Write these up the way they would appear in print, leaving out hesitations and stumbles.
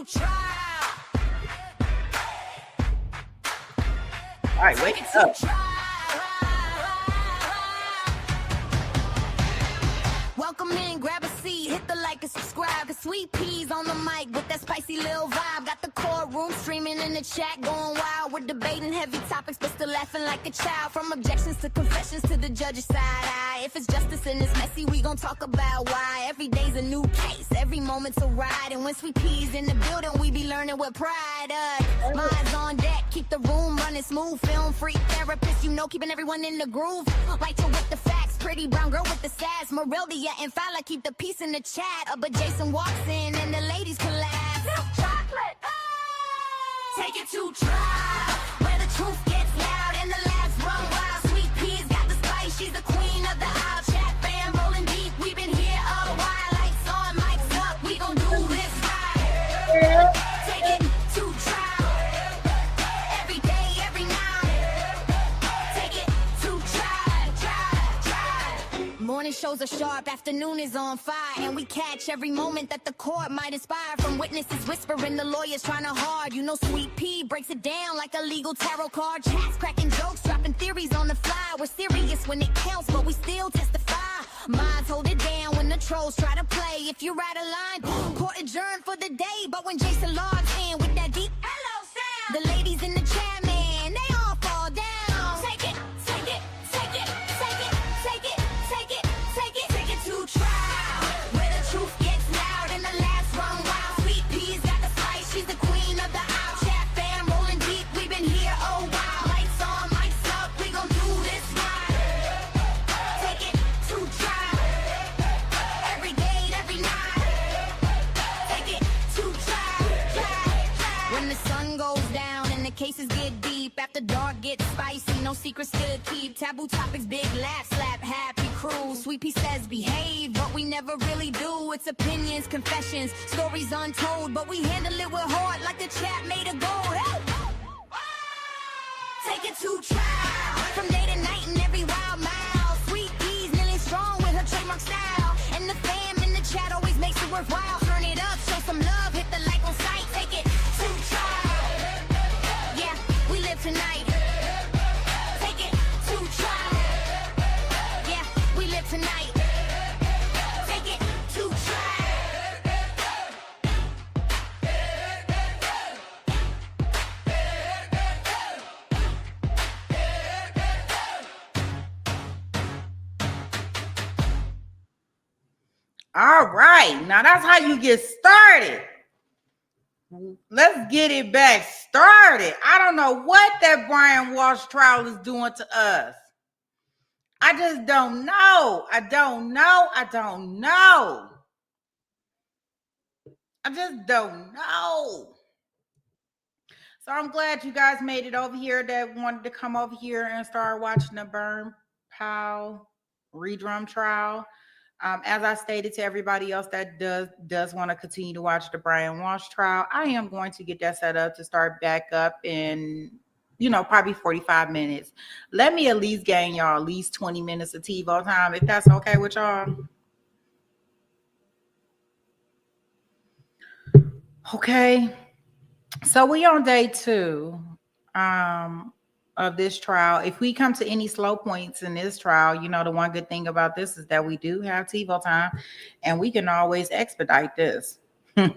to trial. All right, wake up. Welcome in, grab a seat, hit the like and subscribe, cause SweetP's on the mic with that spicy little vibe. Got the courtroom streaming in the chat, going wild. We're debating heavy topics, but still laughing like a child. From objections to confessions to the judge's side eye. If it's justice and it's messy, we gon' talk about why. Every day's a new case, every moment's a ride. And when SweetP's in the building, we be learning with pride. Minds on deck, keep the room running smooth. Film freak therapist, you know, keeping everyone in the groove. Right to with the facts, pretty brown girl with the sass. Moreldia and Fowler keep the peace in the chat. But Jason walks in and the ladies collapse. Milk chocolate, take it to trial, where the truth gets loud and the laughs run wild. SweetP's got the spice, she's the queen of the aisle. Chat fam rolling deep, we've been here a while. Lights on, mics up, we gon' do this right. Take it to trial, every day, every night. Take it to trial. Morning shows are sharp, afternoon is on fire, and we catch every moment that the court might inspire. From witnesses whispering, the lawyers trying to hard. You know SweetP breaks it down like a legal tarot card. Chats cracking jokes, dropping theories on the fly. We're serious when it counts, but we still testify. Minds hold it down when the trolls try to play. If you're out of line, court adjourned for the day. But when Jason logs in with that deep hello sound, the ladies in the chat, man, they all fall down. Take it, take it, take it, take it, take it, take it, take it, take it to trial, where the truth gets loud and the laughs run wild. SweetP's got the spice, she's the queen of the aisle. Chat fam rolling deep, we've been here a while. Lights on, mics up, we gon' do this right. Take it to trial, every day, every night. Take it to trial. When the sun goes down and the cases get deep, after dark gets spicy, no secrets to keep. Taboo topics, big laugh, slap, happy crew. SweetP says behave, but we never really do. It's opinions, confessions, stories untold, but we handle it with heart like the chat made of gold. Hey! Take it to trial, from day to night and every wild mile. SweetP's nearly strong with her trademark style, and the fam in the chat always makes it worthwhile. Turn it up, show some love, hit the like on sight. Take it to trial, yeah, we live tonight. Take it to trial, yeah, we live tonight. Take it to trial. All right, now that's how you get started. Let's get it back started. I don't know what that Brian Walsh trial is doing to us. I just don't know. I don't know. I don't know. I just don't know. So I'm glad you guys made it over here that wanted to come over here and start watching the Burn Powell redrum trial. As I stated to everybody else that does want to continue to watch the Brian Walsh trial, I am going to get that set up to start back up in, probably 45 minutes. Let me at least gain y'all at least 20 minutes of TiVo time, if that's okay with y'all. Okay. So we on day 2 of this trial. If we come to any slow points in this trial, the one good thing about this is that we do have TiVo time and we can always expedite this. Kind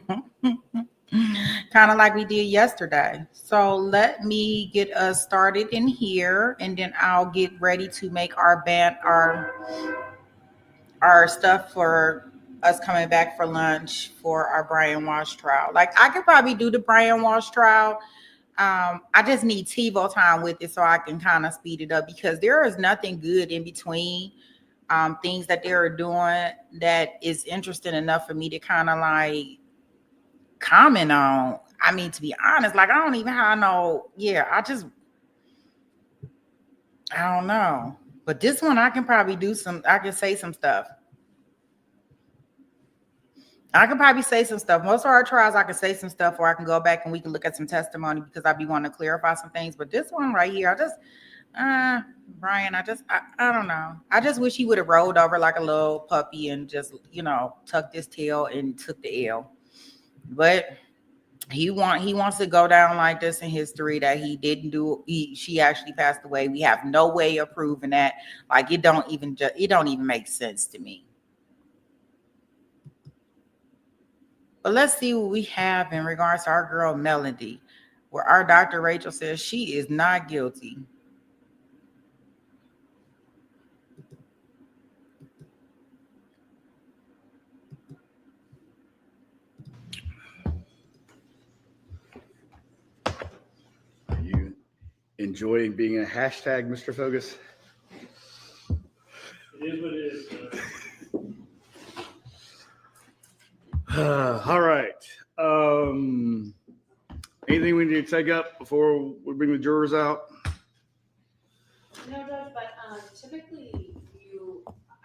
of like we did yesterday. So let me get us started in here and then I'll get ready to make our stuff for us coming back for lunch for our Brian Walsh trial. Like I could probably do the Brian Walsh trial. I just need TiVo time with it so I can kind of speed it up because there is nothing good in between things that they're doing that is interesting enough for me to kind of like comment on. I mean, to be honest, like I don't even know. Yeah, I don't know. But this one I can probably I can say some stuff. I can probably say some stuff. Most of our trials, I can say some stuff, or I can go back and we can look at some testimony because I be wanting to clarify some things. But this one right here, Brian, I don't know. I just wish he would have rolled over like a little puppy and just, tucked his tail and took the L. But he wants to go down like this in history that he didn't do. She actually passed away. We have no way of proving that. Like it don't even make sense to me. But let's see what we have in regards to our girl Melody, where our Dr. Rachel says she is not guilty. Are you enjoying being a hashtag, Mr. Fogus? It is what it is. All right. Anything we need to take up before we bring the jurors out? No, Judge, but typically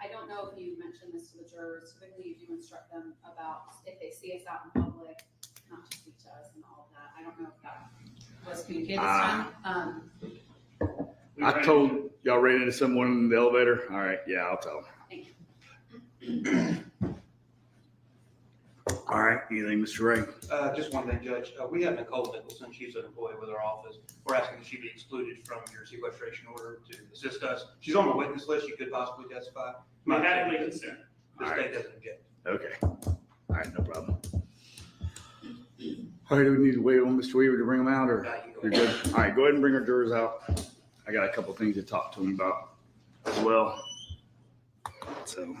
I don't know if you mentioned this to the jurors, typically you do instruct them about if they see us out in public, not to speak to us and all of that. I don't know if that was communicated this time. I told y'all ran into someone in the elevator. All right. Yeah, I'll tell them. Thank you. All right. Anything, Mr. Ray? Just one thing, Judge. We have Nicole Nicholson. She's an employee with our office. We're asking that she be excluded from your sequestration order to assist us. She's on the witness list. She could possibly testify. Mechanically concerned. The state doesn't object. Okay. All right. No problem. All right. Do we need to wait on Mr. Weaver to bring them out, or you're good? All right. Go ahead and bring our jurors out. I got a couple things to talk to them about as well. So.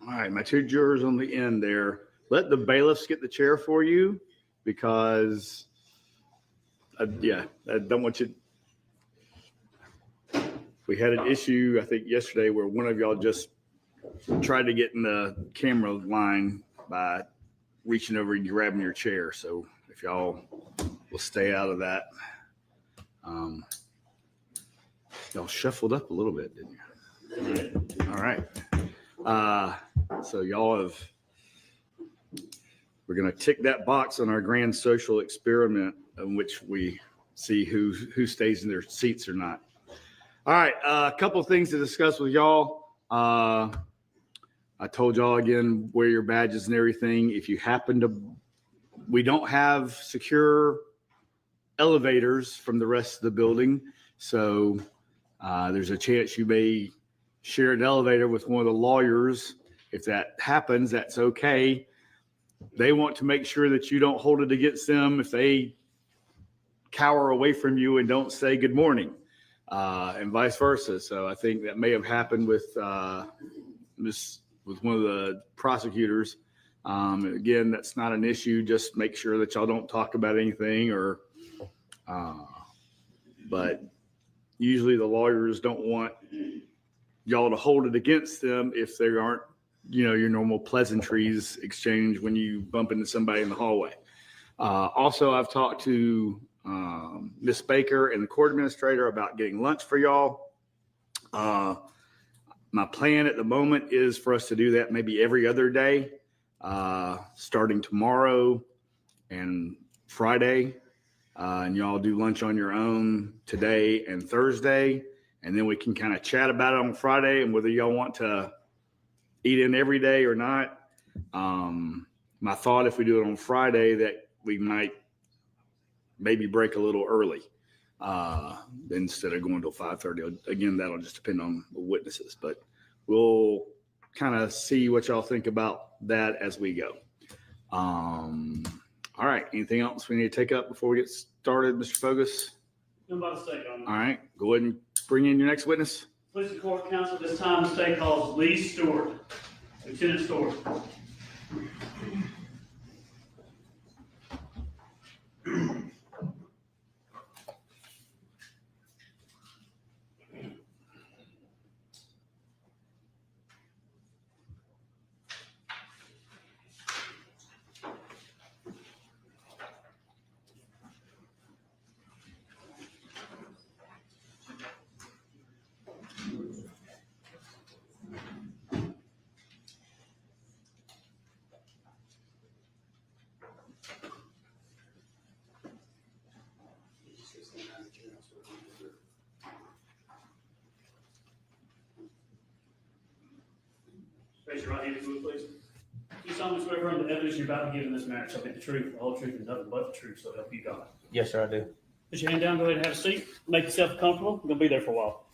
All right, my two jurors on the end there. Let the bailiffs get the chair for you because, I don't want you. We had an issue, I think, yesterday where one of y'all just tried to get in the camera line by reaching over and grabbing your chair. So if y'all will stay out of that. Y'all shuffled up a little bit, didn't you? All right. So y'all have, we're going to tick that box on our grand social experiment in which we see who stays in their seats or not. All right. A couple of things to discuss with y'all. I told y'all again, wear your badges and everything. If you happen to, we don't have secure elevators from the rest of the building. So there's a chance you may share an elevator with one of the lawyers. If that happens, that's okay. They want to make sure that you don't hold it against them if they cower away from you and don't say good morning, and vice versa. So I think that may have happened with one of the prosecutors. Again, that's not an issue. Just make sure that y'all don't talk about anything but usually the lawyers don't want y'all to hold it against them if there aren't, your normal pleasantries exchange when you bump into somebody in the hallway. Also, I've talked to Miss Baker and the court administrator about getting lunch for y'all. My plan at the moment is for us to do that maybe every other day, starting tomorrow and Friday. And y'all do lunch on your own today and Thursday. And then we can kind of chat about it on Friday and whether y'all want to eat in every day or not. My thought, if we do it on Friday, that we might maybe break a little early instead of going till 5:30. Again, that'll just depend on the witnesses, but we'll kind of see what y'all think about that as we go. All right. Anything else we need to take up before we get started, Mr. Fogus? Nobody's stake on All right. Go ahead and bring in your next witness. Police and Court Counsel, this time the state calls Lee Stewart, Lieutenant Stewart. Raise your right hand if you would, please. You solemnly swear affirm the evidence you're about to give in this matter shall be the truth, the whole truth, and nothing but the truth, so help you God. Yes, sir, I do. Put your hand down, go ahead and have a seat. Make yourself comfortable. We're gonna be there for a while.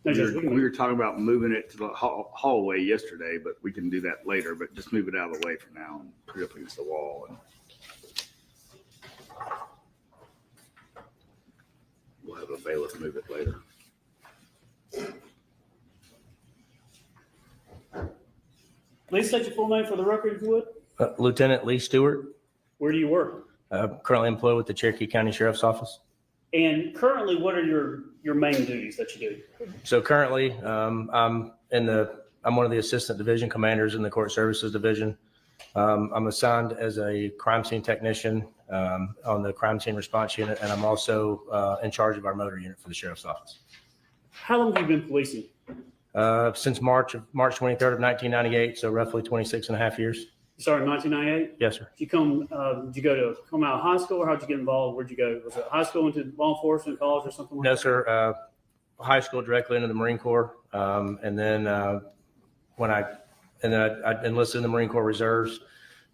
No, Judge, We were talking about moving it to the hallway yesterday, but we can do that later, but just move it out of the way for now and put it up against the wall. And we'll have a bailiff move it later. Please state your full name for the record, if you would. Lieutenant Lee Stewart, Where do you work? currently employed with the Cherokee County Sheriff's Office. And currently, what are your main duties that you do? So currently, I'm one of the assistant division commanders in the court services division. I'm assigned as a crime scene technician on the crime scene response unit, and I'm also in charge of our motor unit for the sheriff's office. How long have you been policing? Since March 23rd of 1998, so roughly 26 and a half years. You started in 1998? Yes, sir. Did you come out of high school, or how'd you get involved? Where'd you go? Was it high school into law enforcement, college, or something like that? No, sir. High school directly into the Marine Corps, and then I enlisted in the Marine Corps Reserves,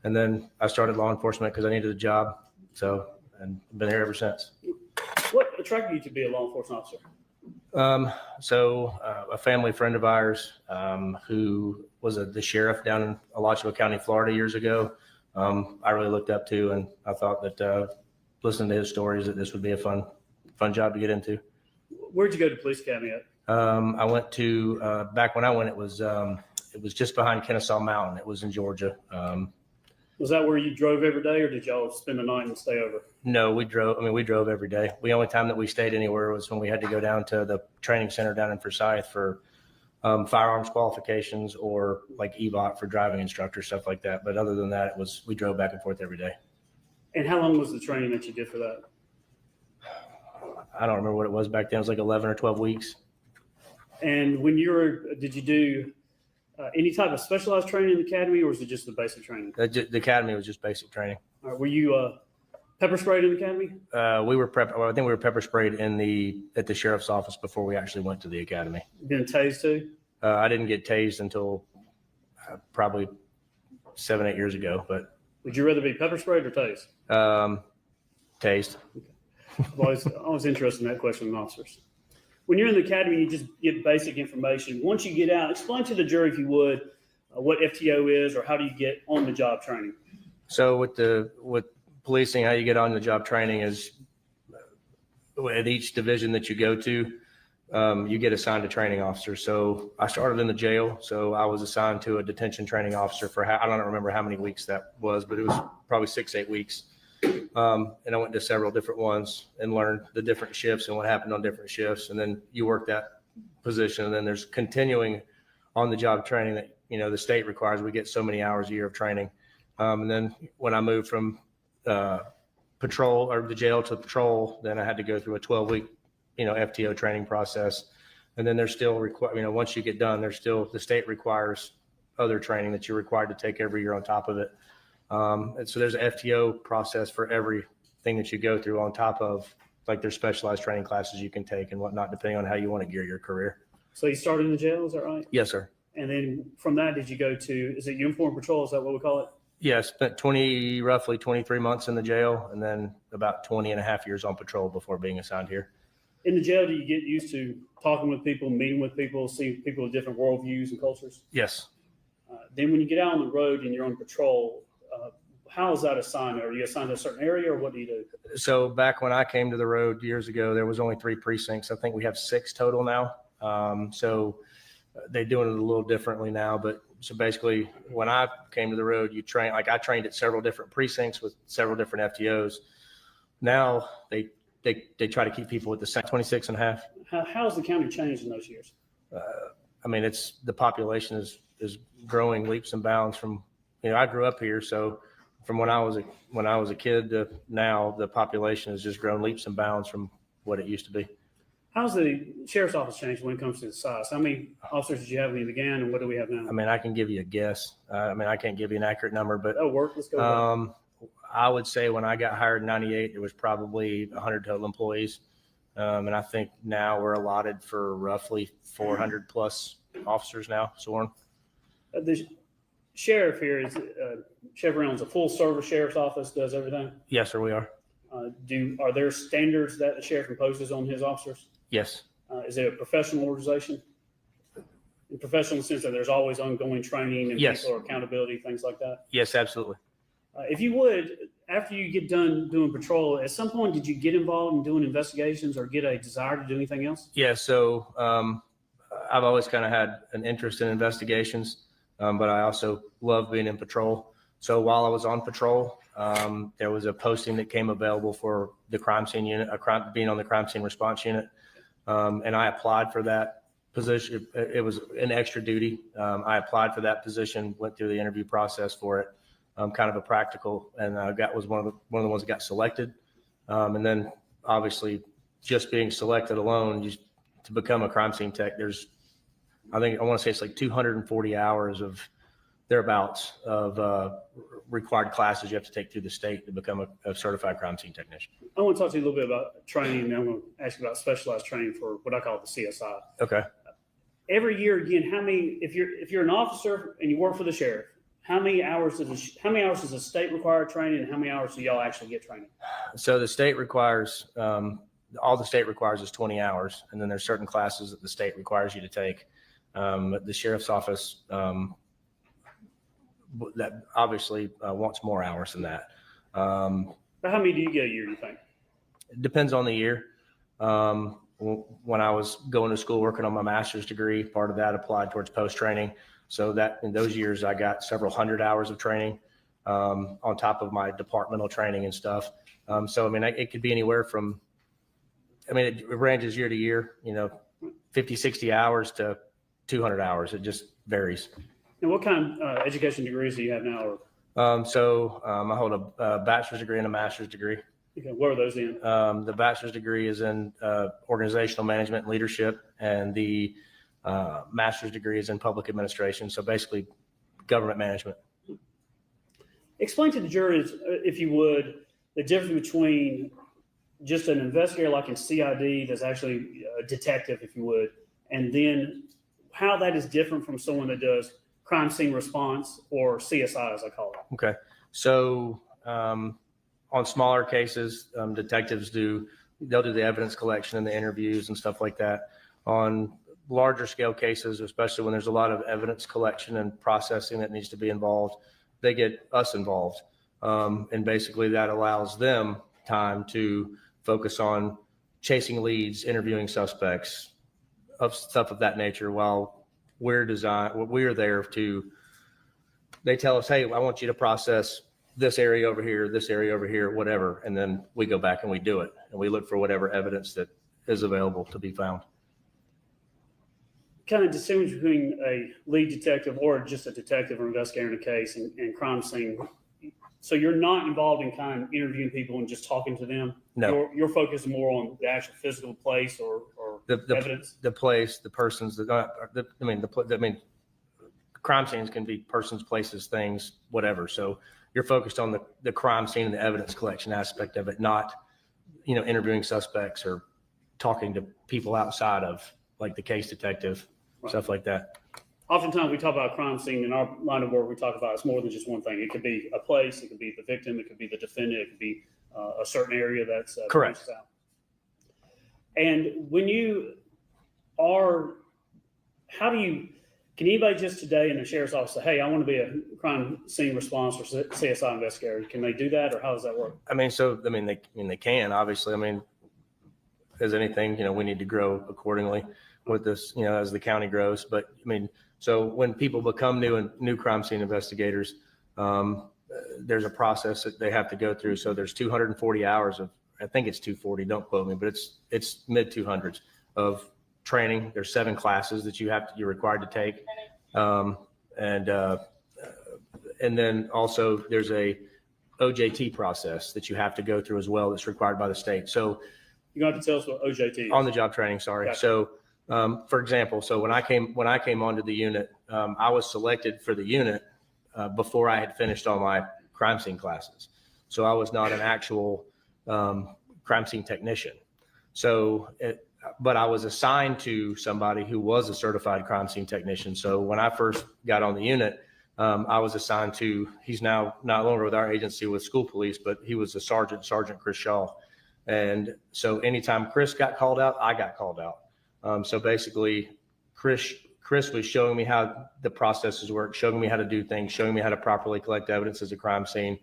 and then I started law enforcement because I needed a job. So, and been here ever since. What attracted you to be a law enforcement officer? A family friend of ours who was the sheriff down in Alachua County, Florida years ago, I really looked up to, and I thought that listening to his stories, that this would be a fun job to get into. Where'd you go to police academy at? I went to, back when I went, it was just behind Kennesaw Mountain. It was in Georgia. Was that where you drove every day, or did y'all spend the night and stay over? No, we drove every day. The only time that we stayed anywhere was when we had to go down to the training center down in Forsyth for firearms qualifications or like EBOT for driving instructor, stuff like that. But other than that, we drove back and forth every day. And how long was the training that you did for that? I don't remember what it was back then. It was like 11 or 12 weeks. And when did you do any type of specialized training in the academy, or was it just the basic training? The academy was just basic training. Were you pepper sprayed in the academy? I think we were pepper sprayed at the sheriff's office before we actually went to the academy. Been tased too? I didn't get tased until probably 7-8 years ago. But would you rather be pepper sprayed or tased? Tased. Okay. I was interested in that question with officers. When you're in the academy, you just get basic information. Once you get out, explain to the jury, if you would, what FTO is, or how do you get on the job training? So with policing, how you get on the job training is at each division that you go to, you get assigned a training officer. So I started in the jail, so I was assigned to a detention training officer for I don't remember how many weeks that was, but it was probably 6-8 weeks. And I went to several different ones and learned the different shifts and what happened on different shifts. And then you work that position, and then there's continuing on the job training that, the state requires. We get so many hours a year of training. And then when I moved from patrol or the jail to patrol, then I had to go through a 12-week, FTO training process. And then there's still once you get done, the state requires other training that you're required to take every year on top of it. And so there's an FTO process for everything that you go through on top of, like, there's specialized training classes you can take and whatnot, depending on how you want to gear your career. So you started in the jail, is that right? Yes, sir. And then from that, did you go to, is it uniform patrol? Is that what we call it? Yeah, I spent roughly 23 months in the jail, and then about 20 and a half years on patrol before being assigned here. In the jail, do you get used to talking with people, meeting with people, seeing people with different worldviews and cultures? Yes. Then when you get out on the road and you're on patrol, how is that assigned? Are you assigned to a certain area, or what do you do? So back when I came to the road years ago, there was only 3 precincts. I think we have 6 total now. So they're doing it a little differently now. But so basically, when I came to the road, you train, like I trained at several different precincts with several different FTOs. Now they try to keep people with the same 26 and a half. How has the county changed in those years? I mean, the population is growing leaps and bounds from, I grew up here. So from when I was a kid to now, the population has just grown leaps and bounds from what it used to be. How's the sheriff's office changed when it comes to the size? How many officers did you have when you began, and what do we have now? I mean, I can give you a guess. I can't give you an accurate number, but that'll work. Let's go. I would say when I got hired in 98, there was probably 100 total employees. And I think now we're allotted for roughly 400 plus officers now sworn. The sheriff here is Sheriff Reynolds, a full service sheriff's office, does everything. Yes, sir, we are. Are there standards that the sheriff imposes on his officers? Yes. Is it a professional organization? In professional sense that there's always ongoing training and Yes. people or accountability, things like that? Yes, absolutely. If you would, after you get done doing patrol, at some point, did you get involved in doing investigations or get a desire to do anything else? Yeah, so I've always kind of had an interest in investigations, but I also love being in patrol. So while I was on patrol, there was a posting that came available for the crime scene unit, being on the crime scene response unit. And I applied for that position. It was an extra duty. I applied for that position, went through the interview process for it, kind of a practical, and was one of the ones that got selected. And then obviously just being selected alone, just to become a crime scene tech, I want to say it's like 240 hours of thereabouts of required classes you have to take through the state to become a certified crime scene technician. I want to talk to you a little bit about training, and I'm going to ask you about specialized training for what I call the CSI. Okay. Every year, again, if you're an officer and you work for the sheriff, how many hours does the state require training, and how many hours do y'all actually get training? So the state requires, all the state requires is 20 hours, and then there's certain classes that the state requires you to take. The sheriff's office that obviously wants more hours than that. But how many do you get a year, you think? It depends on the year. When I was going to school working on my master's degree, part of that applied towards post-training. So that in those years, I got several hundred hours of training on top of my departmental training and stuff. So, I mean, it could be anywhere from, it ranges year to year, 50, 60 hours to 200 hours. It just varies. And what kind of education degrees do you have now? I hold a bachelor's degree and a master's degree. Okay, what are those in? The bachelor's degree is in organizational management and leadership, and the master's degree is in public administration. So basically government management. Explain to the jurors, if you would, the difference between just an investigator like in CID that's actually a detective, if you would, and then how that is different from someone that does crime scene response or CSI, as I call it. Okay. So on smaller cases, detectives they'll do the evidence collection and the interviews and stuff like that. On larger scale cases, especially when there's a lot of evidence collection and processing that needs to be involved, they get us involved. And basically that allows them time to focus on chasing leads, interviewing suspects, of stuff of that nature, while we're there to, they tell us, hey, I want you to process this area over here, whatever. And then we go back and we do it. And we look for whatever evidence that is available to be found. Kind of distinguish between a lead detective or just a detective or investigator in a case and crime scene. So you're not involved in kind of interviewing people and just talking to them? No. Your focus is more on the actual physical place or evidence? The place, the persons, crime scenes can be persons, places, things, whatever. So you're focused on the crime scene and the evidence collection aspect of it, not, interviewing suspects or talking to people outside of like the case detective, right. Stuff like that. Oftentimes we talk about a crime scene in our line of work. We talk about it's more than just one thing. It could be a place, it could be the victim, it could be the defendant, it could be a certain area that's correct. And when you are, can anybody just today in the sheriff's office say, hey, I want to be a crime scene response or CSI investigator? Can they do that, or how does that work? They can, obviously. As anything, we need to grow accordingly with this, as the county grows. But so when people become new crime scene investigators, there's a process that they have to go through. So there's 240 hours of, I think it's 240, don't quote me, but it's mid 200s of training. There's 7 classes that you're required to take. And then also there's a OJT process that you have to go through as well. That's required by the state. So you have to tell us what OJT is. On the job training. Sorry. Gotcha. So, for example, so when I came onto the unit, I was selected for the unit before I had finished all my crime scene classes. So I was not an actual crime scene technician. But I was assigned to somebody who was a certified crime scene technician. So when I first got on the unit, I was assigned to, he's now not longer with our agency with school police, but he was a Sergeant Chris Shaw. And so anytime Chris got called out, I got called out. So basically Chris was showing me how the processes work, showing me how to do things, showing me how to properly collect evidence as a crime scene.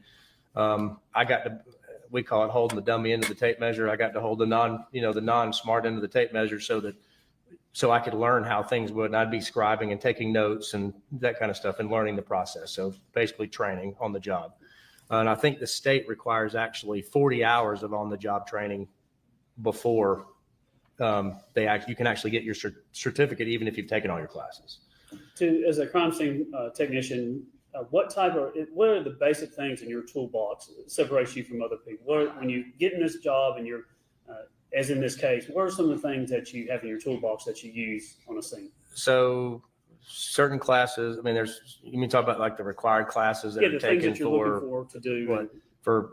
We call it holding the dummy end of the tape measure. I got to hold the non-smart end of the tape measure so I could learn how things would. And I'd be scribing and taking notes and that kind of stuff and learning the process. So basically training on the job. And I think the state requires actually 40 hours of on-the-job training before you can actually get your certificate, even if you've taken all your classes. As a crime scene technician, what are the basic things in your toolbox that separates you from other people? When you get in this job and you're, as in this case, what are some of the things that you have in your toolbox that you use on a scene? So certain classes, you mean talk about like the required classes that are taken things that you're looking for to do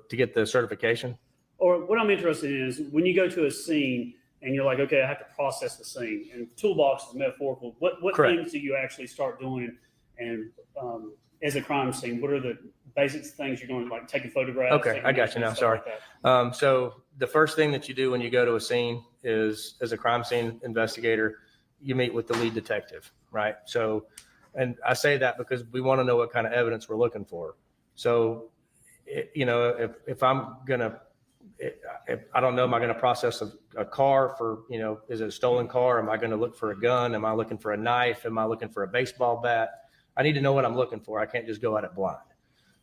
to get the certification? Or what I'm interested in is when you go to a scene and you're like, okay, I have to process the scene, and toolbox is metaphorical. What things do you actually start doing? And as a crime scene, what are the basic things you're doing, like taking photographs? Okay, I got you now. Sorry. Like so the first thing that you do when you go to a scene is, as a crime scene investigator, you meet with the lead detective, right? So, and I say that because we want to know what kind of evidence we're looking for. So, if I'm gonna, I don't know, am I going to process a car for, is it a stolen car? Am I going to look for a gun? Am I looking for a knife? Am I looking for a baseball bat? I need to know what I'm looking for. I can't just go at it blind.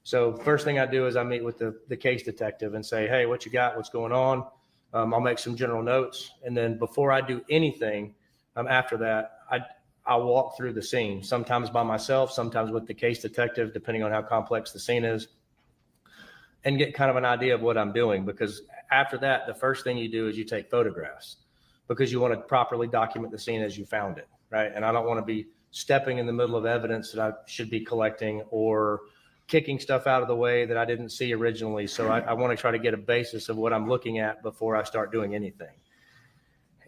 So first thing I do is I meet with the case detective and say, hey, what you got? What's going on? I'll make some general notes. And then before I do anything, after that, I'll walk through the scene, sometimes by myself, sometimes with the case detective, depending on how complex the scene is, and get kind of an idea of what I'm doing. Because after that, the first thing you do is you take photographs, because you want to properly document the scene as you found it, right? And I don't want to be stepping in the middle of evidence that I should be collecting or kicking stuff out of the way that I didn't see originally. So I want to try to get a basis of what I'm looking at before I start doing anything.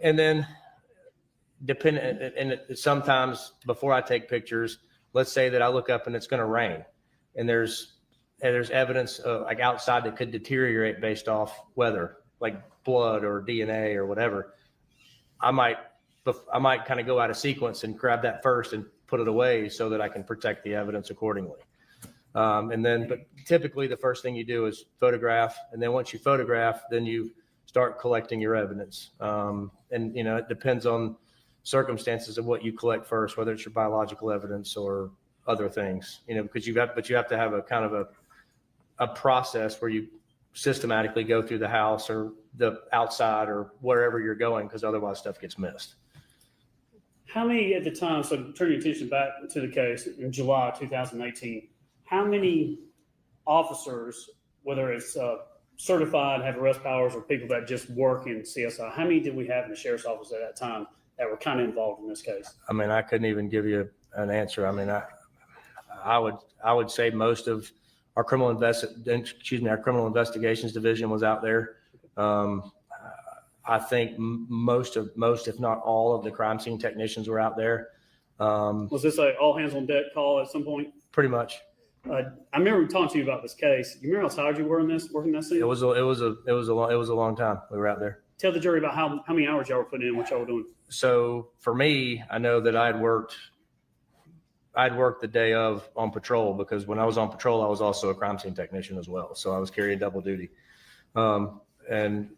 And then sometimes before I take pictures, let's say that I look up and it's going to rain, and there's evidence like outside that could deteriorate based off weather, like blood or DNA or whatever. I might kind of go out of sequence and grab that first and put it away so that I can protect the evidence accordingly. But typically the first thing you do is photograph. And then once you photograph, then you start collecting your evidence. It depends on circumstances of what you collect first, whether it's your biological evidence or other things, because you have to have a kind of a process where you systematically go through the house or the outside or wherever you're going, because otherwise stuff gets missed. How many at the time, so turn your attention back to the case in July 2018, how many officers, whether it's certified, have arrest powers, or people that just work in CSI, how many did we have in the sheriff's office at that time that were kind of involved in this case? I mean, I couldn't even give you an answer. I mean, I would say most of our criminal investigations division was out there. I think most, if not all, of the crime scene technicians were out there. Was this a all hands on deck call at some point? Pretty much. I remember talking to you about this case. You remember how tired you were working that scene? It was a long time we were out there. Tell the jury about how many hours y'all were putting in, what y'all were doing. So for me, I know that I'd worked the day of on patrol, because when I was on patrol, I was also a crime scene technician as well. So I was carrying double duty. And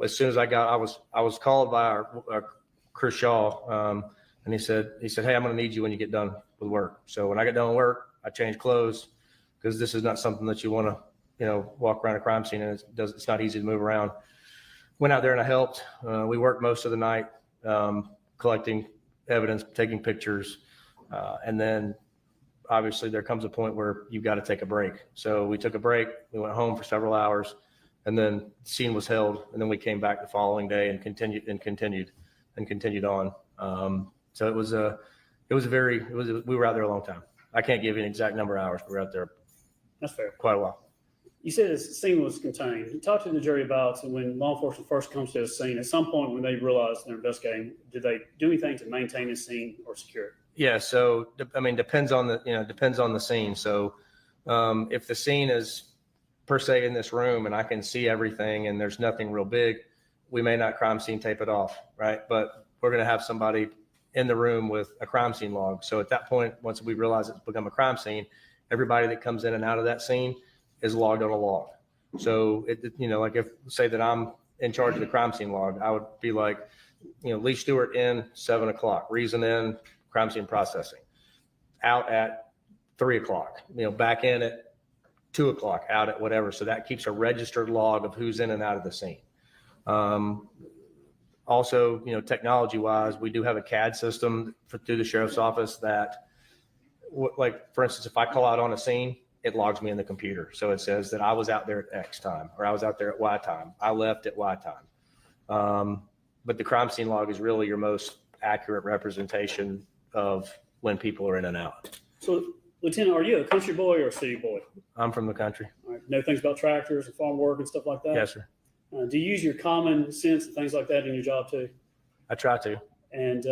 as soon as I was called by our Chris Shaw, and he said, "Hey, I'm going to need you when you get done with work." So when I get done with work, I change clothes, because this is not something that you want to, walk around a crime scene, and it's not easy to move around. Went out there and I helped. We worked most of the night, collecting evidence, taking pictures. And then obviously there comes a point where you've got to take a break. So we took a break, we went home for several hours, and then the scene was held. And then we came back the following day and continued on. So we were out there a long time. I can't give you an exact number of hours, but we were out there. That's fair. Quite a while. You said the scene was contained. Talk to the jury about when law enforcement first comes to the scene. At some point when they realize they're investigating, do they do anything to maintain the scene or secure it? Yeah. So, I mean, depends on the scene. So if the scene is per se in this room and I can see everything and there's nothing real big, we may not crime scene tape it off. Right. But we're going to have somebody in the room with a crime scene log. So at that point, once we realize it's become a crime scene, everybody that comes in and out of that scene is logged on a log. So like if say that I'm in charge of the crime scene log, I would be like, Lee Stewart in 7 o'clock, reason in crime scene processing, out at 3 o'clock, back in at 2 o'clock, out at whatever. So that keeps a registered log of who's in and out of the scene. Also, technology wise, we do have a CAD system through the sheriff's office that, like, for instance, if I call out on a scene, it logs me in the computer. So it says that I was out there at X time, or I was out there at Y time. I left at Y time. But the crime scene log is really your most accurate representation of when people are in and out. So, Lieutenant, are you a country boy or a city boy? I'm from the country. All right. Know things about tractors and farm work and stuff like that? Yes, sir. Do you use your common sense and things like that in your job too? I try to. And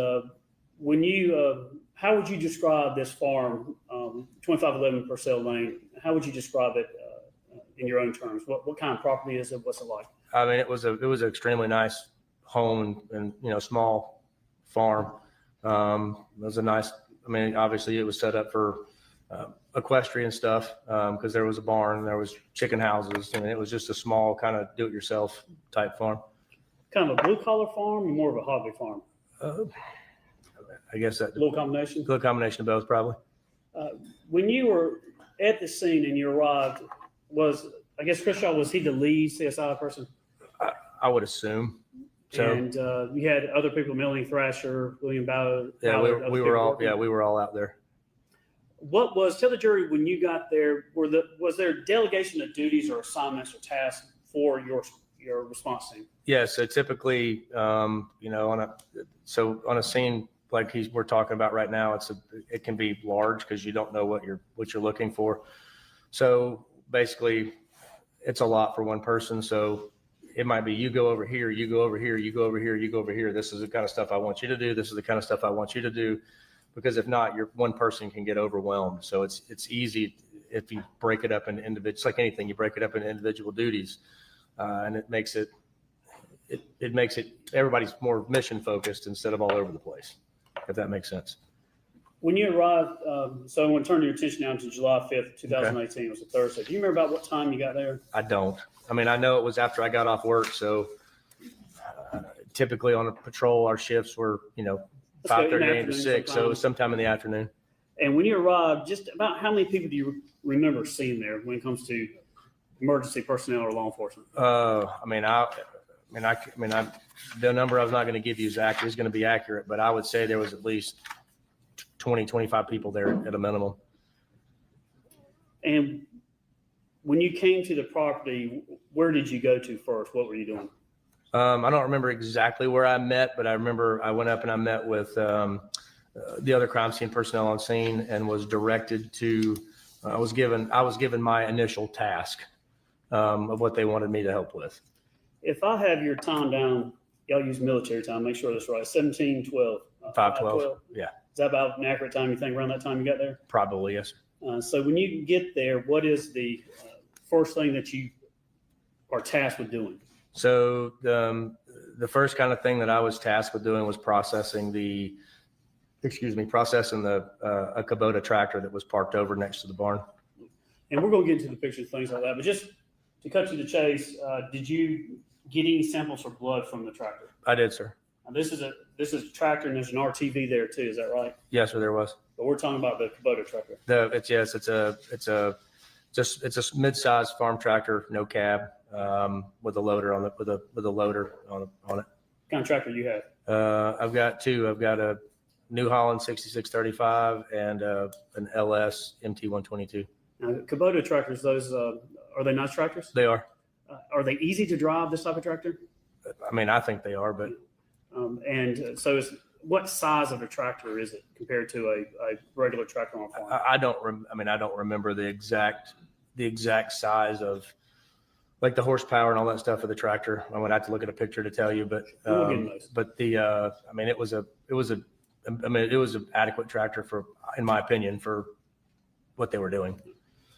when you, how would you describe this farm, 2511 Purcell Lane? How would you describe it in your own terms? What kind of property is it? What's it like? I mean, it was an extremely nice home and small farm. It was a nice. I mean, obviously it was set up for equestrian stuff because there was a barn, there was chicken houses, and it was just a small kind of do-it-yourself type farm. Kind of a blue-collar farm or more of a hobby farm? I guess that a little combination. A little combination of both, probably. When you were at the scene and you arrived, I guess Chris Shaw, was he the lead CSI person? I would assume. So, and you had other people, Melody Thrasher, William Ballard. Yeah, we were all out there. Tell the jury when you got there, was there delegation of duties or assignments or tasks for your response team? Yeah, so typically, on a scene like we're talking about right now, it can be large because you don't know what you're looking for. So basically, it's a lot for one person. So it might be you go over here, you go over here, you go over here, you go over here. This is the kind of stuff I want you to do. This is the kind of stuff I want you to do. Because if not, one person can get overwhelmed. So it's easy if you break it up into individual. It's like anything, you break it up into individual duties, and it makes it everybody's more mission focused instead of all over the place. If that makes sense. When you arrived, so I'm going to turn your attention now to July 5th, 2018. Okay. It was a Thursday. Do you remember about what time you got there? I don't. I mean, I know it was after I got off work. So typically on a patrol, our shifts were 5:30 a.m. to 6, so it was sometime in the afternoon. And when you arrived, just about how many people do you remember seeing there when it comes to emergency personnel or law enforcement? The number I was not going to give you is going to be accurate, but I would say there was at least 20, 25 people there at a minimum. And when you came to the property, where did you go to first? What were you doing? I don't remember exactly where I met, but I remember I went up and I met with the other crime scene personnel on scene and was directed to, I was given my initial task of what they wanted me to help with. If I have your time down, y'all use military time, make sure that's right, 1712. 512, yeah. Is that about an accurate time you think around that time you got there? Probably, yes. So when you get there, what is the first thing that you are tasked with doing? So the first kind of thing that I was tasked with doing was processing a Kubota tractor that was parked over next to the barn. And we're going to get into the pictures, things like that. But just to cut to the chase, did you get any samples for blood from the tractor? I did, sir. Now, this is a tractor, and there's an RTV there too. Is that right? Yes, sir. There was. But we're talking about the Kubota tractor. It's a mid-sized farm tractor, no cab, with a loader on it. What kind of tractor you have? I've got two. I've got a New Holland 6635 and an LS MT122. Now, Kubota tractors, those are they nice tractors? They are. Are they easy to drive, this type of tractor? I mean, I think they are, but. So what size of a tractor is it compared to a regular tractor on a farm? I don't remember the exact size of like the horsepower and all that stuff of the tractor. I would have to look at a picture to tell you, but it was an adequate tractor in my opinion, for what they were doing.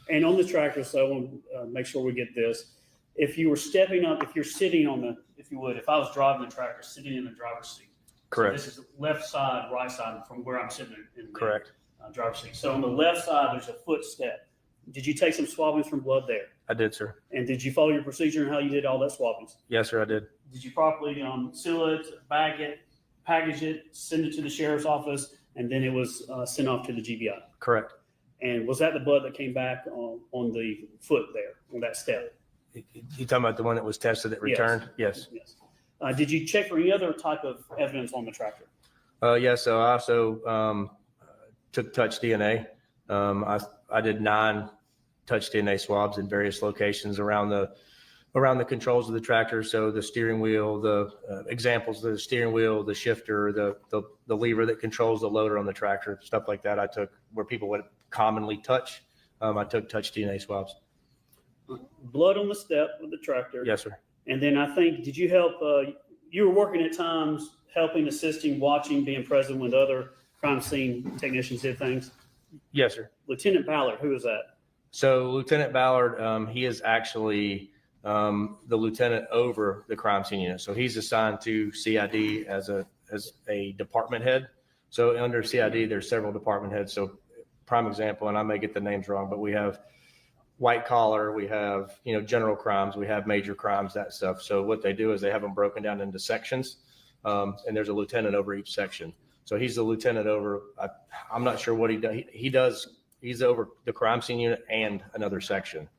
And on the tractor, so I want to make sure we get this. If you were stepping up, if you're sitting if I was driving the tractor, sitting in the driver's seat. Correct. So this is left side, right side from where I'm sitting in the Correct. Driver's seat. So on the left side, there's a footstep. Did you take some swabbings from blood there? I did, sir. And did you follow your procedure and how you did all that swabbings? Yes, sir, I did. Did you properly seal it, bag it, package it, send it to the sheriff's office, and then it was sent off to the GBI? Correct. And was that the blood that came back on the foot there, on that step? You talking about the one that was tested that returned? Yes. Did you check for any other type of evidence on the tractor? Yes. So I also took touch DNA. I did 9 touch DNA swabs in various locations around the controls of the tractor. So the steering wheel, the examples, the steering wheel, the shifter, the lever that controls the loader on the tractor, stuff like that. I took where people would commonly touch. I took touch DNA swabs. Blood on the step of the tractor. Yes, sir. And then I think, did you help? You were working at times, helping, assisting, watching, being present when other crime scene technicians did things. Yes, sir. Lieutenant Ballard, who is that? So Lieutenant Ballard, he is actually the lieutenant over the crime scene unit. So he's assigned to CID as a department head. So under CID, there's several department heads. So prime example, and I may get the names wrong, but we have white collar, we have, general crimes, we have major crimes, that stuff. So what they do is they have them broken down into sections, and there's a lieutenant over each section. So he's the lieutenant over, I'm not sure what he does. He's over the crime scene unit and another section.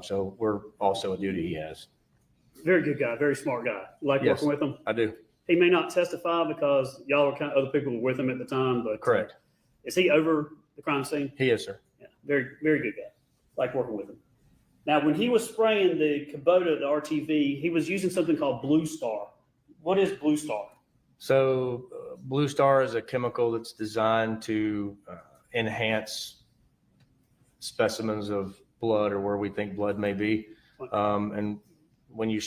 So we're also a duty he has. Very good guy, very smart guy. Like Yes, working with him? I do. He may not testify because y'all were other people were with him at the time, but Correct. Is he over the crime scene? He is, sir. Yeah, very, very good guy. Like working with him. Now, when he was spraying the Kubota, the RTV, he was using something called Blue Star. What is Blue Star? So Blue Star is a chemical that's designed to enhance specimens of blood or where we think blood may be. And when you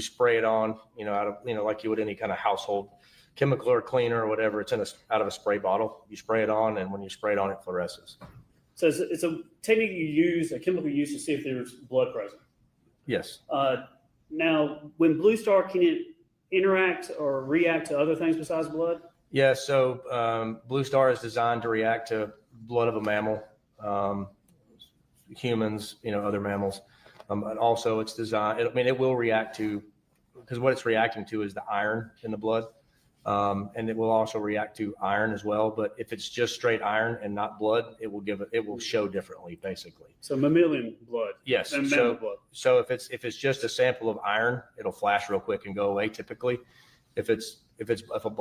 spray it on, like you would any kind of household chemical or cleaner or whatever, it's out of a spray bottle. You spray it on, and when you spray it on, it fluoresces. So it's a technique you use, a chemical you use to see if there's blood present. Yes. Now, when Blue Star, can it interact or react to other things besides blood? Yeah. So Blue Star is designed to react to blood of a mammal, humans, other mammals. And also it's designed, it will react to, because what it's reacting to is the iron in the blood. And it will also react to iron as well. But if it's just straight iron and not blood, it will show differently, basically. So mammalian blood. Yes. And mammal blood. So if it's just a sample of iron, it'll flash real quick and go away typically. If a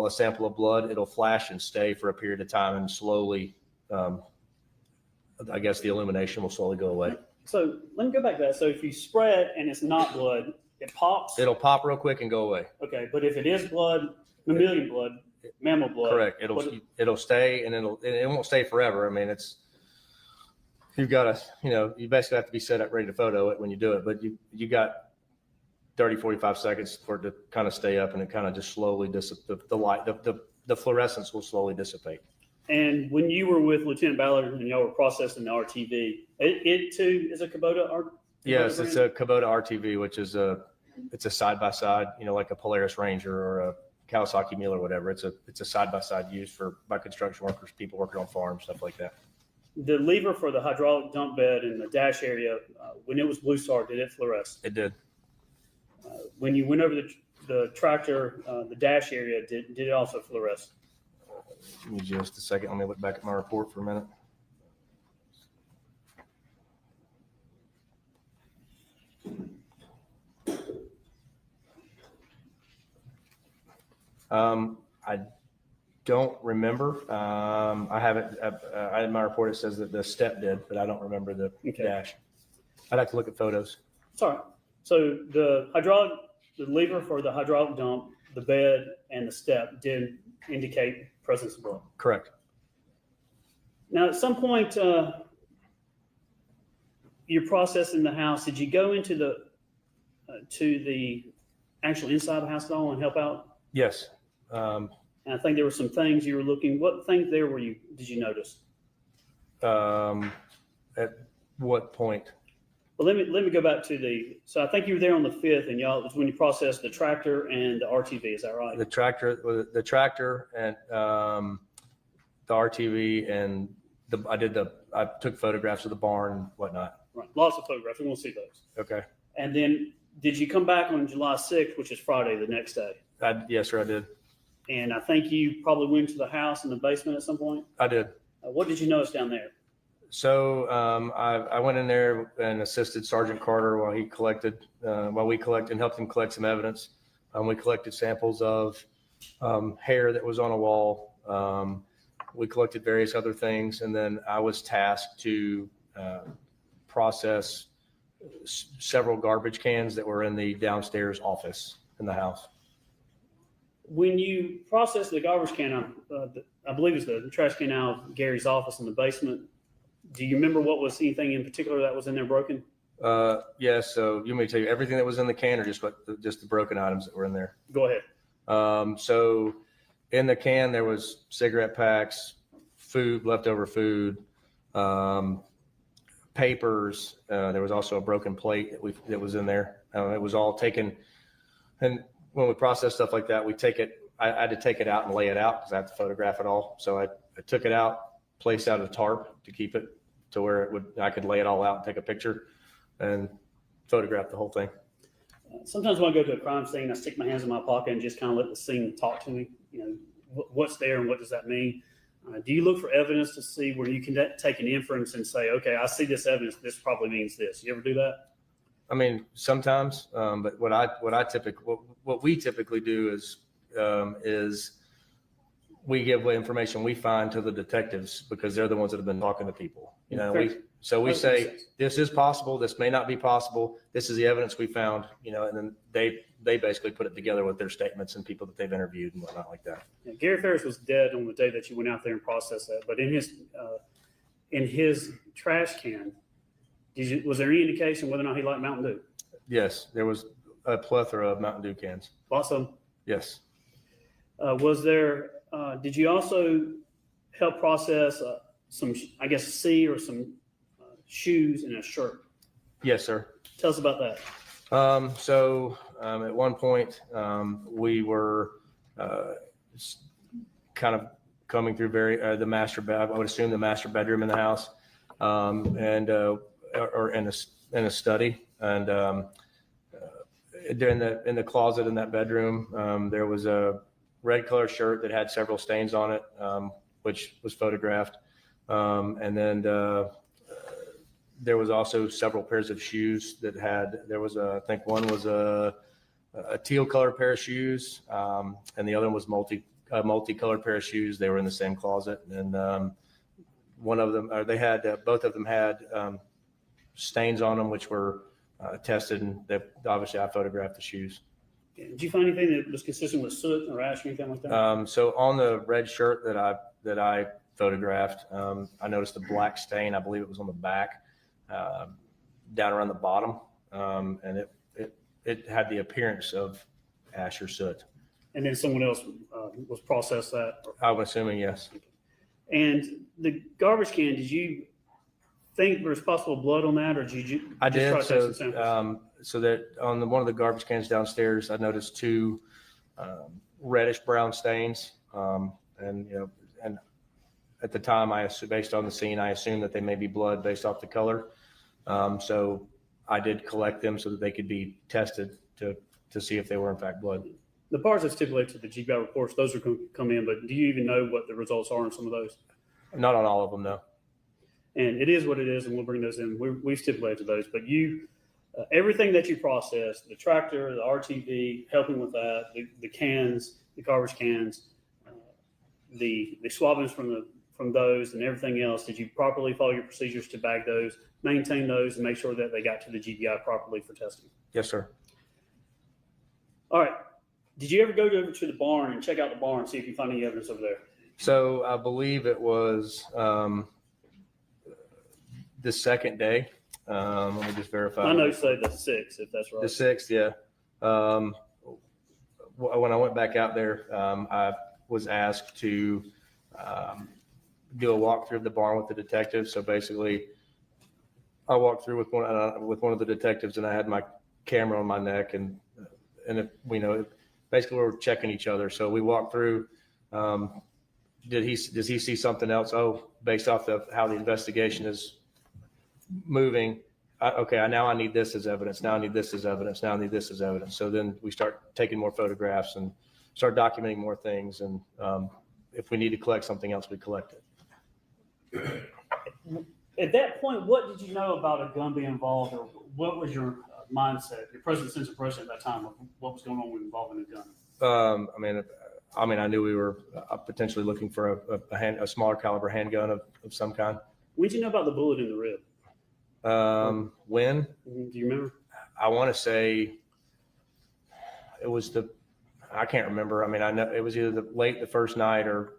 sample of blood, it'll flash and stay for a period of time and slowly, I guess the illumination will slowly go away. So let me go back to that. So if you spray it and it's not blood, it pops? It'll pop real quick and go away. Okay, but if it is blood, mammalian blood, mammal blood. Correct. It'll stay, and it won't stay forever. I mean, you've got to, you basically have to be set up ready to photo it when you do it, but you got 30, 45 seconds for it to kind of stay up, and it kind of just slowly the fluorescence will slowly dissipate. And when you were with Lieutenant Ballard and y'all were processing the RTV, it too is a Kubota Kubota Yes, brand? it's a Kubota RTV, which is it's a side-by-side, like a Polaris Ranger or a Kawasaki Mule or whatever. It's a side-by-side used by construction workers, people working on farms, stuff like that. The lever for the hydraulic dump bed in the dash area, when it was blue star, did it fluoresce? It did. When you went over the tractor, the dash area, did it also fluoresce? Give me just a second. Let me look back at my report for a minute. I don't remember. I have it. I in my report it says that the step did, but I don't remember the dash. I'd have to look at photos. Sorry. So the lever for the hydraulic dump, the bed, and the step did indicate presence of blood. Correct. Now, at some point, you're processing the house. Did you go into the actual inside of the house at all and help out? Yes. And I think there were some things you were looking. What things there did you notice? At what point? Well, let me go back to so I think you were there on the 5th, and y'all, it was when you processed the tractor and the RTV. Is that right? The tractor and the RTV and I took photographs of the barn and whatnot. Right. Lots of photographs. We want to see those. Okay. And then did you come back on July 6th, which is Friday, the next day? Yes, sir, I did. And I think you probably went to the house in the basement at some point. I did. What did you notice down there? So I went in there and assisted Sergeant Carter while we collected and helped him collect some evidence. We collected samples of hair that was on a wall. We collected various other things, and then I was tasked to process several garbage cans that were in the downstairs office in the house. When you processed the garbage can, I believe it's the trash can out of Gary's office in the basement. Do you remember what was anything in particular that was in there broken? Yes. So you may tell you everything that was in the can, or just the broken items that were in there? Go ahead. So in the can, there was cigarette packs, leftover food, papers. There was also a broken plate that was in there. It was all taken. And when we process stuff like that, I had to take it out and lay it out because I have to photograph it all. So I took it out, placed out a tarp to keep it to where I could lay it all out and take a picture and photograph the whole thing. Sometimes when I go to a crime scene, I stick my hands in my pocket and just kind of let the scene talk to me. What's there and what does that mean? Do you look for evidence to see where you can take an inference and say, okay, I see this evidence. This probably means this. You ever do that? I mean, sometimes, but what we typically do is we give what information we find to the detectives because they're the ones that have been talking to people. We say this is possible, this may not be possible, this is the evidence we found, and then they basically put it together with their statements and people that they've interviewed and whatnot like that. Yeah, Gary Farris was dead on the day that you went out there and processed that, but in his trash can, was there any indication whether or not he liked Mountain Dew? Yes, there was a plethora of Mountain Dew cans. Awesome. Yes. Did you also help process some, I guess, some shoes and a shirt? Yes, sir. Tell us about that. At one point, we were kind of coming through the master bed. I would assume the master bedroom in the house, or in a study, and in the closet in that bedroom, there was a red color shirt that had several stains on it, which was photographed. And then there was also several pairs of shoes that had, there was I think one was a teal colored pair of shoes, and the other one was multicolored pair of shoes. They were in the same closet. And one of them, both of them had stains on them, which were tested, and obviously I photographed the shoes. Did you find anything that was consistent with soot or ash or anything like that? So on the red shirt that I photographed, I noticed a black stain. I believe it was on the back, down around the bottom, and it had the appearance of ash or soot. And then someone else was processed that? I'm assuming, yes. And the garbage can, did you think there was possible blood on that, or did you? I just did. try to take some samples? So that on one of the garbage cans downstairs, I noticed two reddish brown stains, and at the time, based on the scene, I assumed that they may be blood based off the color. So I did collect them so that they could be tested to see if they were in fact blood. The parts that stipulate to the GBI reports, those are going to come in, but do you even know what the results are on some of those? Not on all of them, no. And it is what it is, and we'll bring those in. We've stipulated to those, but everything that you process, the tractor, the RTV, helping with that, the cans, the garbage cans, the swabbings from those and everything else, did you properly follow your procedures to bag those, maintain those, and make sure that they got to the GBI properly for testing? Yes, sir. All right. Did you ever go over to the barn and check out the barn, see if you find any evidence over there? So I believe it was the second day. Let me just verify. I know you say the 6th, if that's right. The 6th, yeah. When I went back out there, I was asked to do a walkthrough of the barn with the detective. So basically, I walked through with one of the detectives, and I had my camera on my neck, and basically we were checking each other. So we walked through. Does he see something else? Oh, based off of how the investigation is moving. Okay, now I need this as evidence. Now I need this as evidence. Now I need this as evidence. So then we start taking more photographs and start documenting more things. And if we need to collect something else, we collect it. At that point, what did you know about a gun being involved, or what was your mindset, your present sense of impression at that time of what was going on with involving a gun? I mean, I knew we were potentially looking for a smaller caliber handgun of some kind. When did you know about the bullet in the rib? When? Do you remember? I want to say it was I can't remember. I mean, I know it was either late the first night or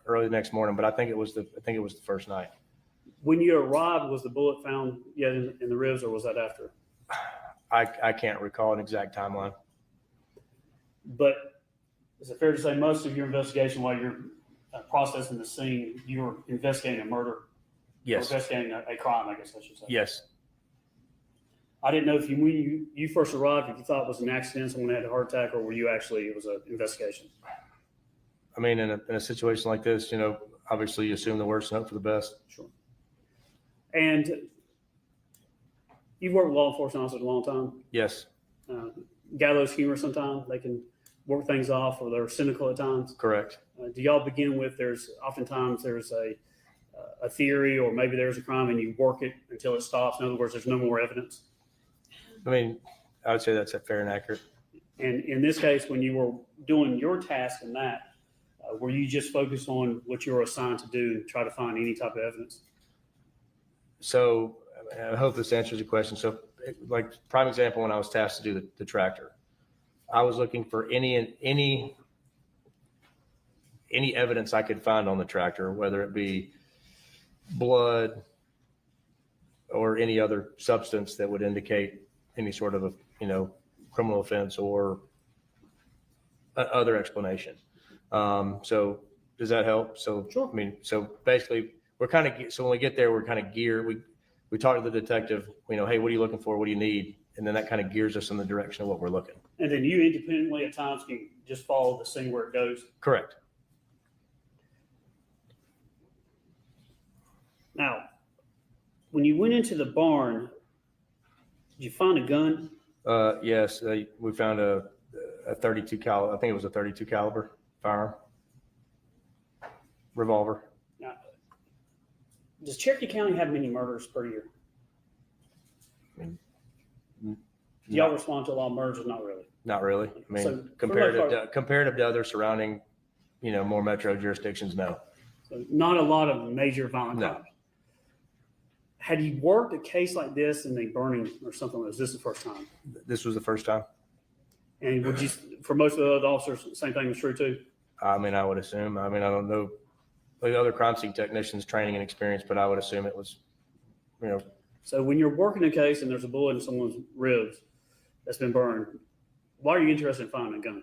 early the next morning, but I think it was the first night. When you arrived, was the bullet found in the ribs, or was that after? I can't recall an exact timeline. But is it fair to say most of your investigation, while you're processing the scene, you were investigating a murder? Yes. Or investigating a crime, I guess I should say. Yes. I didn't know if when you first arrived, if you thought it was an accident, someone had a heart attack, or were you actually, it was an investigation? I mean, in a situation like this, obviously you assume the worst and hope for the best. Sure. And you've worked with law enforcement officers a long time. Yes. Gallows humor sometimes. They can work things off, or they're cynical at times. Correct. Do y'all begin with, oftentimes there's a theory, or maybe there's a crime and you work it until it stops. In other words, there's no more evidence. I mean, I would say that's fair and accurate. And in this case, when you were doing your task in that, were you just focused on what you were assigned to do and try to find any type of evidence? So I hope this answers your question. So like prime example, when I was tasked to do the tractor, I was looking for any evidence I could find on the tractor, whether it be blood or any other substance that would indicate any sort of criminal offense or other explanation. So does that help? So Sure. I mean, so basically so when we get there, we're kind of geared. We talk to the detective, hey, what are you looking for? What do you need? And then that kind of gears us in the direction of what we're looking. And then you independently at times can just follow the scene where it goes. Correct. Now, when you went into the barn, did you find a gun? Yes, we found a 32 caliber. I think it was a 32 caliber, if firearm. Revolver. Now, does Cherokee County have many murders per year? Do y'all respond to a lot of murders? Not really. Not really. I mean, So, comparative to other surrounding, more metro jurisdictions, no. So not a lot of major violent No. crimes. Had you worked a case like this in a burning or something? Was this the first time? This was the first time. And would you, for most of the other officers, same thing was true too? I mean, I would assume. I mean, I don't know the other crime scene technicians' training and experience, but I would assume it was, So when you're working a case and there's a bullet in someone's ribs that's been burned, why are you interested in finding a gun?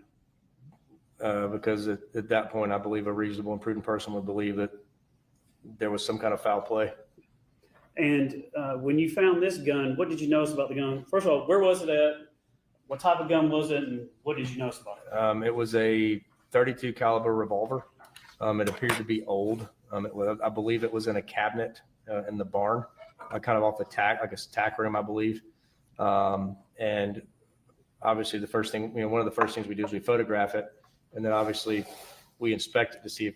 because at that point, I believe a reasonable and prudent person would believe that there was some kind of foul play. And when you found this gun, what did you notice about the gun? First of all, where was it at? What type of gun was it? And what did you notice about it? It was a .32 caliber revolver. It appeared to be old. I believe it was in a cabinet in the barn, kind of off the tack, like a tack room, I believe. And obviously the first thing, one of the first things we do is we photograph it. And then obviously we inspect it to see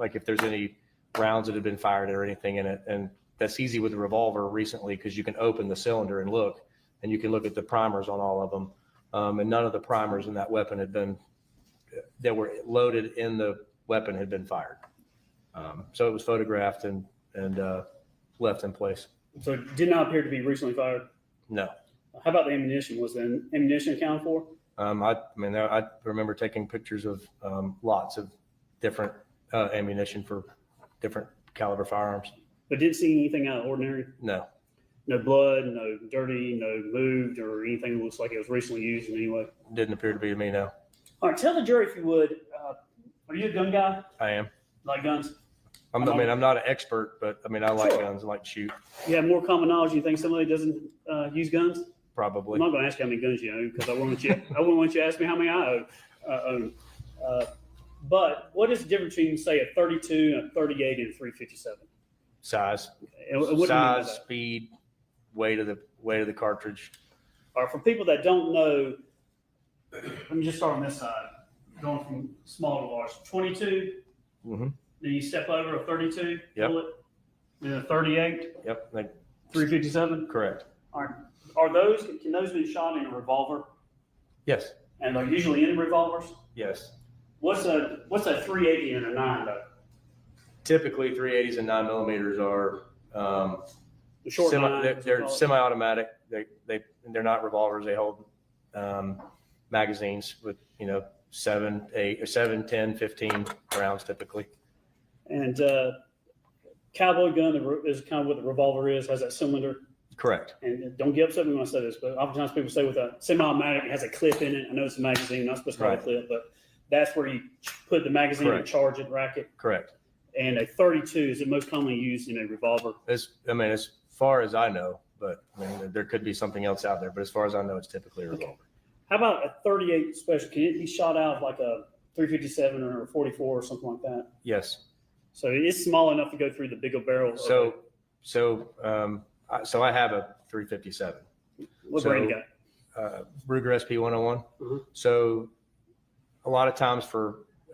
if there's any rounds that have been fired or anything in it. And that's easy with the revolver recently because you can open the cylinder and look, and you can look at the primers on all of them. And none of the primers in that weapon that were loaded in the weapon had been fired. So it was photographed and left in place. So it did not appear to be recently fired. No. How about the ammunition? Was the ammunition accounted for? I remember taking pictures of lots of different ammunition for different caliber firearms. But didn't see anything out of ordinary? No. No blood, no dirty, no moved, or anything that looks like it was recently used in any way? Didn't appear to be to me, no. All right, tell the jury, if you would, are you a gun guy? I am. Like guns? I'm not an expert, but I like Sure. guns. I like to shoot. You have more common knowledge. You think somebody doesn't use guns? Probably. I'm not going to ask you how many guns you own because I wouldn't want you to ask me how many I own. But what is the difference between, say, a 32 and a 38 and a 357? Size. And what do you mean by Size, that? speed, weight of the cartridge. All right, for people that don't know, let me just start on this side, going from small to large. 22, Mm-hmm. then you step over a 32 Yep. bullet, then a 38, Yep. 357. Correct. All right. Can those be shot in a revolver? Yes. And they're usually in revolvers? Yes. What's a 380 and a 9 though? Typically, 380s and 9mm are The short nine, they're semi-automatic. They're not revolvers. They hold magazines with 7, 8, or 7, 10, 15 rounds typically. And cowboy gun is kind of what the revolver is. Has that cylinder. Correct. And don't get upset when I say this, but oftentimes people say with a semi-automatic, it has a clip in it. I know it's a magazine, not supposed to have a clip, but that's where you put the magazine and charge it, rack it. Correct. And a 32 is the most commonly used in a revolver. As far as I know, but there could be something else out there. But as far as I know, it's typically a revolver. Okay. How about a 38 special? Can it be shot out like a 357 or a 44 or something like that? Yes. So it's small enough to go through the bigger barrel. So I have a 357. What brand you got? Ruger SP 101. Mhm. So a lot of times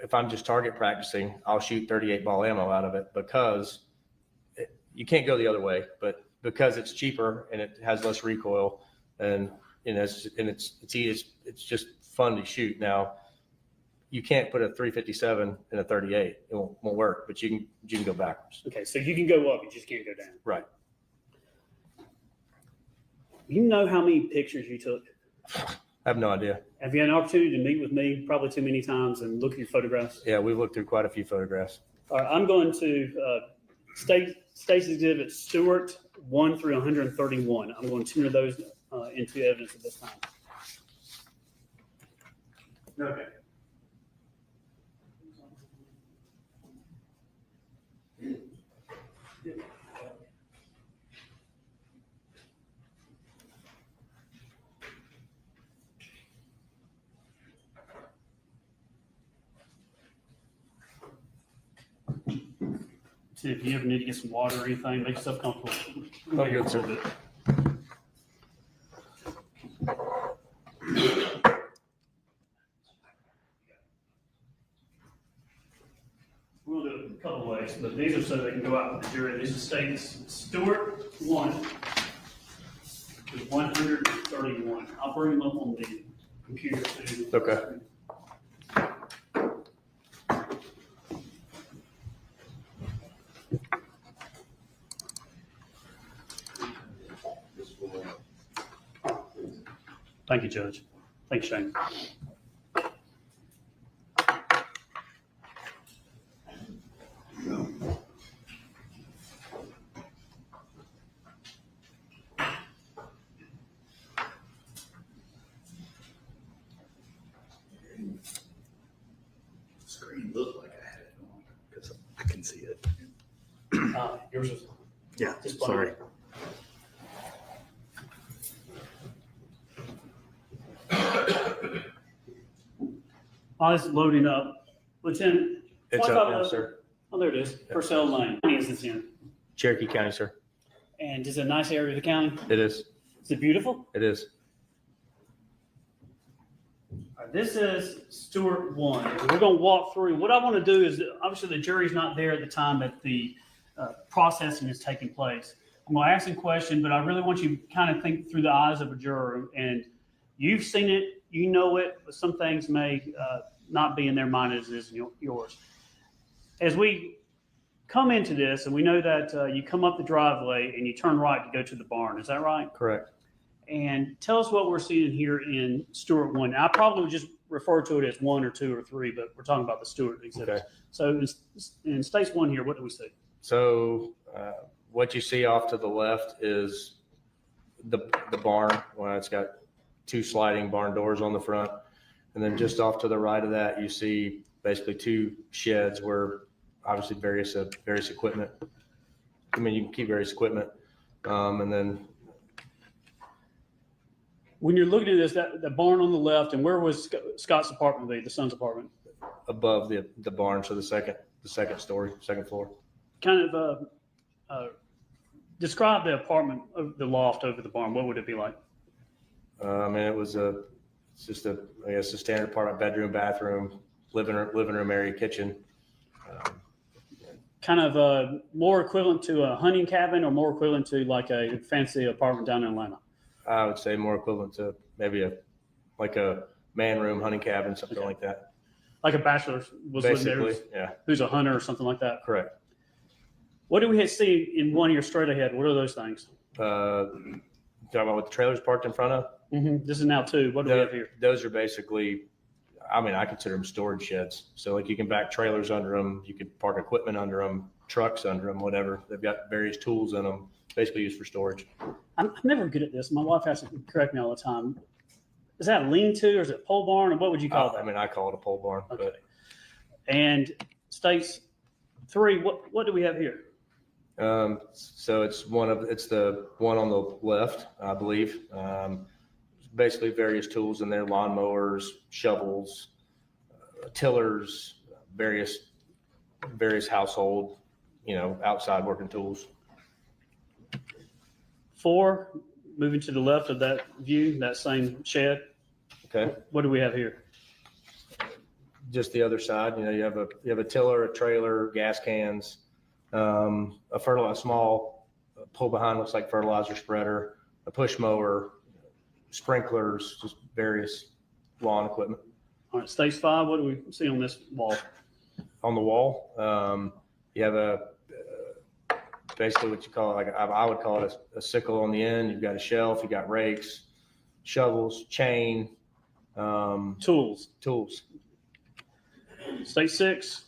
if I'm just target practicing, I'll shoot 38 ball ammo out of it because you can't go the other way, but because it's cheaper and it has less recoil and it's just fun to shoot. Now you can't put a 357 in a 38. It won't work, but you can go backwards. Okay, so you can go up, you just can't go down. Right. You know how many pictures you took? I have no idea. Have you had an opportunity to meet with me probably too many times and look at your photographs? Yeah, we've looked through quite a few photographs. All right, I'm going to State's Exhibit Stewart 1 through 131. I'm going to enter those into evidence at this time. Okay. See if you ever need to get some water or anything, make yourself comfortable. Oh, good, sir. couple ways, but these are so they can go out with the jury. These are states Stewart 1 to 131. I'll bring them up on the computer too. Okay. Thank you, Judge. Thanks, Shane. Screen looked like I had it on because I can see it. Yours is. Yeah, Just blank. sorry. Oh, it's loading up. Lieutenant. It's what up about now, the- sir. Oh, there it is. Purcell Lane. What county is this in? Cherokee County, sir. And is it a nice area of the county? It is. Is it beautiful? It is. All right, this is Stewart 1. We're going to walk through. What I want to do is, obviously, the jury's not there at the time that the processing is taking place. I'm going to ask a question, but I really want you to kind of think through the eyes of a juror. And you've seen it, you know it, but some things may not be in their mind as is in yours. As we come into this, and we know that you come up the driveway and you turn right to go to the barn. Is that right? Correct. And tell us what we're seeing here in Stewart 1. I probably would just refer to it as 1 or 2 or 3, but we're talking about the Stewart exhibit. Okay. So in States 1 here, what do we see? So what you see off to the left is the barn. Well, it's got 2 sliding barn doors on the front. And then just off to the right of that, you see basically 2 sheds where obviously various equipment. I mean, you can keep various equipment. And then When you're looking at this, the barn on the left, and where was Scott's apartment be, the son's apartment? above the barn, so the second story, second floor. Kind of describe the apartment, of the loft over the barn. What would it be like? I mean, it's just a standard apartment, bedroom, bathroom, living room area, kitchen. Kind of more equivalent to a hunting cabin, or more equivalent to like a fancy apartment down in Atlanta? I would say more equivalent to maybe a man room, hunting cabin, something like that. Like a bachelor was living there, Basically, yeah, who's a hunter or something like that. correct. What do we see in one here straight ahead? What are those things? Talking about what the trailer's parked in front of? This is now 2. What do we have here? Those are basically, I mean, I consider them storage sheds. So like you can back trailers under them, you could park equipment under them, trucks under them, whatever. They've got various tools in them, basically used for storage. I'm never good at this. My wife has to correct me all the time. Is that a lean-to, or is it a pole barn, or what would you call that? I mean, I call it a pole barn, Okay. but And States 3, what do we have here? so it's the one on the left, I believe. Basically various tools in there, lawnmowers, shovels, tillers, various household, outside working tools. 4, moving to the left of that view, that same shed. Okay. What do we have here? Just the other side, you have a tiller, a trailer, gas cans, a small pull behind, looks like fertilizer spreader, a push mower, sprinklers, just various lawn equipment. All right, States 5, what do we see on this wall? On the wall, you have basically what you call I would call it a sickle on the end. You've got a shelf, you got rakes, shovels, chain, Tools. State 6,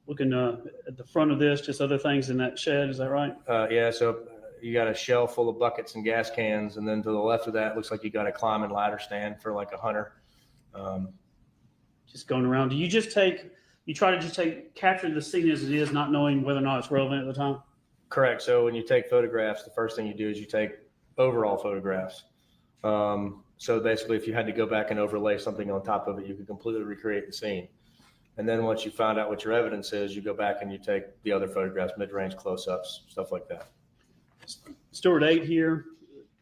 looking at the front of this, just other things in that shed, is that right? Yeah, so you got a shelf full of buckets and gas cans, and then to the left of that, looks like you got a climbing ladder stand for like a hunter. Just going around. Do you try to just capture the scene as it is, not knowing whether or not it's relevant at the time? Correct. So when you take photographs, the first thing you do is you take overall photographs. So basically, if you had to go back and overlay something on top of it, you could completely recreate the scene. And then once you find out what your evidence is, you go back and you take the other photographs, mid-range close-ups, stuff like that. Stewart 8 here,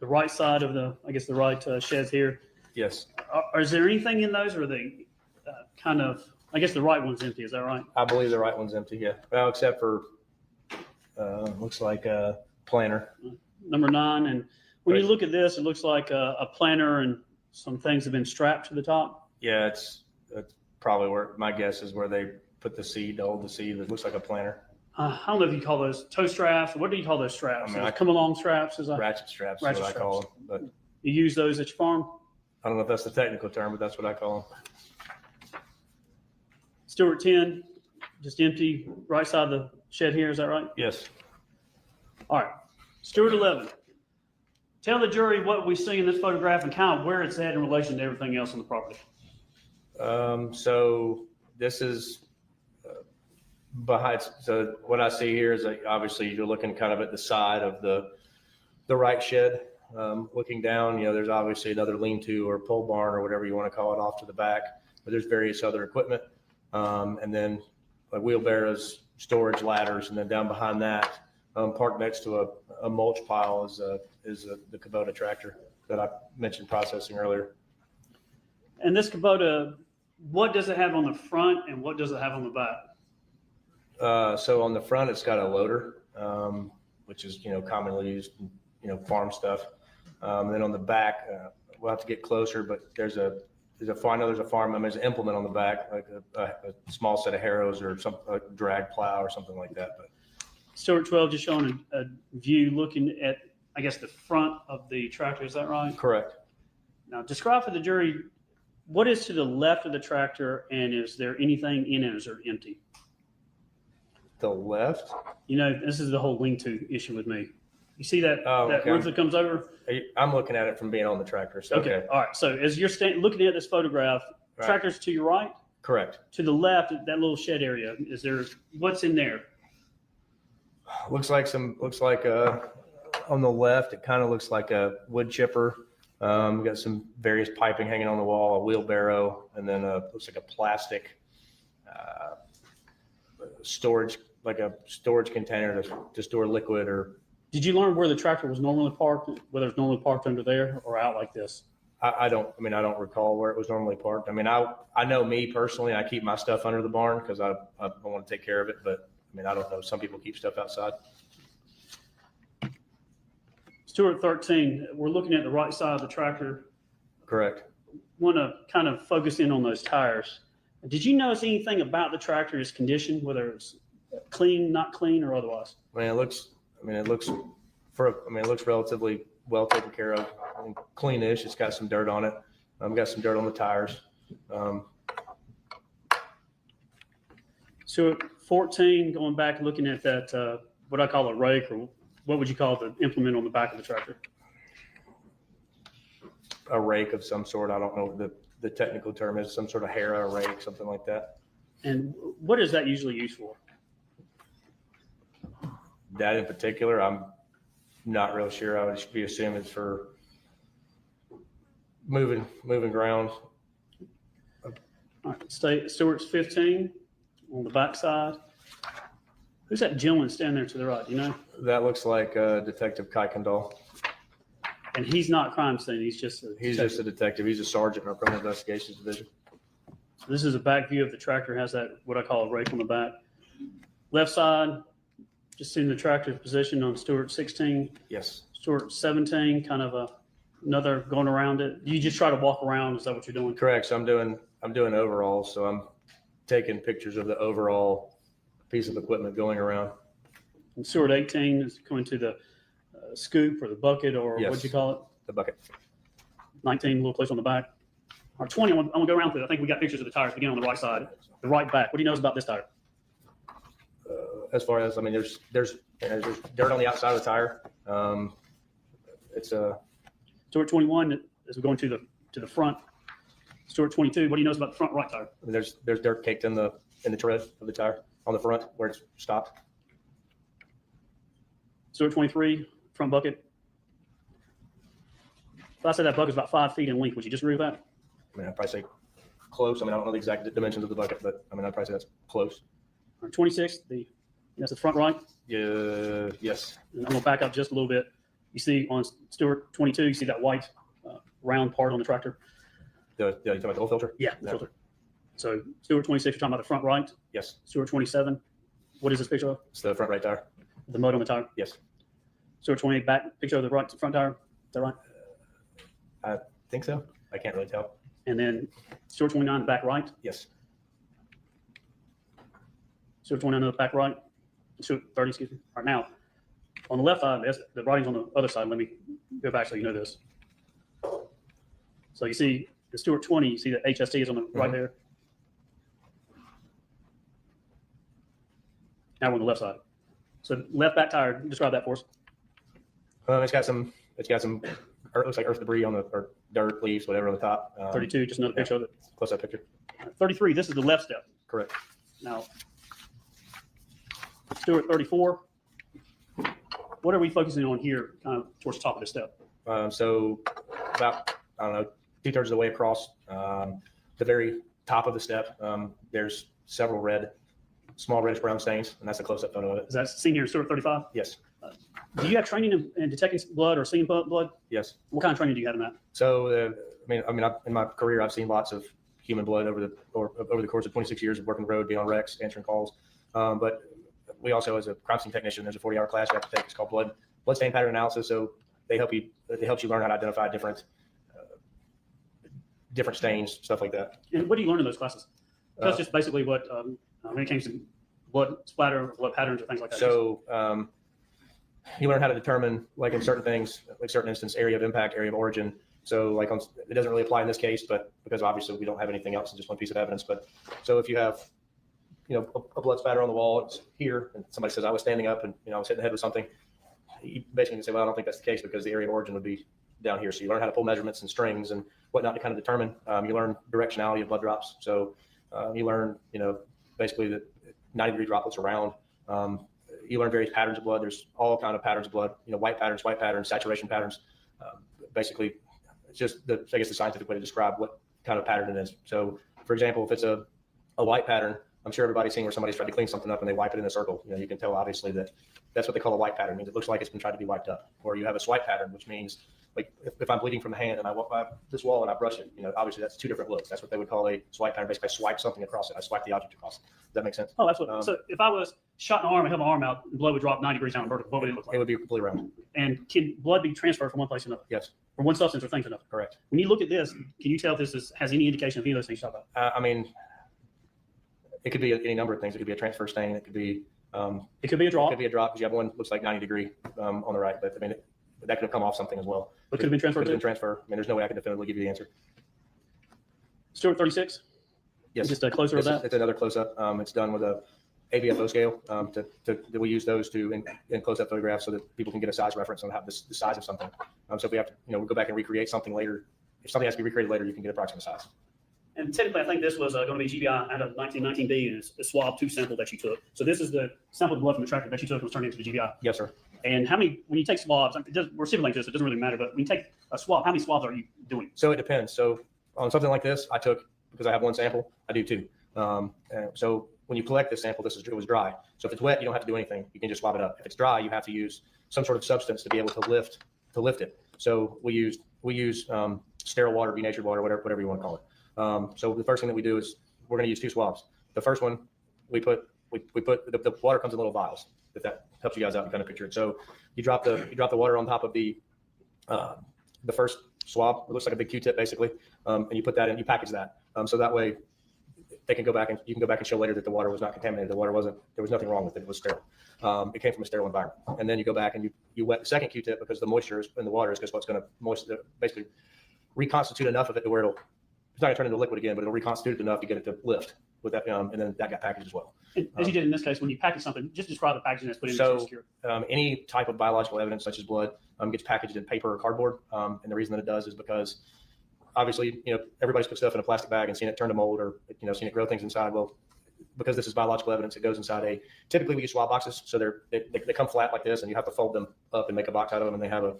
the right side of the right sheds here. Yes. Is there anything in those, or are they kind of I guess the right one's empty. Is that right? I believe the right one's empty, yeah. Well, except for, looks like a planner. Number 9. And when you Right. look at this, it looks like a planner and some things have been strapped to the top. Yeah, it's probably where, my guess is where they put the seed, to hold the seed. It looks like a planner. I don't know if you call those toe straps. What do you call those straps? I mean, Come along straps? Is that, Ratchet straps is Ratchet what I call them. straps. But you use those at your farm? I don't know if that's the technical term, but that's what I call them. Stewart 10, just empty, right side of the shed here. Is that right? Yes. All right. Stewart 11. Tell the jury what we see in this photograph and kind of where it's at in relation to everything else on the property. So this is behind. So what I see here is like, obviously you're looking kind of at the side of the right shed, looking down. You know, there's obviously another lean-to or pole barn or whatever you want to call it off to the back, but there's various other equipment, and then like wheelbarrows, storage ladders, and then down behind that, parked next to a mulch pile is the Kubota tractor that I mentioned processing earlier. And this Kubota, what does it have on the front and what does it have on the back? So on the front, it's got a loader, which is, commonly used, farm stuff. Then on the back, we'll have to get closer, but there's a farm, there's an implement on the back, like a small set of harrows or some a drag plow or something like that. But Stewart 12 just showing a view looking at, I guess, the front of the tractor. Is that right? correct. Now describe for the jury what is to the left of the tractor and is there anything in it or is it empty? The left. This is the whole lean-to issue with me. You see that, that okay. roof that comes over? I'm looking at it from being on the tractor. So, okay. All right. So as you're looking at this photograph, Right. tractor's to your right, Correct. to the left, that little shed area. Is there, what's in there? Looks like on the left, it kind of looks like a wood chipper. We got some various piping hanging on the wall, a wheelbarrow, and then looks like a plastic storage, like a storage container to store liquid. Or Did you learn where the tractor was normally parked, whether it's normally parked under there or out like this? I don't recall where it was normally parked. I know me personally, I keep my stuff under the barn because I want to take care of it, but I don't know. Some people keep stuff outside. Stewart 13, we're looking at the right side of the tractor. Correct. Want to kind of focus in on those tires. Did you notice anything about the tractor's condition, whether it's clean, not clean, or otherwise? It looks relatively well taken care of. Cleanish. It's got some dirt on it. Got some dirt on the tires. So 14, going back, looking at that, what I call a rake, or what would you call the implement on the back of the tractor? A rake of some sort. I don't know what the technical term is. Some sort of harrow, rake, something like that. And what is that usually used for? That in particular, I'm not real sure. I would be assuming it's for moving ground. All right, Stewart's 15 on the back side. Who's that gentleman standing there to the right? Do you know? That looks like Detective Kuykendall. And he's not crime scene. He's just a detective. He's a sergeant in our criminal investigations division. This is a back view of the tractor. Has that what I call a rake on the back. Left side, just seeing the tractor's position on Stewart 16. Yes. Stewart 17, kind of another going around it. You just try to walk around. Is that what you're doing? Correct. So I'm doing overall. So I'm taking pictures of the overall piece of equipment going around. And Stewart 18 is going to the scoop or the bucket or Yes. what'd you call it? The bucket. 19, a little close on the back. Or 20, I'm gonna go around through it. I think we got pictures of the tires beginning on the right side, the right back. What do you know about this tire? As far as, there's dirt on the outside of the tire. It's a Stewart 21, as we're going to the front. Stewart 22, what do you know about the front right tire? there's dirt caked in the tread of the tire on the front where it's stopped. Stewart 23, front bucket. If I said that bucket's about 5 feet in length, would you disagree with that? I'd probably say close. I don't know the exact dimensions of the bucket, but I'd probably say that's close. Or 26, that's the front right. Yeah. Yes. And I'm gonna back up just a little bit. You see on Stewart 22, you see that white round part on the tractor? You talking about the oil filter? Yeah, the Yeah. filter. So Stewart 26, you're talking about the front right. Yes. Stewart 27, what is this picture of? It's the front right tire. The mud on the tire. Yes. Stewart 28, back picture of the right front tire. Is that right? I think so. I can't really tell. And then Stewart 29, back right. Yes. Stewart 29, back right. Stewart 30, excuse me. All right, now on the left side, the writing's on the other side. Let me go back so you know this. So you see the Stewart 20, you see the HST is on the right there. Now we're on the left side. So left back tire, describe that for us. It's got some, it looks like earth debris on the, or dirt, leaves, whatever on the top. 32, just another picture of it. Close up picture. 33, this is the left step. Correct. Now, Stewart 34, what are we focusing on here, kind of towards the top of the step? So about, I don't know, 2/3 of the way across the very top of the step, there's several small reddish brown stains, and that's a close-up photo of it. Is that seen here in Stewart 35? Yes. Do you have training in detecting blood or seeing blood? Yes. What kind of training do you have in that? So, in my career, I've seen lots of human blood over the course of 26 years of working the road, being on wrecks, answering calls. But we also, as a crime scene technician, there's a 40-hour class you have to take. It's called blood stain pattern analysis. So it helps you learn how to identify different stains, stuff like that. And what do you learn in those classes? That's just basically what, when it comes to blood splatter, blood patterns, or things like that. So you learn how to determine, like in certain things, like certain instance, area of impact, area of origin. So like it doesn't really apply in this case, but because obviously we don't have anything else, it's just one piece of evidence. But so if you have, a blood spatter on the wall, it's here, and somebody says I was standing up and I was hitting the head with something, you basically can say, well, I don't think that's the case because the area of origin would be down here. So you learn how to pull measurements and strings and whatnot to kind of determine. You learn directionality of blood drops. So you learn, basically the 90-degree droplets around. You learn various patterns of blood. There's all kind of patterns of blood. White patterns, saturation patterns. Basically, it's just I guess the scientific way to describe what kind of pattern it is. So, for example, if it's a white pattern, I'm sure everybody's seen where somebody's tried to clean something up and they wipe it in a circle. You can tell obviously that's what they call a white pattern. It means it looks like it's been tried to be wiped up. Or you have a swipe pattern, which means like if I'm bleeding from the hand and I walk by this wall and I brush it, obviously that's two different looks. That's what they would call a swipe pattern. Basically, I swipe something across it. I swipe the object across it. Does that make sense? Oh, that's what. So if I was shot in the arm and held my arm out, and blood would drop 90 degrees down vertical, what would it look like? It would be completely round. And can blood be transferred from one place to another? Yes. From one substance or thing to another? Correct. When you look at this, can you tell if this has any indication of any of those things you talked about? It could be any number of things. It could be a transfer stain. It could be it could be a drop. It could be a drop because you have one that looks like 90 degree on the right, but that could have come off something as well. But could have been transferred. Could have been transfer. There's no way I can definitively give you the answer. Stewart 36. Yes. Just a closer of that. It's another close up. It's done with a AVFO scale. That we use those in close up photographs so that people can get a size reference on how the size of something. So if we have to, we go back and recreate something later. If something has to be recreated later, you can get approximate size. And typically, I think this was going to be GBI out of 1919B, and it's a swab 2 sample that you took. So this is the sample of blood from the tractor that you took and was turned into the GBI. Yes, sir. And when you take swabs, we're simulating this, it doesn't really matter, but when you take a swab, how many swabs are you doing? So it depends. So on something like this, I took, because I have one sample, I do 2. So when you collect this sample, it was dry. So if it's wet, you don't have to do anything. You can just swab it up. If it's dry, you have to use some sort of substance to be able to lift it. So we use sterile water, denatured water, whatever you want to call it. So the first thing that we do is we're going to use 2 swabs. The first one, we put the water comes in little vials, if that helps you guys out and kind of picture it. So you drop the water on top of the first swab. It looks like a big Q-tip basically, and you put that in. You package that, so that way you can go back and show later that the water was not contaminated. There was nothing wrong with it. It was sterile. It came from a sterile environment. And then you go back and you wet the second Q-tip because the moisture is in the water is just what's going to basically reconstitute enough of it to where it's not going to turn into liquid again, but it'll reconstitute it enough to get it to lift with that, and then that got packaged as well. As you did in this case, when you package something, just describe the packaging that's put in. So any type of biological evidence, such as blood, gets packaged in paper or cardboard. And the reason that it does is because obviously, everybody's put stuff in a plastic bag and seen it turn to mold or, seen it grow things inside. Well, because this is biological evidence, it goes inside typically we use swab boxes. So they come flat like this and you have to fold them up and make a box out of them. And they have a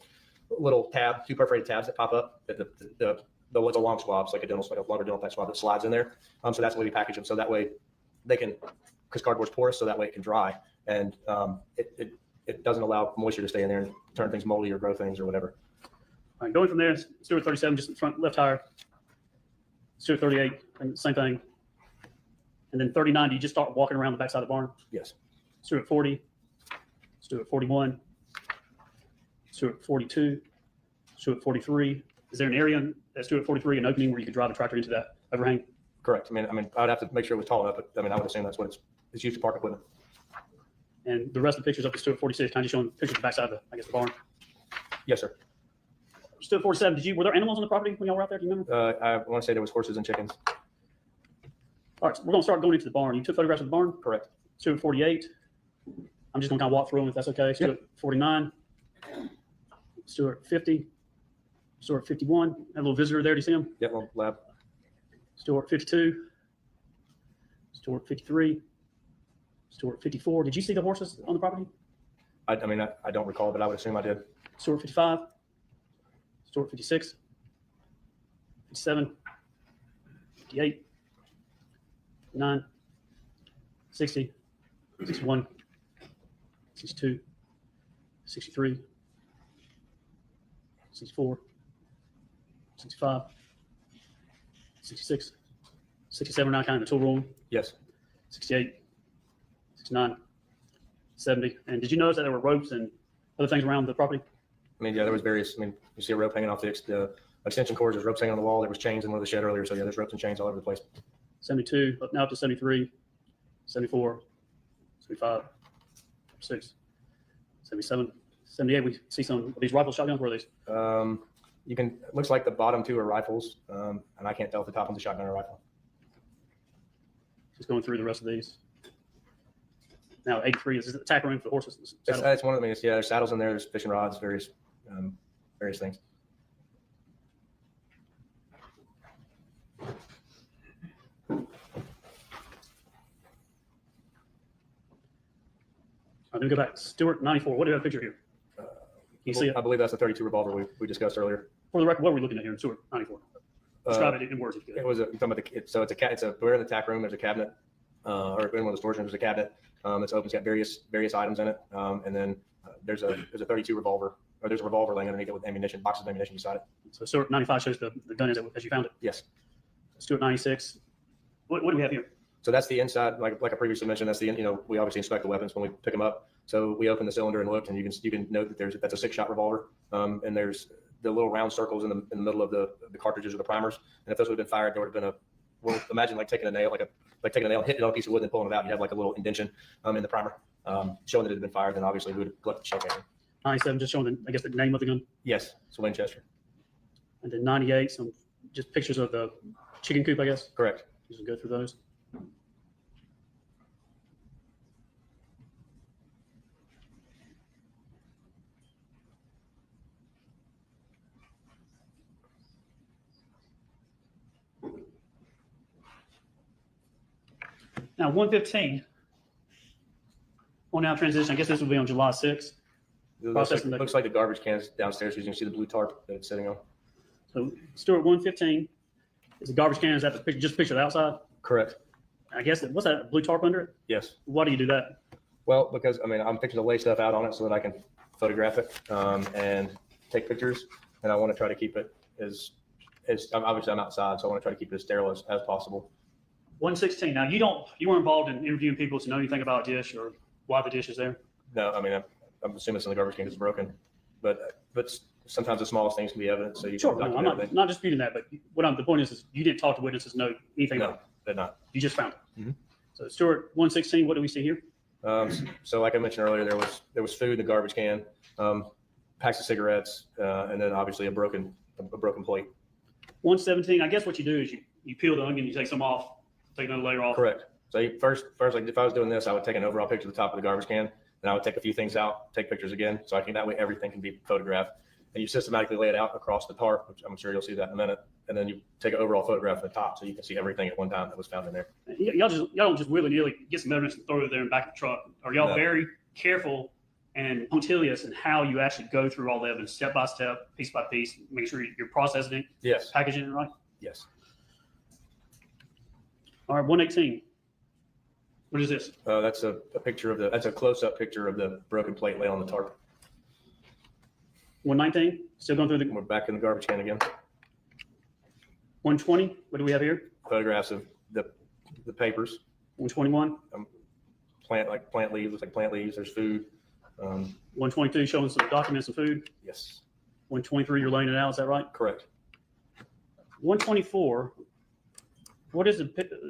little tab, 2 perforated tabs that pop up that the long swabs, like a longer dental type swab that slides in there. So that's the way we package them. So that way they can, because cardboard's porous, so that way it can dry. And it doesn't allow moisture to stay in there and turn things moldy or grow things or whatever. All right, going from there, Stewart 37, just in front left tire. Stewart 38, and same thing. And then 39, do you just start walking around the backside of the barn? Yes. Let's do it 40. Let's do it 41. Let's do it 42. Let's do it 43. Is there an area that's do it 43, an opening where you could drive a tractor into that overhang? Correct. I mean, I'd have to make sure it was tall enough, but I mean, I would assume that's what it's used to park equipment. And the rest of the pictures up to Stewart 46, kind of showing pictures of the backside of the, I guess, the barn. Yes, sir. Stewart 47, were there animals on the property when y'all were out there? Do you remember? I want to say there was horses and chickens. All right, so we're going to start going into the barn. You took photographs of the barn? Correct. Stewart 48. I'm just going to kind of walk through them if that's okay. Stewart 49. Stewart 50. Stewart 51. Have a little visitor there. Do you see him? Yep, well, lab. Stewart 52. Stewart 53. Stewart 54. Did you see the horses on the property? I mean, I don't recall, but I would assume I did. Stewart 55. Stewart 56. 57. 58. 59. 60. 61. 62. 63. 64. 65. 66. 67 now kind of the tool room. Yes. 68. 69. 70. And did you notice that there were ropes and other things around the property? I mean, yeah, there was various. I mean, you see a rope hanging off the extension cords. There's ropes hanging on the wall. There was chains in one of the shed earlier. So yeah, there's ropes and chains all over the place. 72, now up to 73, 74, 75, 76, 77, 78. We see some of these rifle shotguns. Where are these? You can. It looks like the bottom two are rifles, and I can't tell if the top one's a shotgun or rifle. Just going through the rest of these. Now 83 is the tack room for the horses. It's one of them. Yeah, there's saddles in there. There's fishing rods, various things. Let me go back. Stewart 94. What do you have a picture here? Can you see it? I believe that's the 32 revolver we discussed earlier. For the record, what are we looking at here in Stewart 94? Describe it in words if you could. It was you're talking about we're in the tack room. There's a cabinet, or in one of the storage rooms, there's a cabinet. It's open. It's got various items in it, and then there's a 32 revolver, or there's a revolver laying underneath it with ammunition, boxes of ammunition beside it. So Stewart 95 shows the gun as you found it. Yes. Stewart 96. What do we have here? So that's the inside, like I previously mentioned. That's we obviously inspect the weapons when we pick them up. So we open the cylinder and looked, and you can note that that's a 6-shot revolver, and there's the little round circles in the middle of the cartridges or the primers. And if those would have been fired, there would have been imagine like taking a nail, taking a nail, hitting it on a piece of wood and pulling it out. You have like a little indention in the primer, showing that it had been fired. Then obviously we would have left the shell casing. 97, just showing the name of the gun. Yes, it's a Winchester. And then 98, some just pictures of the chicken coop, I guess. Correct. Just go through those. Now 115. We'll now transition. I guess this will be on July 6th. Looks like the garbage cans downstairs. You can see the blue tarp that it's sitting on. So Stewart 115 is the garbage can. Is that the picture? Just picture the outside. Correct. I guess what's that blue tarp under it? Yes. Why do you do that? Well, because I'm fixing to lay stuff out on it so that I can photograph it and take pictures, and I want to try to keep it as obviously I'm outside, so I want to try to keep it as sterile as possible. 116. Now you weren't involved in interviewing people to know anything about a dish or why the dish is there. No, I mean I'm assuming it's in the garbage can because it's broken, but sometimes the smallest things can be evidence. So you Sure, can no, I'm not disputing that, but the point is you didn't talk to witnesses, know anything No, about it. they're not. You just found it. Mhm. So Stewart 116. What do we see here? So like I mentioned earlier, there was food in the garbage can, packs of cigarettes, and then obviously a broken plate. 117. I guess what you do is you peel the onion, you take some off, take another layer off. Correct. So first, like if I was doing this, I would take an overall picture of the top of the garbage can, then I would take a few things out, take pictures again, so that way everything can be photographed. And you systematically lay it out across the tarp, which I'm sure you'll see that in a minute. And then you take an overall photograph of the top, so you can see everything at one time that was found in there. Y'all don't just willy-nilly get some evidence and throw it there in the back of the truck. Are y'all very careful and punctilious in how you actually go through all the evidence, step by step, piece by piece, make sure you're processing it, Yes. packaging it right? Yes. All right, 118. What is this? That's a picture of that's a close-up picture of the broken plate laying on the tarp. 119. Still going through the We're back in the garbage can again. 120. What do we have here? Photographs of the papers. 121, Plant leaves, looks like plant leaves. There's food. 122 showing some documents and food. Yes, 123, you're laying it out. Is that right? correct. 124. What is the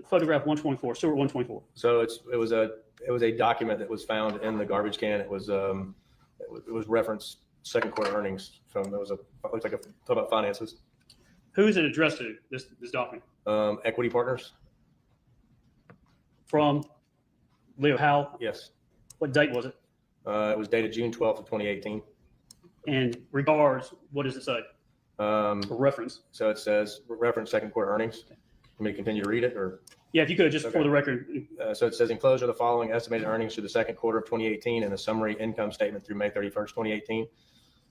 photograph 124? Stewart 124. So it was a document that was found in the garbage can. It was referenced second quarter earnings from, looks like talk about finances. Who is it addressed to, this document? Equity partners. From Leo Howell? Yes. What date was it? It was dated June 12th of 2018. And regards, what does it say? For reference. So it says reference second quarter earnings. Want me to continue to read it, or? Yeah, if you could, just for the record. So it says enclosed are the following estimated earnings through the second quarter of 2018 and a summary income statement through May 31st, 2018.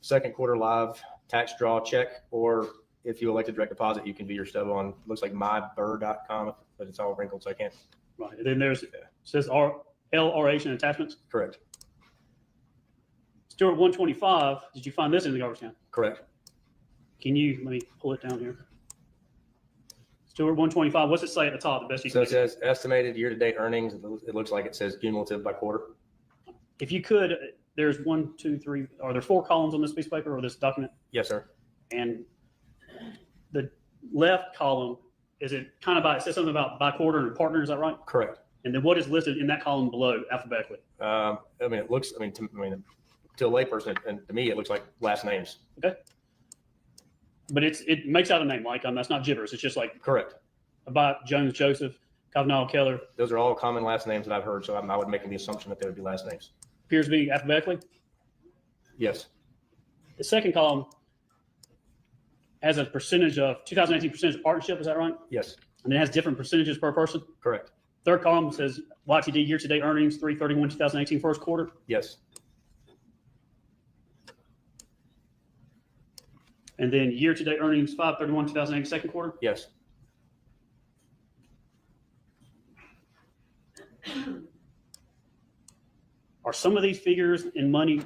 Second quarter live tax draw check, or if you elect a direct deposit, you can view your stub on, looks like myburr.com, but it's all wrinkled, so I can't. Right. And then there's, says LRH and attachments. Correct. Stewart 125, did you find this in the garbage can? Correct. Can you, let me pull it down here. Stewart 125, what's it say at the top, the best you So can it do? says estimated year-to-date earnings. It looks like it says cumulative by quarter. If you could, there's 1, 2, 3, are there 4 columns on this piece of paper or this document? Yes, sir. And the left column, is it kind of it says something about by quarter and partner, is that right? Correct. And then what is listed in that column below alphabetically? I mean, it looks, to a layperson, and to me, it looks like last names. Okay. But it makes out a name, like that's not gibberish. It's just like Correct. about Jones, Joseph, Kavanaugh, Keller. Those are all common last names that I've heard, so I would make the assumption that they would be last names. Appears to be alphabetically. Yes. The second column has a percentage of 2018 percentage of partnership. Is that right? Yes. And it has different percentages per person. Correct. Third column says YTD year-to-date earnings 3/31/2018 first quarter. Yes. And then year-to-date earnings 5/31/2018 second quarter. Yes. Are some of these figures in money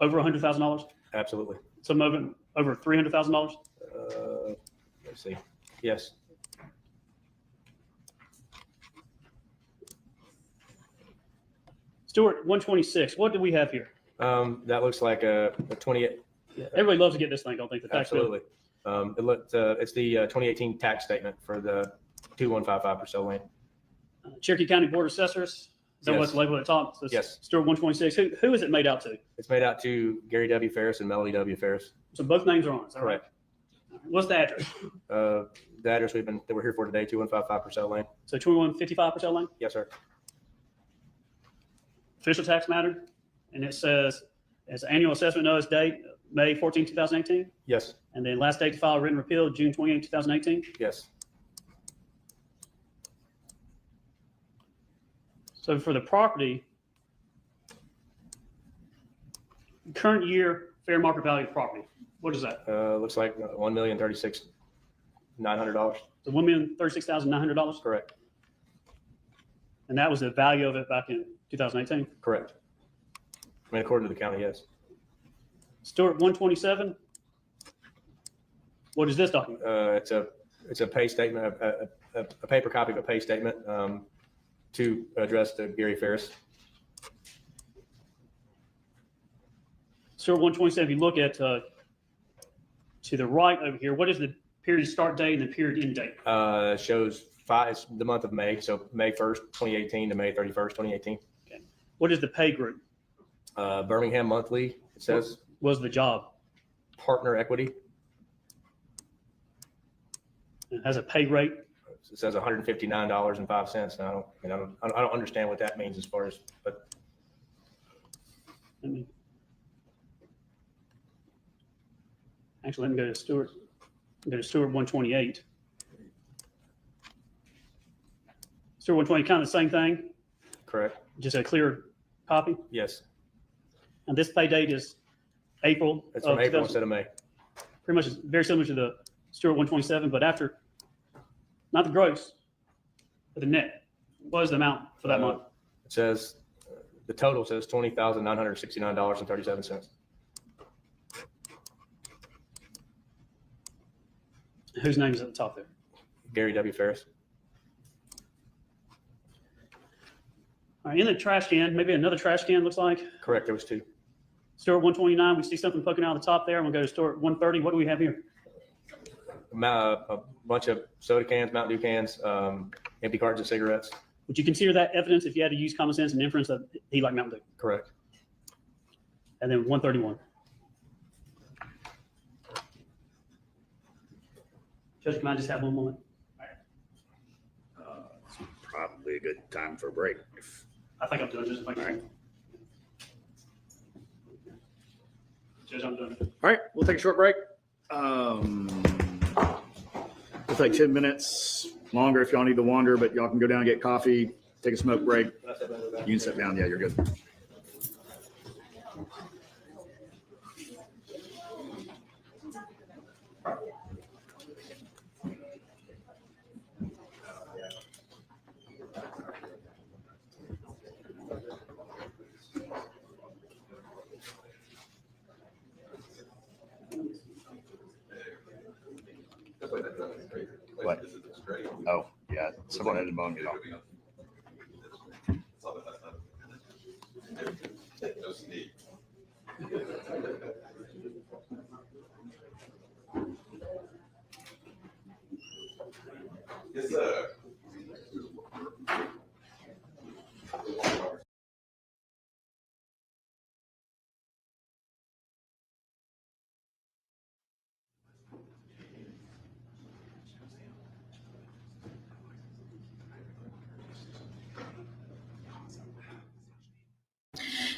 over $100,000? Absolutely. Some of them over $300,000? Let's see. Yes. Stewart 126. What do we have here? That looks like a 28. Everybody loves to get this thing, don't think the tax bill. Absolutely. It's the 2018 tax statement for the 2155 Purcell Lane. Cherokee County Board of Assessors. Is that Yes. what's labeled at the top? So it's Yes. Stewart 126. Who is it made out to? It's made out to Gary W. Ferris and Melody W. Ferris. So both names are on it. Is that right? Correct. What's the address? The address that we're here for today, 2155 Purcell Lane. So 2155 Purcell Lane. Yes, sir. Official tax matter. And it says, as annual assessment notice date, May 14, 2018. Yes. And then last date to file written repeal, June 28, 2018. Yes. So for the property, current year fair market value of property, what is that? Looks like $1,036,900. So $1,036,900. Correct. And that was the value of it back in 2018. Correct. I mean, according to the county, yes. Stewart 127. What is this document? It's a pay statement, a paper copy of a pay statement to address to Gary Ferris. Stewart 127. If you look at to the right over here, what is the period start date and the period end date? Shows it's the month of May, so May 1st, 2018 to May 31st, 2018. Okay. What is the pay group? Birmingham Monthly, it says. Was the job? Partner equity. It has a pay rate. It says $159.05. And I don't understand what that means as far as, but Let me go to Stewart. Go to Stewart 128. Stewart 120, kind of the same thing, correct. just a clear copy. Yes. And this pay date is April. It's from of April 2000 instead of May. Pretty much very similar to the Stewart 127, but after, not the gross, but the net. What is the amount for that month? It says, the total says $20,969.37. Whose name is at the top there? Gary W. Ferris. All right, in the trash can, maybe another trash can looks like. Correct, there was 2. Store 129, we see something poking out of the top there. I'm gonna go to store 130. What do we have here? A bunch of soda cans, Mountain Dew cans, empty cartons of cigarettes. Would you consider that evidence if you had to use common sense and inference that he liked Mountain Dew? Correct. And then 131. Judge, can I just have one moment? It's probably a good time for a break. I think I'm done. Just like Judge, I'm done. All right, we'll take a short break. We'll take 10 minutes longer if y'all need to wander, but y'all can go down and get coffee, take a smoke break. You can sit down. Yeah, you're good. What? Oh, yeah. Someone had to moan it off. Yes, sir.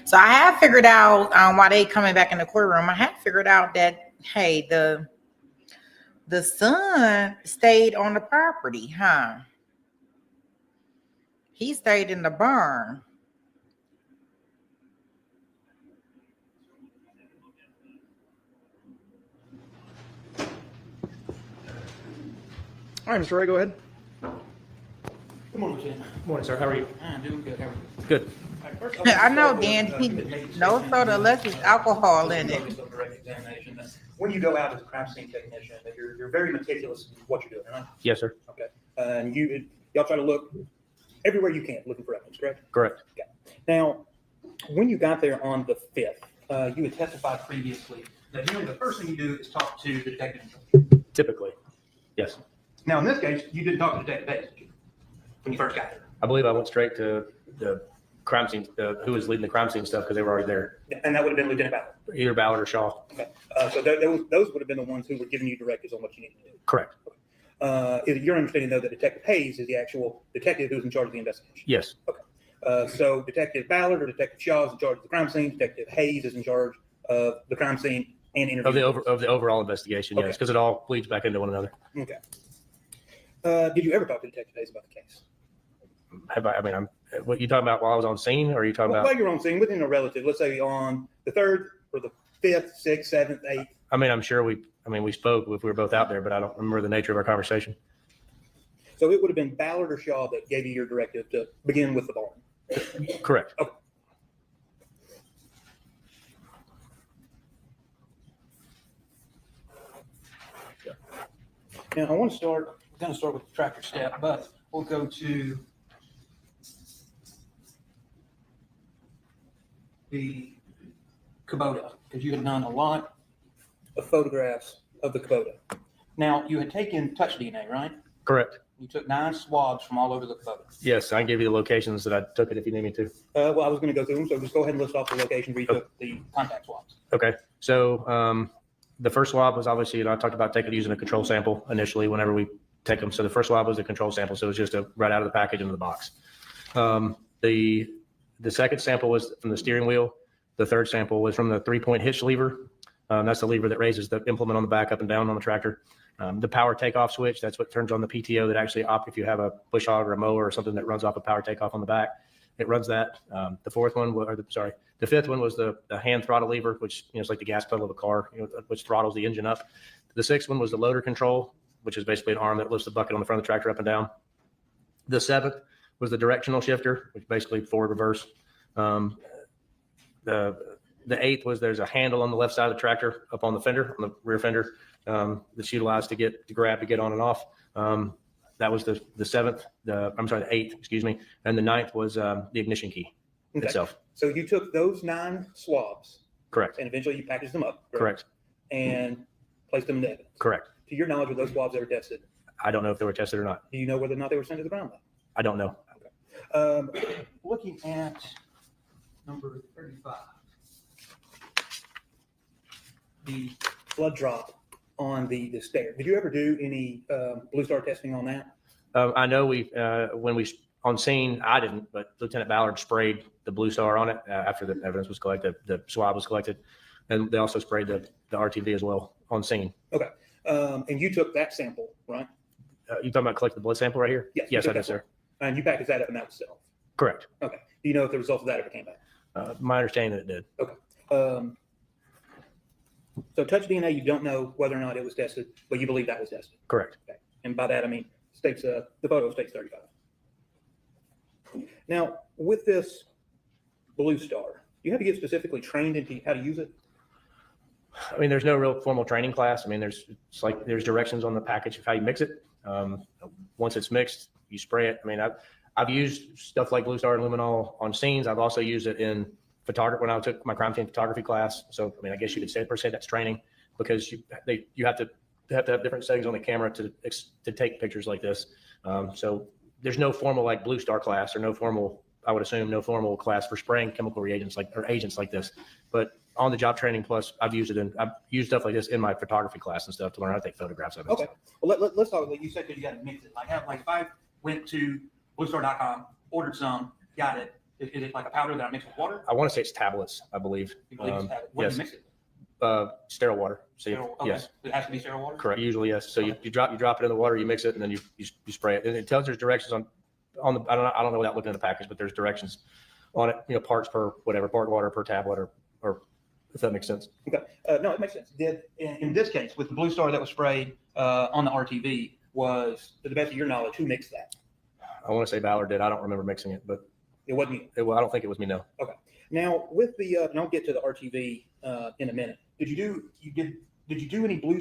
So I have figured out why they coming back in the courtroom. I have figured out that, hey, the son stayed on the property, huh? He stayed in the barn. All right, Mr. Ray, go ahead. Good morning, Lieutenant. Morning, sir. How are you? I'm doing good. How are you? Good. I know, Dan. No soda unless there's alcohol in it. When you go out as a crime scene technician, that you're very meticulous in what you're doing, right? Yes, sir. Okay. And y'all try to look everywhere you can looking for evidence, correct? Correct. Okay. Now, when you got there on the 5th, you had testified previously that generally the first thing you do is talk to the detective. Typically. Yes. Now, in this case, you didn't talk to Detective Bates, did you, when you first got there? I believe I went straight to the crime scene, who was leading the crime scene stuff because they were already there. And that would have been Lieutenant Ballard. Either Ballard or Shaw. Okay. So those would have been the ones who were giving you directives on what you needed to do. Correct. Is it your understanding, though, that Detective Hayes is the actual detective who's in charge of the investigation? Yes. So Detective Ballard or Detective Shaw is in charge of the crime scene. Detective Hayes is in charge of the crime scene and interview. Of the overall investigation, yes, because it all bleeds back into one another. Okay. Did you ever talk to Detective Hayes about the case? What you talking about while I was on scene, or are you talking about? While you're on scene, within a relative, let's say on the 3rd or the 5th, 6th, 7th, 8th. I'm sure we spoke if we were both out there, but I don't remember the nature of our conversation. So it would have been Ballard or Shaw that gave you your directive to begin with the barn. Correct. Okay. Now I want to start. I'm going to start with the tractor step, but we'll go to the Kubota because you had done a lot of photographs of the Kubota. Now you had taken touch DNA, right? Correct. You took 9 swabs from all over the Kubota. Yes, I can give you the locations that I took it if you need me to. Well, I was going to go through them, so just go ahead and list off the locations where you took the contact swabs. Okay. So the first swab was obviously, I talked about using a control sample initially whenever we take them. So the first swab was a control sample. So it was just right out of the package into the box. The second sample was from the steering wheel. The third sample was from the 3-point hitch lever. That's the lever that raises the implement on the back up and down on the tractor. The power takeoff switch, that's what turns on the PTO that actually if you have a bush hog or a mower or something that runs off a power takeoff on the back, it runs that. The fifth one was the hand throttle lever, which is like the gas pedal of a car, which throttles the engine up. The sixth one was the loader control, which is basically an arm that lifts the bucket on the front of the tractor up and down. The seventh was the directional shifter, which basically forward reverse. The eighth was there's a handle on the left side of the tractor up on the fender, on the rear fender, that's utilized to grab to get on and off. That was the 7th, I'm sorry, the 8th, excuse me. And the 9th was the ignition key itself. So you took those 9 swabs Correct. and eventually you packaged them up. Correct. And placed them in the evidence. Correct. To your knowledge, were those swabs ever tested? I don't know if they were tested or not. Do you know whether or not they were sent to the ground lab? I don't know. Looking at number 35. The blood drop on the stair. Did you ever do any Blue Star testing on that? I know when we on scene, I didn't, but Lieutenant Ballard sprayed the Blue Star on it after the evidence was collected, the swab was collected, and they also sprayed the RTV as well on scene. Okay. And you took that sample, right? You talking about collecting the blood sample right here? Yes. Yes, I did, sir. And you packaged that up and that was self. Correct. Okay. Do you know if the results of that ever came back? My understanding that it did. Okay. So touch DNA, you don't know whether or not it was tested, but you believe that was tested. Correct. Okay. And by that, I mean, states the photo states 35. Now, with this Blue Star, you have to get specifically trained into how to use it? I mean, there's no real formal training class. I mean, there's directions on the package of how you mix it. Once it's mixed, you spray it. I mean, I've used stuff like Blue Star and luminol on scenes. I've also used it in photography when I took my crime scene photography class. So, I mean, I guess you could say per se that's training, because you have to have different settings on the camera to take pictures like this. So there's no formal like Blue Star class, or no formal, I would assume, no formal class for spraying chemical reagents or agents like this. But on the job training plus, I've used stuff like this in my photography class and stuff to learn how to take photographs of it. Okay. Well, let's talk. You said that you got to mix it. Like if I went to bluestar.com, ordered some, got it. Is it like a powder that I mix with water? I want to say it's tablets, I believe. You believe it's tablet? What do yes. you mix it? Sterile water. So Sterile, okay. yes. It has to be sterile water? Correct. Usually, yes. So you drop it in the water, you mix it, and then you spray it. And it tells there's directions on the, I don't know without looking at the package, but there's directions on it, parts per whatever, part water per tablet, or if that makes sense. Okay. No, it makes sense. In this case, with the Blue Star that was sprayed on the RTV, was, to the best of your knowledge, who mixed that? I want to say Ballard did. I don't remember mixing it, but It wasn't you. I don't think it was me, no. Okay. Now with the, and I'll get to the RTV in a minute. Did you do any Blue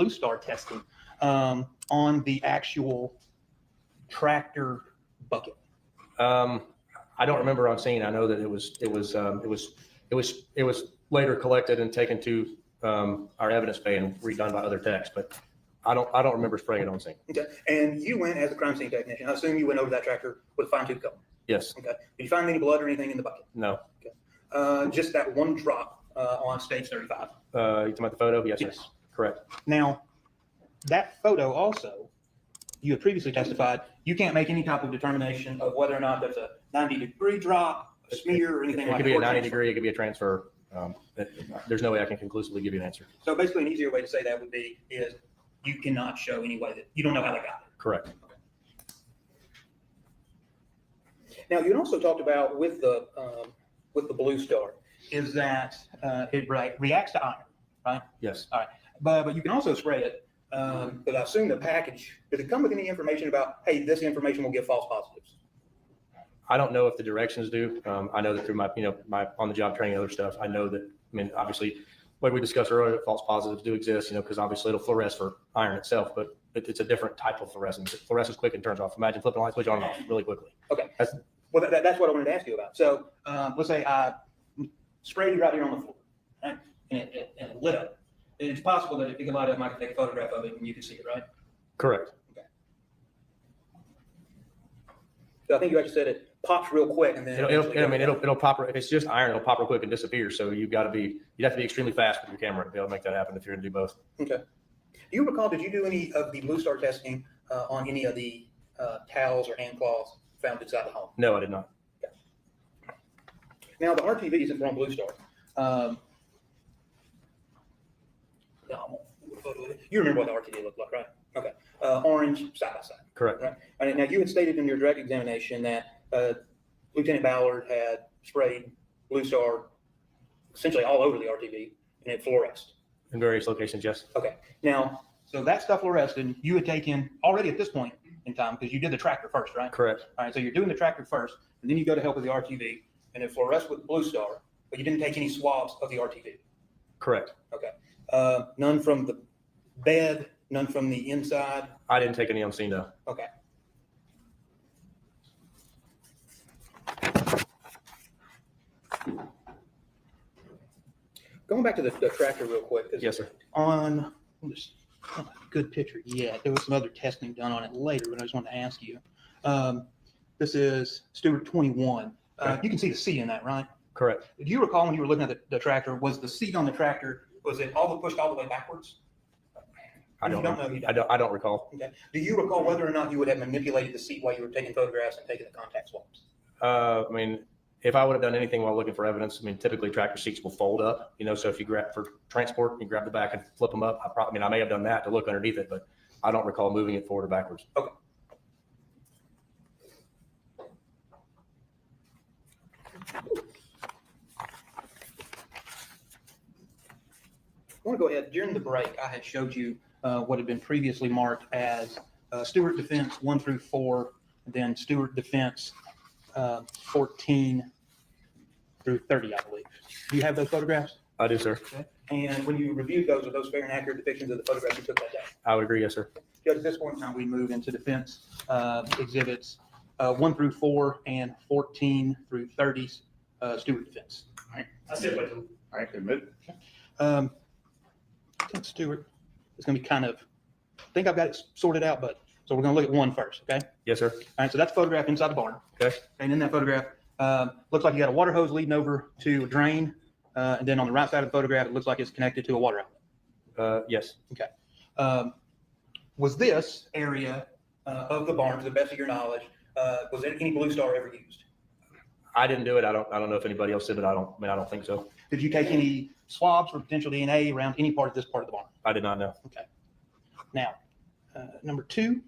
Star testing on the actual tractor bucket? I don't remember on scene. I know that it was later collected and taken to our evidence bay and redone by other techs, but I don't remember spraying it on scene. Okay. And you went as a crime scene technician. I assume you went over that tractor with a fine-tooth comb. Yes. Okay. Did you find any blood or anything in the bucket? No. Just that one drop on stage 35. You talking about the photo? Yes, Yes. sir. Correct. Now, that photo also, you had previously testified, you can't make any type of determination of whether or not there's a 90-degree drop, a smear, or anything It like that. could be a 90-degree. It could be a transfer. There's no way I can conclusively give you an answer. So basically, an easier way to say that would be is you cannot show any way that you don't know how they got it. Correct. Now, you also talked about with the Blue Star is that it reacts to iron, right? Yes. All right. But you can also spray it. But I assume the package, does it come with any information about, hey, this information will give false positives? I don't know if the directions do. I know that through my on the job training and other stuff, I know that, I mean, obviously, like we discussed earlier, false positives do exist, because obviously it'll fluoresce for iron itself, but it's a different type of fluorescence. It fluoresces quick and turns off. Imagine flipping a light switch on and off really quickly. Okay. Well, that's what I wanted to ask you about. So let's say I sprayed you right here on the floor, right? And it lit up. It's possible that if it can light up, I can take a photograph of it and you can see it, right? Correct. Okay. So I think you actually said it pops real quick and then it'll pop. If it's just iron, it'll pop real quick and disappear. So you'd have to be extremely fast with your camera to be able to make that happen if you're going to do both. Okay. Do you recall, did you do any of the Blue Star testing on any of the towels or hand cloths found inside the home? No, I did not. Okay. Now the RTVs that were on Blue Star. You remember what the RTD looked like, right? Okay. Orange side by side. Correct. Right. All right. Now you had stated in your direct examination that Lieutenant Ballard had sprayed Blue Star essentially all over the RTV and it fluoresced. In various locations, yes. Okay. Now, so that stuff fluoresced and you had taken already at this point in time, because you did the tractor first, right? Correct. All right. So you're doing the tractor first, and then you go to help with the RTV, and it fluoresced with Blue Star, but you didn't take any swabs of the RTV. Correct. Okay. None from the bed None from the inside? I didn't take any on scene, no. Okay. Going back to the tractor real quick. Yes, sir. On this, not a good picture yet. There was some other testing done on it later, but I just wanted to ask you. This is Stewart 21. You can see the seat in that, right? Correct. Do you recall when you were looking at the tractor, was the seat on the tractor, was it pushed all the way backwards? I don't know. You don't. I don't recall. Okay. Do you recall whether or not you would have manipulated the seat while you were taking photographs and taking the contact swaps? I mean, if I would have done anything while looking for evidence, I mean, typically tractor seats will fold up, you know, so if you grab for transport, you grab the back and flip them up. I may have done that to look underneath it, but I don't recall moving it forward or backwards. Okay. I want to go ahead. During the break, I had showed you what had been previously marked as Stewart defense 1 through 4, and then Stewart defense 14 through 30, I believe. Do you have those photographs? I do, sir. Okay. And when you reviewed those, are those fair and accurate depictions of the photographs you took that day? I would agree, yes, sir. Judge, at this point in time, we move into defense exhibits 1 through 4 and 14 through 30, Stewart defense. I said, wait till All right, admit. I think Stewart is going to be kind of, I think I've got it sorted out, but so we're going to look at one first, okay? Yes, sir. All right, so that's photographed inside the barn. Okay. And in that photograph, looks like you got a water hose leading over to a drain. And then on the right side of the photograph, it looks like it's connected to a water outlet. Yes. Okay. Was this area of the barn, to the best of your knowledge, was there any Blue Star ever used? I didn't do it. I don't know if anybody else did, but I don't think so. Did you take any swabs for potential DNA around any part of this part of the barn? I did not know. Okay. Now, number 2.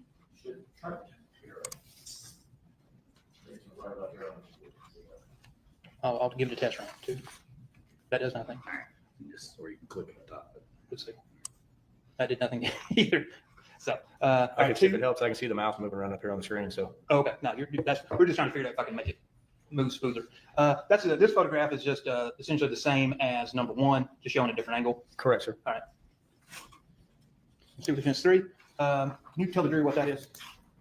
I'll give it a test round 2. That does nothing. Just where you can click at the top. Let's see. That did nothing either. So, I can see if 2. it helps. I can see the mouse moving around up here on the screen. So Okay. No, we're just trying to figure out if I can make it move smoother. This photograph is just essentially the same as number 1, just showing a different angle. correct, sir. Stewart defense 3. Can you tell the jury what that is?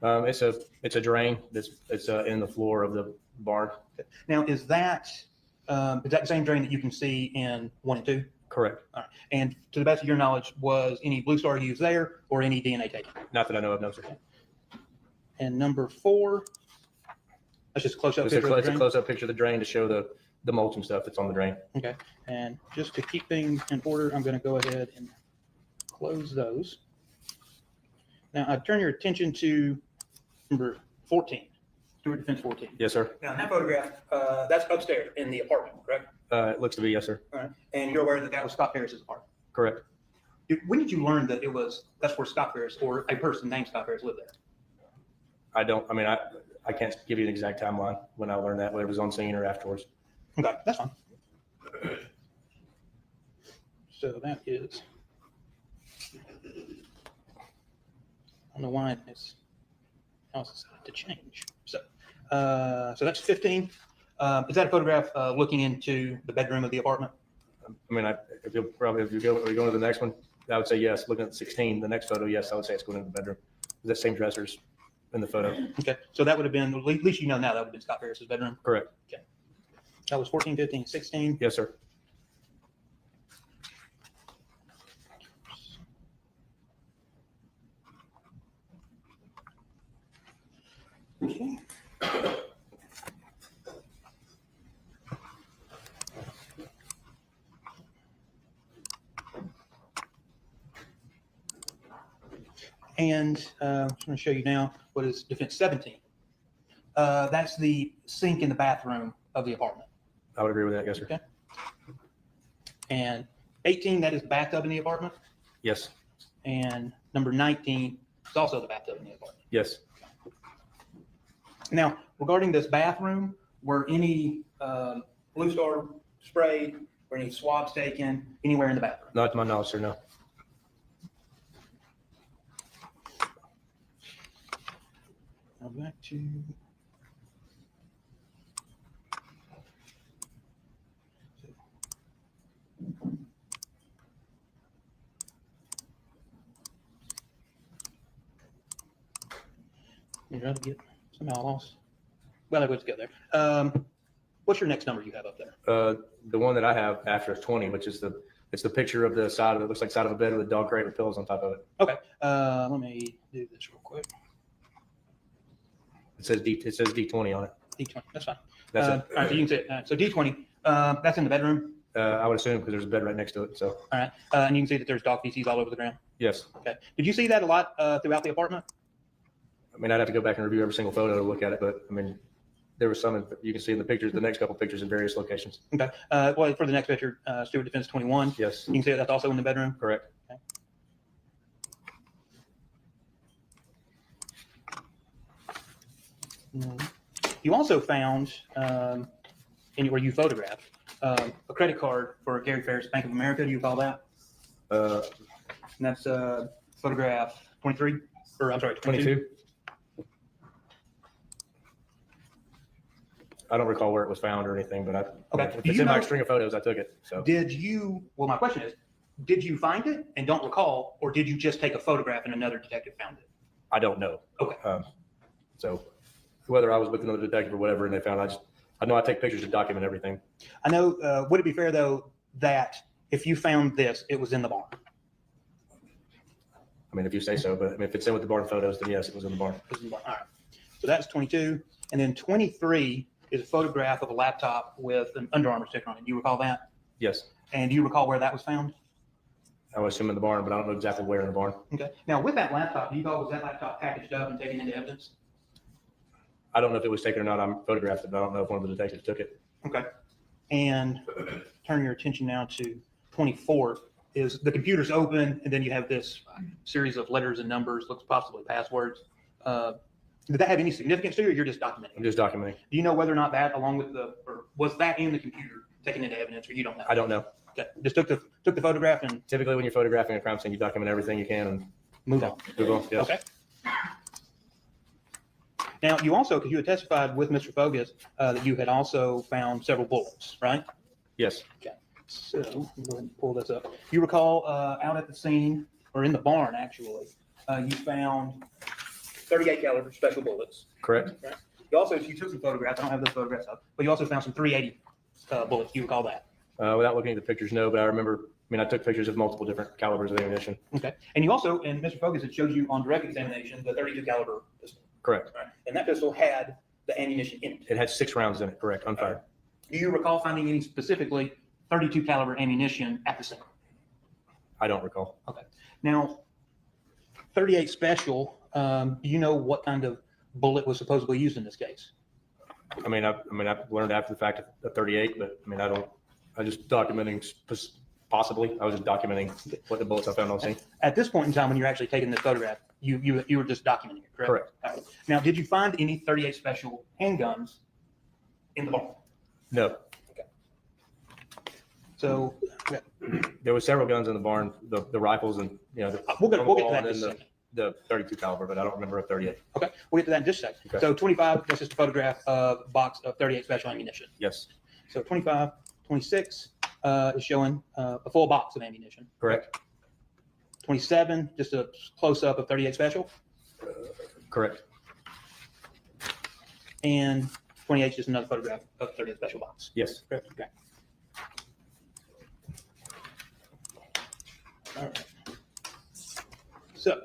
It's a drain that's in the floor of the barn. Now, is that the same drain that you can see in 1 and 2? Correct. All right. And to the best of your knowledge, was any Blue Star used there or any DNA taken? Not that I know of, no, sir. And number 4, that's just a close-up It's picture of the a drain. close-up picture of the drain to show the mulch and stuff that's on the drain. Okay. And just to keep things in order, I'm going to go ahead and close those. Now, I turn your attention to number 14, Stewart defense 14. Yes, sir. Now, in that photograph, that's upstairs in the apartment, correct? It looks to be, yes, sir. All right. And you're aware that that was Scott Ferris's apartment? Correct. When did you learn that that's where Scott Ferris or a person named Scott Ferris lived there? I can't give you an exact timeline when I learned that, whether it was on scene or afterwards. Okay, that's fine. So that is, I don't know why it's decided to change. So that's 15. Is that a photograph looking into the bedroom of the apartment? If you go to the next one, I would say yes. Looking at 16, the next photo, yes, I would say it's going into the bedroom. The same dressers in the photo. Okay, so that would have been, at least you know now, that would have been Scott Ferris's bedroom. Correct. Okay. That was 14, 15, 16. Yes, sir. Okay. And I'm just going to show you now what is defense 17. That's the sink in the bathroom of the apartment. I would agree with that. Yes, sir. Okay. And 18, that is the bathtub in the apartment. Yes. And number 19 is also the bathtub in the apartment. Yes. Now, regarding this bathroom, were any Blue Star sprayed, were any swabs taken anywhere in the bathroom? Not to my knowledge, sir. No. Now back to. Did I get somehow lost? Well, let's go there. What's your next number you have up there? The one that I have after is 20, which is it's the picture of the side of it looks like side of a bed with a dog crate with pillows on top of it. Okay. Let me do this real quick. It says D20 on it. D20. That's fine. That's All it. right. So you can see it. So D20. That's in the bedroom. I would assume because there's a bed right next to it. So All right. And you can see that there's dog feces all over the ground. yes. Okay. Did you see that a lot throughout the apartment? I mean, I'd have to go back and review every single photo to look at it, but I mean, there was some you can see in the pictures, the next couple pictures in various locations. Okay. Well, for the next picture, Stewart Defense 21. Yes, You can see that's also in the bedroom. correct. You also found, where you photographed, a credit card for Gary Farris, Bank of America. Do you recall that? Uh, And that's photograph 23, or I'm sorry, 22. I don't recall where it was found or anything, but Okay. if Do it's you in my know- string of photos, I took it. So Well, my question is, did you find it and don't recall, or did you just take a photograph and another detective found it? I don't know. Okay. So whether I was with another detective or whatever, and they found, I know I take pictures to document everything. I know, would it be fair though, that if you found this, it was in the barn? I mean, if you say so, but I mean, if it's in with the barn photos, then yes, it was in the barn. It was in the barn. All right. So that's 22. And then 23 is a photograph of a laptop with an Under Armour sticker on it. Do you recall that? Yes, And do you recall where that was found? I would assume in the barn, but I don't know exactly where in the barn. Okay. Now with that laptop, do you know, was that laptop packaged up and taken into evidence? I don't know if it was taken or not. I photographed it, but I don't know if one of the detectives took it. Okay. And turn your attention now to 24 is the computer's open and then you have this series of letters and numbers, looks possibly passwords. Did that have any significance to you or you're just documenting? I'm just documenting. Do you know whether or not that along with or was that in the computer taken into evidence or you don't know? I don't know. Okay. Just took the photograph and Typically, when you're photographing a crime scene, you document everything you can and move on. move on. Yes. Okay. Now, you also, because you had testified with Mr. Fogus, that you had also found several bullets, right? Yes. So, let me go ahead and pull this up. You recall out at the scene, or in the barn actually, you found 38 caliber special bullets. Correct. You also, you took some photographs, I don't have those photographs up, but you also found some 380 bullets. Do you recall that? Without looking at the pictures, no, but I remember, I mean, I took pictures of multiple different calibers of ammunition. Okay. And you also, and Mr. Fogus had showed you on direct examination, the 32 caliber pistol. Correct. Right? And that pistol had the ammunition in it. It had 6 rounds in it, correct, unfired. Do you recall finding any specifically 32 caliber ammunition at the scene? I don't recall. Now, 38 special, do you know what kind of bullet was supposedly used in this case? I mean, I've learned after the fact of 38, but I mean, I just documenting possibly. I was just documenting what the bullets I found on scene. At this point in time, when you're actually taking this photograph, you were just documenting it, correct? Correct. All right. Now, did you find any 38 special handguns in the barn? No, So there were several guns in the barn, the rifles and, you know, we'll get to that in and just a then second. the 32 caliber, but I don't remember a 38. Okay, we'll get to that in just a second. Okay. So 25, that's just a photograph of a box of 38 special ammunition. Yes, So 25, 26 is showing a full box of ammunition. correct, 27, just a close-up of 38 special. correct. And 28 is just another photograph of 38 special box. Yes, Correct. Okay. All right. So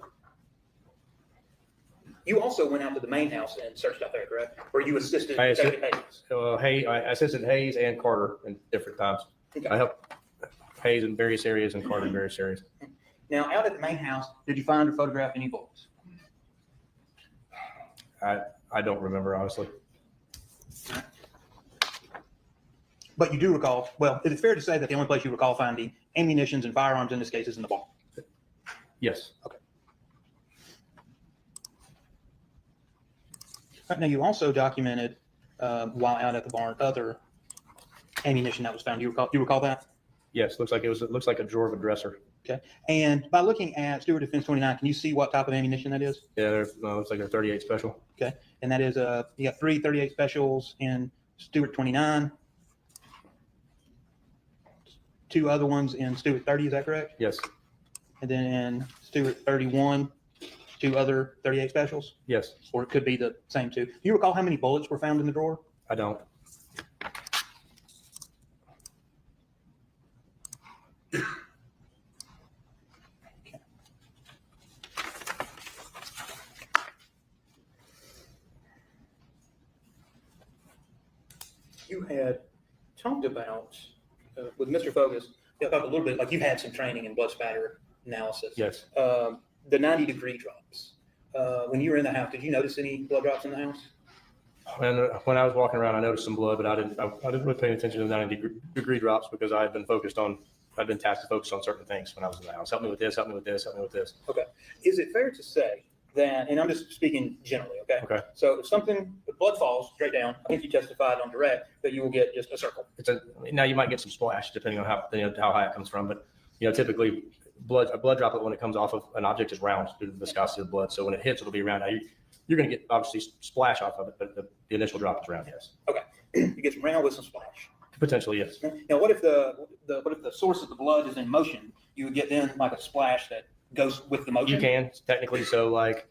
you also went out to the main house and searched out there, correct? Or you assisted I assist- Detective Hayes? I assisted Hayes and Carter in different times. Okay. I helped Hayes in various areas and Carter in various areas. Now, out at the main house, did you find or photograph any bullets? I don't remember, honestly. But you do recall, well, is it fair to say that the only place you recall finding ammunitions and firearms in this case is in the barn? Yes, Right, now, you also documented, while out at the barn, other ammunition that was found. Do you recall that? yes, it looks like a drawer of a dresser. And by looking at Stewart Defense 29, can you see what type of ammunition that is? Yeah, looks like a 38 special. And that is, you got 3 38 specials in Stewart 29. 2 other ones in Stewart 30, is that correct? Yes, And then in Stewart 31, 2 other 38 specials, Yes, or it could be the same 2. Do you recall how many bullets were found in the drawer? I don't. You had talked about, with Mr. Focus, you talked a little bit, like you've had some training in blood spatter analysis. Yes. The 90-degree drops. When you were in the house, did you notice any blood drops in the house? When I was walking around, I noticed some blood, but I didn't really pay attention to the 90-degree drops because I'd been tasked to focus on certain things when I was in the house. Help me with this, help me with this, help me with this. Okay. Is it fair to say that, and I'm just speaking generally, okay? Okay. So if the blood falls straight down, I think you testified on direct that you will get just a circle. Now you might get some splash depending on how high it comes from, but typically a blood droplet when it comes off of an object is round due to the viscosity of the blood. So when it hits, it'll be round. Now you're going to get obviously splash off of it, but the initial drop is round. Yes. Okay. You get some round with some splash. Potentially, yes. Now, what if the source of the blood is in motion? You would get then like a splash that goes with the motion. You can technically. So like,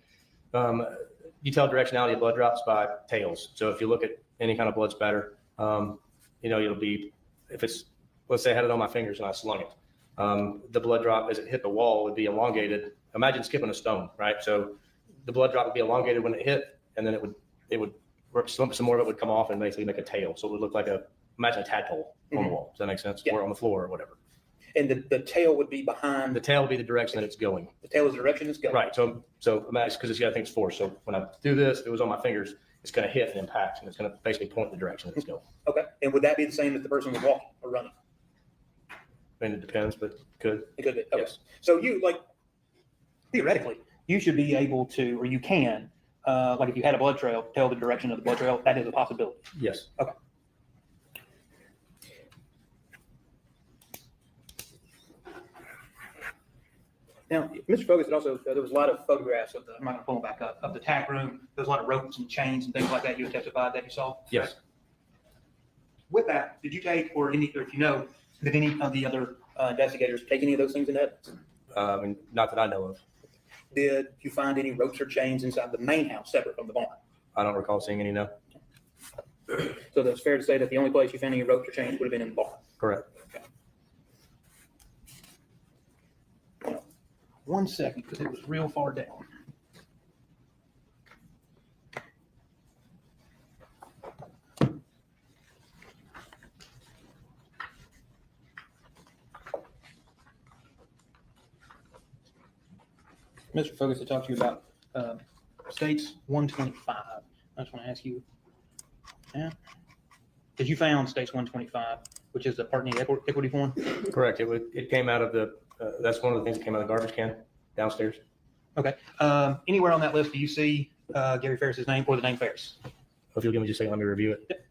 you tell directionality of blood drops by tails. So if you look at any kind of blood spatter, it'll be, if it's, let's say I had it on my fingers and I slung it, the blood drop as it hit the wall would be elongated. Imagine skipping a stone, right? So the blood drop would be elongated when it hit, and then it would some more of it would come off and basically make a tail. So it would look like imagine a tadpole on the wall. Does that make sense? Yeah. Or on the floor or whatever. And the tail would be behind. The tail would be the direction that it's going. The tail is the direction it's going. Right. So imagine, because I think it's force. So when I do this, if it was on my fingers, it's going to hit and impact, and it's going to basically point the direction that it's going. Okay. And would that be the same if the person was walking or running? I mean, it depends, but could. It could be. Okay. Yes. So you, theoretically, you should be able to, or you can, if you had a blood trail, tell the direction of the blood trail. That is a possibility. Yes. Okay. Now, Mr. Focus, there was a lot of photographs of I'm not going to pull them back up, of the tack room. There was a lot of ropes and chains and things like that you testified that you saw? Yes. With that, did you take, or if you know, did any of the other investigators take any of those things in evidence? Not that I know of. Did you find any ropes or chains inside the main house separate from the barn? I don't recall seeing any, no. So that's fair to say that the only place you found any ropes or chains would have been in the barn? Correct. Okay. 1 second, because it was real far down. Mr. Focus, to talk to you about states 125. I just want to ask you, did you found states 125, which is the partner equity form? Correct. It came out of that's one of the things that came out of the garbage can downstairs. Okay. Anywhere on that list, do you see Gary Farris's name or the name Farris? If you'll give me just a second, let me review it. Yep.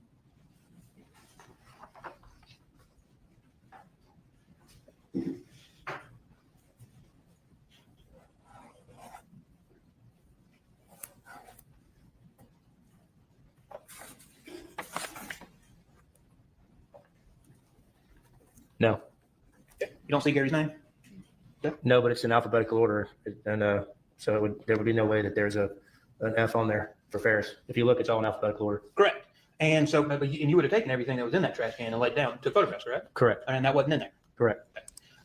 No. Okay. You don't see Gary's name? No, but it's in alphabetical order, and so there would be no way that there's an F on there for Ferris. If you look, it's all in alphabetical order. Correct. And so, and you would have taken everything that was in that trash can and laid down, took photographs, correct? Correct. And that wasn't in there. Correct.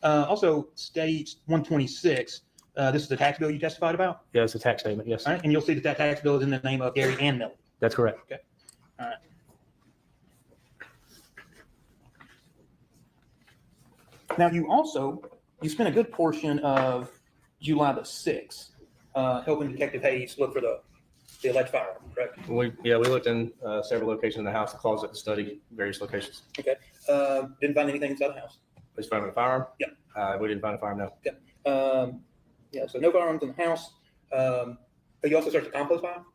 Also, state 126. This is the tax bill you testified about. Yeah, it's a tax statement. Yes. All right. And you'll see that that tax bill is in the name of Gary and Melody. That's correct. Okay. All right. Now, you spent a good portion of July the 6th helping Detective Hayes look for the alleged firearm, correct? We looked in several locations in the house, the closet, the study, various locations. Okay. Didn't find anything inside the house. Was found a firearm? Yeah. We didn't find a firearm, no. Yeah, so no firearms in the house. But you also searched the compost pile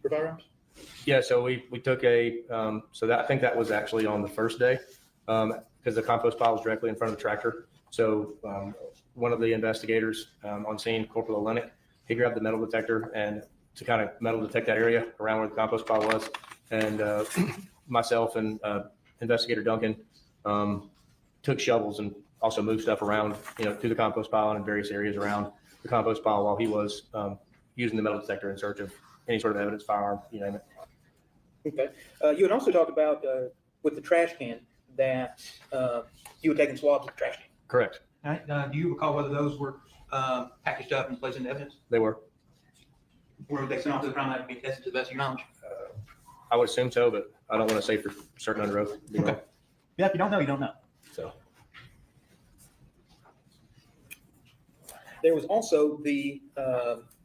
for firearms? Yeah, so we took I think that was actually on the first day, because the compost pile was directly in front of the tractor. So one of the investigators on scene, Corporal Olenek, he grabbed the metal detector and to kind of metal detect that area around where the compost pile was. And myself and investigator Duncan took shovels and also moved stuff around, to the compost pile and in various areas around the compost pile while he was, using the metal detector in search of any sort of evidence, firearm, you name it. Okay. You had also talked about with the trash can that you had taken swabs of the trash can. Correct. All right, do you recall whether those were packaged up and placed into evidence? They were. Were they sent off to the crime lab to be tested to the best of your knowledge? I would assume so, but I don't want to say for certain under oath. You know, Yeah, if you don't know, you don't know. so. There was also the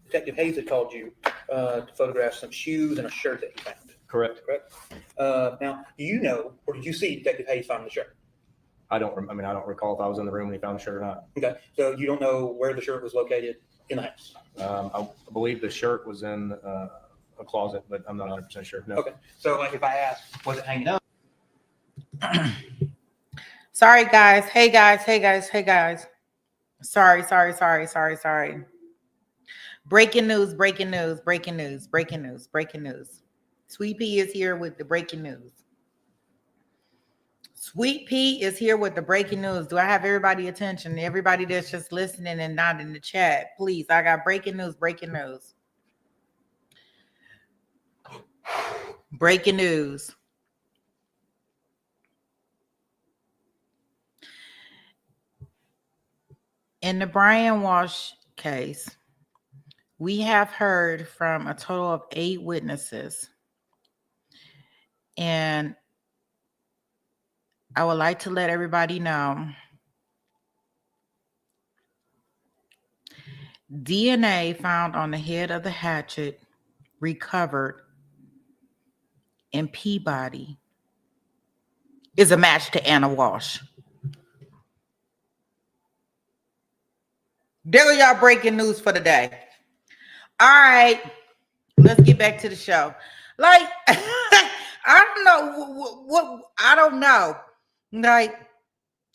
Detective Hayes that called you to photograph some shoes and a shirt that he found. Correct. Now, do you know, or did you see Detective Hayes find the shirt? I don't recall if I was in the room when he found the shirt or not. Okay, so you don't know where the shirt was located in the house? I believe the shirt was in a closet, but I'm not 100% sure. No. Okay, so like if I asked, was it hanging up? Sorry, guys. Hey, guys. Sorry. Breaking news. SweetP is here with the breaking news. SweetP is here with the breaking news. Do I have everybody's attention? Everybody that's just listening and not in the chat, please. I got breaking news. Breaking news. In the Brian Walsh case, we have heard from a total of 8 witnesses. And I would like to let everybody know DNA found on the head of the hatchet recovered in Peabody is a match to Anna Walsh. There are y'all breaking news for the day. All right, let's get back to the show. Like, I don't know what I don't know. Like,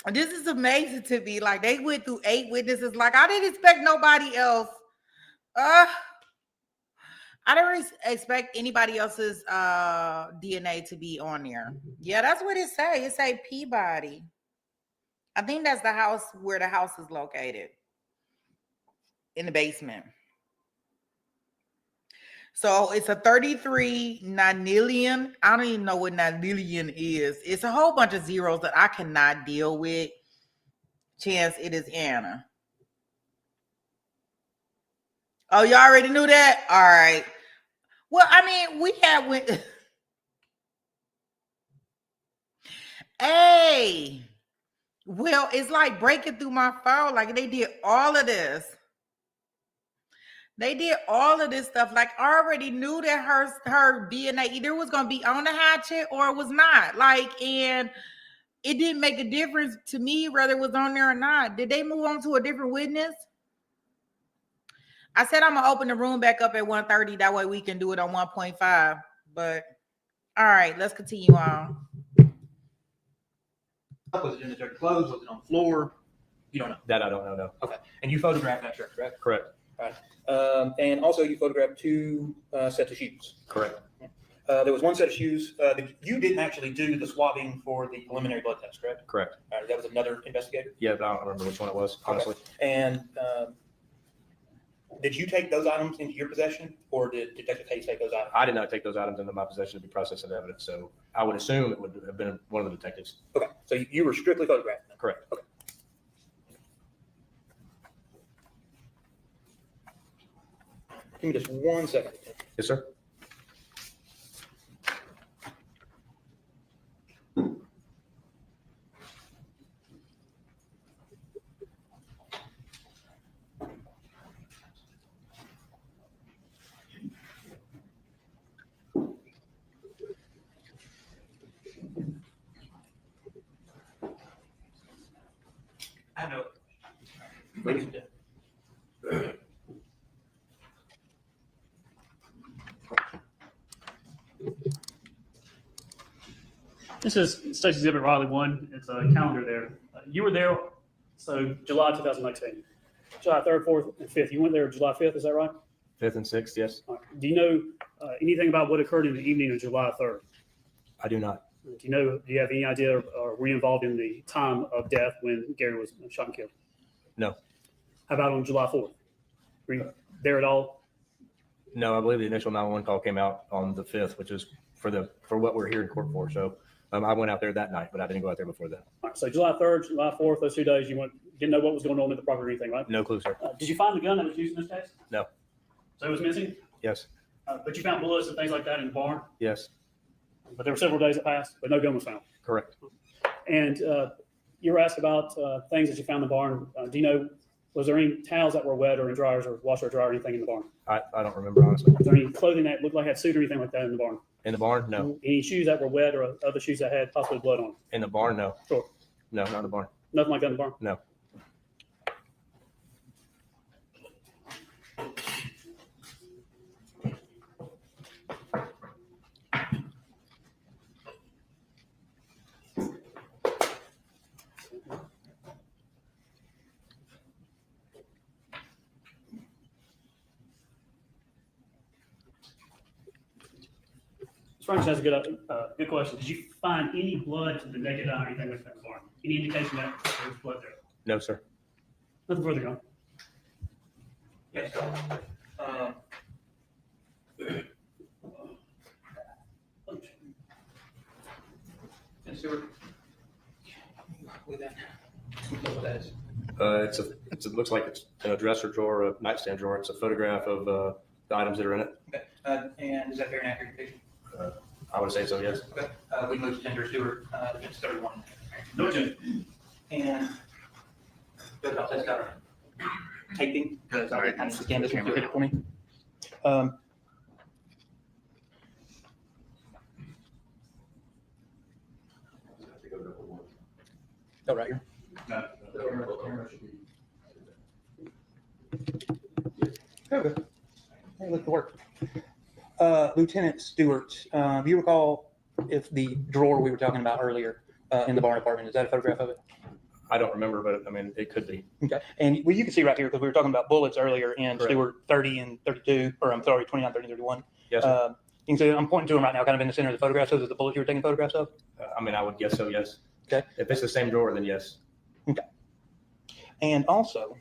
this is amazing to me. Like, they went through 8 witnesses. Like, I didn't expect nobody else. I don't expect anybody else's DNA to be on there. Yeah, that's what it say. It say Peabody. I think that's the house where the house is located. In the basement. So it's a 33 nonillion. I don't even know what nonillion is. It's a whole bunch of zeros that I cannot deal with. Chance it is Anna. Oh, you already knew that? All right. Well, I mean, we had went. Hey. Well, it's like breaking through my phone. Like they did all of this. They did all of this stuff. Like I already knew that her DNA either was gonna be on the hatchet or it was not. Like, and it didn't make a difference to me whether it was on there or not. Did they move on to a different witness? I said I'm gonna open the room back up at 1:30. That way we can do it on 1.5. But all right, let's continue on. Was it in the dirty clothes? Was it on the floor? You don't know. That I don't know. No. Okay, and you photographed that shirt, correct? Correct. Right. And also you photographed 2 sets of shoes. Correct. There was one set of shoes. You didn't actually do the swabbing for the preliminary blood test, correct? Correct. All right, that was another investigator. Yeah, but I don't remember which one it was, honestly. Okay. And did you take those items into your possession, or did Detective Hayes take those items? I did not take those items into my possession to be processed as evidence, so I would assume it would have been one of the detectives. Okay, so you were strictly photographing them. Correct. Okay. Give me just 1 second. Yes, sir. I know. This is Stacey's Exhibit Riley 1. It's a calendar there. You were there, so July 2019. July 3rd, 4th, and 5th. You went there July 5th, is that right? 5th and 6th, yes. All right. Do you know anything about what occurred in the evening of July 3rd? I do not. Do you have any idea, or were you involved in the time of death when Gary was shot and killed? No. How about on July 4th? Were you there at all? No, I believe the initial 911 call came out on the 5th, which is for what we're here in court for. So I went out there that night, but I didn't go out there before that. All right, so July 3rd, July 4th, those 2 days, didn't know what was going on at the property or anything, right? No clue, sir. Did you find the gun that was used in this case? No. So it was missing? Yes. But you found bullets and things like that in the barn? Yes. But there were several days that passed, but no gun was found. Correct. And you were asked about things that you found in the barn. Do you know, was there any towels that were wet or in dryers or washer or dryer or anything in the barn? I don't remember, honestly. Was there any clothing that looked like it had suit or anything like that in the barn? In the barn? No. Any shoes that were wet or other shoes that had possibly blood on them? In the barn? No. Sure. No, not in the barn. Nothing like that in the barn? No. Frank has a good question. Did you find any blood to the naked eye or anything like that in the barn? Any indication that there was blood there? No, sir. Nothing further, John. Yes. And Stewart? With that. What that is. It looks like it's in a dresser drawer, a nightstand drawer. It's a photograph of the items that are in it. Okay. And is that fair and accurate depiction? I would say so, yes. Okay. We move to tender Stewart, defense 31. No, Judge. And Judge, I'll test out taping because I kind of scan this one to hit it for me. Oh, right here. Okay. Hey, look at the work. Lieutenant Stewart, do you recall if the drawer we were talking about earlier in the barn apartment, is that a photograph of it? I don't remember, but I mean, it could be. Okay. And well, you can see right here because we were talking about bullets earlier in Correct. Stewart 30 and 32, or I'm sorry, 29, 30, and 31. Yes, sir. You can see I'm pointing to them right now, kind of in the center of the photograph. So, is it the bullets you were taking photographs of? I mean, I would guess so, yes. Okay. If it's the same drawer, then yes. Okay. And also,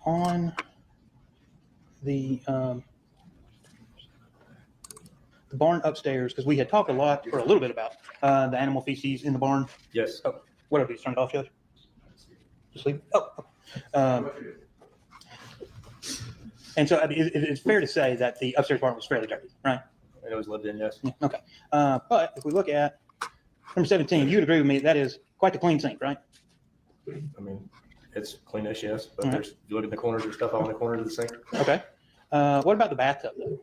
on the barn upstairs, because we had talked a lot or a little bit about the animal feces in the barn. Yes. Oh, what have you turned off, Judge? Just leave. Oh. And so I mean, it's fair to say that the upstairs barn was fairly dirty, right? It was lived in, yes. Yeah, okay. But if we look at number 17, you would agree with me that is quite the clean sink, right? I mean, it's cleanish, yes, but All right. there's, you look at the corners, there's stuff all in the corners of the sink. Okay. What about the bathtub, though?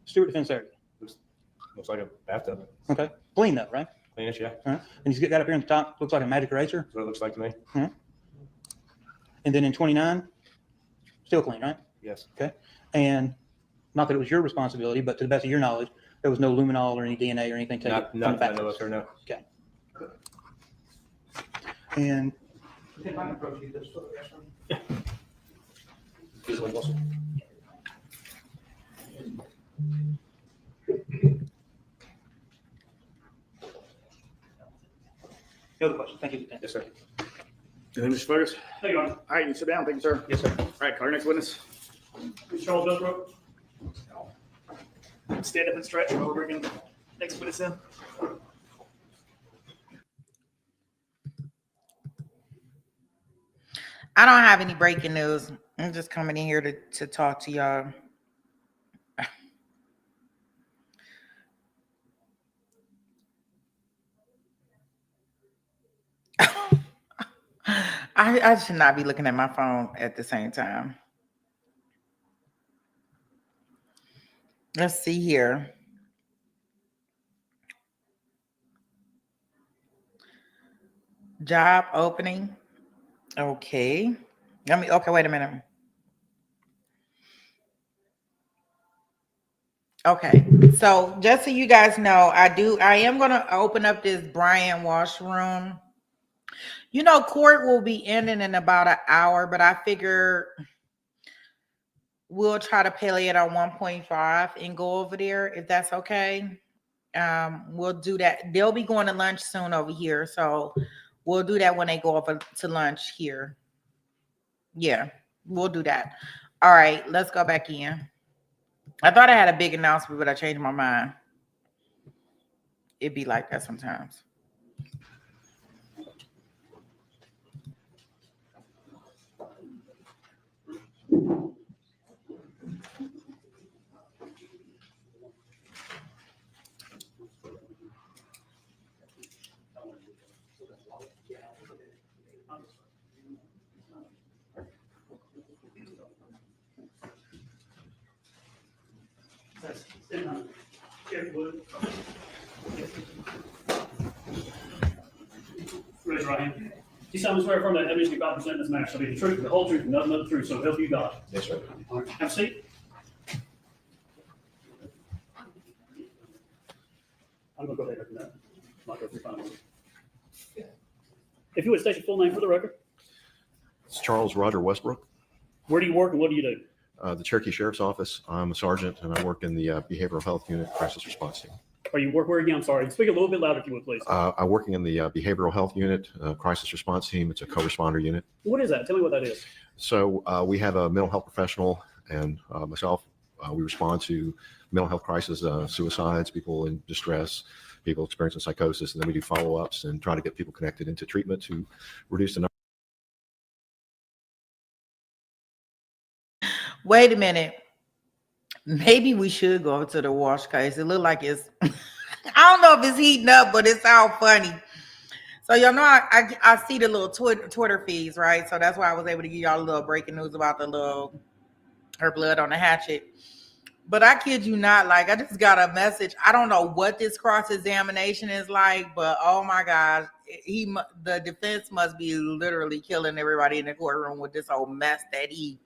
Stewart Defense area. Looks like a bathtub. Okay. Clean, though, right? Cleanish, yeah. All right. And you got up here on the top, looks like a magic eraser. That's what it looks like to me. And then in 29, still clean, right? Yes. And not that it was your responsibility, but to the best of your knowledge, there was no luminol or any DNA or anything taken from the Not that I know bathtub. of, sir, no. And no other questions. Thank you, Lieutenant. Yes, sir. Anything, Mr. Fergus? Thank you, Your Honor. All right, you sit down. Thank you, sir. Yes, sir. All right, call your next witness. Mr. Charles Bellsbrook. Stand up and stretch while we're bringing next witness in. I don't have any breaking news. I'm just coming in here to talk to y'all. I should not be looking at my phone at the same time. Let's see here. Job opening. Okay. Okay, wait a minute. Okay. So just so you guys know, I am going to open up this Bryant washroom. You know, court will be ending in about an hour, but I figure we'll try to pay it on 1.5 and go over there if that's okay. We'll do that. They'll be going to lunch soon over here, so We'll do that when they go over to lunch here. Yeah, we'll do that. All right, let's go back in. I thought I had a big announcement, but I changed my mind. It'd be like that sometimes. Raise your right hand. You solemnly swear affirm that evidence you about to present in this matter shall be the truth, the whole truth, and nothing but the truth, so help you God. Yes, sir. All right, have a seat. I'm gonna go ahead and not go through finals. If you would state your full name for the record. It's Charles Roger Westbrook, Where do you work and what do you do? the Cherokee Sheriff's Office. I'm a sergeant and I work in the Behavioral Health Unit Crisis Response Team. Or you work where again? I'm sorry. Speak a little bit louder if you would, please. I'm working in the Behavioral Health Unit Crisis Response Team. It's a co-responder unit. What is that? Tell me what that is. So we have a mental health professional and myself. We respond to mental health crises, suicides, people in distress, people experiencing psychosis, and then we do follow-ups and try to get people connected into treatment to reduce the number. Wait a minute. Maybe we should go to the wash case. It look like it's, I don't know if it's heating up, but it's all funny. So y'all know I see the little Twitter feeds, right? So that's why I was able to give y'all a little breaking news about her blood on the hatchet. But I kid you not, like I just got a message. I don't know what this cross-examination is like, but oh my gosh, the defense must be literally killing everybody in the courtroom with this whole mess that he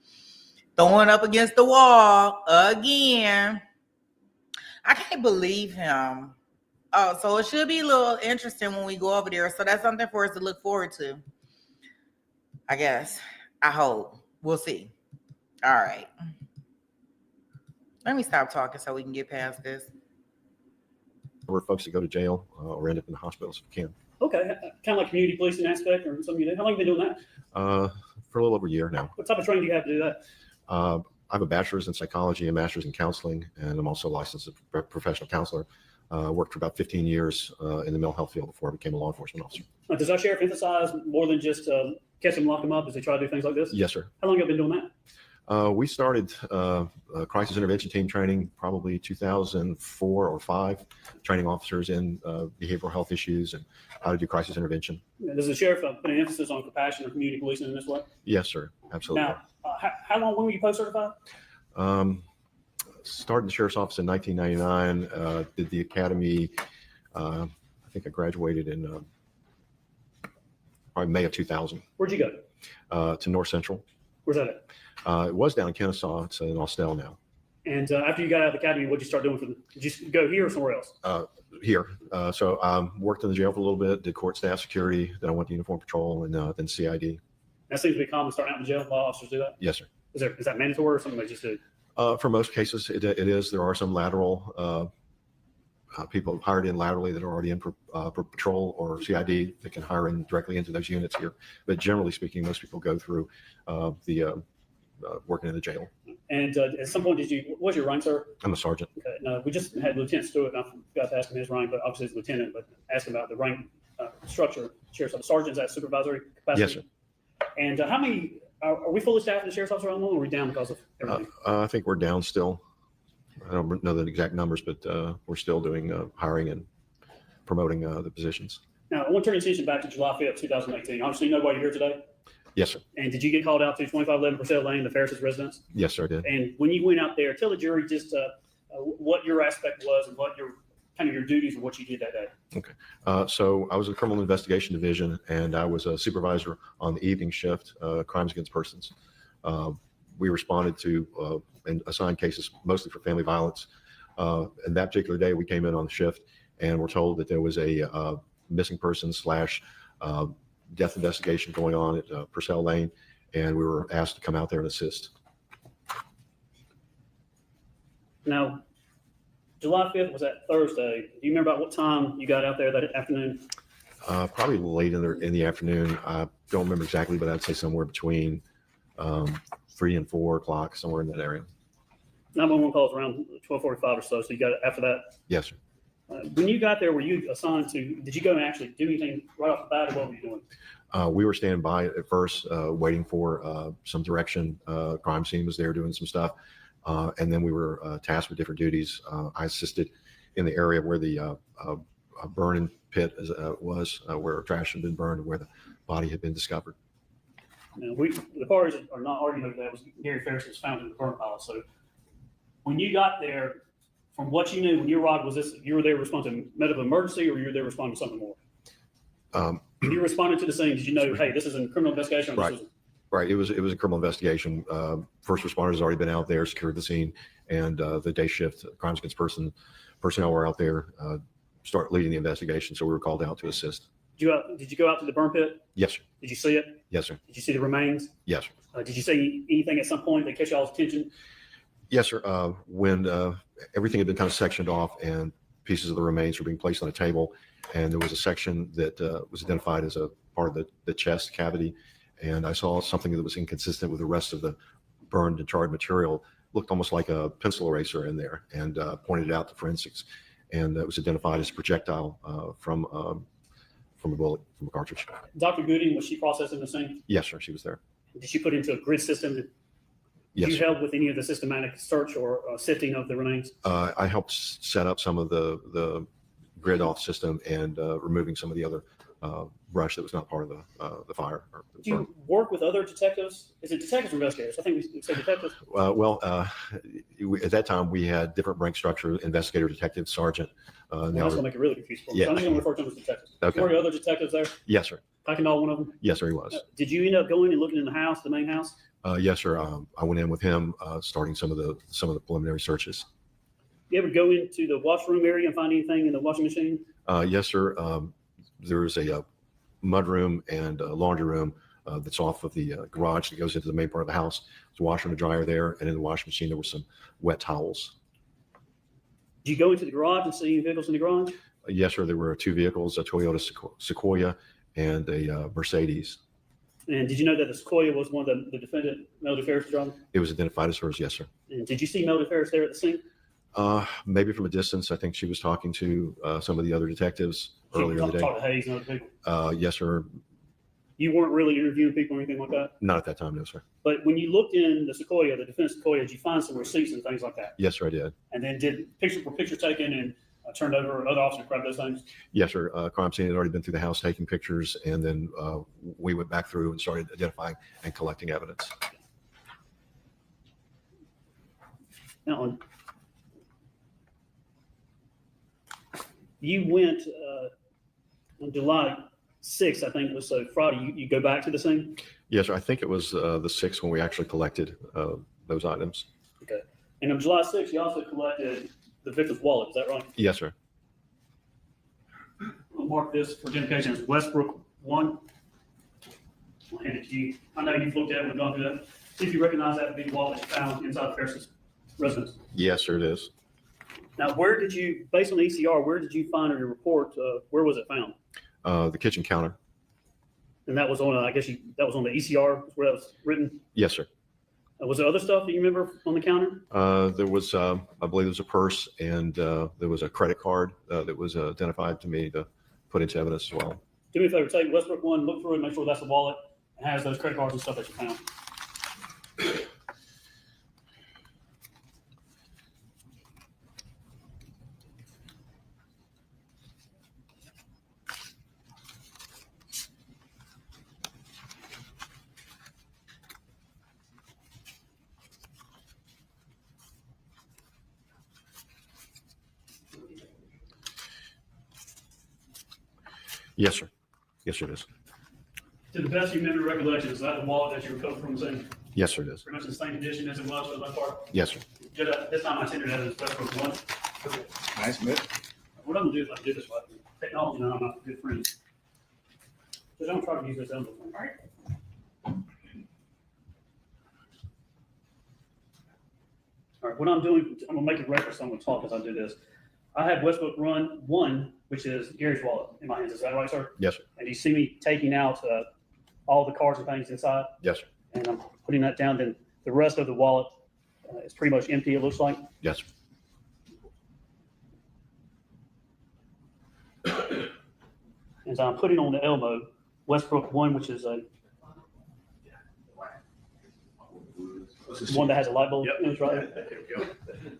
throwing up against the wall again. I can't believe him. Oh, so it should be a little interesting when we go over there. So that's something for us to look forward to. I guess. I hope. We'll see. All right. Let me stop talking so we can get past this. For folks that go to jail or end up in the hospitals if we can. Okay. Kind of like community policing aspect or something you do. How long have you been doing that? For a little over a year now. What type of training do you have to do that? I have a bachelor's in psychology and master's in counseling, and I'm also licensed as a professional counselor. Worked for about 15 years in the mental health field before I became a law enforcement officer. Does our sheriff emphasize more than just catch them, lock them up as they try to do things like this? Yes, sir. How long have you been doing that? We started crisis intervention team training probably 2004 or 5, training officers in behavioral health issues and how to do crisis intervention. Does the sheriff put an emphasis on compassion or community policing in this way? Yes, sir. Absolutely. Now, how long, when were you post-certified? Started the sheriff's office in 1999, did the academy. I think I graduated in probably May of 2000. Where'd you go? To North Central. Where's that at? It was down in Kennesaw. It's in Austell now. And after you got out of the academy, what'd you start doing did you go here or somewhere else? Here. So I worked in the jail for a little bit, did court staff security, then I went to uniform patrol and then CID. That seems to be common starting out in the jail. Law officers do that? Yes, sir. Is that mandatory or something they just do? For most cases, it is. There are some lateral people hired in laterally that are already in for patrol or CID that can hire in directly into those units here. But generally speaking, most people go through the working in the jail. And at some point, what's your rank, sir? I'm a sergeant. Okay. No, we just had Lieutenant Stewart, and I forgot to ask him his rank, but obviously he's lieutenant, but ask him about the rank structure. Sheriff's office. Sergeant's at supervisory capacity? Yes, sir. And how many, are we fully staffed in the sheriff's office around the world, or are we down because of everything? I think we're down still. I don't know the exact numbers, but we're still doing hiring and promoting the positions. Now, I want to turn your attention back to July 5th, 2018. Obviously, you know why you're here today. Yes, sir. And did you get called out to 2511 Purcell Lane, the Farris' residence? Yes, sir, I did. And when you went out there, tell the jury just what your aspect was and what your duties and what you did that day. Okay. So I was a criminal investigation division, and I was a supervisor on the evening shift, crimes against persons. We responded to and assigned cases mostly for family violence. And that particular day, we came in on the shift and were told that there was a missing person / death investigation going on at Purcell Lane, and we were asked to come out there and assist. Now, July 5th was that Thursday. Do you remember about what time you got out there that afternoon? Probably late in the afternoon. I don't remember exactly, but I'd say somewhere between 3 and 4 o'clock, somewhere in that area. 911 calls around 12:45 or so. So you got it after that. Yes, sir. When you got there, were you assigned to? Did you go and actually do anything right off the bat, or what were you doing? We were standing by at first, waiting for some direction. Crime scene was there doing some stuff. And then we were tasked with different duties. I assisted in the area where the burning pit was, where trash had been burned, and where the body had been discovered. Now, the parties are not arguing over that. Was Gary Farris was found in the burn pile. So when you got there, from what you knew when you arrived, was this you were there responding to medical emergency, or you were there responding to something more? When you responded to the scene, did you know, hey, this is a criminal investigation? Or Right. This is Right. It was a criminal investigation. First responders had already been out there, secured the scene, and the day shift crimes against personnel were out there, start leading the investigation. So we were called out to assist. Did you go out to the burn pit? Yes, sir. Did you see it? Yes, sir. Did you see the remains? Yes, sir. Did you see anything at some point that catch y'all's attention? Yes, sir. When everything had been kind of sectioned off and pieces of the remains were being placed on a table, and there was a section that was identified as a part of the chest cavity, and I saw something that was inconsistent with the rest of the burned and charred material. Looked almost like a pencil eraser in there, and pointed it out to forensics, and it was identified as a projectile from a bullet, from a cartridge. Dr. Gooding, was she processing the scene? Yes, sir. She was there. Did she put into a grid system? Did Yes, you sir. help with any of the systematic search or sifting of the remains? I helped set up some of the grid off system and removing some of the other brush that was not part of the fire. Do you work with other detectives? Is it detectives or investigators? I think we say detectives. At that time, we had different rank structure: investigator, detective, sergeant. That's Now, going to make it really confusing for me. Yeah. So I'm just going to refer to them as detectives. Okay. Were there other detectives there? yes, sir. Packing one of them? Yes, sir. He was. Did you end up going and looking in the house, the main house? Yes, sir. I went in with him, starting some of the preliminary searches. You ever go into the washroom area and find anything in the washing machine? Yes, sir. There's a mud room and a laundry room that's off of the garage that goes into the main part of the house. There's a washer and a dryer there, and in the washing machine there were some wet towels. Did you go into the garage and see any vehicles in the garage? Yes, sir. There were 2 vehicles: a Toyota Sequoia and a Mercedes. And did you know that the Sequoia was one of the defendant, Melody Farris' driving? It was identified as hers. Yes, sir. And did you see Melody Farris there at the scene? Maybe from a distance. I think she was talking to some of the other detectives earlier in the Talk to day. Hayes and other people. Yes, sir. You weren't really interviewing people or anything like that? Not at that time, no, sir. But when you looked in the Sequoia, the defense Sequoia, did you find some receipts and things like that? Yes, sir, I did. And then were pictures taken and turned over, another officer grabbed those things? Yes, sir. Crime scene had already been through the house taking pictures, and then we went back through and started identifying and collecting evidence. Now, you went on July 6th, I think it was, so Friday, you go back to the scene? Yes, sir. I think it was the 6th when we actually collected those items. Okay. And on July 6th, you also collected the victim's wallet, is that right? Yes, sir. I'll mark this for identification as Westbrook 1. I'll hand it to you. I know you've looked at it and gone through that. See if you recognize that to be the wallet you found inside Ferris's residence. Yes, sir, it is. Now, where did you, based on the ECR, where did you find in your report, where was it found? The kitchen counter. And that was on, that was on the ECR where that was written? Yes, sir. Was there other stuff that you remember on the counter? There was, I believe there was a purse, and there was a credit card that was identified to me to put into evidence as well. Do me a favor, take Westbrook 1, look through it, make sure that's the wallet, and has those credit cards and stuff that you found. Yes, sir. Yes, sir, it is. To the best of your memory recollection, is that the wallet that you recovered from the scene? Yes, sir, it is. Pretty much in the same condition as it was for the most part? Yes, sir. This time I tendered that as Westbrook 1. Nice move. What I'm gonna do is I do this right. Technology and I'm not good friends. So don't try to use this envelope, all right? All right, what I'm doing, I'm gonna make it record so I'm gonna talk as I do this. I have Westbrook Run 1, which is Gary's wallet in my hands. Is that right, sir? Yes, sir. And you see me taking out all the cards and things inside, Yes, sir. and I'm putting that down. Then the rest of the wallet is pretty much empty, it looks like. Yes, sir. And I'm putting on the Elmo Westbrook 1, which is a one that has a light bulb. Yep. Image right there. There we go.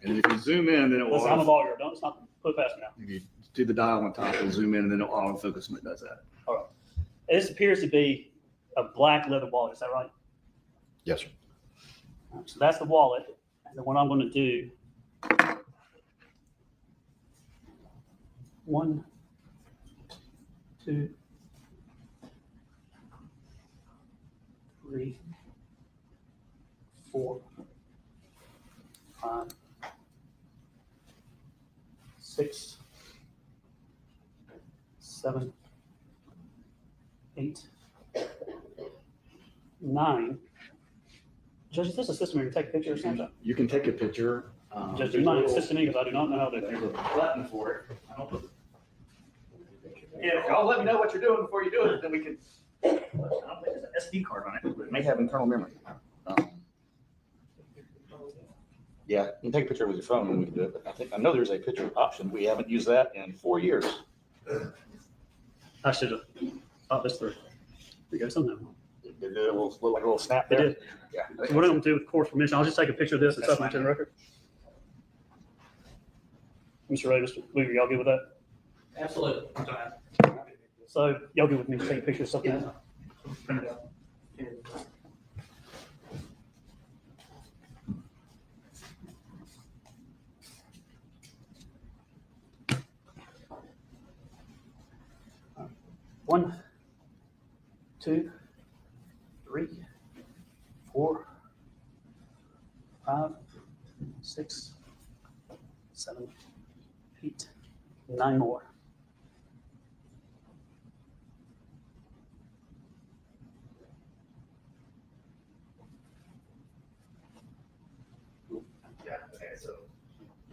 And if you zoom in, then it will. Listen, I'm a lawyer. Don't stop. Put it past me now. If you do the dial on top, it'll zoom in, and then it'll autofocus when it does that. All right. This appears to be a black leather wallet. Is that right? Yes, sir. So that's the wallet. And then what I'm going to do, 1, 2, 3, 4, 5, 6, 7, 8, 9. Judge, is this a system where you take a picture or something? You can take a picture. Judge, do you mind assisting me because I do not know how to do There's it. a button for it. I don't put. Yeah, if y'all let me know what you're doing before you do it, then we can. I don't think there's an SD card on it, but it may have internal memory. Yeah, you can take a picture with your phone and we can do it, but I know there's a picture option. We haven't used that in 4 years. I should have thought this through. We got something. Did it look like a little snap It there? did. Yeah. So what I'm going to do with court's permission, I'll just take a picture of this and That's submit it to fine. the record. Mr. Ray, Mr. Weaver, y'all good with that? Absolutely. So y'all good with me taking pictures of something? One, 2, 3, 4, 5, 6, 7, 8, 9 more. Yeah, okay, so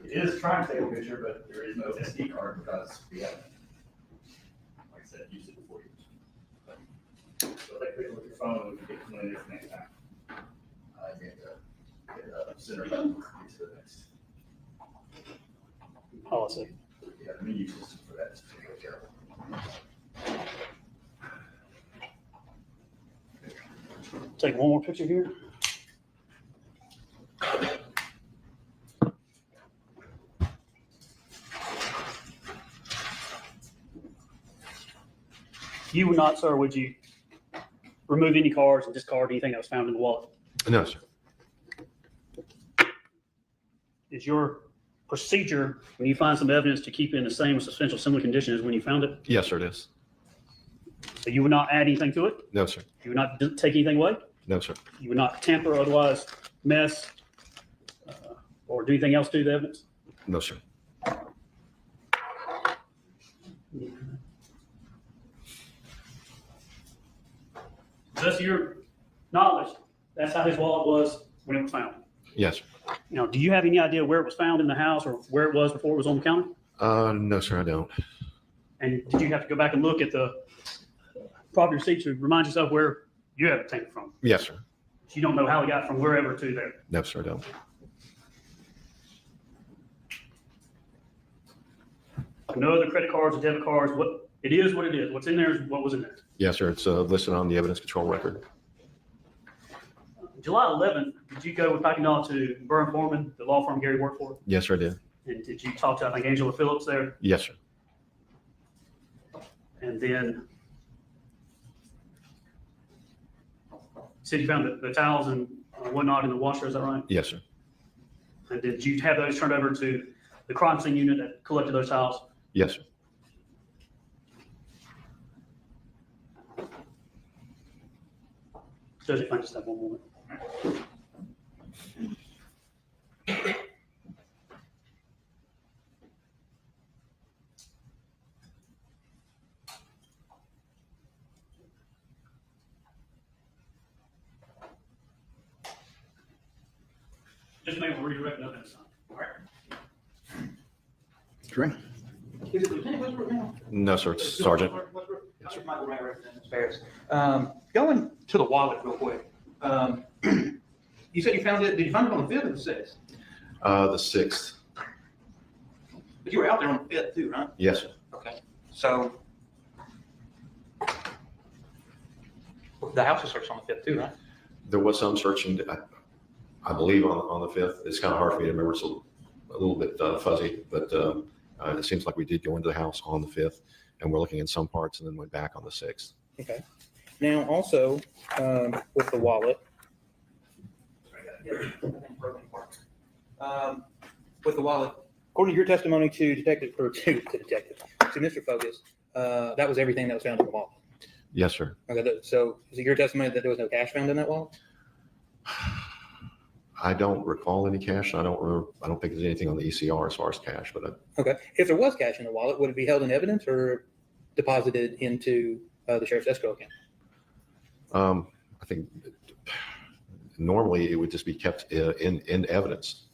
it is trying to take a picture, but there is no SD card because we haven't, like I said, used it before. So take a picture with your phone, we can get one in next time. Get a center button to the next. Policy. Yeah, let me use this for that. Just to be careful. Take one more picture here. You would not, sir, would you remove any cards and discard anything that was found in the wallet? No, sir. Is your procedure, when you find some evidence, to keep it in the same substantial similar condition as when you found it? Yes, sir, it is. So you would not add anything to it? No, sir. You would not take anything away? No, sir. You would not tamper, otherwise mess, or do anything else to the evidence? No, sir. Just your knowledge, that's how his wallet was when it was found. Yes, sir. Now, do you have any idea where it was found in the house or where it was before it was on the counter? No, sir, I don't. And did you have to go back and look at the property receipts to remind yourself where you had it taken from? Yes, sir. You don't know how it got from wherever to there. No, sir, I don't. No other credit cards or debit cards. What it is, what it is. What's in there is what was in there. Yes, sir. It's listed on the evidence control record. July 11th, did you go with Packendall to Burn Foreman, the law firm Gary worked for? Yes, sir, I did. And did you talk to, I think, Angela Phillips there? Yes, sir. And then said you found the towels and whatnot in the washer, is that right? Yes, sir. And did you have those turned over to the crime scene unit that collected those towels? Yes, sir. Judge, if I just have one moment. Just maybe we'll redirect that next time. All right. Okay. Is it Lieutenant Westbrook now? No, sir, it's Sergeant. Yes, sir. Michael Ray, representing Ms. Farris. Going to the wallet real quick. You said you found it, did you find it on the 5th or the 6th? The 6th. But you were out there on the 5th too, right? Yes, sir. Okay. So the house was searched on the 5th too, right? There was some searching, I believe, on the 5th. It's kind of hard for me to remember. It's a little bit fuzzy, but it seems like we did go into the house on the 5th, and we're looking in some parts and then went back on the 6th. Okay. Now also with the wallet, with the wallet, according to your testimony to detective or to Mr. Focus, that was everything that was found in the wallet. Yes, sir. Okay. So is it your testimony that there was no cash found in that wallet? I don't recall any cash. I don't remember. I don't think there's anything on the ECR as far as cash, but Okay. If there was cash in the wallet, would it be held in evidence or deposited into the sheriff's escrow account? I think normally it would just be kept in evidence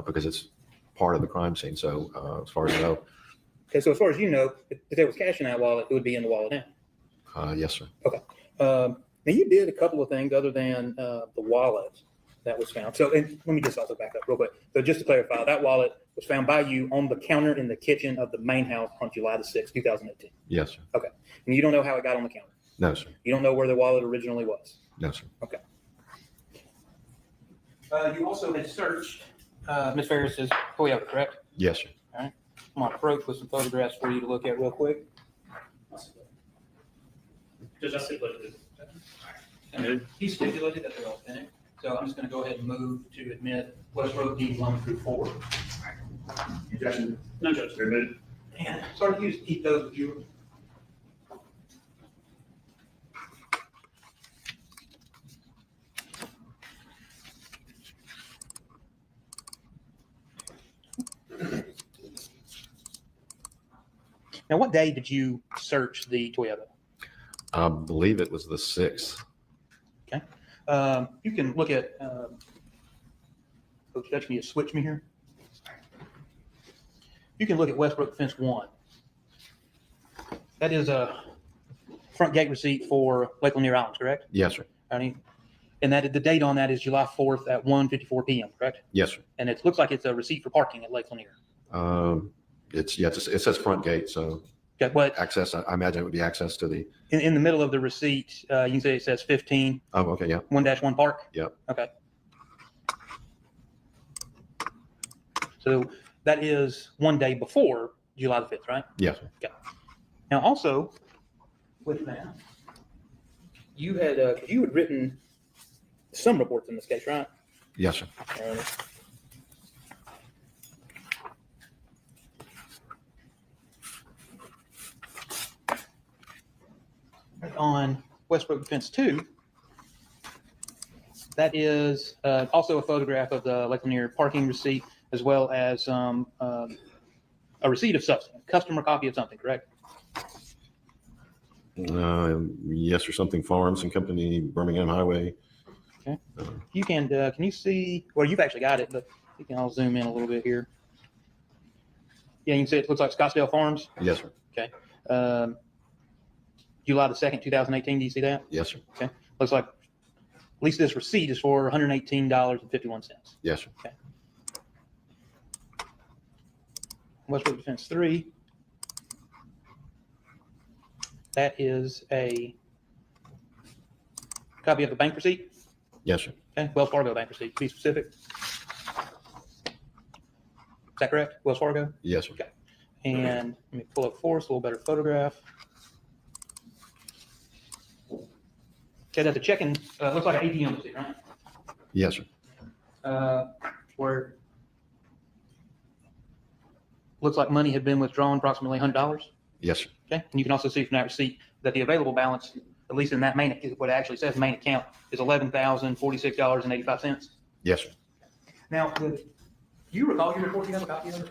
because it's part of the crime scene. So as far as I know. Okay. So as far as you know, if there was cash in that wallet, it would be in the wallet now. Yes, sir. Okay. Now you did a couple of things other than the wallet that was found. So and let me just also back up real quick. So just to clarify, that wallet was found by you on the counter in the kitchen of the main house on July the 6th, 2018. Yes, sir. Okay. And you don't know how it got on the counter? No, sir. You don't know where the wallet originally was? No, sir. Okay. You also had searched Ms. Farris's Toyota, correct? Yes, sir. I'm going to approach with some photographs for you to look at real quick. Judge, I stipulated And he stipulated that they're authentic. So I'm just going to go ahead and move to admit Westbrook D 1 through 4. Objection. No, Judge. Admitted. And sorry to use keep those with you. Now, what day did you search the Toyota? I believe it was the 6th. Okay. You can look at, Coach Dutch, can you switch me here? You can look at Westbrook Fence 1. That is a front gate receipt for Lake Lanier Islands, correct? Yes, sir. And that the date on that is July 4th at 1:54 p.m., correct? Yes, sir. And it looks like it's a receipt for parking at Lake Lanier. It says front gate, so Okay, but access. I imagine it would be access to the. in the middle of the receipt, you can say it says 15, Oh, okay, yeah. 1-1 park. Yep. Okay. So that is one day before July the 5th, right? Yes. Okay. Now also with that, you had written some reports in this case, right? Yes, sir. On Westbrook Defense 2, that is also a photograph of the Lake Lanier parking receipt, as well as a receipt of something, customer copy of something, correct? Yes, or something Farms and Company, Birmingham Highway. Okay. You can you see? Well, you've actually got it, but you can. I'll zoom in a little bit here. Yeah, you can see it looks like Scottsdale Farms. Yes, sir. Okay. July the 2nd, 2018. Do you see that? Yes, sir. Okay. Looks like at least this receipt is for $118.51. Yes, sir. Okay. Westbrook Defense 3. That is a copy of a bank receipt. Yes, sir. Okay. Wells Fargo bank receipt. To be specific. Is that correct? Wells Fargo? Yes, sir. Okay. And let me pull up for us a little better photograph. Okay, that's a check-in. Looks like an ATM receipt, right? Yes, sir. Where looks like money had been withdrawn, approximately $100. Yes, sir. Okay, and you can also see from that receipt that the available balance, at least in that main, what it actually says main account, is $11,046.85. Yes, sir. Now, do you recall your report? Do you have a copy of it?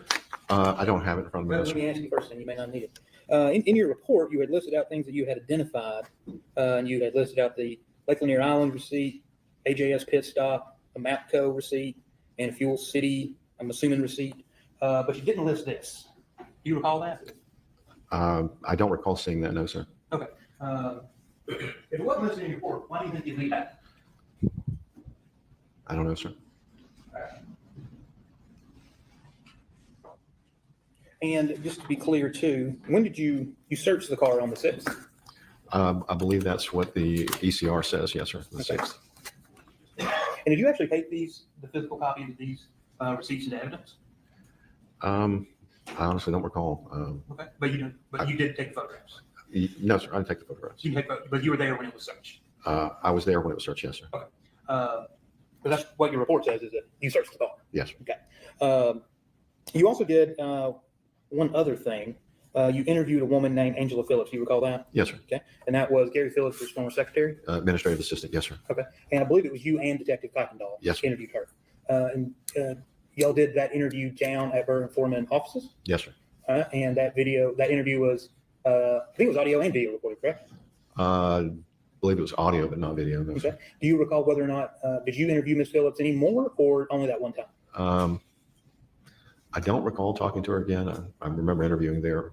I don't have it in front of me. Well, no, let sir. me ask you first, and you may not need it. In your report, you had listed out things that you had identified, and you had listed out the Lake Lanier Island receipt, AJS pit stop, a MAPCO receipt, and a Fuel City, I'm assuming, receipt, but you didn't list this. you recall that? I don't recall seeing that, no, sir. Okay. If it wasn't listed in your report, why do you think you leave that? I don't know, sir. And just to be clear too, when did you search the car on the 6th? I believe that's what the ECR says. Yes, sir. The Okay. 6th. And did you actually take the physical copies of these receipts into evidence? I honestly don't recall. Okay. But you did take the photographs. No, sir. I didn't take the photographs. You didn't take, but you were there when it was searched. I was there when it was searched. Yes, sir. But that's what your report says, is that you searched the car. Yes, sir. Okay. You also did one other thing. You interviewed a woman named Angela Phillips. Do you recall that? Yes, sir. Okay. And that was Gary Phillips' former secretary? Administrative assistant. Yes, sir. Okay. And I believe it was you and Detective Kuykendall Yes, sir. interviewed her. And y'all did that interview down at Burr and Foreman offices? Yes, sir. And that interview was, I think it was audio and video recorded, correct? I believe it was audio, but not video. No, Okay. sir. Do you recall whether or not, did you interview Ms. Phillips anymore or only that one time? I don't recall talking to her again. I remember interviewing there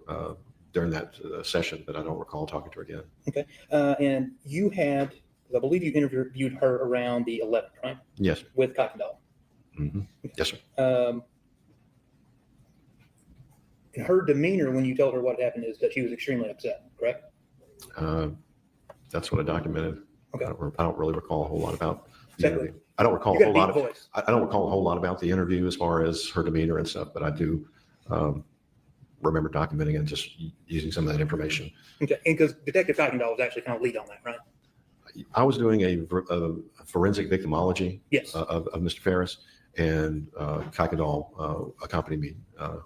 during that session, but I don't recall talking to her again. Okay. And you had, I believe you interviewed her around the 11th, right? Yes, sir. With Kuykendall. Mm-hmm. Yes, sir. And her demeanor when you told her what happened is that she was extremely upset, correct? That's what I documented. Okay. I don't really recall a whole lot about the Exactly. interview. I don't recall You a got whole a lot deep of. voice. I don't recall a whole lot about the interview as far as her demeanor and stuff, but I do remember documenting and just using some of that information. Okay. And because Detective Kuykendall was actually kind of lead on that, right? I was doing a forensic victimology Yes. of Mr. Farris, and Kuykendall accompanied me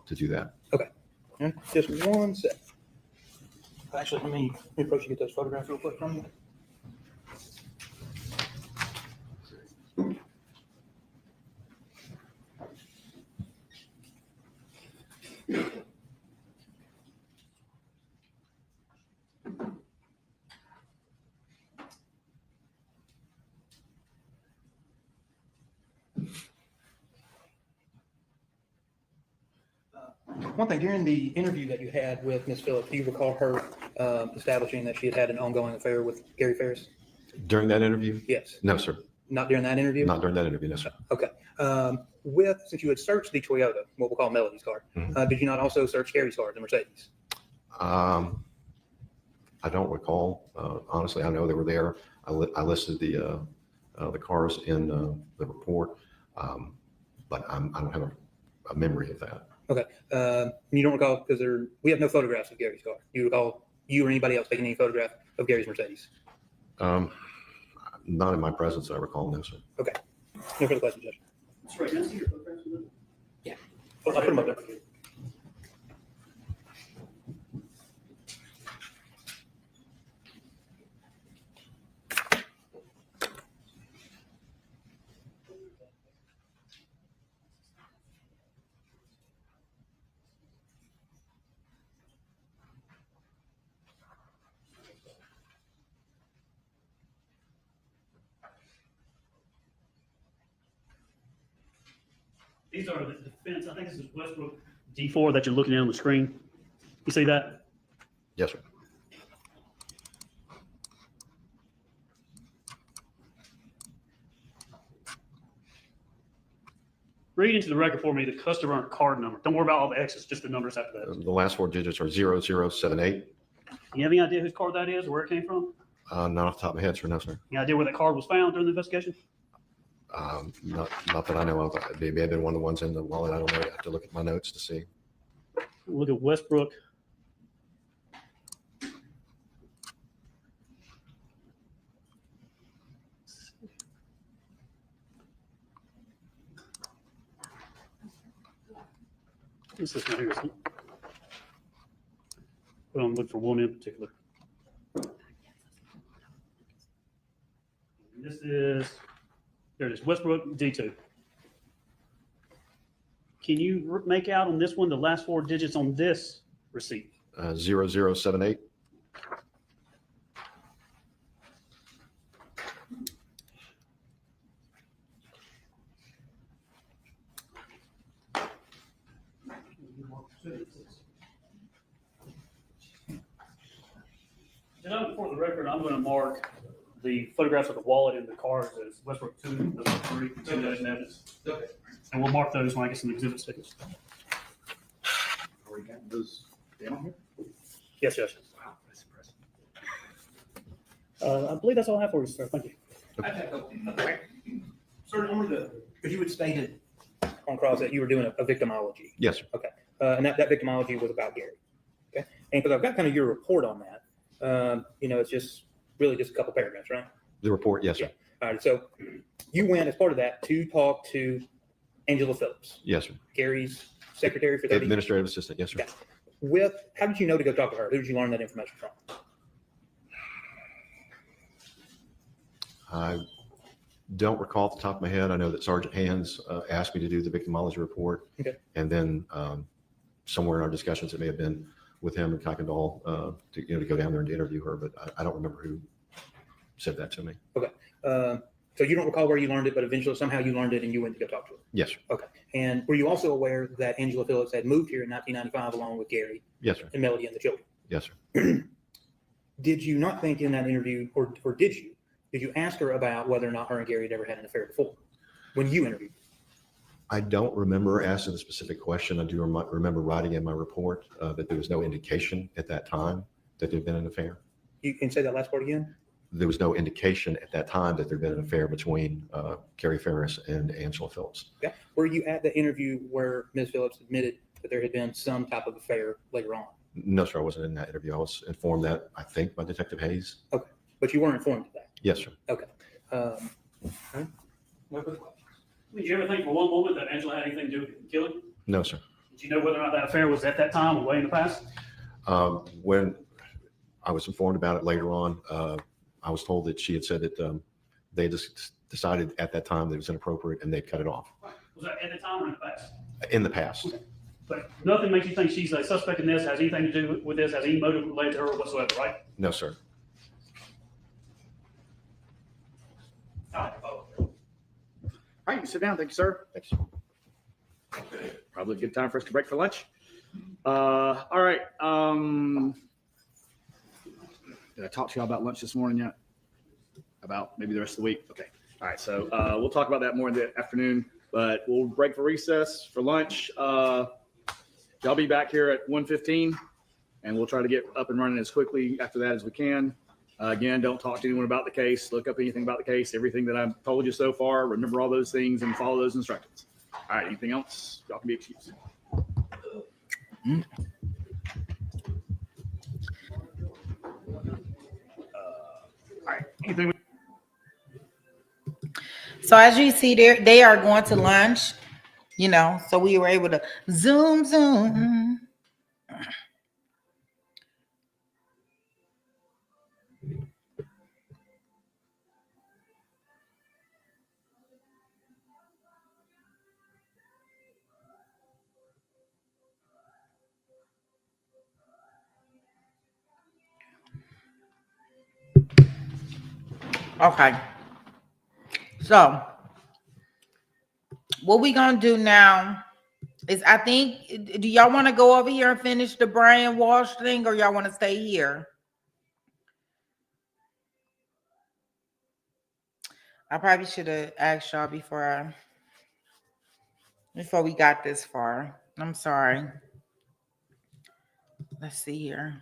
to do that. Okay. Just one sec. Actually, let me approach you, get those photographs real quick from you. One thing, during the interview that you had with Ms. Phillips, do you recall her establishing that she had an ongoing affair with Gary Farris? During that interview? Yes. No, sir. Not during that interview? Not during that interview, no, sir. Okay. Since you had searched the Toyota, what we'll call Melody's car, Mhm. did you not also search Gary's car, the Mercedes? I don't recall. Honestly, I know they were there. I listed the cars in the report, but I don't have a memory of that. Okay. You don't recall because we have no photographs of Gary's car. You recall you or anybody else taking any photograph of Gary's Mercedes? Not in my presence, I recall, no, sir. Okay. No further questions, Judge. That's right. Can I see your photographs? Yeah. I'll put them up there. These are the defense. I think this is Westbrook D4 that you're looking at on the screen. You see that? Yes, sir. Read into the record for me the customer card number. Don't worry about all the X's, just the numbers after that. The last four digits are 0078. You have any idea whose card that is or where it came from? Not off the top of my head, sir, no, sir. Any idea where that card was found during the investigation? Not that I know of. It may have been one of the ones in the wallet. I don't know. I have to look at my notes to see. Look at Westbrook. What's this one here? But I'm looking for one in particular. This is, there it is, Westbrook D2. Can you make out on this one the last four digits on this receipt? 0078. Just for the record, I'm going to mark the photographs of the wallet and the cars as Westbrook 2, Westbrook 3, intimidation evidence. Okay. And we'll mark those when I get some exhibit stickers. Are we getting those down here? Yes, yes. Wow, that's impressive. I believe that's all I have for you, sir. Thank you. Okay. Sir, because you had stated on cross that you were doing a victimology. Yes, sir. Okay. And that victimology was about Gary. Okay. And because I've got kind of your report on that, it's just really just a couple paragraphs, right? The report, yes, sir. Yeah. All right. So you went as part of that to talk to Angela Phillips, Yes, sir. Gary's secretary for 30 years. Administrative assistant, yes, sir. Okay. How did you know to go talk to her? Who did you learn that information from? I don't recall off the top of my head. I know that Sergeant Hands asked me to do the victimology report. Okay. And then somewhere in our discussions, it may have been with him and Kuykendall to go down there and to interview her, but I don't remember who said that to me. Okay. So you don't recall where you learned it, but eventually somehow you learned it and you went to go talk to her. Yes, sir. Okay. And were you also aware that Angela Phillips had moved here in 1995 along with Gary Yes, sir. and Melody and the children? Yes, sir. Did you not think in that interview, or did you ask her about whether or not her and Gary had ever had an affair before when you interviewed? I don't remember asking the specific question. I do remember writing in my report that there was no indication at that time that there had been an affair. You can say that last part again? There was no indication at that time that there had been an affair between Carrie Farris and Angela Phillips. Okay. Were you at the interview where Ms. Phillips admitted that there had been some type of affair later on? No, sir, I wasn't in that interview. I was informed that, I think, by Detective Hayes. Okay. But you weren't informed of that? Yes, sir. Okay. Did you ever think for one moment that Angela had anything to do with the killing? No, sir. Did you know whether or not that affair was at that time or way in the past? When I was informed about it later on, I was told that she had said that they just decided at that time that it was inappropriate and they cut it off. Was that at the time or in the past? In the past. But nothing makes you think she's a suspect in this, has anything to do with this, has any motive related to her whatsoever, right? No, sir. All right, you sit down. Thank you, sir. Thanks. Probably a good time for us to break for lunch. All right. Did I talk to you about lunch this morning yet? About maybe the rest of the week? Okay. All right. So we'll talk about that more in the afternoon, but we'll break for recess for lunch. Y'all be back here at 1:15, and we'll try to get up and running as quickly after that as we can. Again, don't talk to anyone about the case. Look up anything about the case. Everything that I've told you so far, remember all those things and follow those instructions. All right. Anything else? Y'all can be excused. All right. Anything? So as you see, they are going to lunch, so we were able to zoom. Okay. So what we gonna do now is do y'all want to go over here and finish the brain wash thing, or y'all want to stay here? I probably should have asked y'all before we got this far. I'm sorry. Let's see here.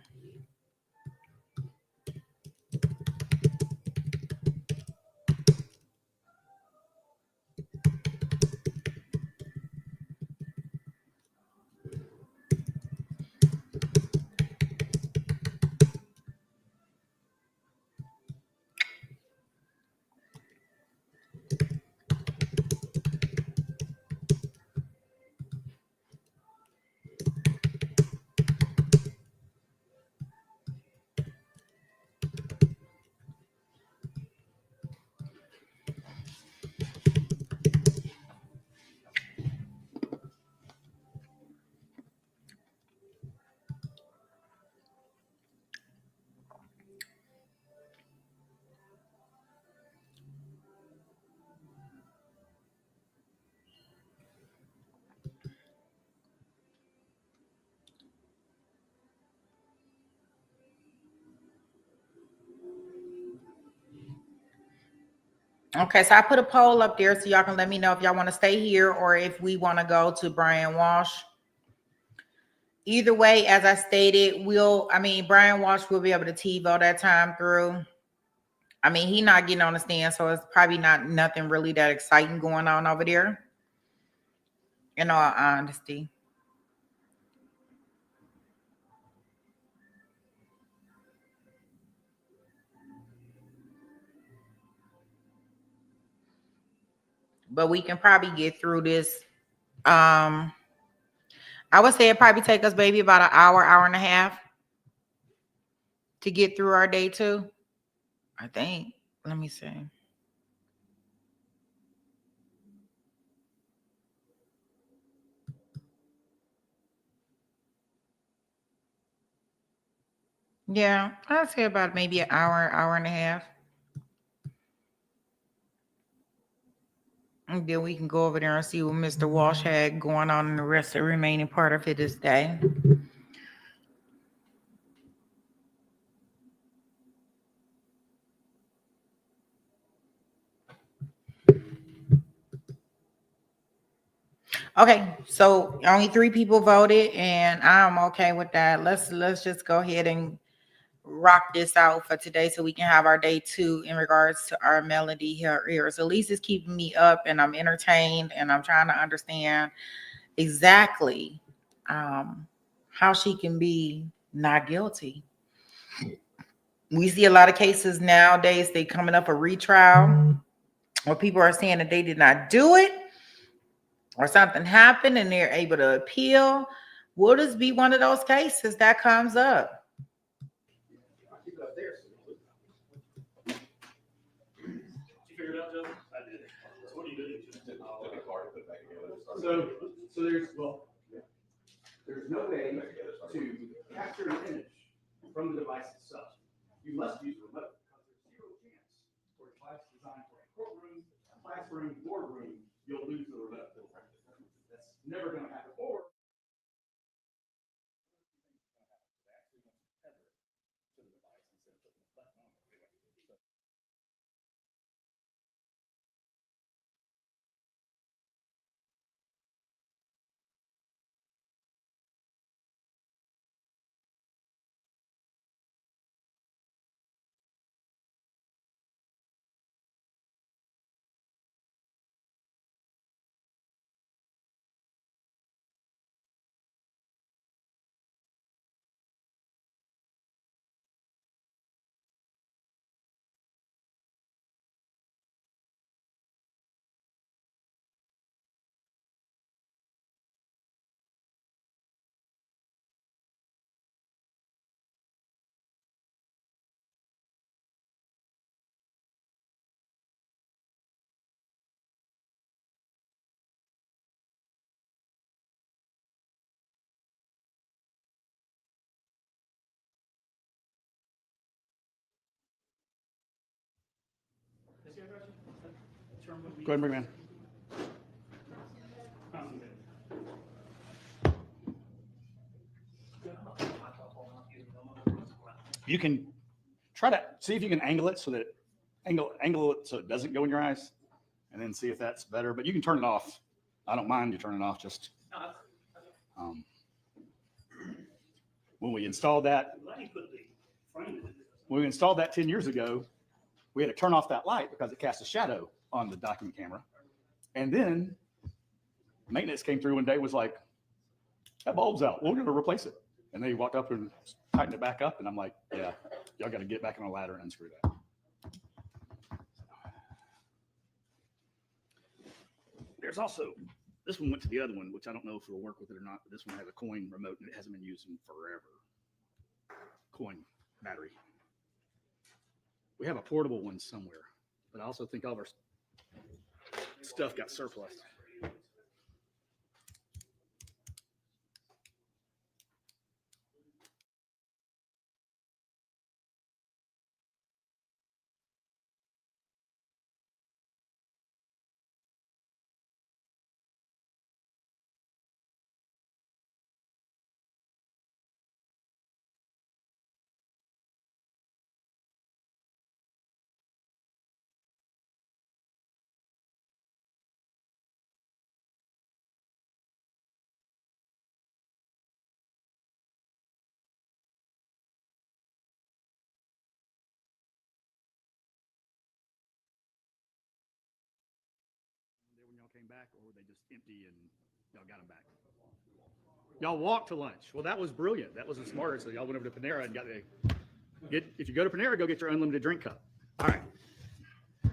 Okay, so I put a poll up there so y'all can let me know if y'all want to stay here or if we want to go to Brian Walsh. Either way, as I stated, Brian Walsh will be able to TiVo that time through. I mean, he not getting on the stand, so it's probably not nothing really that exciting going on over there. In all honesty. But we can probably get through this. I would say it probably take us maybe about an hour, hour and a half to get through our day too. I think. Let me see. Yeah, I'd say about maybe an hour, hour and a half. And then we can go over there and see what Mr. Walsh had going on in the rest of the remaining part of his day. Okay, so only 3 people voted, and I'm okay with that. Let's just go ahead and rock this out for today so we can have our day 2 in regards to our Melody here. So Lisa's keeping me up and I'm entertained and I'm trying to understand exactly how she can be not guilty. We see a lot of cases nowadays, they coming up for retrial where people are saying that they did not do it or something happened and they're able to appeal. Will this be one of those cases that comes up? So there's no way to capture an image from the device itself. You must use a remote because there's zero chance for a device designed for a courtroom, classroom, boardroom, you'll lose the remote. That's never going to happen. Or go ahead, bring it in. You can try to see if you can angle it so that angle it so it doesn't go in your eyes, and then see if that's better. But you can turn it off. I don't mind you turning it off. Just when we installed that, 10 years ago, we had to turn off that light because it cast a shadow on the document camera. And then maintenance came through one day, was like, that bulb's out. We're going to replace it. And they walked up and tightened it back up. And I'm like, yeah, y'all got to get back on a ladder and unscrew that. There's also, this one went to the other one, which I don't know if it'll work with it or not, but this one has a coin remote and it hasn't been used in forever. Coin battery. We have a portable one somewhere, but I also think all of our stuff got surplus. came back, or were they just empty and y'all got them back? Y'all walked to lunch. Well, that was brilliant. That was the smartest. So y'all went over to Panera and got if you go to Panera, go get your unlimited drink cup. All right.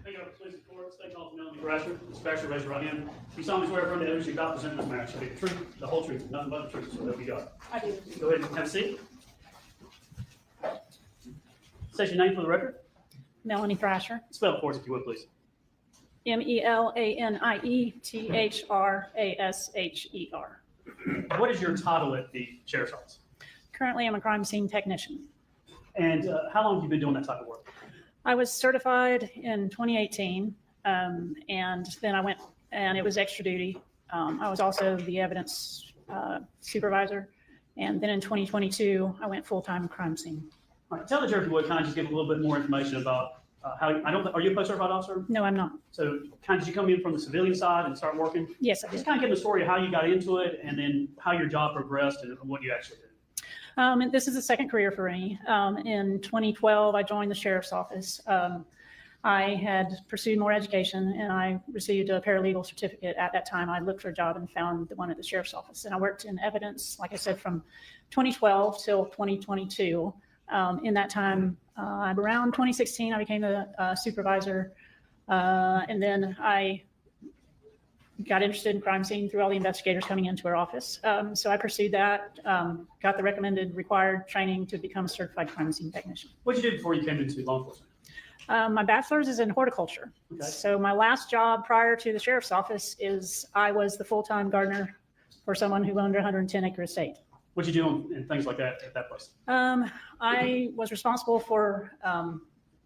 Thank you, please report. State call for Melody Farris. Mr. Baxter, raise your right hand. You solemnly swear from the evidence you about to present in this matter shall be the truth, the whole truth, nothing but the truth, so help you God. I do. Go ahead and have a seat. State your name for the record. Melody Thrasher, Spell it for us if you would, please. MELANIE THRASHER. What is your title at the sheriff's office? Currently, I'm a crime scene technician. And how long have you been doing that type of work? I was certified in 2018, and then I went, and it was extra duty. I was also the evidence supervisor, and then in 2022, I went full-time crime scene. All right, tell the jury if you would, kind of just give a little bit more information about are you a post-certified officer? No, I'm not. So kind of did you come in from the civilian side and start working? Yes, I Just did. kind of give the story of how you got into it and then how your job progressed and what you actually did. And this is a second career for me. In 2012, I joined the sheriff's office. I had pursued more education, and I received a paralegal certificate. At that time, I looked for a job and found the one at the sheriff's office. And I worked in evidence, like I said, from 2012 till 2022. In that time, around 2016, I became a supervisor, and then I got interested in crime scene through all the investigators coming into our office. So I pursued that, got the recommended required training to become a certified crime scene technician. What did you do before you came into law enforcement? My bachelor's is in horticulture. Okay. So my last job prior to the sheriff's office is I was the full-time gardener for someone who owned a 110-acre estate. What did you do and things like that at that place? I was responsible for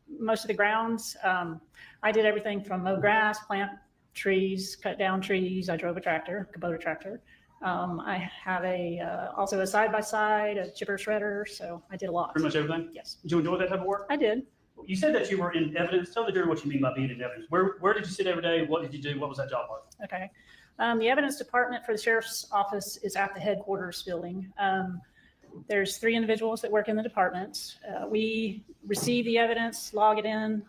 most of the grounds. I did everything from mow grass, plant trees, cut down trees. I drove a tractor, Kubota tractor. I have also a side-by-side, a chipper shredder, so I did a lot. Pretty much everything? Yes. Did you enjoy that type of work? I did. You said that you were in evidence. Tell the jury what you mean by being in evidence. Where did you sit every day? What did you do? What was that job like? Okay. The evidence department for the sheriff's office is at the headquarters building. There's 3 individuals that work in the department. We receive the evidence, log it in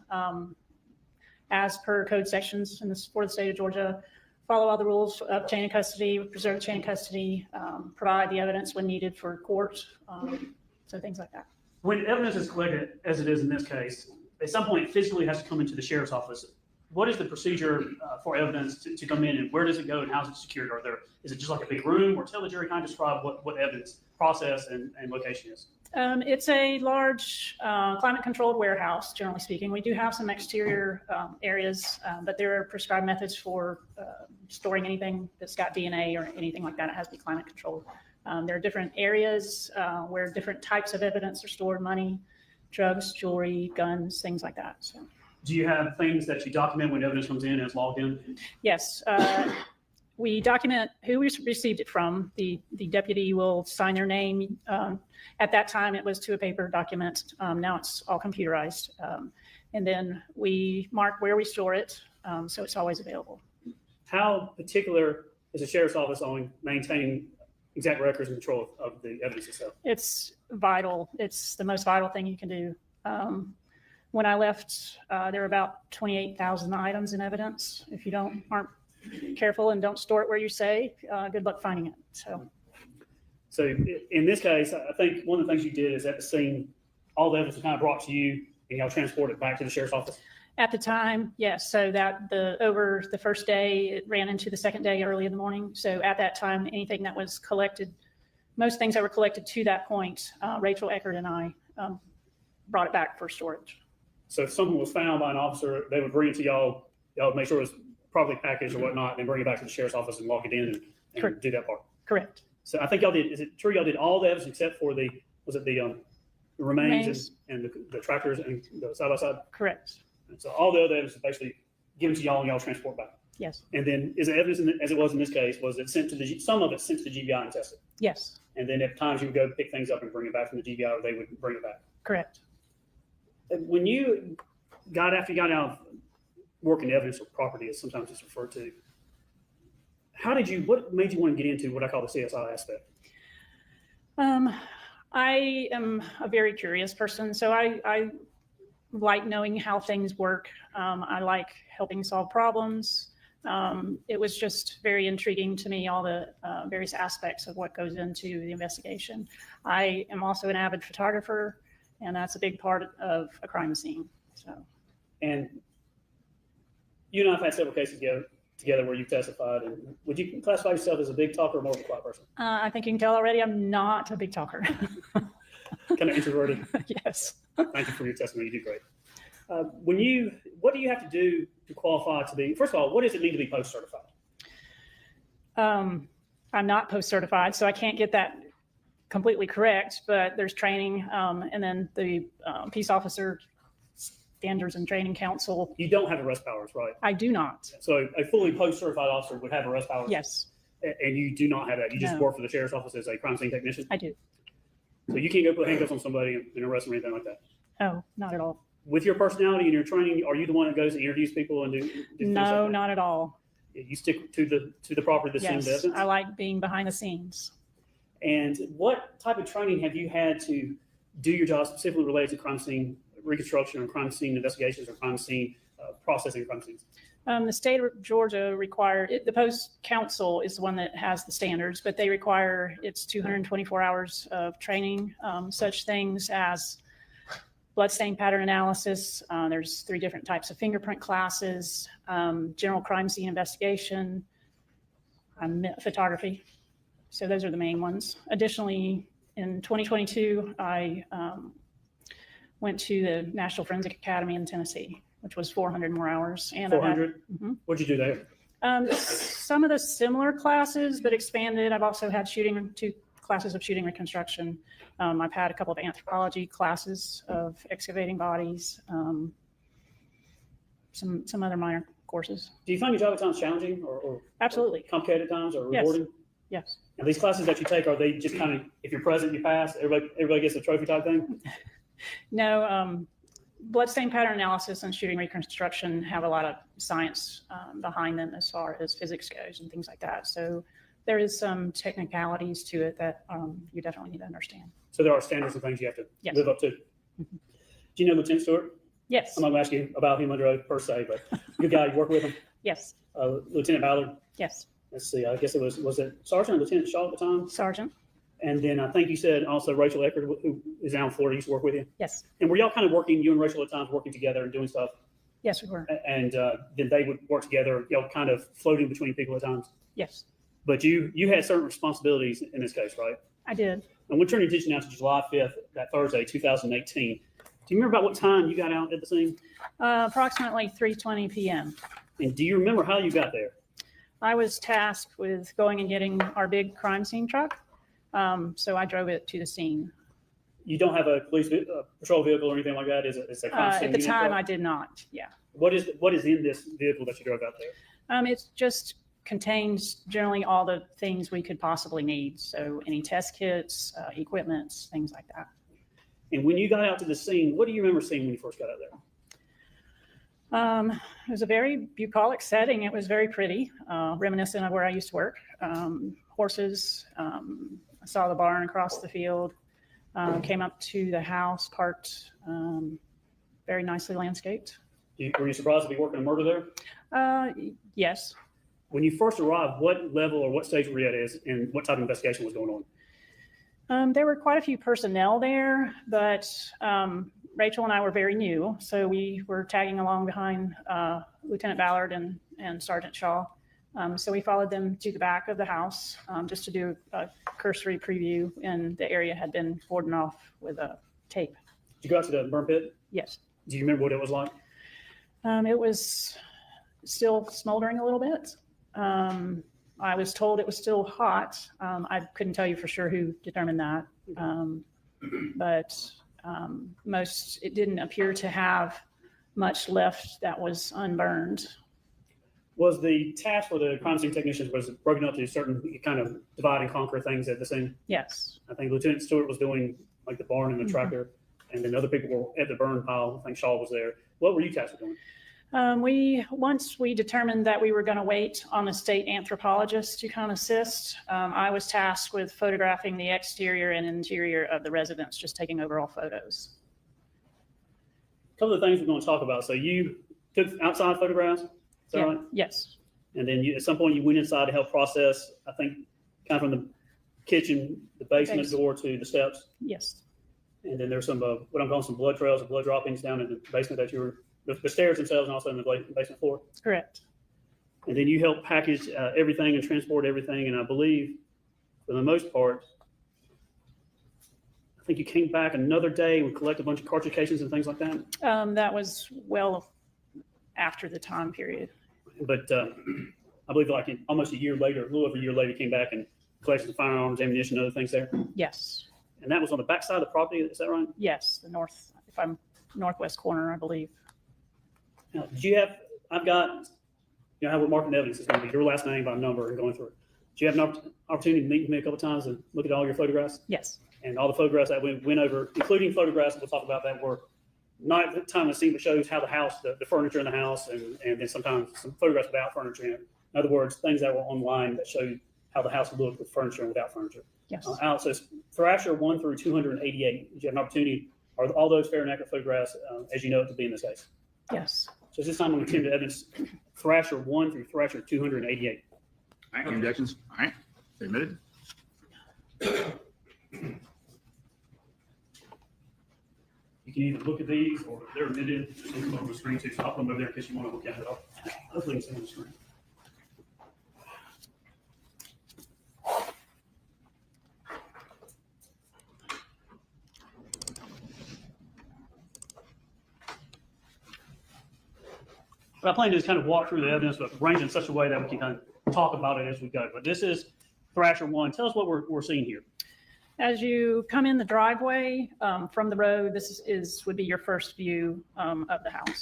as per code sections for the state of Georgia, follow all the rules of chain of custody, preserve the chain of custody, provide the evidence when needed for court, so things like that. When evidence is collected, as it is in this case, at some point it physically has to come into the sheriff's office. What is the procedure for evidence to come in, and where does it go, and how is it secured? Is it just like a big room, or tell the jury kind of describe what evidence process and location is? It's a large climate-controlled warehouse, generally speaking. We do have some exterior areas, but there are prescribed methods for storing anything that's got DNA or anything like that. It has to be climate-controlled. There are different areas where different types of evidence are stored: money, drugs, jewelry, guns, things like that. So. Do you have things that you document when evidence comes in and it's logged in? Yes. We document who we received it from. The deputy will sign their name. At that time, it was to a paper document. Now it's all computerized. And then we mark where we store it, so it's always available. How particular is the sheriff's office on maintaining exact records and control of the evidence itself? It's vital. It's the most vital thing you can do. When I left, there were about 28,000 items in evidence. If you aren't careful and don't store it where you say, good luck finding it. So in this case, I think one of the things you did is at the scene, all the evidence was kind of brought to you and y'all transport it back to the sheriff's office? At the time, yes. So that over the first day, it ran into the second day early in the morning. So at that time, anything that was collected, most things that were collected to that point, Rachel Eckert and I brought it back for storage. So if something was found by an officer, they would bring it to y'all would make sure it was properly packaged or whatnot, and then bring it back to the sheriff's office and lock it in and do that part. Correct. So I think y'all did, is it true y'all did all the evidence except for the remains and the tractors and the side-by-side? Correct. And so all the other evidence is basically given to y'all and y'all transport back. Yes. And then is the evidence, as it was in this case, was it sent to some of it sent to the GBI and tested? Yes. And then at times you would go pick things up and bring it back from the GBI, or they would bring it back. Correct. When you after you got out of working evidence or property, as sometimes it's referred to, what made you want to get into what I call the CSI aspect? I am a very curious person, so I like knowing how things work. I like helping solve problems. It was just very intriguing to me, all the various aspects of what goes into the investigation. I am also an avid photographer, and that's a big part of a crime scene. So, And you and I have had several cases together where you've testified. And would you classify yourself as a big talker or more of a quiet person? I think you can tell already I'm not a big talker. Kind of introverted. Yes. Thank you for your testimony. You did great. What do you have to do to qualify to be, first of all, what does it mean to be post-certified? I'm not post-certified, so I can't get that completely correct, but there's training, and then the Peace Officer Standards and Training Council. You don't have arrest powers, right? I do not. So a fully post-certified officer would have arrest powers? Yes, And you do not have that? You just No. work for the sheriff's office as a crime scene technician? I do. So you can't go put handcuffs on somebody and arrest them or anything like that? Oh, not at all. With your personality and your training, are you the one that goes and interviews people and do things like No, that? not at all. You stick to the property, the scene of Yes, evidence? I like being behind the scenes. And what type of training have you had to do your job specifically related to crime scene reconstruction or crime scene investigations or crime scene processing of crime scenes? The state of Georgia the post council is the one that has the standards, but they require it's 224 hours of training, such things as bloodstain pattern analysis. There's 3 different types of fingerprint classes, general crime scene investigation, photography. So those are the main ones. Additionally, in 2022, I went to the National Forensic Academy in Tennessee, which was 400 more hours. And 400? Mhm. What'd you do there? Some of the similar classes, but expanded. I've also had 2 classes of shooting reconstruction. I've had a couple of anthropology classes of excavating bodies, some other minor courses. Do you find your job at times challenging or Absolutely. complicated at times or Yes. rewarding? Yes. And these classes that you take, are they just kind of, if you're present, you pass, everybody gets a trophy type thing? No, bloodstain pattern analysis and shooting reconstruction have a lot of science behind them as far as physics goes and things like that. So there is some technicalities to it that you definitely need to understand. So there are standards and things you have to Yes. live up to. Do you know Lieutenant Stewart? Yes. I'm not going to ask you about him under oath per se, but good guy, you work with him. Yes. Lieutenant Ballard, Yes. let's see, I guess it was it Sergeant or Lieutenant Shaw at the time? Sergeant. And then I think you said also Rachel Eckert, who is now in Florida, used to work with you. Yes. And were y'all kind of working, you and Rachel at times working together and doing stuff? Yes, we were. And then they would work together, y'all kind of floating between people at times? Yes, But you had certain responsibilities in this case, right? I did. And we're turning attention now to July 5th, that Thursday, 2018. Do you remember about what time you got out at the scene? Approximately 3:20 p.m. And do you remember how you got there? I was tasked with going and getting our big crime scene truck. So I drove it to the scene. You don't have a police patrol vehicle or anything like that? Is it a crime scene At the unit time, truck? I did not. Yeah. What is in this vehicle that you drove out there? It just contains generally all the things we could possibly need. So any test kits, equipment, things like that. And when you got out to the scene, what do you remember seeing when you first got out there? It was a very bucolic setting. It was very pretty, reminiscent of where I used to work. Horses. I saw the barn across the field. Came up to the house, parked, very nicely landscaped. Were you surprised to be working a murder there? Yes. When you first arrived, what level or what stage were you at and what type of investigation was going on? There were quite a few personnel there, but Rachel and I were very new, so we were tagging along behind Lieutenant Ballard and Sergeant Shaw. So we followed them to the back of the house just to do a cursory preview, and the area had been cordoned off with a tape. Did you go out to the burn pit? Yes. Do you remember what it was like? It was still smoldering a little bit. I was told it was still hot. I couldn't tell you for sure who determined that. But it didn't appear to have much left that was unburned. Was the task for the crime scene technicians was it broken up to certain kind of divide and conquer things at the scene? Yes. I think Lieutenant Stewart was doing like the barn and the tractor, and then other people were at the burn pile. I think Shaw was there. What were you tasked with doing? Once we determined that we were going to wait on the state anthropologist to come assist, I was tasked with photographing the exterior and interior of the residence, just taking overall photos. A couple of things we're going to talk about. So you took outside photographs, is that right? Yes. And then at some point you went inside to help process, I think, kind of from the kitchen, the basement door to the steps. Yes, And then there's some, what I'm calling some blood trails or blood droppings down in the basement that you were, the stairs themselves and also in the basement floor. correct. And then you help package everything and transport everything. And I believe, for the most part, I think you came back another day and collect a bunch of cartridge casings and things like that. That was well after the time period. But I believe like almost a year later, a little over a year later, came back and collected some firearms, ammunition, and other things there. Yes, And that was on the back side of the property. Is that right? yes, the northwest corner, I believe. Now, did you have? I've got. You know how we're marking the evidence is going to be your last name by number and going through it. Do you have an opportunity to meet with me a couple of times and look at all your photographs? Yes, And all the photographs that we went over, including photographs that we'll talk about that were not at the time of the scene, but shows how the house, the furniture in the house, and then sometimes some photographs without furniture in it. In other words, things that were online that showed how the house looked with furniture and without furniture. yes, Alex says Thrasher 1 through 288. Did you have an opportunity? Are all those fair and accurate photographs as you know it to be in this case? yes. So this time I'm going to attend to evidence Thrasher 1 through Thrasher 288. All right, any objections? All right, admitted. You can either look at these or they're admitted. Just look them over the screen too. So I'll put them over there in case you want to look at it all. Hopefully it's on the screen. What I plan to do is kind of walk through the evidence, but arrange it in such a way that we can kind of talk about it as we go. But this is Thrasher 1. Tell us what we're seeing here. As you come in the driveway from the road, this would be your first view of the house.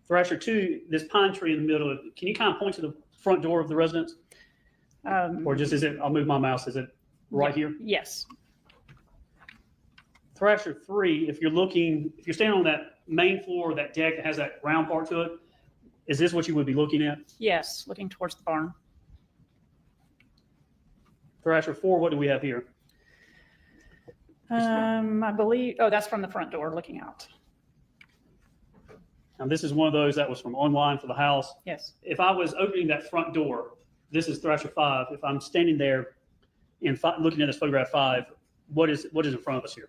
Thrasher 2, this pine tree in the middle, can you kind of point to the front door of the residence? Or just is it, I'll move my mouse, is it right here? Yes, Thrasher 3, if you're standing on that main floor, that deck that has that round part to it, is this what you would be looking at? yes, looking towards the barn. Thrasher 4, what do we have here? I believe, oh, that's from the front door looking out. Now, this is one of those that was from online for the house. Yes, If I was opening that front door, this is Thrasher 5. If I'm standing there and looking at this photograph 5, what is in front of us here?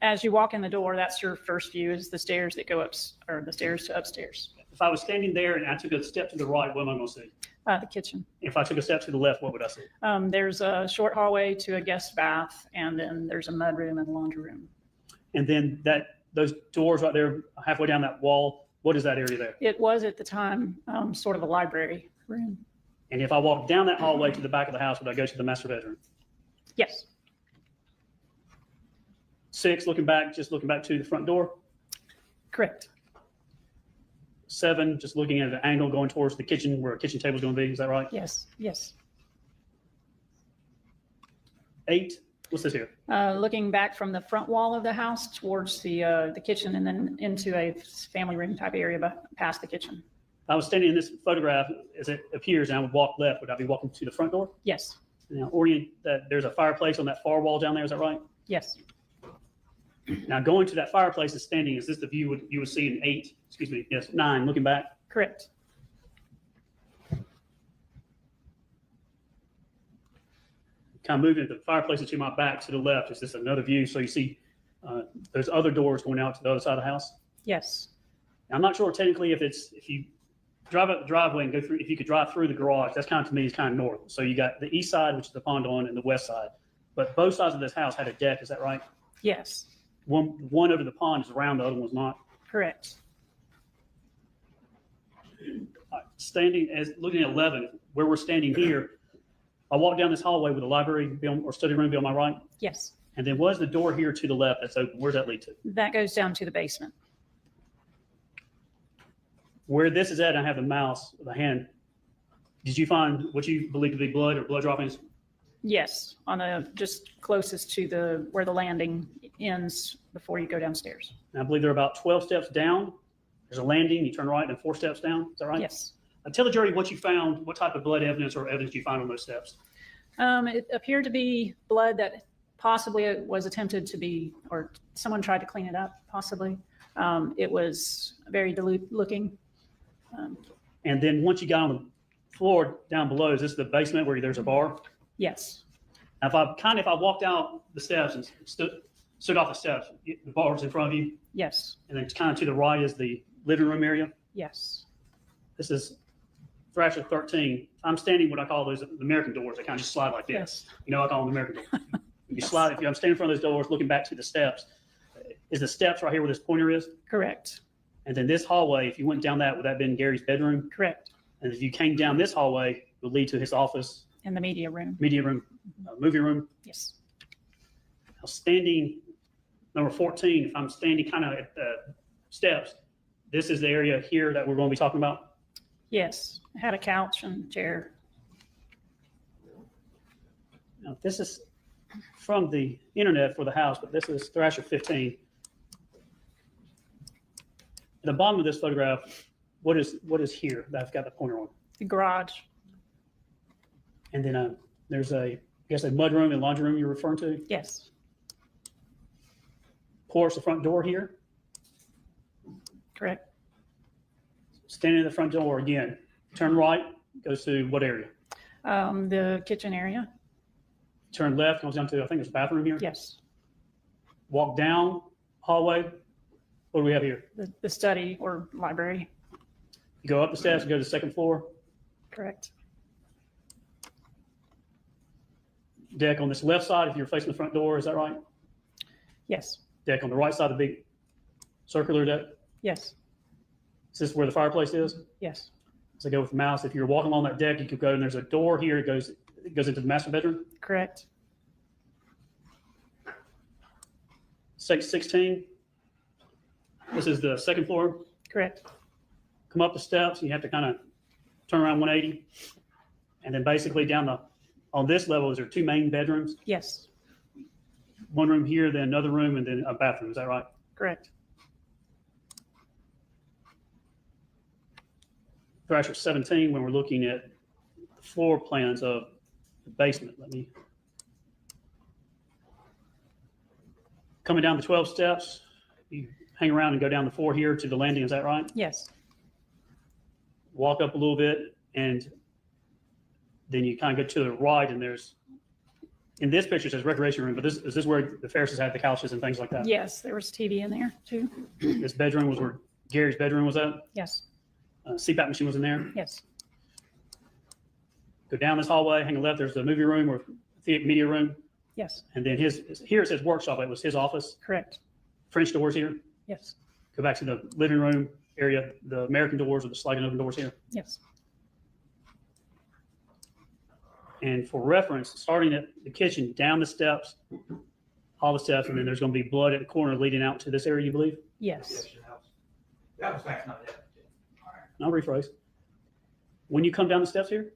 as you walk in the door, that's your first view is the stairs that go up, or the stairs to upstairs, If I was standing there and I took a step to the right, what am I going to see? the kitchen. If I took a step to the left, what would I see? There's a short hallway to a guest bath, and then there's a mud room and a laundry room. And then those doors right there, halfway down that wall, what is that area there? It was at the time sort of a library room. And if I walk down that hallway to the back of the house, would I go to the master bedroom? Yes, 6, just looking back to the front door. correct. 7, just looking at the angle going towards the kitchen where a kitchen table is going to be. Is that right? Yes, yes. 8, what's this here? Looking back from the front wall of the house towards the kitchen and then into a family room type area past the kitchen. If I was standing in this photograph as it appears and I would walk left, would I be walking to the front door? Yes, Now, orient that there's a fireplace on that far wall down there. Is that right? yes, Now, going to that fireplace and standing, is this the view you would see in 9, looking back? correct. Kind of moving the fireplace to my back to the left. Is this another view? So you see those other doors going out to the other side of the house? Yes, Now, I'm not sure technically if you drive up the driveway and go through, if you could drive through the garage, that's kind of, to me, is kind of north. So you got the east side, which is the pond on, and the west side. But both sides of this house had a deck. Is that right? yes, One over the pond is round, the other one's not. correct. Looking at 11, where we're standing here, I walk down this hallway with the library or study room be on my right. Yes, And then what is the door here to the left that's open? Where's that lead to? that goes down to the basement. Where this is at, I have the mouse, the hand. Did you find what you believe to be blood or blood droppings? Yes, just closest to where the landing ends before you go downstairs. And I believe they're about 12 steps down. There's a landing, you turn right, and 4 steps down. Is that right? Yes. Tell the jury what you found, what type of blood evidence or evidence you find on those steps. It appeared to be blood that possibly was attempted to be, or someone tried to clean it up, possibly. It was very dilute looking. And then once you got on the floor down below, is this the basement where there's a bar? Yes, Now, if I walked out the steps and stood off the steps, the bar's in front of you, yes, and then kind of to the right is the living room area. yes, This is Thrasher 13. I'm standing what I call those the American doors. They kind of just slide like this. yes, You know, I call them American doors. You slide. I'm standing in front of those doors, looking back to the steps. Is the steps right here where this pointer is? correct, And then this hallway, if you went down that, would that have been Gary's bedroom? correct. And if you came down this hallway, it would lead to his office, In the media room, media room, movie room. yes, Now, standing number 14, if I'm standing kind of at the steps, this is the area here that we're going to be talking about. yes. I had a couch and chair. Now, this is from the internet for the house, but this is Thrasher 15. At the bottom of this photograph, what is here that I've got the pointer on? The garage, And then there's I guess a mud room and laundry room you're referring to. yes, Porch, the front door here. correct. Standing at the front door again. Turn right, goes to what area? The kitchen area, Turn left, goes down to, I think there's a bathroom here. yes. Walk down hallway. What do we have here? The study or library, You go up the steps, you go to the second floor. correct. Deck on this left side, if you're facing the front door, is that right? Yes, Deck on the right side, the big circular deck. yes, Is this where the fireplace is? yes, So go with the mouse. If you're walking along that deck, you could go and there's a door here. It goes into the master bedroom. correct. 16. This is the second floor. Correct. Come up the steps. You have to kind of turn around 180. And then basically on this level, is there two main bedrooms? Yes, One room here, then another room, and then a bathroom. Is that right? correct. Thrasher 17, when we're looking at the floor plans of the basement. Coming down the 12 steps, you hang around and go down the floor here to the landing. Is that right? Yes, Walk up a little bit, and then you kind of go to the right, and there's, in this picture, it says recreation room, but is this where the Farrises had the couches and things like that? yes, there was TV in there too. This bedroom was where Gary's bedroom was at? Yes, CPAP machine was in there? yes, Go down this hallway, hang left, there's the movie room or theater media room, yes, and then here it says workshop, it was his office. correct. French doors here. Yes, Go back to the living room area, the American doors or the sliding open doors here. yes, And for reference, starting at the kitchen, down the steps, all the steps, and then there's going to be blood at the corner leading out to this area, you believe? yes, That was back not that. I'll rephrase. When you come down the steps here,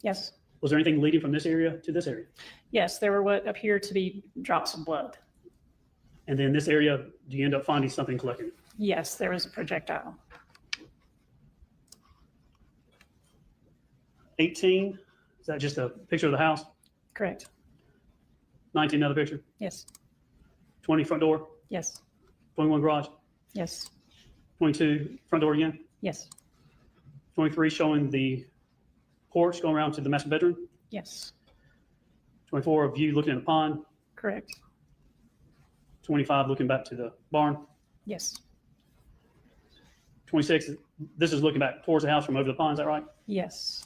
yes, was there anything leading from this area to this area? yes. There were what appeared to be drops of blood. And then this area, do you end up finding something collected? Yes, there was a projectile. 18, is that just a picture of the house? Correct. 19, another picture? Yes, 20, front door? yes, 21, garage? yes, 22, front door again? yes, 23, showing the porch going around to the master bedroom? yes, 24, a view looking at the pond? correct. 25, looking back to the barn? Yes, 26, this is looking back towards the house from over the pond, is that right? yes.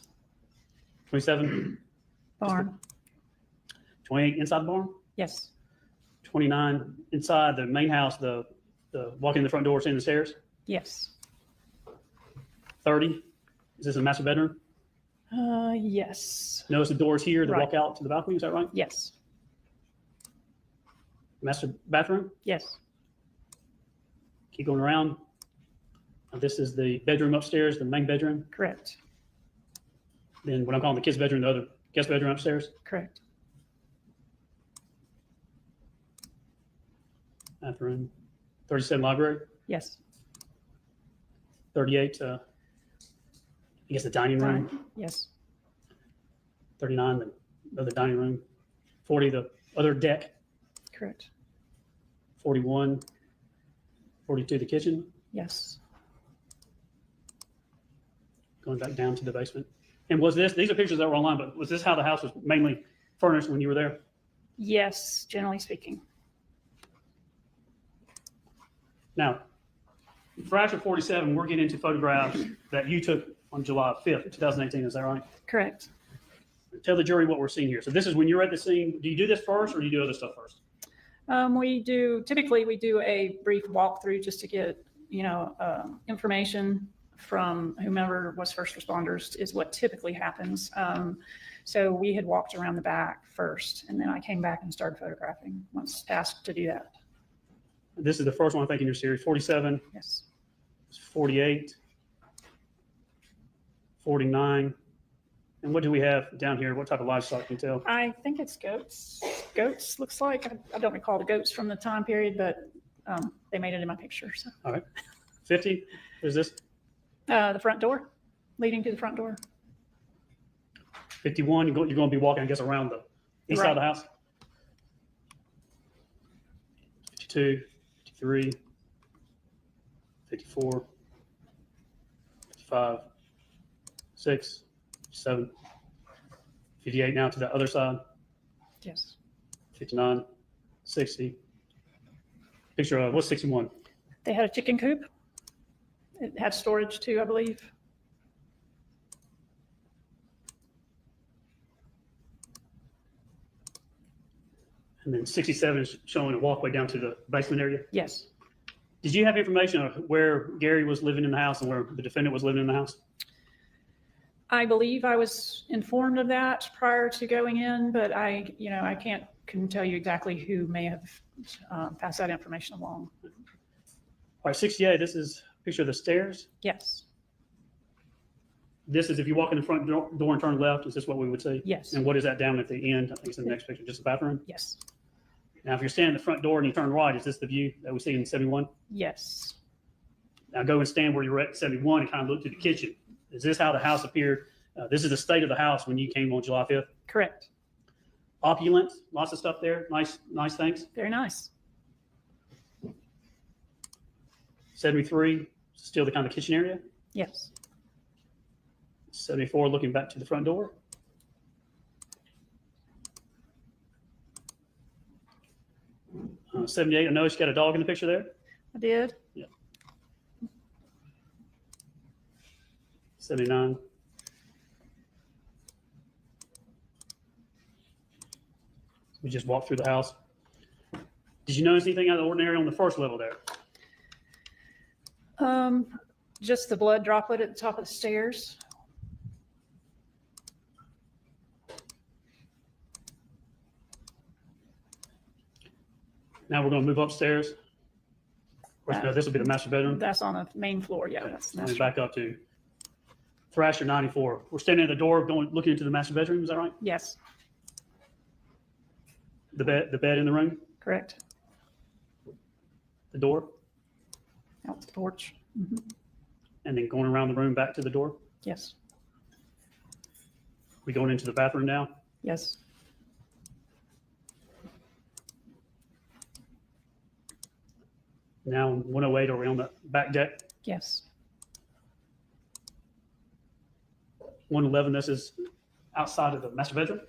27, Barn. 28, inside the barn? Yes, 29, inside the main house, the walking in the front door, seeing the stairs? yes. 30, is this a master bedroom? Yes, Notice the doors here that Right. walk out to the balcony, is that right? yes, Master bathroom? yes, Keep going around. This is the bedroom upstairs, the main bedroom. correct, Then what I'm calling the kids' bedroom, the other guest bedroom upstairs. correct. Bathroom. 37, library. Yes, 38, I guess the dining room. yes, 39, the other dining room. 40, the other deck. correct. 41, 42, the kitchen. Yes, going back down to the basement. And was this, these are pictures that were online, but was this how the house was mainly furnished when you were there? Yes, generally speaking. Now, Thrasher 47, we're getting into photographs that you took on July 5th, 2018. Is that right? Correct. Tell the jury what we're seeing here. So this is when you're at the scene. Do you do this first or do you do other stuff first? Typically we do a brief walkthrough just to get, information from whomever was first responders is what typically happens. So we had walked around the back first, and then I came back and started photographing once asked to do that. This is the first one I think in your series, 47, Yes. 48, 49. And what do we have down here? What type of livestock can you tell? I think it's goats. Goats looks like. I don't recall the goats from the time period, but they made it in my picture. So. All right. 50, what is this? The front door, leading to the front door. 51, you're going to be walking, I guess, around the east side of the house. 52, 53, 54, 55, 6, 7, 58 now to the other side. Yes. 59, 60. Picture of, what's 61? They had a chicken coop. It had storage too, I believe. And then 67 is showing a walkway down to the basement area. Yes. Did you have information of where Gary was living in the house and where the defendant was living in the house? I believe I was informed of that prior to going in, but I couldn't tell you exactly who may have passed that information along. All right, 68, this is a picture of the stairs. Yes. This is if you walk in the front door and turn left, is this what we would see? Yes. And what is that down at the end? I think it's in the next picture, just the bathroom. Yes. Now, if you're standing at the front door and you turn right, is this the view that we see in 71? Yes. Now go and stand where you're at 71 and kind of look to the kitchen. Is this how the house appeared? This is the state of the house when you came on July 5th. Correct. Opulent, lots of stuff there. Nice things. Very nice. 73, still the kind of kitchen area. Yes. 74, looking back to the front door. Uh, 78, I noticed you got a dog in the picture there. I did. Yeah. 79. We just walked through the house. Did you notice anything out of the ordinary on the first level there? Just the blood droplet at the top of the stairs. Now we're going to move upstairs. Of course, no, this will be the master bedroom. That's on the main floor. Yeah, that's Let me back up to Thrasher 94. We're standing at the door, looking into the master bedroom. Is that right? Yes. The bed in the room, Correct. the door, Out the porch. Mhm. and then going around the room back to the door. Yes. We going into the bathroom now. Yes. Now 108, are we on the back deck? Yes. 111, this is outside of the master bedroom.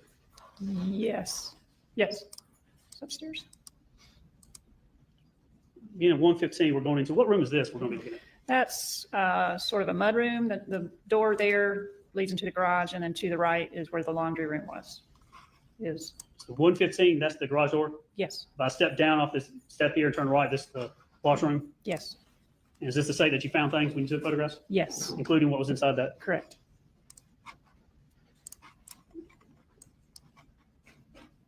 Yes. Yes. It's upstairs. Being at 115, we're going into, what room is this we're going to be looking at? That's sort of a mud room. The door there leads into the garage, and then to the right is where the laundry room was. So 115, that's the garage door. Yes. If I step down off this step here and turn right, this is the washroom. Yes. And is this to say that you found things when you took photographs, Yes. including what was inside that? Correct.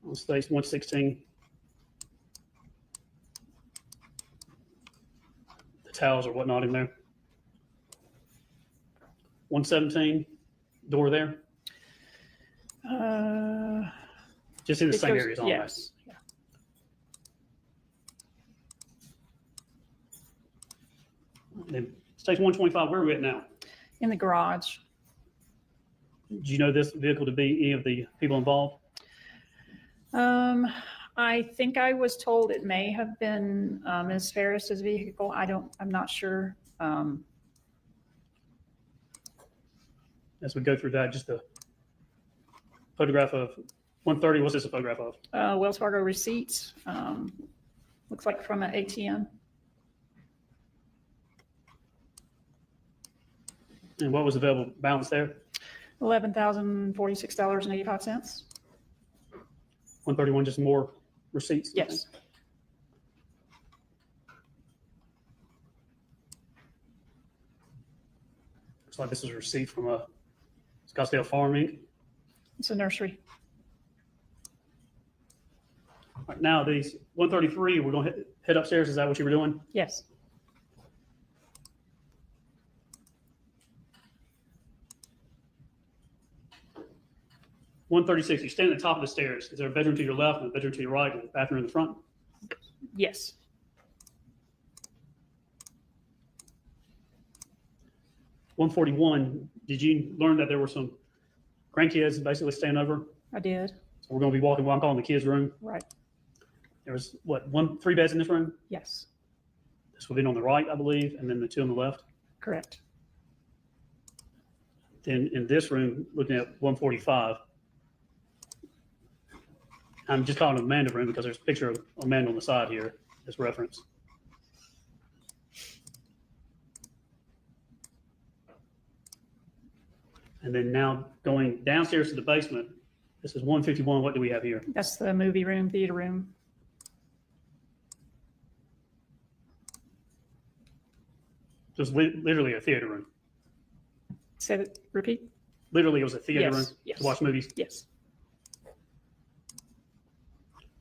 On space 116. The towels or whatnot in there. 117, door there. Just in the It same goes- areas. All Yes. Yeah. Then station 125, where are we at now? In the garage. Do you know this vehicle to be any of the people involved? I think I was told it may have been Ms. Farris's vehicle. I'm not sure. as we go through that, just a photograph of 130. What's this a photograph of? Wells Fargo receipts. Looks like from an ATM. And what was available balance there? $11,046.85. 131, just more receipts? Yes. Looks like this is a receipt from a Scottsdale Farming. It's a nursery. All right, now these 133, we're going to head upstairs. Is that what you were doing? Yes. $136, you stand at the top of the stairs. Is there a bedroom to your left and a bedroom to your right and a bathroom in the front? Yes. $141, did you learn that there were some grandkids basically staying over? I did. So we're going to be walking, what I'm calling the kids' room. Right. There was, what, 3 beds in this room? Yes. This would be on the right, I believe, and then the 2 on the left. Correct. Then in this room, looking at 145, I'm just calling it Amanda room because there's a picture of Amanda on the side here as reference. And then now going downstairs to the basement, this is 151. What do we have here? That's the movie room, theater room. Just literally a theater room. Say that, repeat? Literally, it was a theater Yes, room yes. to watch movies. Yes.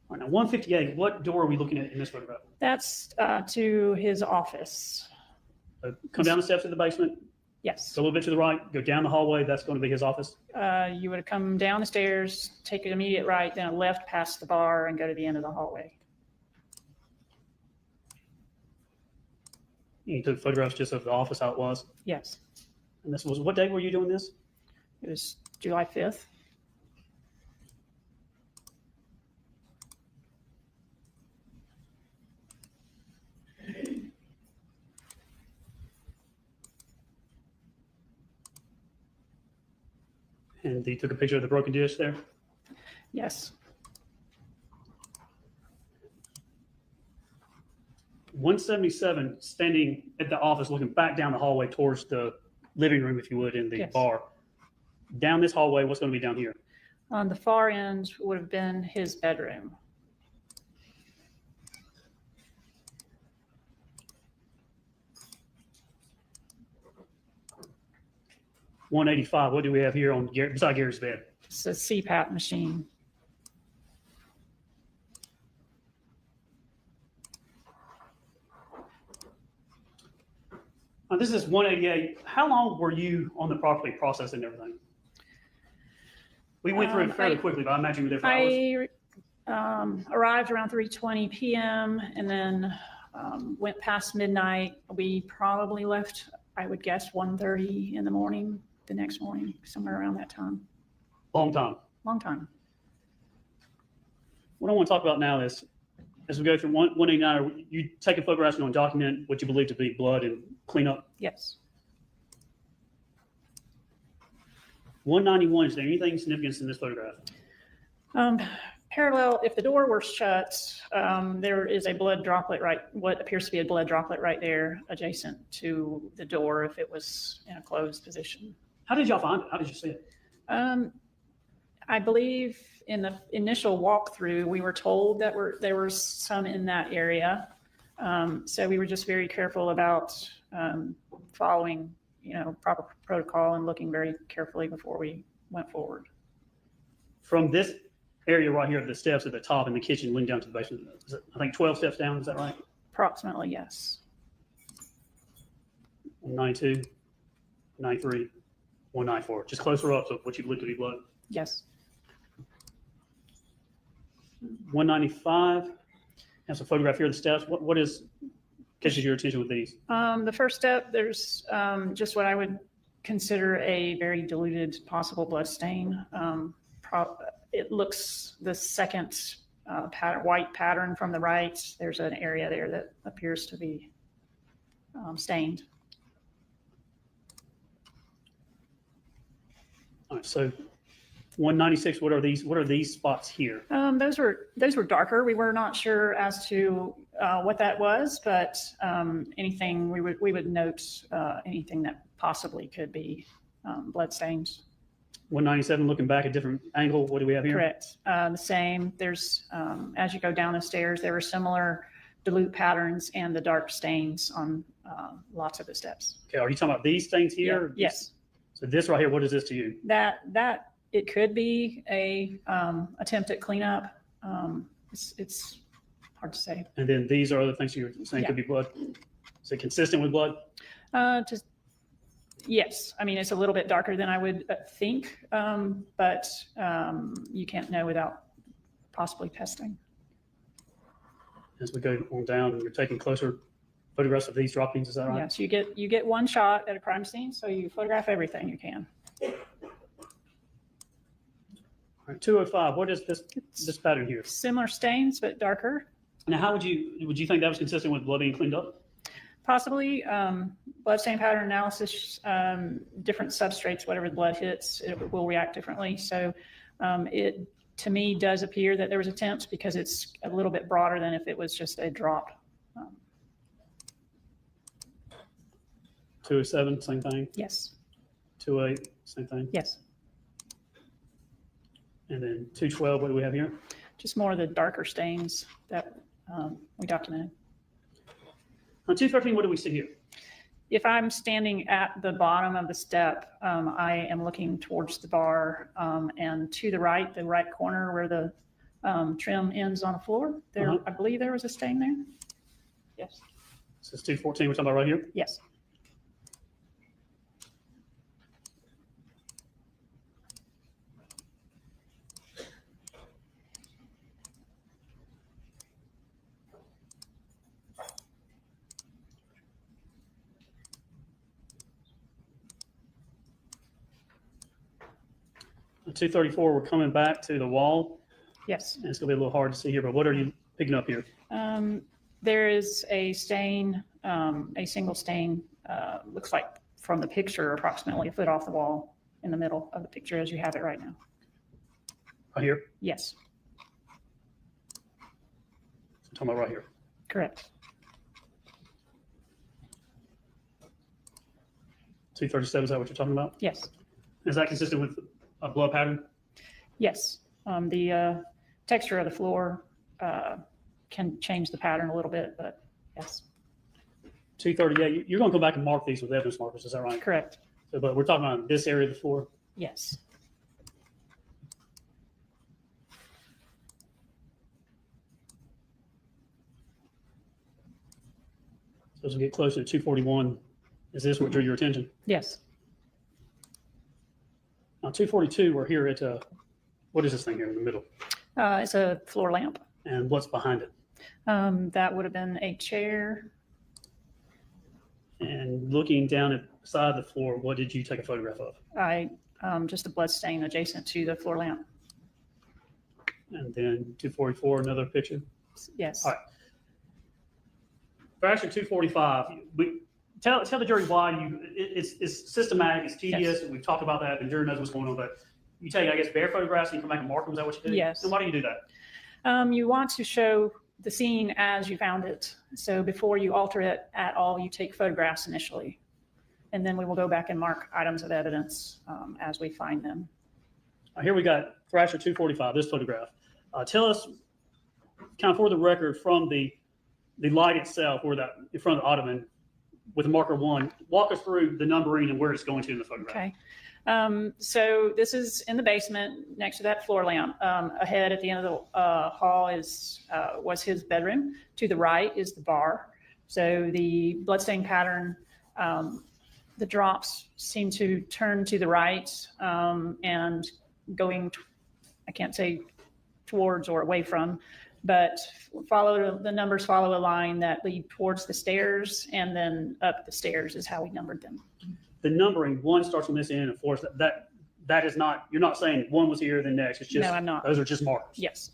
All right, now 158, what door are we looking at in this photograph? That's to his office. Come down the steps of the basement, Yes. go a little bit to the right, go down the hallway. That's going to be his office. You would come down the stairs, take an immediate right, then a left past the bar and go to the end of the hallway. You took photographs just of the office, how it was. Yes. And this was, what day were you doing this? It was July 5th. And you took a picture of the broken dish there? Yes. 177, standing at the office, looking back down the hallway towards the living room, if you would, in the Yes. bar. Down this hallway, what's going to be down here? On the far end would have been his bedroom. $185, what do we have here on beside Gary's bed? It's a CPAP machine. This is 188. How long were you on the property processing everything? We went through it fairly quickly, but I imagine you were there for hours. I arrived around 3:20 p.m. and then went past midnight. We probably left, I would guess, 1:30 in the morning, the next morning, somewhere around that time. Long time. Long time. What I want to talk about now is, as we go through 189, you taking photographs and document what you believe to be blood and clean up. Yes. 191, is there anything significant in this photograph? Parallel, if the door were shut, there is a blood droplet what appears to be a blood droplet right there adjacent to the door if it was in a closed position. How did y'all find it? How did you see it? I believe in the initial walkthrough, we were told that there was some in that area. So we were just very careful about following, proper protocol and looking very carefully before we went forward. From this area right here, the steps at the top in the kitchen leading down to the basement, is it, I think 12 steps down, is that right? Approximately, yes. 192, 93, 194, just closer up, so what you believe to be blood. Yes. 195, has a photograph here of the steps. What catches your attention with these? The first step, there's just what I would consider a very diluted possible blood stain. It looks the second white pattern from the right. There's an area there that appears to be stained. All right, so 196, what are these spots here? Those were darker. We were not sure as to what that was, but anything we would note anything that possibly could be blood stains. 197, looking back at different angle, what do we have here? Correct. The same. There's as you go down the stairs, there were similar dilute patterns and the dark stains on lots of the steps. Okay, are you talking about these things here? Yeah. Yes. So this right here, what is this to you? That it could be a attempt at cleanup. It's hard to say. And then these are the things you're saying could be blood. Is it consistent with blood? Just yes. I mean, it's a little bit darker than I would think, but you can't know without possibly testing. As we go on down, you're taking closer photographs of these droppings. Is that right? Yes, you get one shot at a crime scene, so you photograph everything you can. All right, 205. What is this pattern here? Similar stains, but darker. Now, how would you think that was consistent with blood being cleaned up? Possibly blood stain pattern analysis, different substrates, whatever the blood hits, it will react differently. So it, to me, does appear that there was attempts because it's a little bit broader than if it was just a drop. 207, same thing. Yes. 28, same thing. Yes. And then 212, what do we have here? Just more of the darker stains that we documented. On 213, what do we see here? If I'm standing at the bottom of the step, I am looking towards the bar and to the right corner where the trim ends on the floor. There, I believe there was a stain there. Yes. This is 214, we're talking about right here? Yes. On 234, we're coming back to the wall. Yes. And it's gonna be a little hard to see here, but what are you picking up here? There is a stain, a single stain, looks like from the picture, approximately a foot off the wall in the middle of the picture as you have it right now. Right here? Yes, I'm talking about right here. correct. 237, is that what you're talking about? Yes, Is that consistent with a blood pattern? yes. The texture of the floor can change the pattern a little bit, but yes, 238, you're gonna go back and mark these with evidence markers, is that right? correct. So, but we're talking about this area of the floor. Yes. So as we get closer to 241, is this what drew your attention? Yes. Now 242, we're here at, what is this thing here in the middle? It's a floor lamp. And what's behind it? That would have been a chair. And looking down at the side of the floor, what did you take a photograph of? Just a blood stain adjacent to the floor lamp. And then 244, another picture. Yes. All right. For actually 245, tell the jury why it's systematic, it's tedious, and we've talked about that, and the jury knows what's going on, but you take, I guess, bare photographs and you come back and mark them, is that what you do? Yes. And why do you do that? You want to show the scene as you found it. So before you alter it at all, you take photographs initially. And then we will go back and mark items of evidence as we find them. Here we got Thrasher 245, this photograph. Tell us, kind of for the record, from the light itself, or that in front of the ottoman, with marker 1, walk us through the numbering and where it's going to in the photograph. Okay. So this is in the basement next to that floor lamp. Ahead at the end of the hall was his bedroom. To the right is the bar. So the bloodstain pattern, the drops seem to turn to the right and going, I can't say towards or away from, but the numbers follow a line that lead towards the stairs, and then up the stairs is how we numbered them. The numbering, 1 starts from this end and 4, that is not, you're not saying 1 was here, then next. It's just, No, I'm not. Those are just markers. Yes,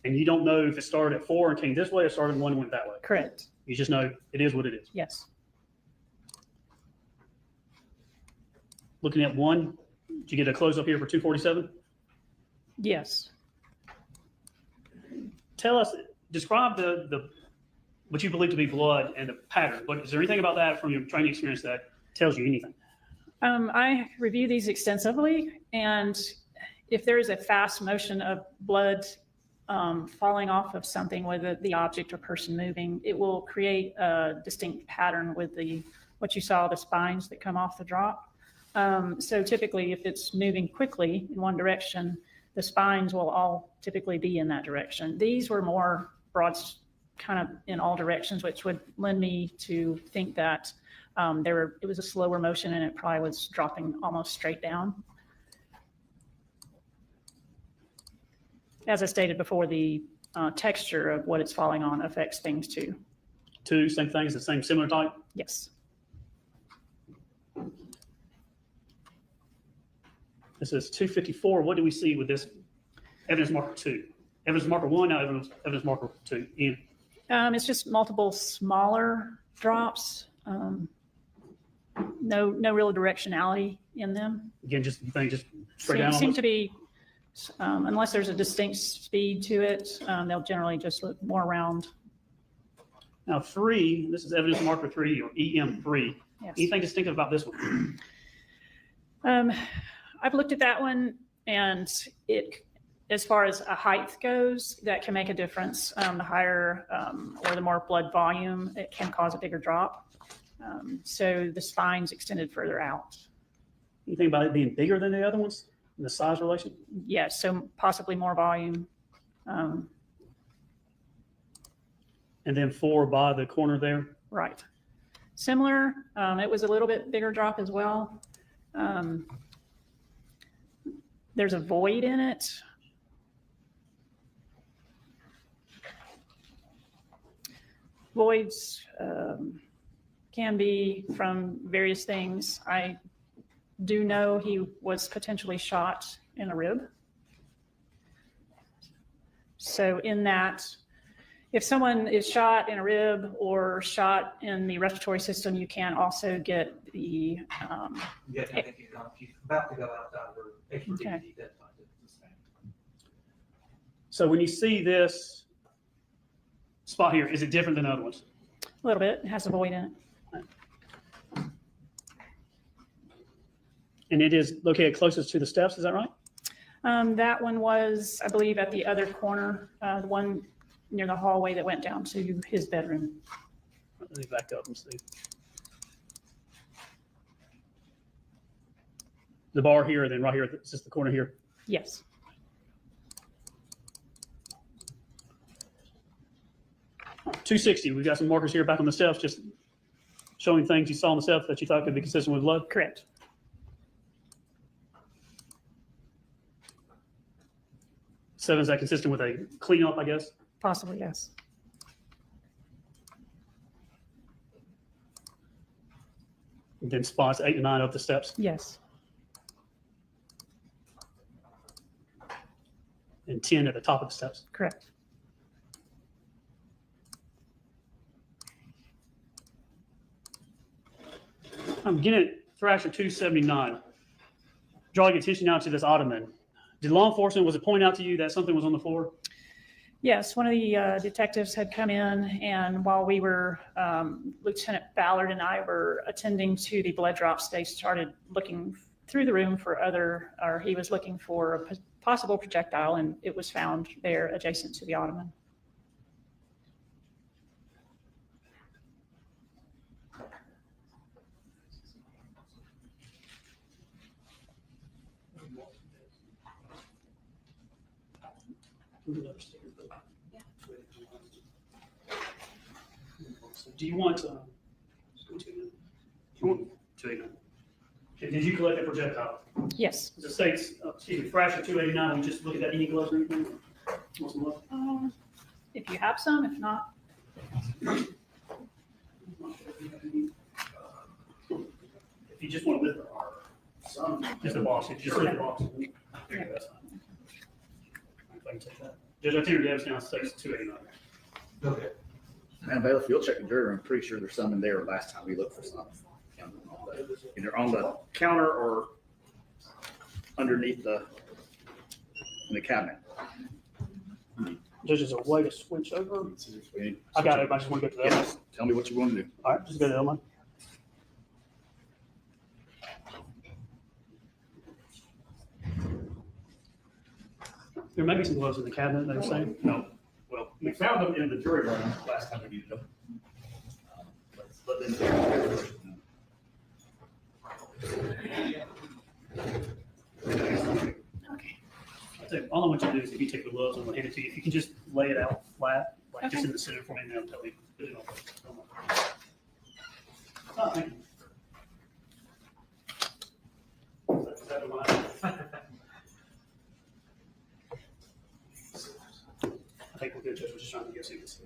And you don't know if it started at 4 and came this way or started 1 and went that way. correct. You just know it is what it is. Yes. Looking at 1, Did you get a close up here for 247? Yes. Tell us, describe the what you believe to be blood and the pattern. But is there anything about that from your training experience that tells you anything? I review these extensively, and if there is a fast motion of blood falling off of something, whether the object or person moving, it will create a distinct pattern with what you saw, the spines that come off the drop. So typically, if it's moving quickly in one direction, the spines will all typically be in that direction. These were more broad, kind of in all directions, which would lend me to think that it was a slower motion and it probably was dropping almost straight down. As I stated before, the texture of what it's falling on affects things too. Two same things, the same similar type? Yes. This is 254. What do we see with this evidence marker 2? Evidence marker 1, now evidence marker 2. Ian? It's just multiple smaller drops. No real directionality in them. Again, just straight down. Seem to be, unless there's a distinct speed to it, they'll generally just look more round. Now 3, this is evidence marker 3 or EM3. Yes. Anything distinctive about this one? I've looked at that one, and as far as a height goes, that can make a difference. The higher or the more blood volume, it can cause a bigger drop. So the spine's extended further out. Anything about it being bigger than the other ones in the size relation? Yes, so possibly more volume. And then 4 by the corner there? Right. Similar, it was a little bit bigger drop as well. There's a void in it. Voids can be from various things. I do know he was potentially shot in a rib. So in that, if someone is shot in a rib or shot in the respiratory system, you can also get the about to go outside or Okay. So when you see this spot here, is it different than other ones? a little bit. It has a void in it. And it is located closest to the steps, is that right? That one was, I believe, at the other corner, the one near the hallway that went down to his bedroom. Let me back up and see. The bar here, and then right here, it's just the corner here. Yes. $260. We've got some markers here back on the steps, just showing things you saw on the steps that you thought could be consistent with blood. Correct. Seven, is that consistent with a cleanup, I guess? Possibly, yes. And then spots 8 and 9 up the steps. Yes. And 10 at the top of the steps. Correct. I'm getting at Thrasher 279. Drawing attention now to this ottoman. Did law enforcement, was it pointed out to you that something was on the floor? Yes, one of the detectives had come in, and while we were, Lieutenant Ballard and I were attending to the blood drops, they started looking through the room or he was looking for a possible projectile, and it was found there adjacent to the ottoman. Do you want did you collect that projectile? Yes. The states, Thrasher 289, we just look at that any gloves or anything? Want some look? If you have some, if not. If you just want to lift some, just a box, if you just lift the box. That's fine. I can take that. Judge, I think the evidence now states 289. Okay. Man, Bailiff, you'll check the jury. I'm pretty sure there's some in there last time we looked for some. Either on the counter or underneath in the cabinet. There's just a way to switch over. I got it. I just want to go to the other one. Tell me what you want to do. All right, just go to the other one. There may be some gloves in the cabinet, they were saying. No. Well, we found them in the jury room last time we needed them. Let them I'll tell you, all I want you to do is if you take the gloves, I'm gonna hand it to you. If you can just lay it out flat, like just Okay. in the center for me, and then I'll tell you. Put it on. Oh, thank you. Is that the one? I think we're good, Judge. We're just trying to get this.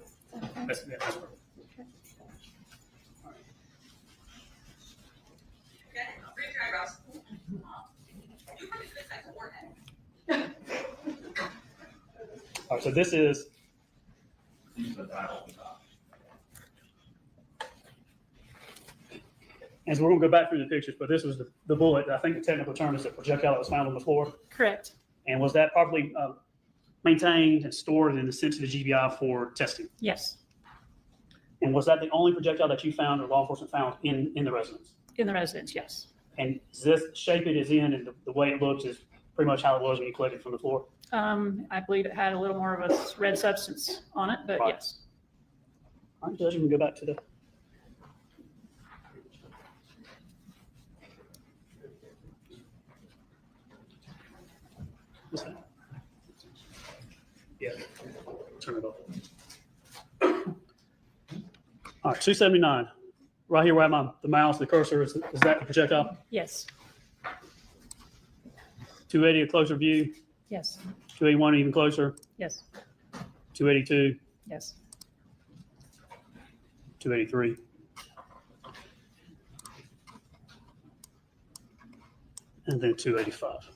That's perfect. All right. Okay, raise your eyebrows. You probably fix that forehead. All right, so this is, and so we're gonna go back through the pictures, but this was the bullet. I think the technical term is the projectile that was found on the floor. Correct. And was that properly maintained and stored and sent to the GBI for testing? Yes, And was that the only projectile that you found or law enforcement found in the residence? in the residence, yes. And is this shape it is in and the way it looks is pretty much how it was when you collected from the floor? I believe it had a little more of a red substance on it, but Right. yes. All right, Judge, we can go back to the. What's that? Yeah, turn it off. All right, 279. Right here where I have the mouse, the cursor, is that the projectile? Yes, 280, a closer view. yes, 281, even closer. yes, 282, yes. 283. And then 285.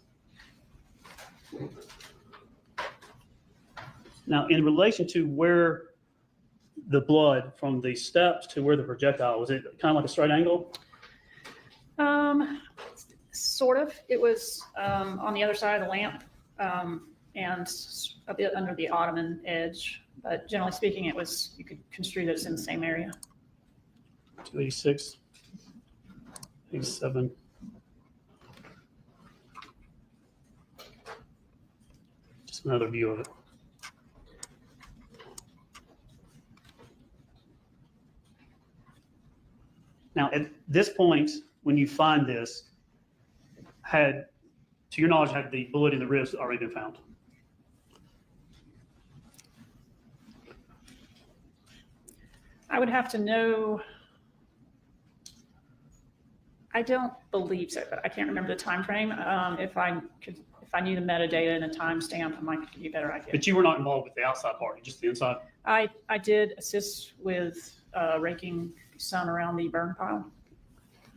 Now, in relation to where the blood from the steps to where the projectile, was it kind of like a straight angle? Sort of. It was on the other side of the lamp and a bit under the ottoman edge. But generally speaking, it was, you could construe that it's in the same area. 286, 87. Just another view of it. Now, at this point, when you find this, to your knowledge, had the bullet in the ribs already been found? I would have to know. I don't believe so, but I can't remember the time frame. If I knew the metadata and the timestamp, I might give you a better idea. But you were not involved with the outside party, just the inside? I did assist with raking some around the burn pile.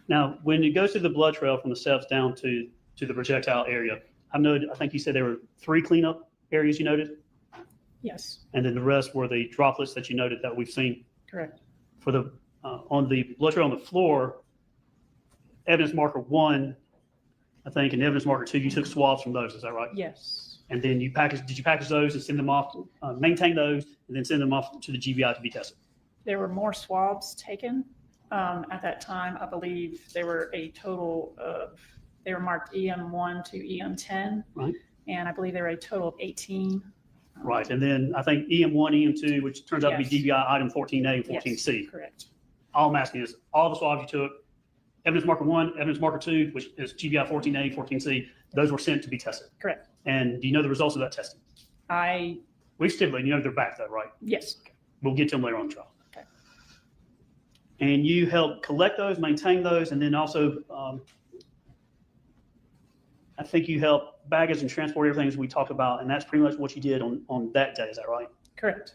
Now, when it goes through the blood trail from the steps down to the projectile area, I think you said there were 3 cleanup areas you noted, Yes, and then the rest were the droplets that you noted that we've seen. correct. For the on the blood trail on the floor, evidence marker 1, I think, and evidence marker 2, you took swabs from those. Is that right? Yes, And then did you package those and send them off, maintain those, and then send them off to the GBI to be tested? there were more swabs taken at that time. I believe there were a total of, they were marked EM1 to EM10. Right. And I believe there were a total of 18. Right. And then I think EM1, EM2, which turns out to be Yes. GBI item 14A and Yes, 14C. correct. All I'm asking is all the swabs you took, evidence marker 1, evidence marker 2, which is GBI 14A, 14C, those were sent to be tested. Correct. And do you know the results of that testing? We stipulate, you know they're back though, right? Yes, We'll get to them later on in the trial. Okay. And you help collect those, maintain those, and then also, I think you help baggage and transport everything as we talked about, and that's pretty much what you did on that day. Is that right? correct.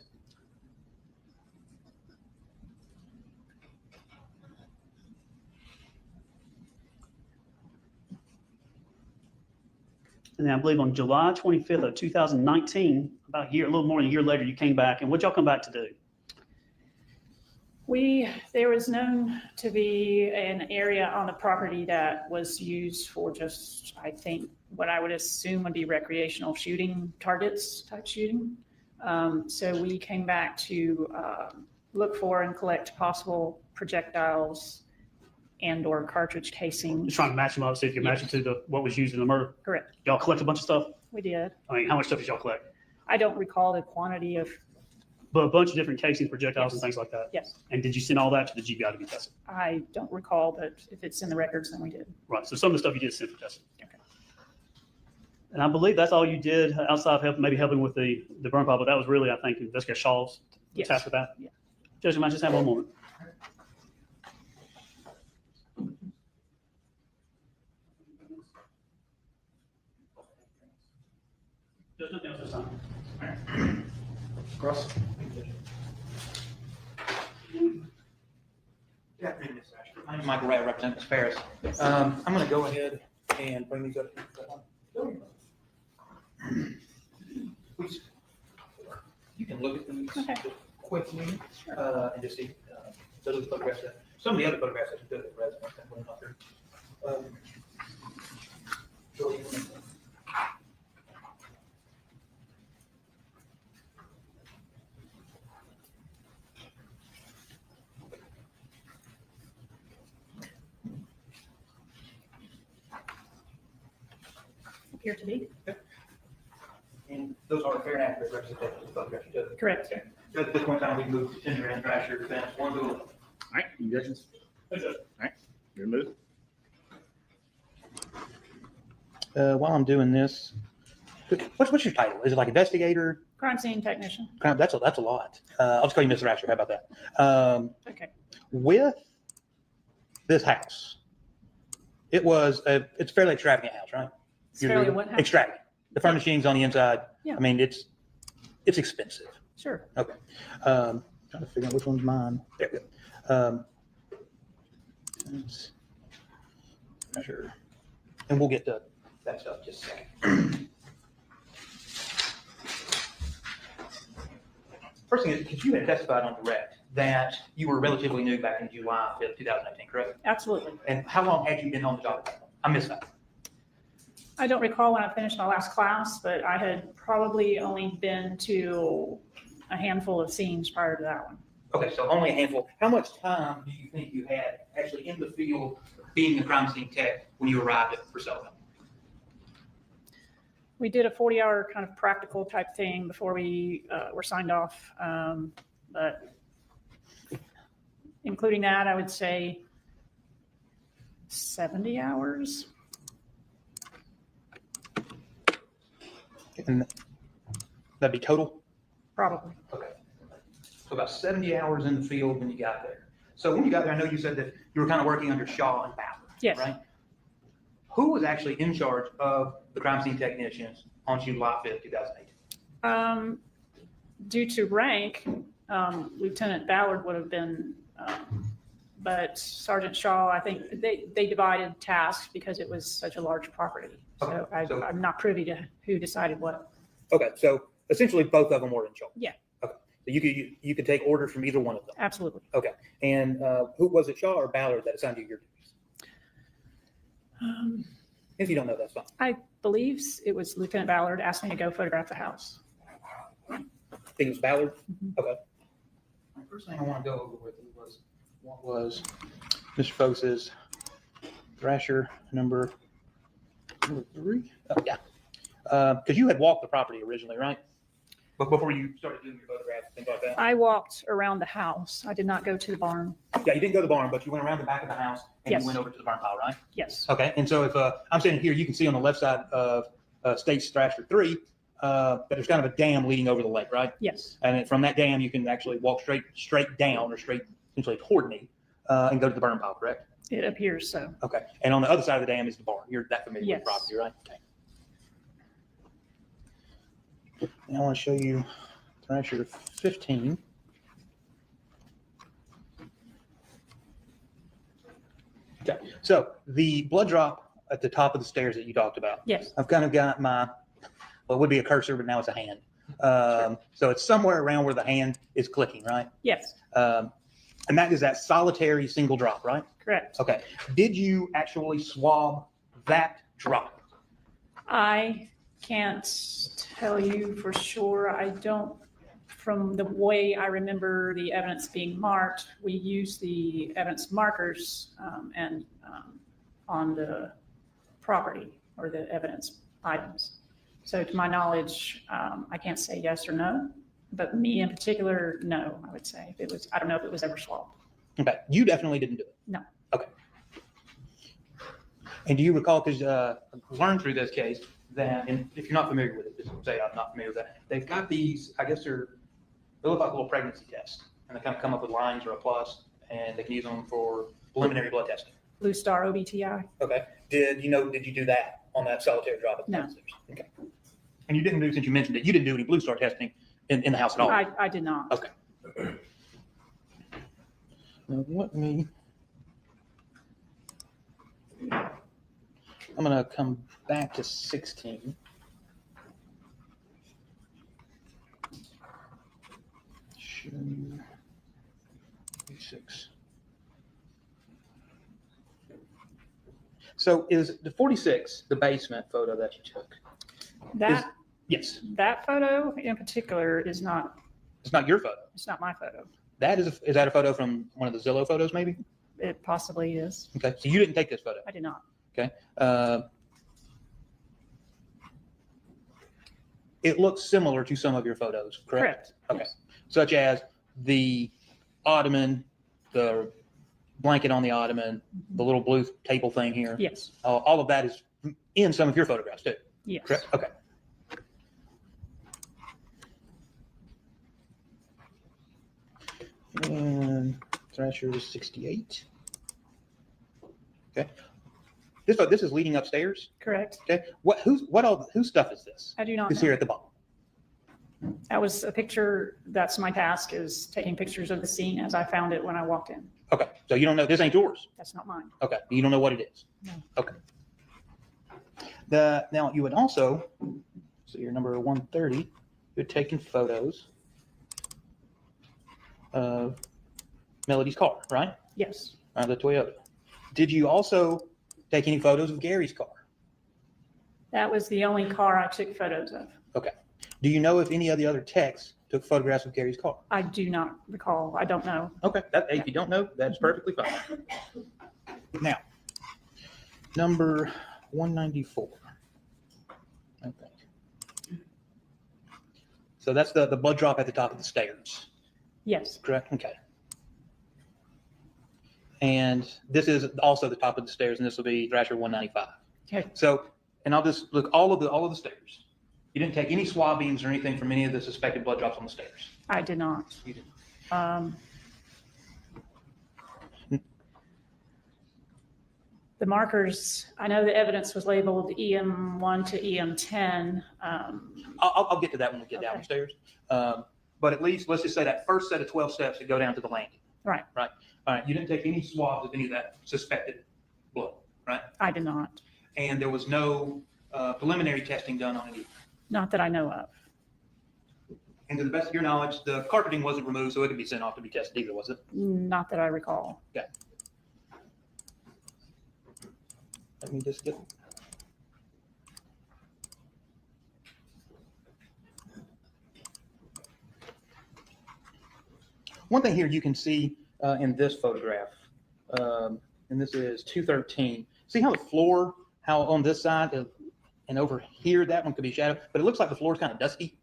And then I believe on July 25th of 2019, about a little more than a year later, you came back. And what y'all come back to do? There was known to be an area on the property that was used for just, I think, what I would assume would be recreational shooting targets type shooting. So we came back to look for and collect possible projectiles and or cartridge casings. Just trying to match them up, see if you match it to what was used in the murder. Correct. Y'all collect a bunch of stuff? We did. I mean, how much stuff did y'all collect? I don't recall the quantity of. But a bunch of different casings, projectiles, and things like that. Yes. And did you send all that to the GBI to be tested? I don't recall, but if it's in the records, then we did. Right. So some of the stuff you did send for testing. Okay. And I believe that's all you did outside of maybe helping with the burn pile, but that was really, I think, Investigator Shaw's Yes. task with that. Yeah. Judge, you might just have one moment. There's nothing else this time. Cross. Good afternoon, Ms. Asher. My name is Michael Ray, I represent Ms. Farris. I'm going to go ahead and bring these up. Please, you can look at these Okay. quickly and just see those are the photographs. Some of the other photographs that you took at the residence that went up there. So you can- Appear to be. And those are fair and accurate representations of the photographs you took. Correct. Okay. So at this point in time, we can move to tender and Thrasher defense. One go. All right, any objections? Thanks, Judge. All right, your move. While I'm doing this, what's your title? Is it like investigator? Crime scene technician. That's a lot. I'll just call you Mr. Thrasher. How about that? Okay. With this house, it's a fairly extravagant house, right? It's fairly what house? Extravagant. The furnishings on the inside. Yeah. I mean, it's expensive. Sure. Okay. Trying to figure out which one's mine. There we go. Sure. And we'll get to that stuff in just a second. First thing is, because you had testified on direct that you were relatively new back in July 5th, 2018, correct? Absolutely. And how long had you been on the job? I missed that. I don't recall when I finished my last class, but I had probably only been to a handful of scenes prior to that one. Okay, so only a handful. How much time do you think you had actually in the field being a crime scene tech when you arrived at Priscilla? We did a 40-hour kind of practical type thing before we were signed off. But including that, I would say 70 hours. And that'd be total? Probably. Okay. So about 70 hours in the field when you got there. So when you got there, I know you said that you were kind of working under Shaw and Ballard. Yes. Right? Who was actually in charge of the crime scene technicians on July 5th, 2008? Due to rank, Lieutenant Ballard would have been, but Sergeant Shaw, I think they divided tasks because it was such a large property. So, Okay, I'm not privy to who decided what. Okay, so essentially both of them were in charge. Yeah. Okay, so you could take orders from either one of them. Absolutely. Okay, and who was it, Shaw or Ballard, that assigned you your duties? If you don't know, that's fine. I believe it was Lieutenant Ballard asked me to go photograph the house. I think it was Ballard. Mhm. Okay. The first thing I want to go over with was what was Mr. Folks's Thrasher number 3. Oh, yeah. Because you had walked the property originally, right? But before you started doing your photographs and things like that. I walked around the house. I did not go to the barn. Yeah, you didn't go to the barn, but you went around the back of the house and Yes. you went over to the barn pile, right? Yes. Okay. And so if I'm standing here, you can see on the left side of State's Thrasher 3 that there's kind of a dam leading over the lake, right? Yes. And then from that dam, you can actually walk straight down or straight essentially toward me and go to the burn pile, correct? It appears so. Okay. And on the other side of the dam is the barn. You're that familiar with the Yes. property, right? Okay. And I want to show you Thrasher 15. Okay. So the blood drop at the top of the stairs that you talked about. Yes. I've kind of got my, well, it would be a cursor, but now it's a hand. So it's somewhere around where the hand is clicking, right? Yes. And that is that solitary single drop, right? Correct. Okay. Did you actually swab that drop? I can't tell you for sure. I don't, from the way I remember the evidence being marked, we use the evidence markers and on the property or the evidence items. So to my knowledge, I can't say yes or no, but me in particular, no, I would say. If it was, I don't know if it was ever swapped. Okay. You definitely didn't do it. No. Okay. And do you recall, because I learned through this case that, and if you're not familiar with it, just say I'm not familiar with that. They've got these, I guess they look like little pregnancy tests, and they kind of come up with lines or a plus, and they can use them for preliminary blood testing. Blue Star OBTI? Okay. Did you do that on that solitary drop at the No. downstairs? Okay. And you didn't do, since you mentioned it, you didn't do any Blue Star testing in the house at all? I did not. Okay. Now let me, I'm going to come back to 16. Show 6. So is the 46 the basement photo that you took? That, Yes. that photo in particular is not, It's not your photo. it's not my photo. That is that a photo from one of the Zillow photos, maybe? It possibly is. Okay. So you didn't take this photo. I did not. Okay. It looks similar to some of your photos, correct? Okay. Yes. Such as the ottoman, the blanket on the ottoman, the little blue table thing here. Yes. All of that is in some of your photographs too, Yes. correct? Okay. And Thrasher is 68. Okay. This is leading upstairs. Correct. Okay. Whose stuff is this? I do not Is know. here at the bottom. That was a picture, that's my task, is taking pictures of the scene as I found it when I walked in. Okay. So you don't know, this ain't yours. That's not mine. Okay. You don't know what it is. No. Okay. Now you would also, so your number 130, you're taking photos of Melody's car, right? Yes. The Toyota. Did you also take any photos of Gary's car? That was the only car I took photos of. Okay. Do you know if any of the other techs took photographs of Gary's car? I do not recall. I don't know. Okay. If you don't know, that's perfectly fine. Now, number 194. I think. So that's the blood drop at the top of the stairs, Yes. correct? Okay. And this is also the top of the stairs, and this will be Thrasher 195. Okay. So, and I'll just look all of the stairs. You didn't take any swabbings or anything from any of the suspected blood drops on the stairs. I did not. You didn't. The markers, I know the evidence was labeled EM1 to EM10. I'll get to that when we get Okay. downstairs. But at least let's just say that first set of 12 steps that go down to the landing. Right. Right. All right. You didn't take any swabs of any of that suspected blood, right? I did not. And there was no preliminary testing done on it. Not that I know of. And to the best of your knowledge, the carpeting wasn't removed, so it could be sent off to be tested either, was it? Not that I recall. Okay. Let me just get. One thing here you can see in this photograph, and this is 213. See how the floor, how on this side and over here, that one could be shadow, but it looks like the floor is kind of dusty.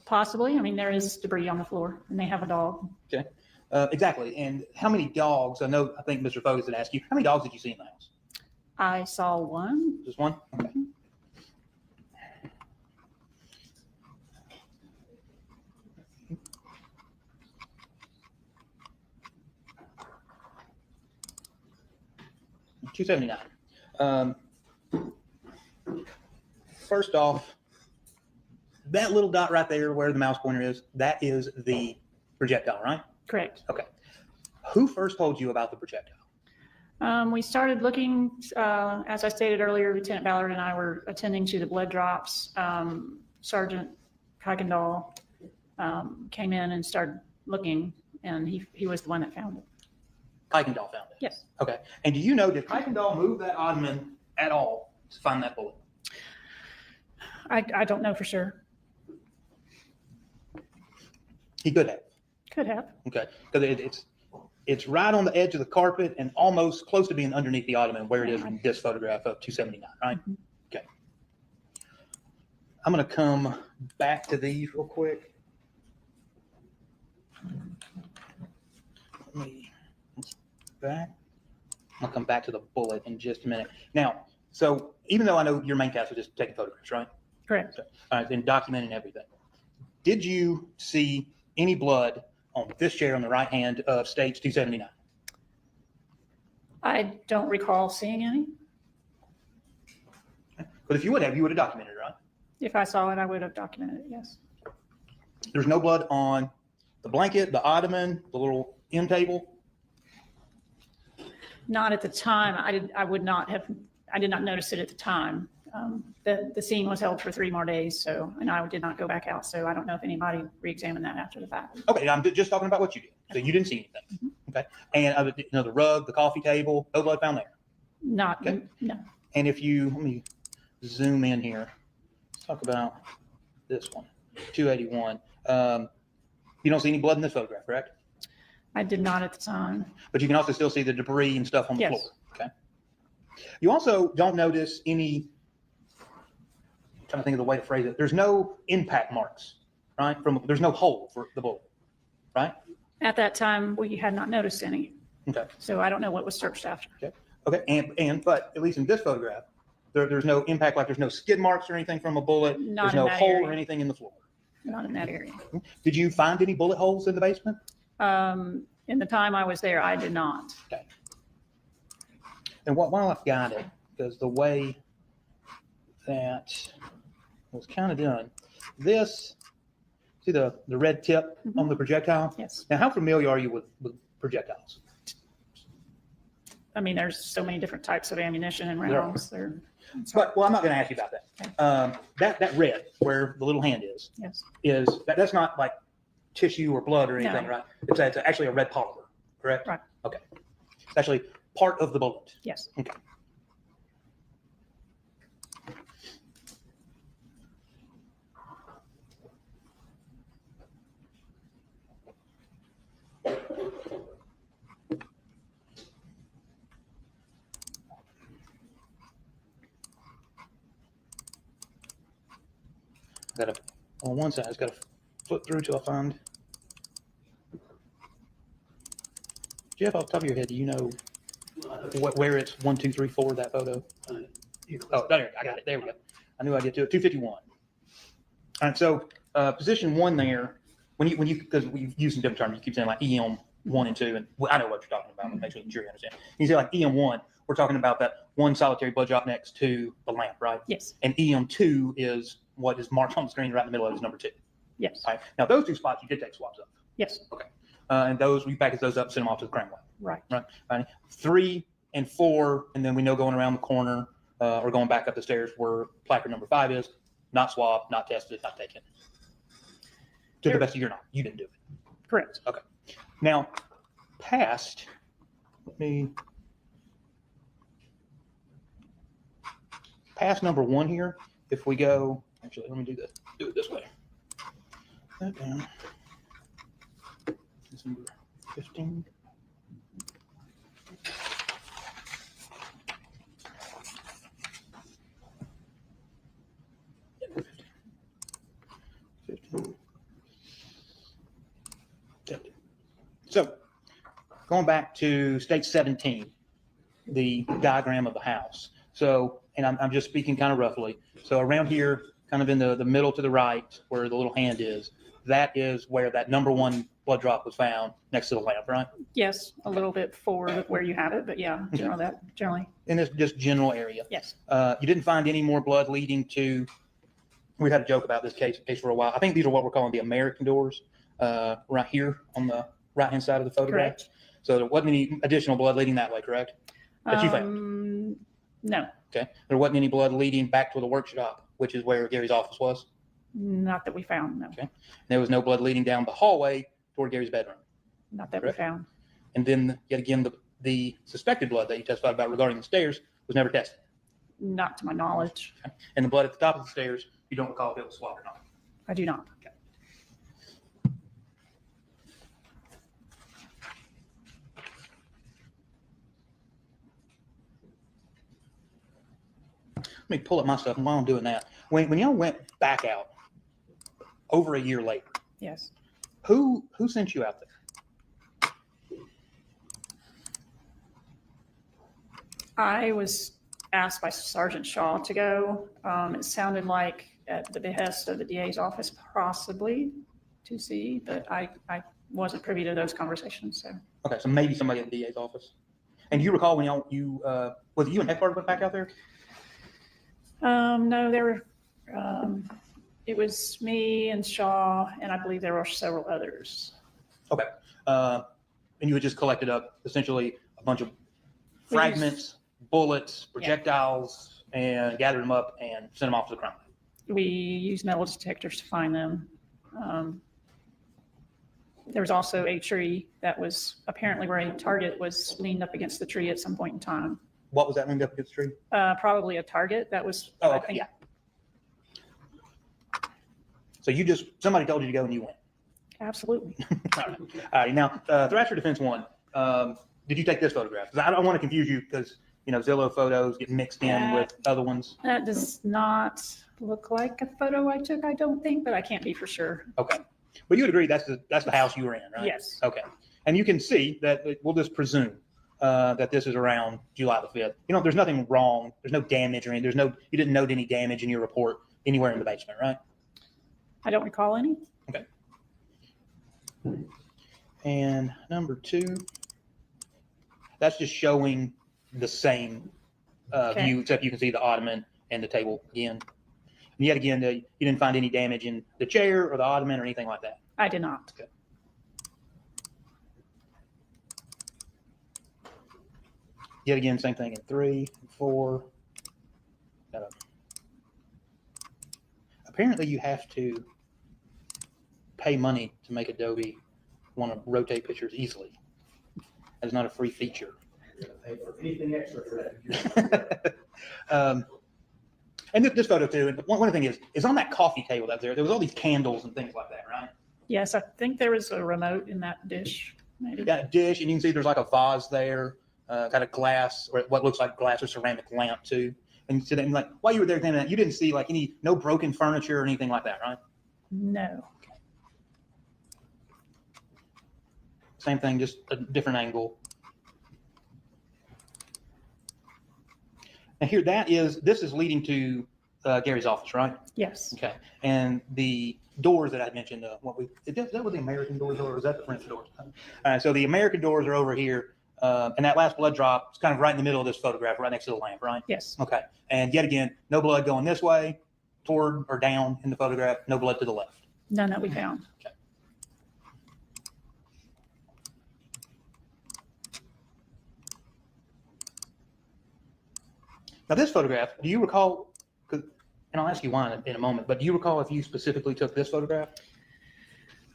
Possibly. I mean, there is debris on the floor and they have a dog. Okay. Exactly. And how many dogs? I think Mr. Fogus had asked you, how many dogs did you see in the house? I saw one. Just one? Okay. $279. First off, that little dot right there where the mouse pointer is, that is the projectile, right? Correct. Okay. Who first told you about the projectile? We started looking, as I stated earlier, Lieutenant Ballard and I were attending to the blood drops. Sergeant Kuykendall came in and started looking, and he was the one that found it. Kuykendall found it. Yes. Okay. And do you know, did Kuykendall move that ottoman at all to find that bullet? I don't know for sure. He could have. Could have. Okay. Because it's right on the edge of the carpet and almost close to being underneath the ottoman where it is in this photograph of 279, right? Mhm. Okay. I'm going to come back to these real quick. Let me back. I'll come back to the bullet in just a minute. Now, so even though I know your main task was just taking photographs, right? Correct. All right, and documenting everything. Did you see any blood on this chair on the right hand of stage 279? I don't recall seeing any. But if you would have documented it, right? If I saw it, I would have documented it, yes. There's no blood on the blanket, the ottoman, the little end table. Not at the time. I did not notice it at the time. The scene was held for 3 more days, and I did not go back out. So I don't know if anybody re-examined that after the fact. Okay, I'm just talking about what you did. So you didn't see anything. Okay. And the rug, the coffee table, no blood found there. Not, Okay. no. And if you, let me zoom in here. Let's talk about this one, 281. You don't see any blood in this photograph, correct? I did not at the time. But you can also still see the debris and stuff on the Yes. floor. Okay. You also don't notice any, I'm trying to think of the way to phrase it. There's no impact marks, right? There's no hole for the bullet, right? At that time, we had not noticed any. Okay. So I don't know what was searched after. Okay. But at least in this photograph, there's no impact, like there's no skid marks or anything from a bullet. Not There's in no that hole area. or anything in the floor. Not in that area. Did you find any bullet holes in the basement? In the time I was there, I did not. Okay. And while I've got it, because the way that was kind of done, this, see the red tip Mhm. on the projectile? Yes. Now, how familiar are you with projectiles? I mean, there's so many different types of ammunition and There are. rounds. There. Well, I'm not going to ask you about that. That red, where the little hand is, Yes. That's not like tissue or blood or anything, No. right? It's actually a red polymer, correct? Right. Okay. It's actually part of the bullet. Yes. Okay. On one side, it's got to flip through till I find. Jeff, off the top of your head, do you know where it's 1, 2, 3, 4, that photo? Oh, there, I got it. There we go. I knew I'd get to it. 251. All right, so position 1 there, when you because we've used some different terms, you keep saying like EM 1 and 2, and I know what you're talking about, but make sure the jury understand. You say like EM 1, we're talking about that one solitary blood drop next to the lamp, right? Yes. And EM 2 is what is marked on the screen right in the middle of it is number 2. Yes. All right. Now those 2 spots you did take swabs of. Yes. And those, we package those up, send them off to the crime lab. Right. Right. Right. 3 and 4, and then we know going around the corner or going back up the stairs where placard number 5 is, not swabbed, not tested, not taken. To the best of your knowledge, you didn't do it. Correct. Okay. Now, past number 1 here, if we go, actually, let me do it this way. That down. That's number 15. So, going back to stage 17, the diagram of the house. So, and I'm just speaking kind of roughly. So around here, kind of in the middle to the right, where the little hand is, that is where that number 1 blood drop was found next to the lamp, right? Yes. A little bit forward of where you have it, but yeah, generally. In this just general area. Yes. You didn't find any more blood leading to, we had a joke about this case for a while. I think these are what we're calling the American doors, right here on the right-hand side of the photograph. Correct. So there wasn't any additional blood leading that way, correct? That you found? No. Okay. There wasn't any blood leading back to the workshop, which is where Gary's office was? Not that we found, no. Okay. There was no blood leading down the hallway toward Gary's bedroom. Not that Correct. we found. And then yet again, the suspected blood that you testified about regarding the stairs was never tested. Not to my knowledge. Okay. And the blood at the top of the stairs, you don't recall if it was swabbed or not. I do not. Let me pull up my stuff, and while I'm doing that, when y'all went back out over a year later, Yes. who sent you out there? I was asked by Sergeant Shaw to go. It sounded like at the behest of the DA's office, possibly to see, but I wasn't privy to those conversations. So Okay, so maybe somebody at the DA's office. And you recall when was it you and Eckbard went back out there? no, there were. It was me and Shaw, and I believe there were several others. Okay. And you had just collected up essentially a bunch of fragments, bullets, projectiles, and gathered them up and sent them off to the crime lab. We used metal detectors to find them. There was also a tree that was apparently where a target was leaned up against the tree at some point in time. What was that leaned up against the tree? Probably a target that was. Oh, I okay, think, yeah. So somebody told you to go and you went. Absolutely. All right. Now, Thrasher Defense 1, did you take this photograph? Because I don't want to confuse you because, Zillow photos get mixed in with other ones. That does not look like a photo I took, I don't think, but I can't be for sure. Okay. But you would agree that's the house you were in, right? Yes. Okay. And you can see that we'll just presume that this is around July the 5th. There's nothing wrong. There's no damage or anything. You didn't note any damage in your report anywhere in the basement, right? I don't recall any. Okay. And number 2, that's just showing the same view, except you can see the ottoman and the table again. And yet again, you didn't find any damage in the chair or the ottoman or anything like that. I did not. Okay. Yet again, same thing in 3 and 4. Apparently, you have to pay money to make Adobe want to rotate pictures easily. That's not a free feature. Pay for anything extra for that. And this photo too. And one thing is on that coffee table that's there. There was all these candles and things like that, right? Yes, I think there was a remote in that dish. Maybe. Got a dish, and you can see there's like a vase there. Got a glass or what looks like glass or ceramic lamp too. And so then, like, while you were there cleaning that, you didn't see like no broken furniture or anything like that, right? No. Same thing, just a different angle. Now here, this is leading to Gary's office, right? Yes. Okay. And the doors that I mentioned, is that what the American doors are, or is that the French doors? All right, so the American doors are over here, and that last blood drop is kind of right in the middle of this photograph, right next to the lamp, right? Yes. Okay. And yet again, no blood going this way, toward or down in the photograph, no blood to the left. None that we found. Okay. Now this photograph, do you recall, and I'll ask you why in a moment, but do you recall if you specifically took this photograph?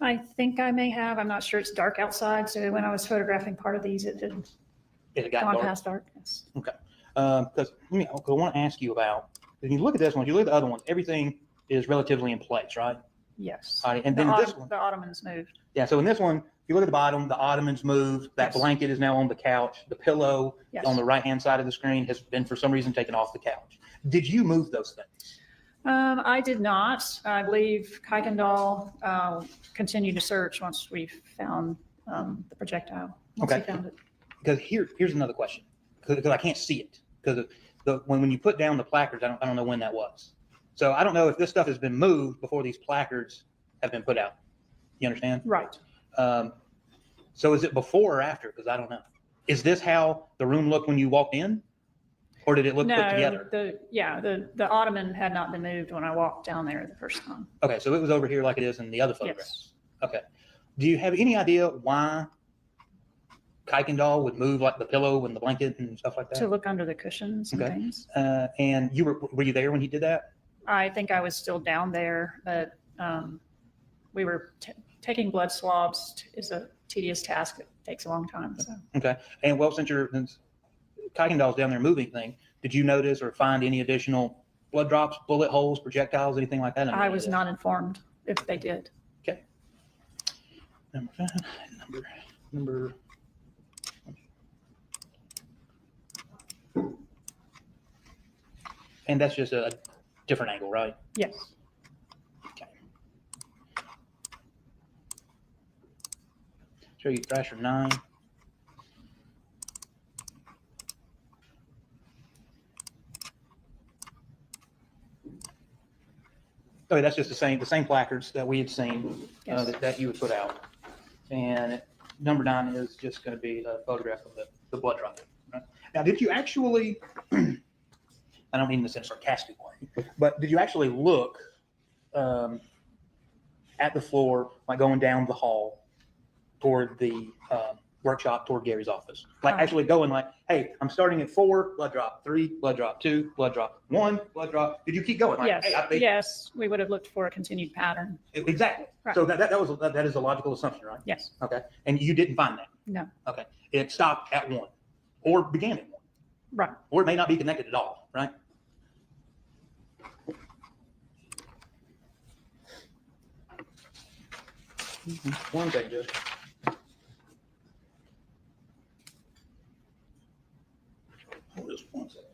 I think I may have. I'm not sure. It's dark outside, so when I was photographing part of these, it had It got gone dark. past dark. Yes. Okay. Because I want to ask you about, if you look at this one, if you look at the other ones, everything is relatively in place, right? Yes. All right, and then this one. The ottomans moved. Yeah, so in this one, if you look at the bottom, the ottoman's moved, that Yes. blanket is now on the couch, the pillow Yes. on the right-hand side of the screen has been for some reason taken off the couch. Did you move those things? I did not. I believe Kuykendall continued to search once we found the projectile. Once Okay. we found it. Because here's another question, because I can't see it. Because when you put down the placards, I don't know when that was. So I don't know if this stuff has been moved before these placards have been put out. You understand? Right. So is it before or after? Because I don't know. Is this how the room looked when you walked in? Or did it look put together? The ottoman had not been moved when I walked down there the first time. Okay, so it was over here like it is in the other photographs. Yes. Okay. Do you have any idea why Kuykendall would move like the pillow and the blanket and stuff like that? To look under the cushions and Okay. things. And were you there when he did that? I think I was still down there, but we were taking blood swabs is a tedious task that takes a long time. So. Okay. And well, since Kuykendall's down there moving thing, did you notice or find any additional blood drops, bullet holes, projectiles, anything like that? I was not informed if they did. Okay. Number. And that's just a different angle, right? Yes. Okay. Show you Thrasher 9. Okay, that's just the same placards that we had seen Yes. that you would put out. And number 9 is just going to be a photograph of the blood drop. Right? Now, did you actually, I don't mean this in a sarcastic way, but did you actually look at the floor, like going down the hall toward the workshop, toward Gary's office? Like actually going like, hey, I'm starting at 4, blood drop, 3, blood drop, 2, blood drop, 1, blood drop. Did you keep going? Like, Yes. hey, I think Yes. We would have looked for a continued pattern. exactly. Right. So that is a logical assumption, right? Yes. Okay. And you didn't find that? No. Okay. It stopped at 1 or began at 1. Right. Or it may not be connected at all, right? One thing, Judge. Hold this 1 second.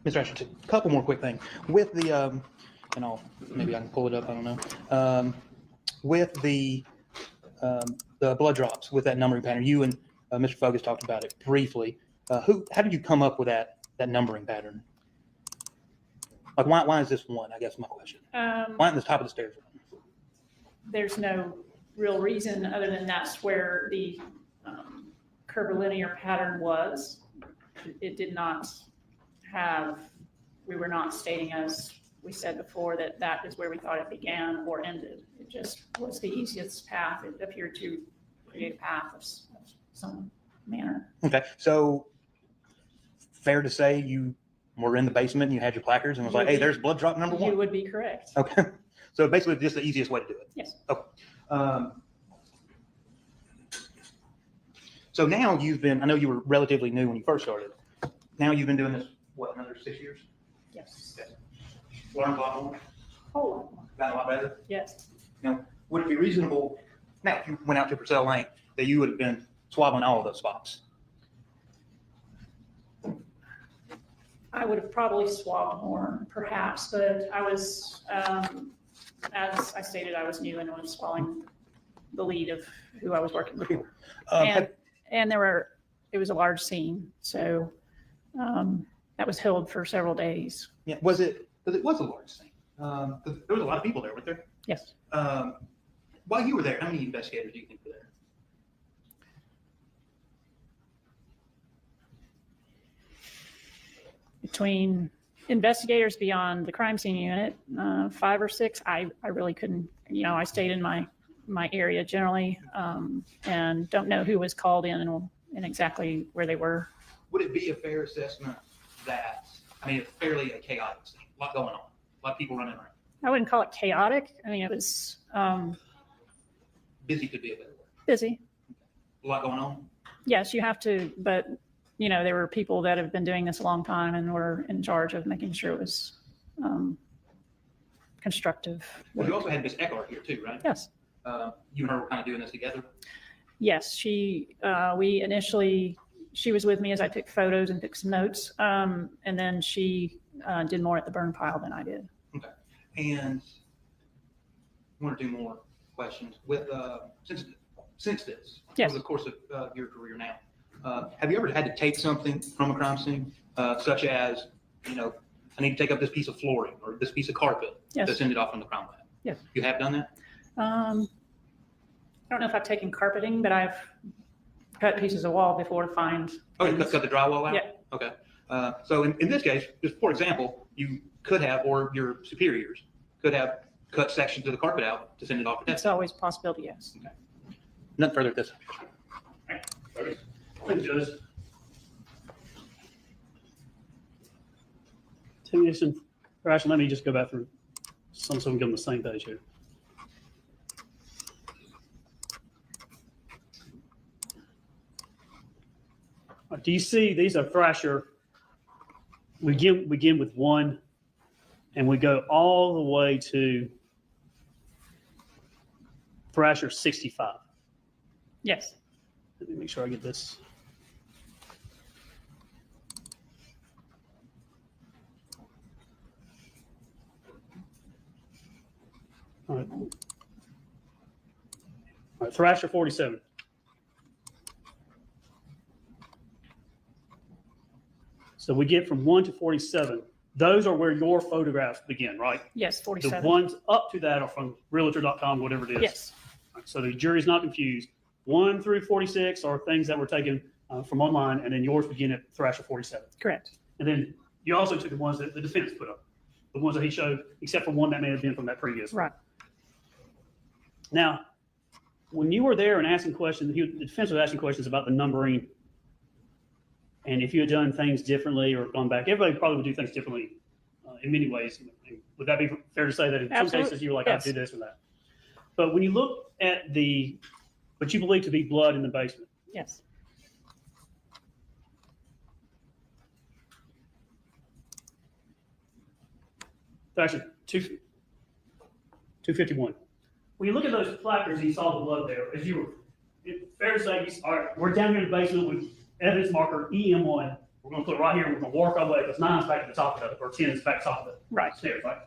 Mr. Ashton, a couple more quick things. With the, and maybe I can pull it up, I don't know. With the blood drops, with that numbering pattern, you and Mr. Fogus talked about it briefly. How did you come up with that numbering pattern? Like, why is this 1? I guess my question. Why at the top of the stairs? There's no real reason other than that's where the curvilinear pattern was. It did not have, we were not stating, as we said before, that is where we thought it began or ended. It just was the easiest path. It appeared to create a path of some manner. Okay, so fair to say you were in the basement and you had your placards and was like, hey, there's blood drop number 1? You would be correct. Okay, so basically just the easiest way to do it. Yes. Okay. So now you've been, I know you were relatively new when you first started. Now you've been doing this, what, another 6 years? Yes. Learned a lot more? Whole lot more. Gotten a lot better? Yes. Now, would it be reasonable, now if you went out to Purcell Lane, that you would have been swabbing all of those spots? I would have probably swabbed more, perhaps, but I was, as I stated, I was new and was following the lead of who I was working with. And it was a large scene, so that was held for several days. Yeah, was it, because it was a large scene. There was a lot of people there, weren't there? Yes. While you were there, how many investigators do you think were there? Between investigators beyond the crime scene unit, 5 or 6, I really couldn't, I stayed in my area generally, and don't know who was called in and exactly where they were. Would it be a fair assessment that, it's fairly a chaotic scene, a lot going on, a lot of people running around? I wouldn't call it chaotic. It was Busy could be a better word. busy. A lot going on? Yes, you have to, but there were people that have been doing this a long time and were in charge of making sure it was constructive. Well, you also had Miss Eckhart here too, right? Yes. You and her were kind of doing this together? Yes, she was with me as I took photos and took some notes. And then she did more at the burn pile than I did. Okay. And one or two more questions. With since this, Yes. over the course of your career now, have you ever had to take something from a crime scene, such as, you know, I need to take up this piece of flooring or this piece of carpet Yes. to send it off from the crime lab? Yes. You have done that? I don't know if I've taken carpeting, but I've cut pieces of wall before to find. Oh, you things. cut the drywall out? Yeah. Okay. So in this case, just for example, you could have, or your superiors could have cut sections of the carpet out to send it off to It's testing. always a possibility, yes. Nothing further at this. Thank you, Judge. Technician, actually, let me just go back through some, so we can get on the same page here. Do you see, these are Thrasher. We begin with 1, and we go all the way to Thrasher 65. Yes. Let me make sure I get this. All right. All right, Thrasher 47. So we get from 1 to 47. Those are where your photographs begin, right? Yes, The 47. ones up to that are from realtor.com, whatever it is. Yes. So the jury's not confused. 1 through 46 are things that were taken from online, and then yours begin at Thrasher 47. Correct. And then you also took the ones that the defense put up, the ones that he showed, except for one that may have been from that previous. Right. Now, when you were there and asking questions, the defense was asking questions about the numbering, and if you had done things differently or gone back. Everybody probably would do things differently in many ways. Would that be fair to say that in some Absolutely. cases you were like, Yes. I do this or that? But when you look at what you believe to be blood in the basement, Yes. actually 251. When you look at those placards, and you saw the blood there. As you were, it's fair to say, all right, we're down here in the basement with evidence marker EM1. We're going to put it right here. And we're going to work our way because 9 is back at the top of it, or 10 is back at the top of it. Right. Stairs, right?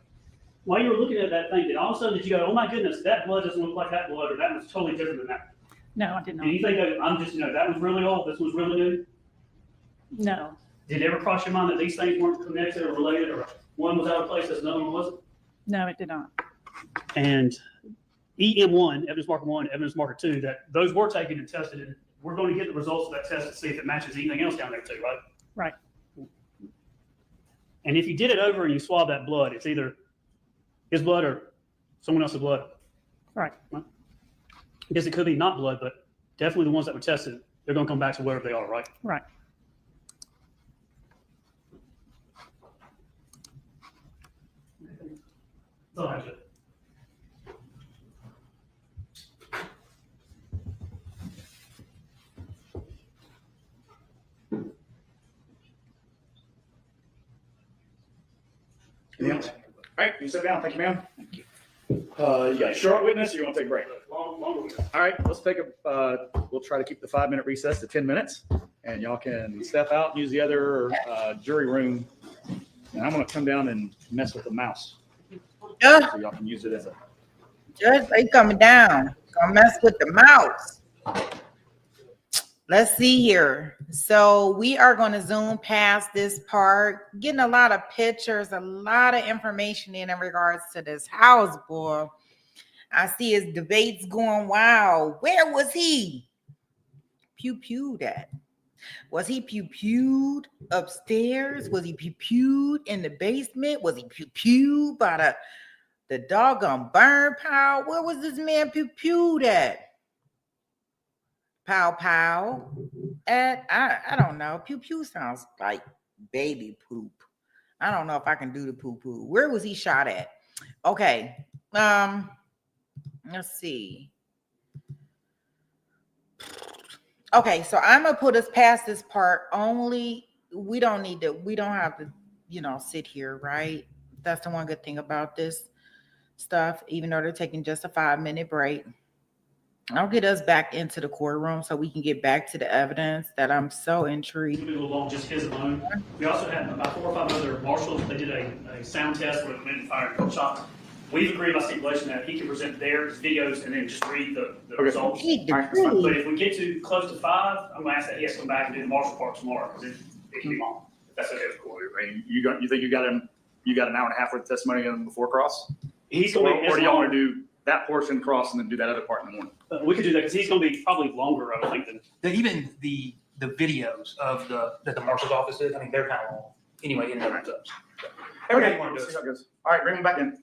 While you were looking at that thing, did all of a sudden did you go, oh my goodness, that blood doesn't look like that blood, or that was totally different than that? No, I did not. And you think, I'm just, that was really old, this was really new? No. Did it ever cross your mind that these things weren't connected or related, or one was out of place, as another one wasn't? No, it did not. And EM1, evidence marker 1, evidence marker 2, that those were taken and tested, and we're going to get the results of that test to see if it matches anything else down there too, right? Right. And if you did it over and you swab that blood, it's either his blood or someone else's blood. Right. I guess it could be not blood, but definitely the ones that were tested, they're going to come back to wherever they are, right? Right. That's all I have to do. Anything else? All right, you sit down. Thank you, ma'am. Thank you. You got a short witness, or you want to take a break? Long witness. All right, let's take we'll try to keep the 5-minute recess to 10 minutes, and y'all can step out and use the other jury room. And I'm going to come down and mess with the mouse, so y'all can use it as a. Judge, they coming down. Gonna mess with the mouse. Let's see here. So we are going to zoom past this part, getting a lot of pictures, a lot of information in regards to this house, boy. I see his debates going. Wow, where was he? Pew-pewed at? Was he pew-pewed upstairs? Was he pew-pewed in the basement? Was he pew-pewed by the doggone burn pile? Where was this man pew-pewed at? Pow at I don't know. Pew pew sounds like baby poop. I don't know if I can do the poo poo. Where was he shot at? Okay. Let's see. Okay, so I'm gonna put us past this part. Only we don't have to, sit here, right? That's the one good thing about this stuff, even though they're taking just a 5-minute break. I'll get us back into the courtroom so we can get back to the evidence that I'm so intrigued. We do along just his alone. We also had about 4 or 5 other marshals. They did a sound test where they went and fired a couple shots. We've agreed by stipulation that he can present their videos and then just read the Okay. results. Hey, All right, Dupree. But if we get to close to 5, I'm gonna ask that he has to come back and do the martial part tomorrow, because it can be long. If that's okay with the court. You think you got an hour and a half worth of testimony on before cross? He's Or, gonna be, or as do y'all want long, to do that portion cross and then do that other part in the morning? we could do that, because he's gonna be probably longer, I would think, than. Even the videos of that the marshal's office did, I mean, they're kind of long. Anyway, in and of themselves. Everything you want to Let's do. see how it goes. All right, bring him back in.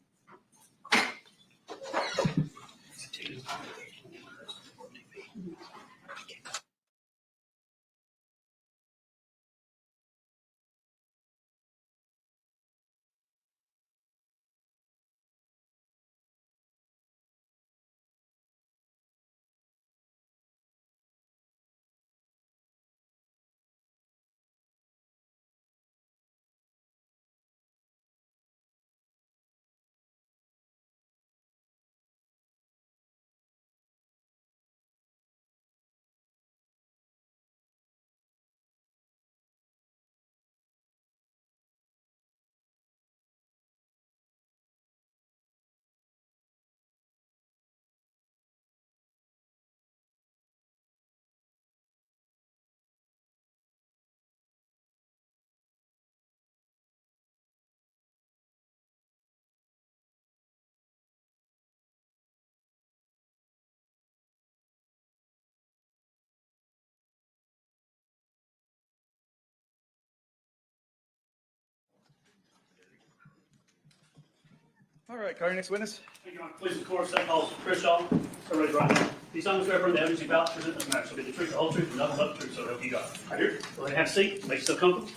All right, call your next witness. Thank you, Your Honor. Please, the court, second call, Chris Shaw. Everybody's right now. These items represent the evidence you about to present this matter. So be the truth, the whole truth, and nothing but the truth. So help you God. I do. Go ahead and have a seat. Make yourself comfortable.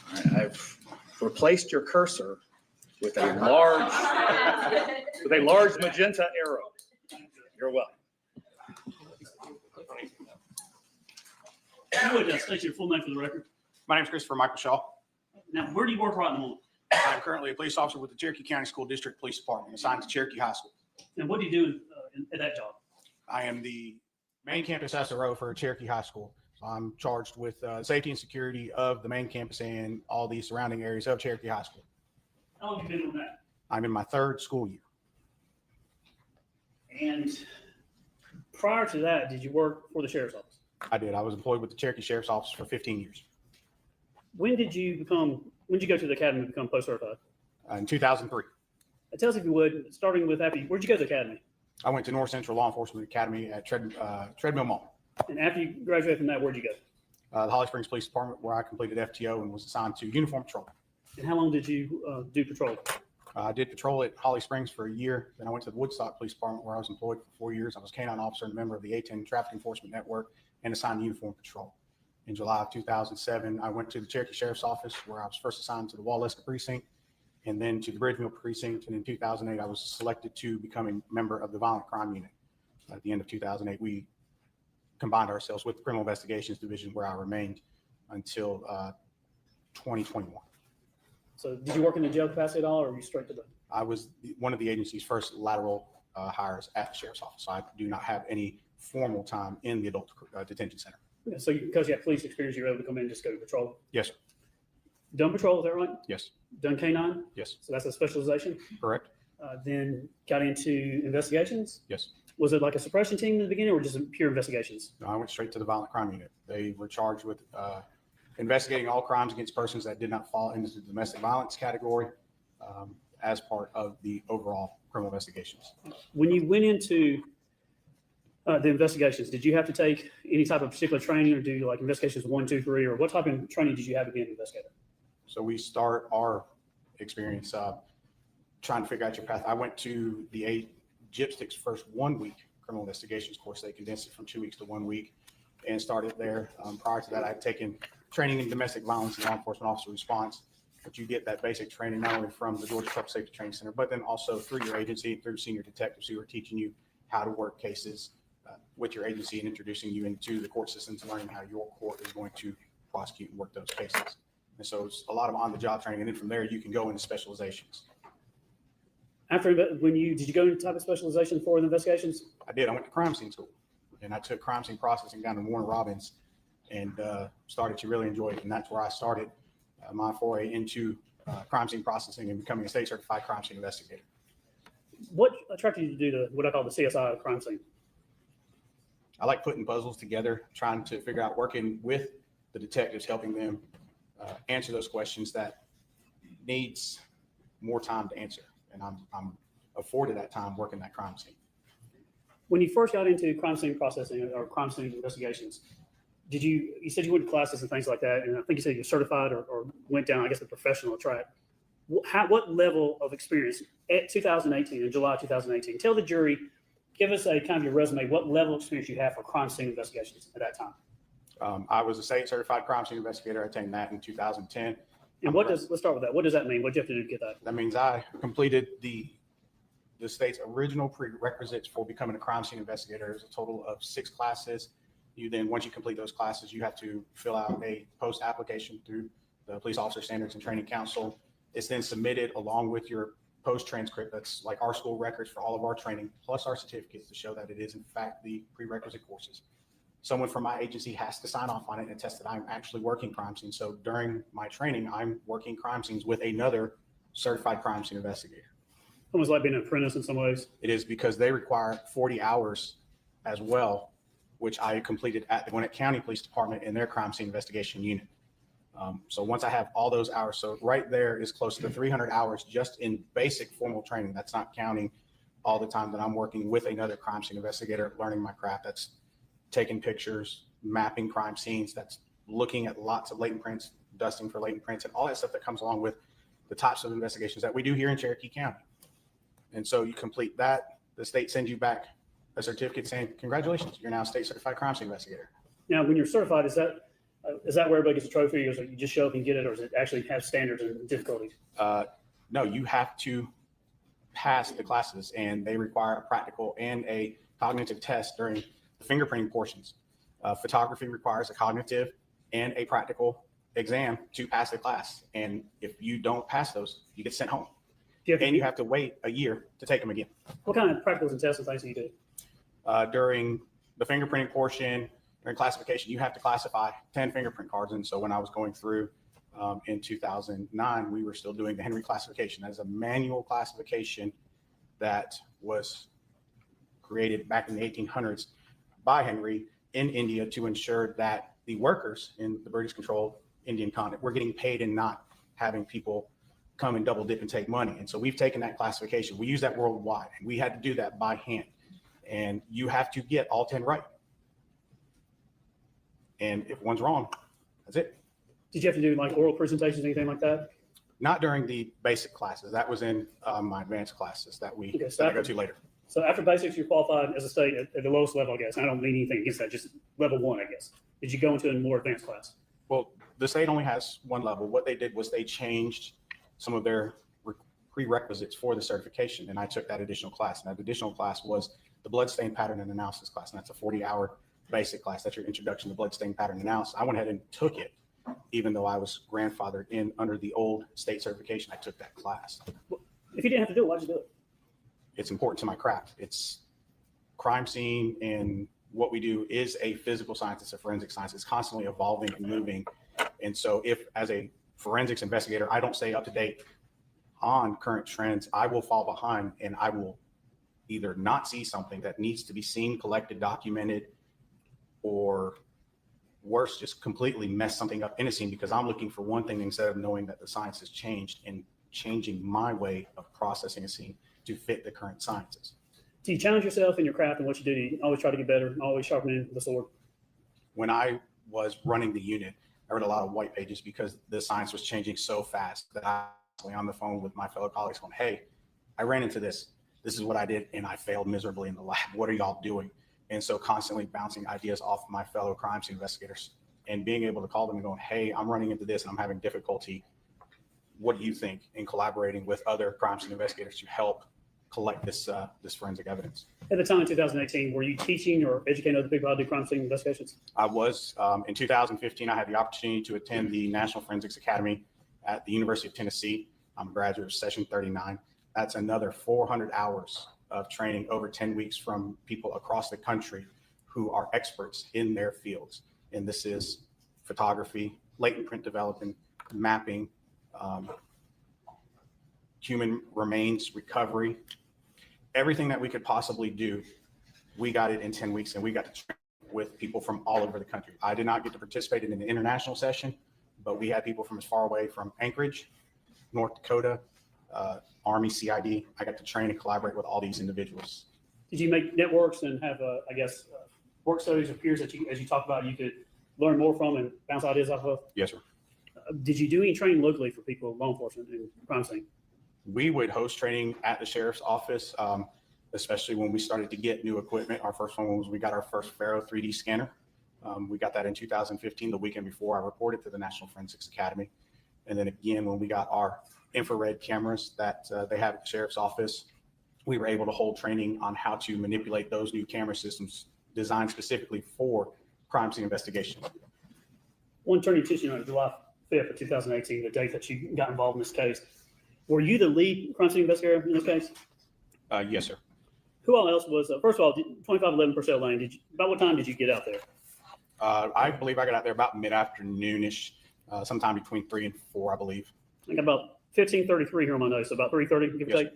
All right, I've replaced your cursor with a large magenta arrow. You're welcome. You would state your full name for the record. My name is Christopher Michael Shaw. Now, where do you work right in the moment? I'm currently a police officer with the Cherokee County School District Police Department, assigned to Cherokee High School. And what do you do at that job? I am the main campus SRO for Cherokee High School. I'm charged with safety and security of the main campus and all the surrounding areas of Cherokee High School. How long have you been doing that? I'm in my 3rd school year. And prior to that, did you work for the sheriff's office? I did. I was employed with the Cherokee Sheriff's Office for 15 years. When did you go to the academy to become post-certified? In 2003, Tell us, if you would, starting with where'd you go to the academy? I went to North Central Law Enforcement Academy at Treadmill Mall. And after you graduated from that, where'd you go? The Holly Springs Police Department, where I completed FTO and was assigned to uniform patrol. And how long did you do patrol? I did patrol at Holly Springs for a year. Then I went to the Woodstock Police Department, where I was employed for 4 years. I was a canine officer and a member of the A-10 Traffic Enforcement Network and assigned to uniform patrol. In July of 2007, I went to the Cherokee Sheriff's Office, where I was first assigned to the Waleska Precinct, and then to the Bridgeville Precinct. And in 2008, I was selected to become a member of the Violent Crime Unit. At the end of 2008, we combined ourselves with the Criminal Investigations Division, where I remained until 2021. So did you work in the jail capacity at all, or were you straight to the? I was one of the agency's first lateral hires at the Sheriff's Office. I do not have any formal time in the adult detention center. Yeah, so because you have police experience, you're able to come in and just go to patrol? Yes, sir. Done patrol, is that right? Yes. Done K-9? Yes. So that's a specialization? Correct. Then got into investigations? Yes. Was it like a suppression team in the beginning, or just pure investigations? No, I went straight to the Violent Crime Unit. They were charged with investigating all crimes against persons that did not fall into the domestic violence category as part of the overall criminal investigations. When you went into the investigations, did you have to take any type of particular training, or do like investigations 1, 2, 3, or what type of training did you have to be an investigator? So we start our experience trying to figure out your path. I went to the GIPSTIC's first 1 week criminal investigations course. They condensed it from 2 weeks to 1 week and started there. Prior to that, I had taken training in domestic violence and law enforcement officer response. But you get that basic training not only from the Georgia Public Safety Training Center, but then also through your agency, through senior detectives who are teaching you how to work cases with your agency and introducing you into the court systems, learning how your court is going to prosecute and work those cases. And so it's a lot of on-the-job training, and then from there you can go into specializations. After did you go into type of specialization for the investigations? I did. I went to crime scene school, and I took crime scene processing down to Warner Robins, and started to really enjoy it. And that's where I started my foray into crime scene processing and becoming a state certified crime scene investigator. What attracted you to do what I call the CSI crime scene? I like putting puzzles together, trying to figure out, working with the detectives, helping them answer those questions that needs more time to answer. And I'm afforded that time working that crime scene. When you first got into crime scene processing or crime scene investigations, you said you went to classes and things like that, and I think you said you're certified or went down, I guess, the professional track. What level of experience at 2018, in July 2018, tell the jury, give us a kind of your resume, what level of experience you have for crime scene investigations at that time? I was a state certified crime scene investigator. I attained that in 2010. And let's start with that. What does that mean? What do you have to do to get that? That means I completed the state's original prerequisites for becoming a crime scene investigator. There's a total of 6 classes. Once you complete those classes, you have to fill out a post application through the Police Officer Standards and Training Council. It's then submitted along with your post transcript. That's like our school records for all of our training, plus our certificates to show that it is in fact the prerequisite courses. Someone from my agency has to sign off on it and attest that I'm actually working crime scenes. So during my training, I'm working crime scenes with another certified crime scene investigator. Almost like being an apprentice in some ways. It is, because they require 40 hours as well, which I completed at the Gwinnett County Police Department in their crime scene investigation unit. So once I have all those hours, so right there is close to 300 hours just in basic formal training. That's not counting all the time that I'm working with another crime scene investigator, learning my craft. That's taking pictures, mapping crime scenes, that's looking at lots of latent prints, dusting for latent prints, and all that stuff that comes along with the types of investigations that we do here in Cherokee County. And so you complete that, the state sends you back a certificate saying, congratulations, you're now a state certified crime scene investigator. Now, when you're certified, is that where everybody gets a trophy, or is it you just show up and get it, or does it actually have standards and difficulties? No, you have to pass the classes, and they require a practical and a cognitive test during the fingerprinting portions. Photography requires a cognitive and a practical exam to pass the class. And if you don't pass those, you get sent home. And you have to wait a year to take them again. What kind of practicals and tests and things do you do? During the fingerprinting portion, during classification, you have to classify 10 fingerprint cards. And so when I was going through in 2009, we were still doing the Henry classification. That is a manual classification that was created back in the 1800s by Henry in India to ensure that the workers in the British controlled Indian continent were getting paid and not having people come and double dip and take money. And so we've taken that classification. We use that worldwide, and we had to do that by hand. And you have to get all 10 right. And if one's wrong, that's it. Did you have to do like oral presentations, anything like that? Not during the basic classes. That was in my advanced classes that I go to later. So after basics, you're qualified as a state at the lowest level, I guess. I don't mean anything against that, just level 1, I guess. Did you go into a more advanced class? Well, the state only has one level. What they did was they changed some of their prerequisites for the certification, and I took that additional class. And that additional class was the bloodstain pattern and analysis class, and that's a 40-hour basic class. That's your introduction to bloodstain pattern analysis. I went ahead and took it, even though I was grandfathered in under the old state certification. I took that class. If you didn't have to do it, why'd you do it? It's important to my craft. It's crime scene, and what we do is a physical science. It's a forensic science. It's constantly evolving and moving. And so if, as a forensics investigator, I don't stay up to date on current trends, I will fall behind, and I will either not see something that needs to be seen, collected, documented, or worse, just completely mess something up in a scene because I'm looking for one thing instead of knowing that the science has changed and changing my way of processing a scene to fit the current sciences. Do you challenge yourself in your craft and what you do? Do you always try to get better, always sharpening the sword? When I was running the unit, I read a lot of white pages because the science was changing so fast that I was on the phone with my fellow colleagues going, hey, I ran into this. This is what I did, and I failed miserably in the lab. What are y'all doing? And so constantly bouncing ideas off my fellow crime scene investigators and being able to call them and going, hey, I'm running into this and I'm having difficulty. What do you think? And collaborating with other crime scene investigators to help collect this forensic evidence. At the time in 2018, were you teaching or educating other people how to do crime scene investigations? I was. In 2015, I had the opportunity to attend the National Forensics Academy at the University of Tennessee. I'm a graduate of Session 39. That's another 400 hours of training over 10 weeks from people across the country who are experts in their fields. And this is photography, latent print development, mapping, human remains recovery. everything that we could possibly do, we got it in 10 weeks, and we got to train with people from all over the country. I did not get to participate in the international session, but we had people from as far away from Anchorage, North Dakota, Army, CID. I got to train and collaborate with all these individuals. Did you make networks and have, work studies or peers that as you talked about, you could learn more from and bounce ideas off of? Yes, sir. Did you do any training locally for people, law enforcement and crime scene? We would host training at the sheriff's office, especially when we started to get new equipment. Our first one was we got our first Faro 3D scanner. We got that in 2015, the weekend before I reported to the National Forensics Academy. And then again, when we got our infrared cameras that they have at the sheriff's office, we were able to hold training on how to manipulate those new camera systems designed specifically for crime scene investigation. One turning attention on July 5th of 2018, the date that you got involved in this case. Were you the lead crime scene investigator in this case? Yes, sir. Who all else was, first of all, 2511 Purcell Lane, about what time did you get out there? I believe I got out there about mid-afternoon-ish, sometime between 3 and 4, I believe. I got about 15:33 here on my notes, so about 3:30, give or take.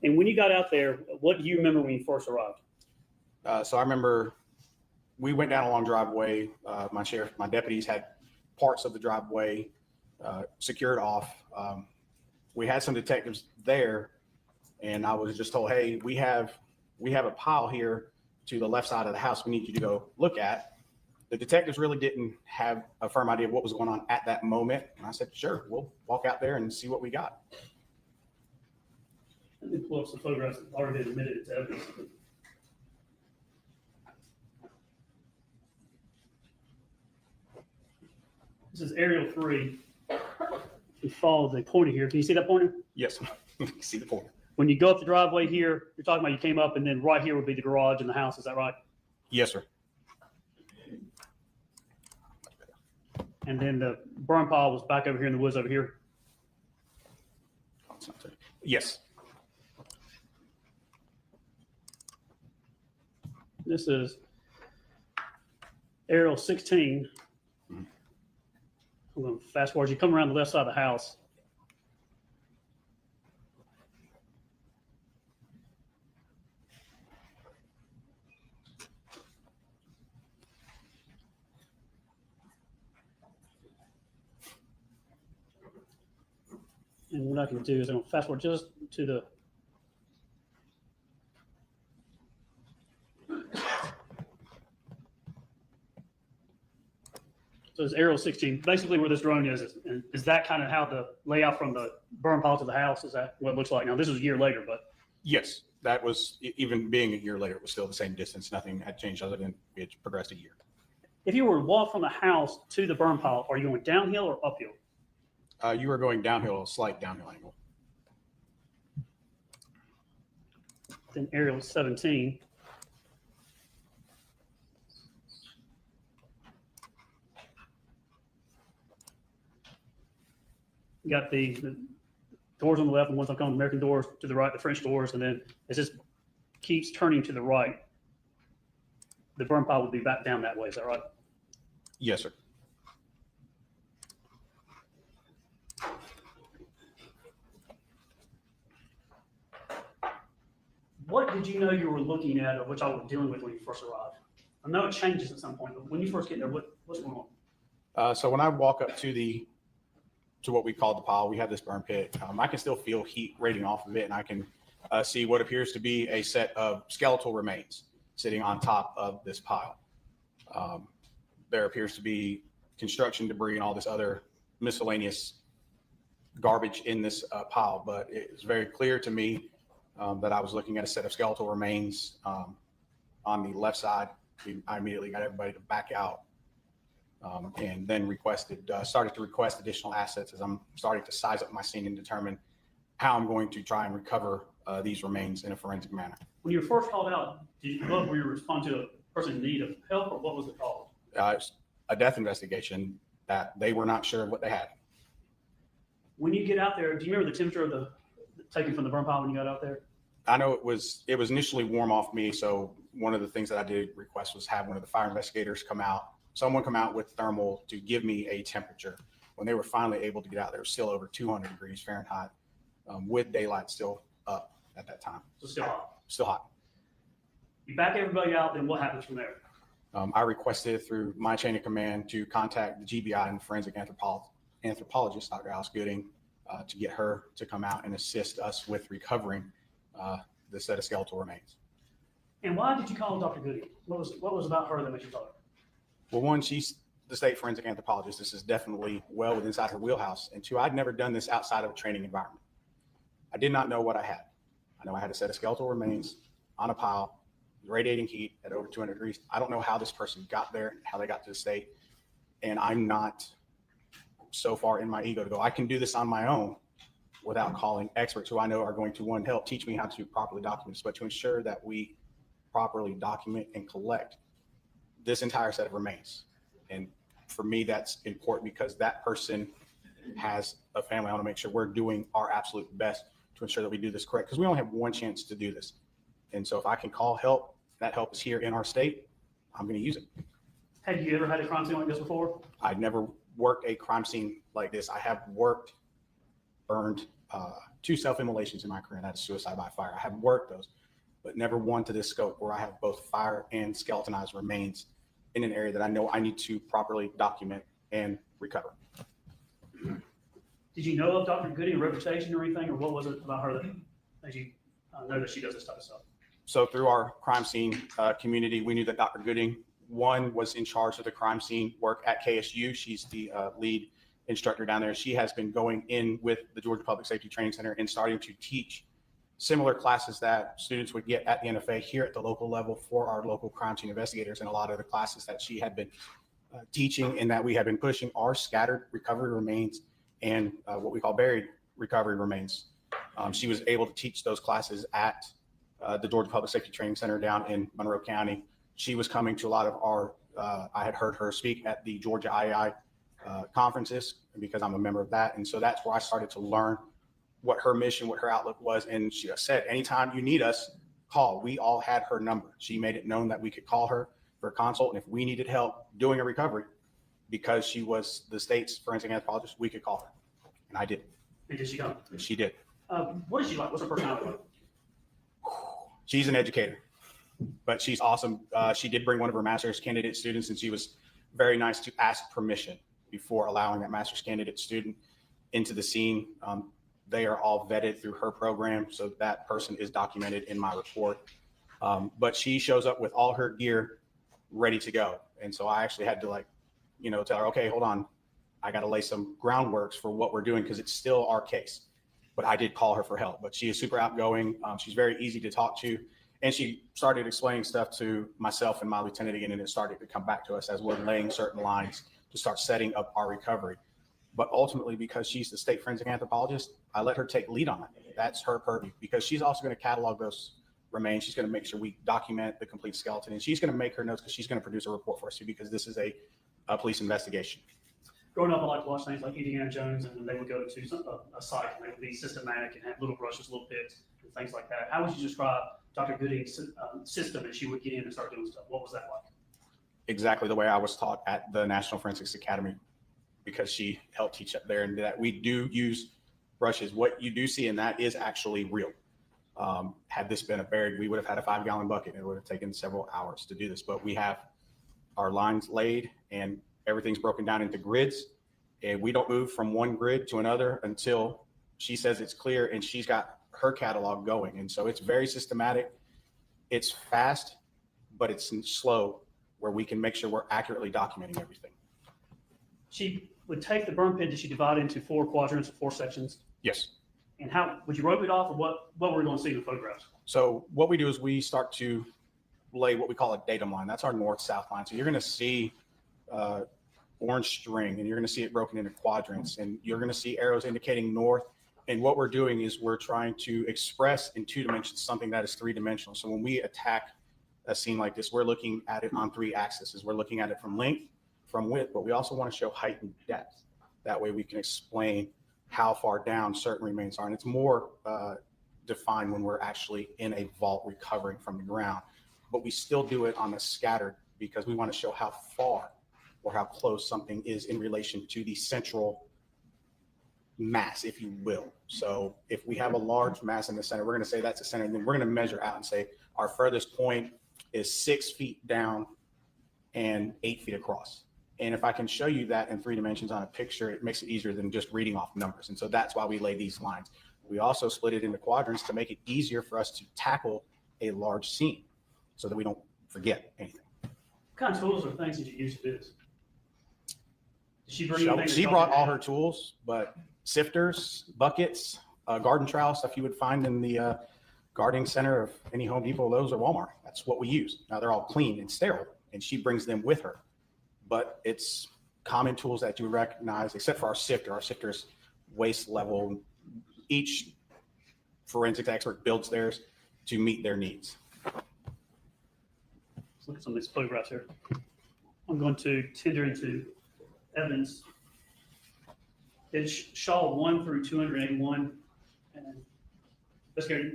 And when you got out there, what do you remember when you first arrived? So I remember we went down a long driveway. My deputies had parts of the driveway secured off. We had some detectives there, and I was just told, hey, we have a pile here to the left side of the house we need you to go look at. The detectives really didn't have a firm idea of what was going on at that moment. And I said, sure, we'll walk out there and see what we got. Let me pull up some photographs that already been admitted to evidence. This is aerial 3. We follow the pointer here. Can you see that pointer? Yes, see the pointer. When you go up the driveway here, you're talking about you came up, and then right here would be the garage and the house. Is that right? Yes, sir. And then the burn pile was back over here in the woods over here. Yes. This is aerial 16. I'm going to fast forward. You come around the left side of the house. And what I can do is I'm going to fast forward just to the so it's aerial 16. Basically, where this drone is that kind of how the layout from the burn pile to the house? Is that what it looks like? Now, this was a year later, but yes, that was, even being a year later, it was still the same distance. Nothing had changed other than it progressed a year. If you were to walk from the house to the burn pile, are you going downhill or uphill? You were going downhill, a slight downhill angle. Then aerial 17. You got the doors on the left, and ones I'm calling American doors to the right, the French doors, and then it just keeps turning to the right. The burn pile would be back down that way. Is that right? Yes, sir. What did you know you were looking at, or what y'all were dealing with when you first arrived? I know it changes at some point, but when you first get there, what's going on? So when I walk up to what we call the pile, we have this burn pit. I can still feel heat radiating off of it, and I can see what appears to be a set of skeletal remains sitting on top of this pile. There appears to be construction debris and all this other miscellaneous garbage in this pile, but it's very clear to me that I was looking at a set of skeletal remains on the left side. I immediately got everybody to back out, and then started to request additional assets as I'm starting to size up my scene and determine how I'm going to try and recover these remains in a forensic manner. When you were first called out, were you respond to a person in need of help, or what was it called? It's a death investigation that they were not sure what they had. When you get out there, do you remember the temperature of the taken from the burn pile when you got out there? I know it was initially warm off me. So one of the things that I did request was have one of the fire investigators someone come out with thermal to give me a temperature. When they were finally able to get out, there was still over 200 degrees Fahrenheit with daylight still up at that time. So still hot. still hot. You back everybody out, then what happens from there? I requested through my chain of command to contact the GBI and forensic anthropologist, Dr. Alice Gooding, to get her to come out and assist us with recovering the set of skeletal remains. And why did you call Dr. Gooding? What was about her that made you call her? Well, one, she's the state forensic anthropologist. This is definitely well within inside her wheelhouse. And two, I'd never done this outside of a training environment. I did not know what I had. I know I had a set of skeletal remains on a pile, radiating heat at over 200 degrees. I don't know how this person got there, how they got to the state. And I'm not so far in my ego to go, I can do this on my own without calling experts who I know are going to, one, help teach me how to properly document this, but to ensure that we properly document and collect this entire set of remains. And for me, that's important because that person has a family. I want to make sure we're doing our absolute best to ensure that we do this correct, because we only have one chance to do this. And so if I can call help, that help is here in our state, I'm going to use it. Have you ever had a crime scene like this before? I've never worked a crime scene like this. I have burned 2 self-immolations in my career, and that's suicide by fire. I have worked those, but never one to this scope where I have both fire and skeletonized remains in an area that I know I need to properly document and recover. Did you know of Dr. Gooding's reputation or anything, or what was it about her that made you know that she does this type of stuff? So through our crime scene community, we knew that Dr. Gooding, one, was in charge of the crime scene work at KSU. She's the lead instructor down there. She has been going in with the Georgia Public Safety Training Center and starting to teach similar classes that students would get at the NFA here at the local level for our local crime scene investigators. And a lot of the classes that she had been teaching and that we have been pushing are scattered recovery remains and what we call buried recovery remains. She was able to teach those classes at the Georgia Public Safety Training Center down in Monroe County. She was coming to a lot of our, I had heard her speak at the Georgia IAI conferences because I'm a member of that. And so that's where I started to learn what her mission, what her outlook was. And she said, anytime you need us, call. We all had her number. She made it known that we could call her for a consult. And if we needed help doing a recovery, because she was the state's forensic anthropologist, we could call her. And I did. And did she come? She did. What is she like? What's her personality like? She's an educator, but she's awesome. She did bring one of her master's candidate students, and she was very nice to ask permission before allowing that master's candidate student into the scene. They are all vetted through her program, so that person is documented in my report. But she shows up with all her gear ready to go. And so I actually had to tell her, okay, hold on. I got to lay some groundworks for what we're doing because it's still our case. But I did call her for help. But she is super outgoing. She's very easy to talk to. And she started explaining stuff to myself and my lieutenant again, and it started to come back to us as we're laying certain lines to start setting up our recovery. But ultimately, because she's the state forensic anthropologist, I let her take lead on it. That's her purview because she's also going to catalog those remains. She's going to make sure we document the complete skeleton, and she's going to make her notes because she's going to produce a report for us too, because this is a police investigation. Growing up, I like to watch things like Indiana Jones, and then they would go to a site and they would be systematic and have little brushes, little picks, and things like that. How would you describe Dr. Gooding's system as she would get in and start doing stuff? What was that like? Exactly the way I was taught at the National Forensics Academy, because she helped teach up there, and that we do use brushes. What you do see, and that is actually real. Had this been a buried, we would have had a 5-gallon bucket. It would have taken several hours to do this, but we have our lines laid and everything's broken down into grids, and we don't move from one grid to another until she says it's clear and she's got her catalog going. And so it's very systematic. It's fast, but it's slow where we can make sure we're accurately documenting everything. She would take the burn pit. Did she divide it into 4 quadrants or 4 sections? Yes. And how would you rope it off, or what we're going to see in the photographs? So what we do is we start to lay what we call a datum line. That's our north-south line. So you're going to see orange string, and you're going to see it broken into quadrants, and you're going to see arrows indicating north. And what we're doing is we're trying to express in 2 dimensions something that is 3-dimensional. So when we attack a scene like this, we're looking at it on 3 axes. We're looking at it from length, from width, but we also want to show height and depth. That way we can explain how far down certain remains are. And it's more defined when we're actually in a vault recovering from the ground. But we still do it on a scattered because we want to show how far or how close something is in relation to the central mass, if you will. So if we have a large mass in the center, we're going to say that's the center. And then we're going to measure out and say our furthest point is 6 feet down and 8 feet across. And if I can show you that in 3 dimensions on a picture, it makes it easier than just reading off numbers. And so that's why we lay these lines. We also split it into quadrants to make it easier for us to tackle a large scene so that we don't forget anything. What kind of tools or things did you use to do this? Did she bring anything? She brought all her tools, but sifters, buckets, garden trowel, stuff you would find in the gardening center of any Home Depot, Lowe's, or Walmart. That's what we use. Now they're all clean and sterile, and she brings them with her. But it's common tools that you recognize, except for our sifter. Our sifter's waist level. Each forensics expert builds theirs to meet their needs. Let's look at some of these photographs here. I'm going to tender into evidence. It's Shaw 1 through 281. And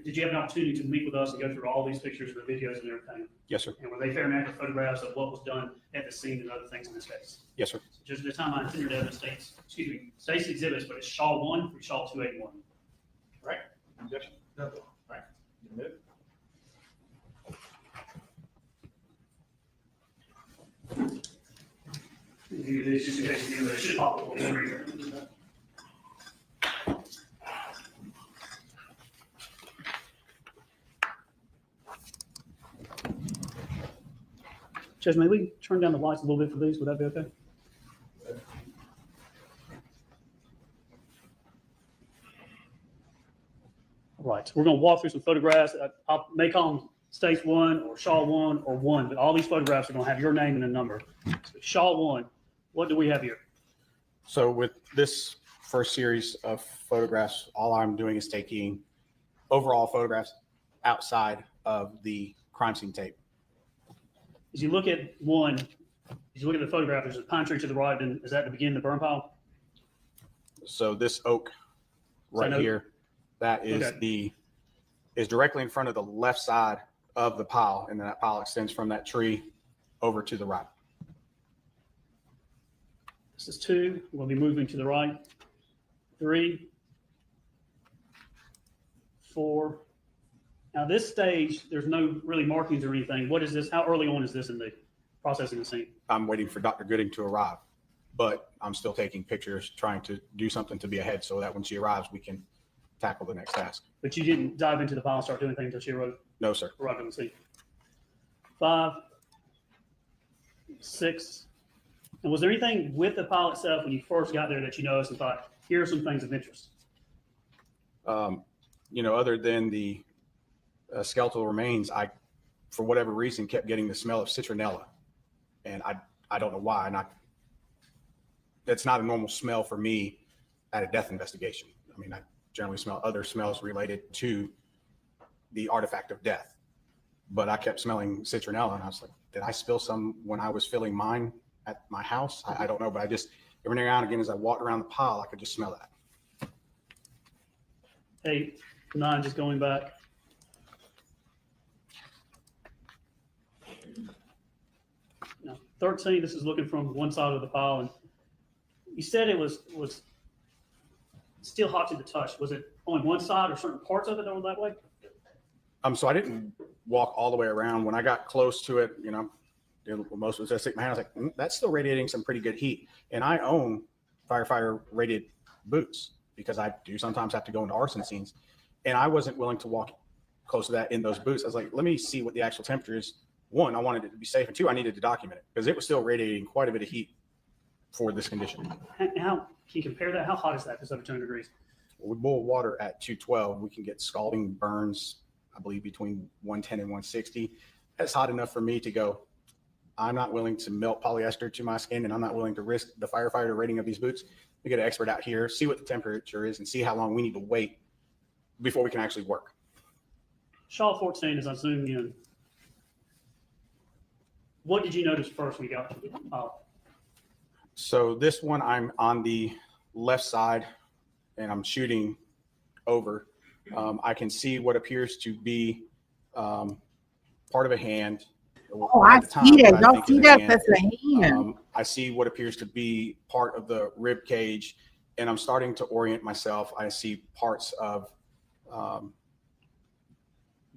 did you have an opportunity to meet with us and go through all these pictures and the videos and everything? Yes, sir. And were they fair and accurate photographs of what was done at the scene and other things in this case? Yes, sir. So just at the time I tendered evidence states exhibits, but it's Shaw 1 through Shaw 281. Right? Objection. No. All right. You move. Just in case you should pop a little bit. Judge, may we turn down the lights a little bit for these? Would that be okay? All right, so we're going to walk through some photographs. I may call them States 1 or Shaw 1 or 1, but all these photographs are going to have your name and a number. So Shaw 1, what do we have here? So with this first series of photographs, all I'm doing is taking overall photographs outside of the crime scene tape. As you look at 1, as you look at the photograph, there's a pine tree to the right, and is that the beginning of the burn pile? So this oak right here, that is Okay. is directly in front of the left side of the pile, and then that pile extends from that tree over to the right. This is 2. We'll be moving to the right. 3, 4. Now this stage, there's no really markings or anything. What is this? How early on is this in the processing the scene? I'm waiting for Dr. Gooding to arrive, but I'm still taking pictures, trying to do something to be ahead so that when she arrives, we can tackle the next task. But you didn't dive into the file and start doing anything until she arrived No, sir. on the scene. 5, 6. And was there anything with the pile itself when you first got there that you noticed and thought, here are some things of interest? Other than the skeletal remains, I, for whatever reason, kept getting the smell of citronella, and I don't know why. That's not a normal smell for me at a death investigation. I mean, I generally smell other smells related to the artifact of death, but I kept smelling citronella, and I was like, did I spill some when I was filling mine at my house? I don't know, but I just, every now and again, as I walked around the pile, I could just smell that. 8, 9, just going back. Now, 13, this is looking from one side of the pile, and you said it was still hot to the touch. Was it on one side or certain parts of it that were that way? So I didn't walk all the way around. When I got close to it, most of it, I stick my hand, I was like, that's still radiating some pretty good heat. And I own firefighter rated boots because I do sometimes have to go into arson scenes. And I wasn't willing to walk close to that in those boots. I was like, let me see what the actual temperature is. 1, I wanted it to be safe. And 2, I needed to document it because it was still radiating quite a bit of heat for this condition. How can you compare that? How hot is that? It's over 200 degrees. We boil water at 212. We can get scalding burns, I believe, between 110 and 160. That's hot enough for me to go, I'm not willing to melt polyester to my skin, and I'm not willing to risk the firefighter rating of these boots. We get an expert out here, see what the temperature is, and see how long we need to wait before we can actually work. Shaw 14, as I zoom in, what did you notice first when you got to the pile? So this one, I'm on the left side, and I'm shooting over. I can see what appears to be part of a hand. Oh, I see that. Don't see that. That's a hand. I see what appears to be part of the rib cage, and I'm starting to orient myself. I see parts of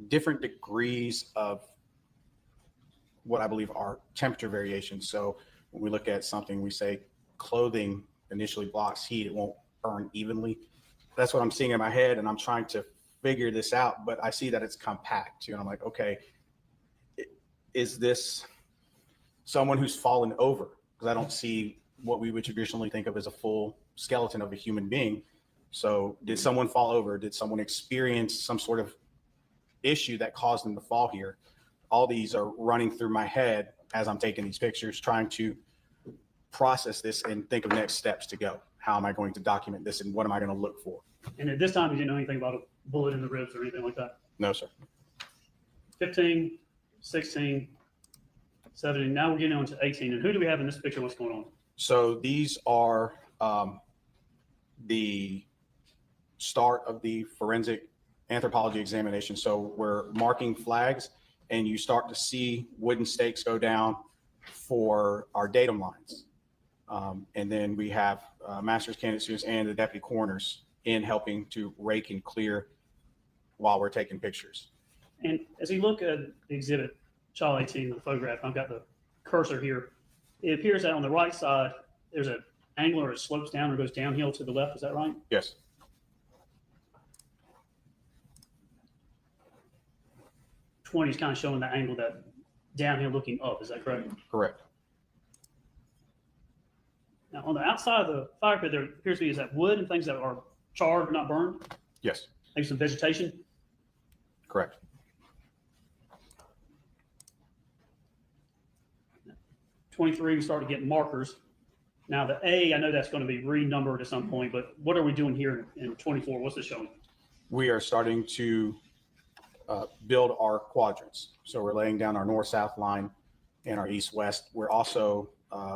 different degrees of what I believe are temperature variations. So when we look at something, we say clothing initially blocks heat, it won't burn evenly. That's what I'm seeing in my head, and I'm trying to figure this out, but I see that it's compact. And I'm like, okay, is this someone who's fallen over? Because I don't see what we would traditionally think of as a full skeleton of a human being. So did someone fall over? Did someone experience some sort of issue that caused them to fall here? All these are running through my head as I'm taking these pictures, trying to process this and think of next steps to go. How am I going to document this, and what am I going to look for? And at this time, you didn't know anything about a bullet in the ribs or anything like that? No, sir. 15, 16, 17, now we're getting on to 18. And who do we have in this picture? What's going on? So these are the start of the forensic anthropology examination. So we're marking flags, and you start to see wooden stakes go down for our datum lines. And then we have master's candidate students and the deputy coroners in helping to rake and clear while we're taking pictures. And as you look at the exhibit, Child 18, the photograph, I've got the cursor here. It appears that on the right side, there's an angle, or it slopes down or goes downhill to the left. Is that right? Yes. '20 is kind of showing the angle that downhill looking up. Is that correct? Correct. Now, on the outside of the fire pit, there appears to be, is that wood and things that are charred, not burned? Yes. Maybe some vegetation? Correct. '23, we start to get markers. Now, the A, I know that's going to be renumbered at some point, but what are we doing here in '24? What's this showing? We are starting to build our quadrants. So we're laying down our north-south line and our east-west. We're also,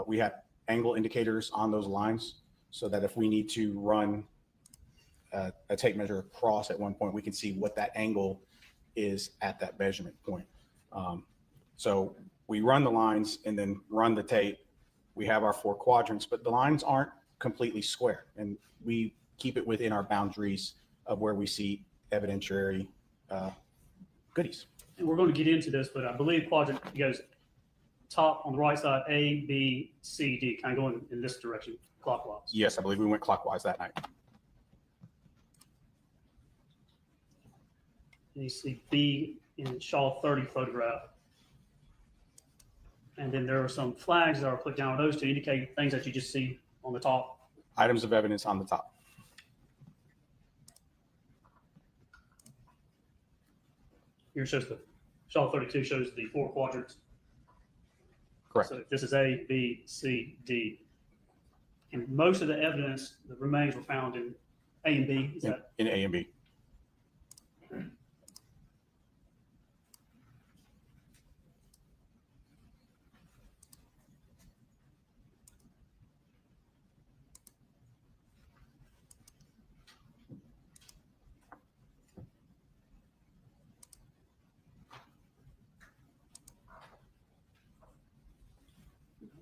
we have angle indicators on those lines so that if we need to run a tape measure across at one point, we can see what that angle is at that measurement point. So we run the lines and then run the tape. We have our 4 quadrants, but the lines aren't completely square, and we keep it within our boundaries of where we see evidentiary goodies. And we're going to get into this, but I believe quadrant goes top on the right side, A, B, C, D, kind of going in this direction, clockwise. Yes, I believe we went clockwise that night. And you see B in Shaw 30 photograph. And then there are some flags that are clicked down on those to indicate things that you just see on the top. Items of evidence on the top. Here shows the Shaw 32 shows the 4 quadrants. Correct. So this is A, B, C, D. And most of the evidence, the remains were found in A and B. Is that in A and B?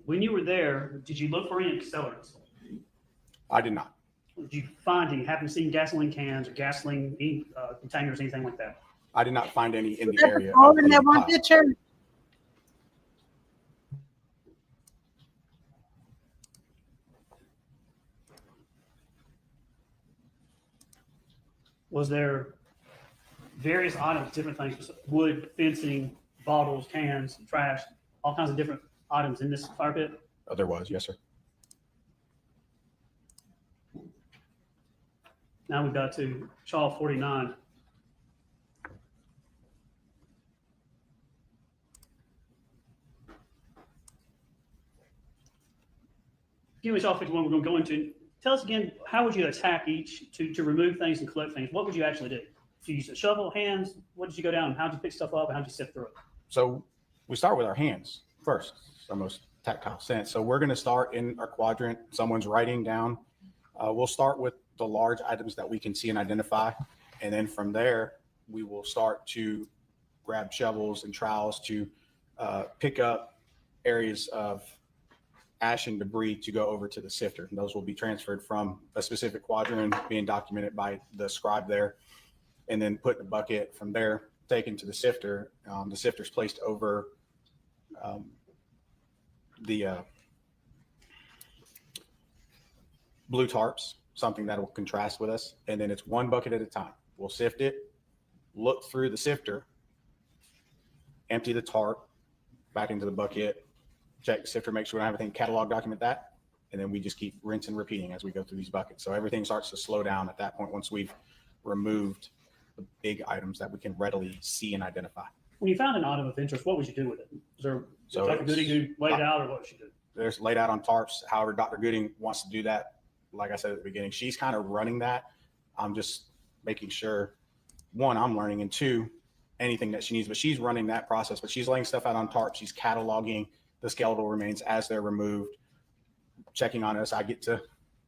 when you were there, did you look for any accelerants? I did not. Did you find any? Haven't seen gasoline cans or gasoline containers, anything like that? I did not find any in the That's area. all in that one picture. Was there various items, different things, wood, fencing, bottles, cans, trash, all kinds of different items in this fire pit? Oh, there was, yes, sir. Now we've got to Shaw 49. Give me Shaw 51, we're going to go into. Tell us again, how would you attack each to remove things and collect things? What would you actually do? Did you use a shovel, hands? What did you go down? How did you pick stuff up? And how did you sift through it? So we start with our hands first. It's our most tactile sense. So we're going to start in our quadrant. Someone's writing down. We'll start with the large items that we can see and identify. And then from there, we will start to grab shovels and trowels to pick up areas of ash and debris to go over to the sifter. And those will be transferred from a specific quadrant being documented by the scribe there, and then put in a bucket from there, taken to the sifter. The sifter's placed over the blue tarps, something that will contrast with us. And then it's one bucket at a time. We'll sift it, look through the sifter, empty the tarp back into the bucket, check the sifter, make sure we don't have everything, catalog, document that. And then we just keep rinsing and repeating as we go through these buckets. So everything starts to slow down at that point once we've removed the big items that we can readily see and identify. When you found an item of interest, what would you do with it? Is there So Dr. Gooding who laid it out, or what would you do? There's laid out on tarps. However, Dr. Gooding wants to do that. Like I said at the beginning, she's kind of running that. I'm just making sure, one, I'm learning, and two, anything that she needs, but she's running that process. But she's laying stuff out on tarps. She's cataloging the skeletal remains as they're removed, checking on us. I get to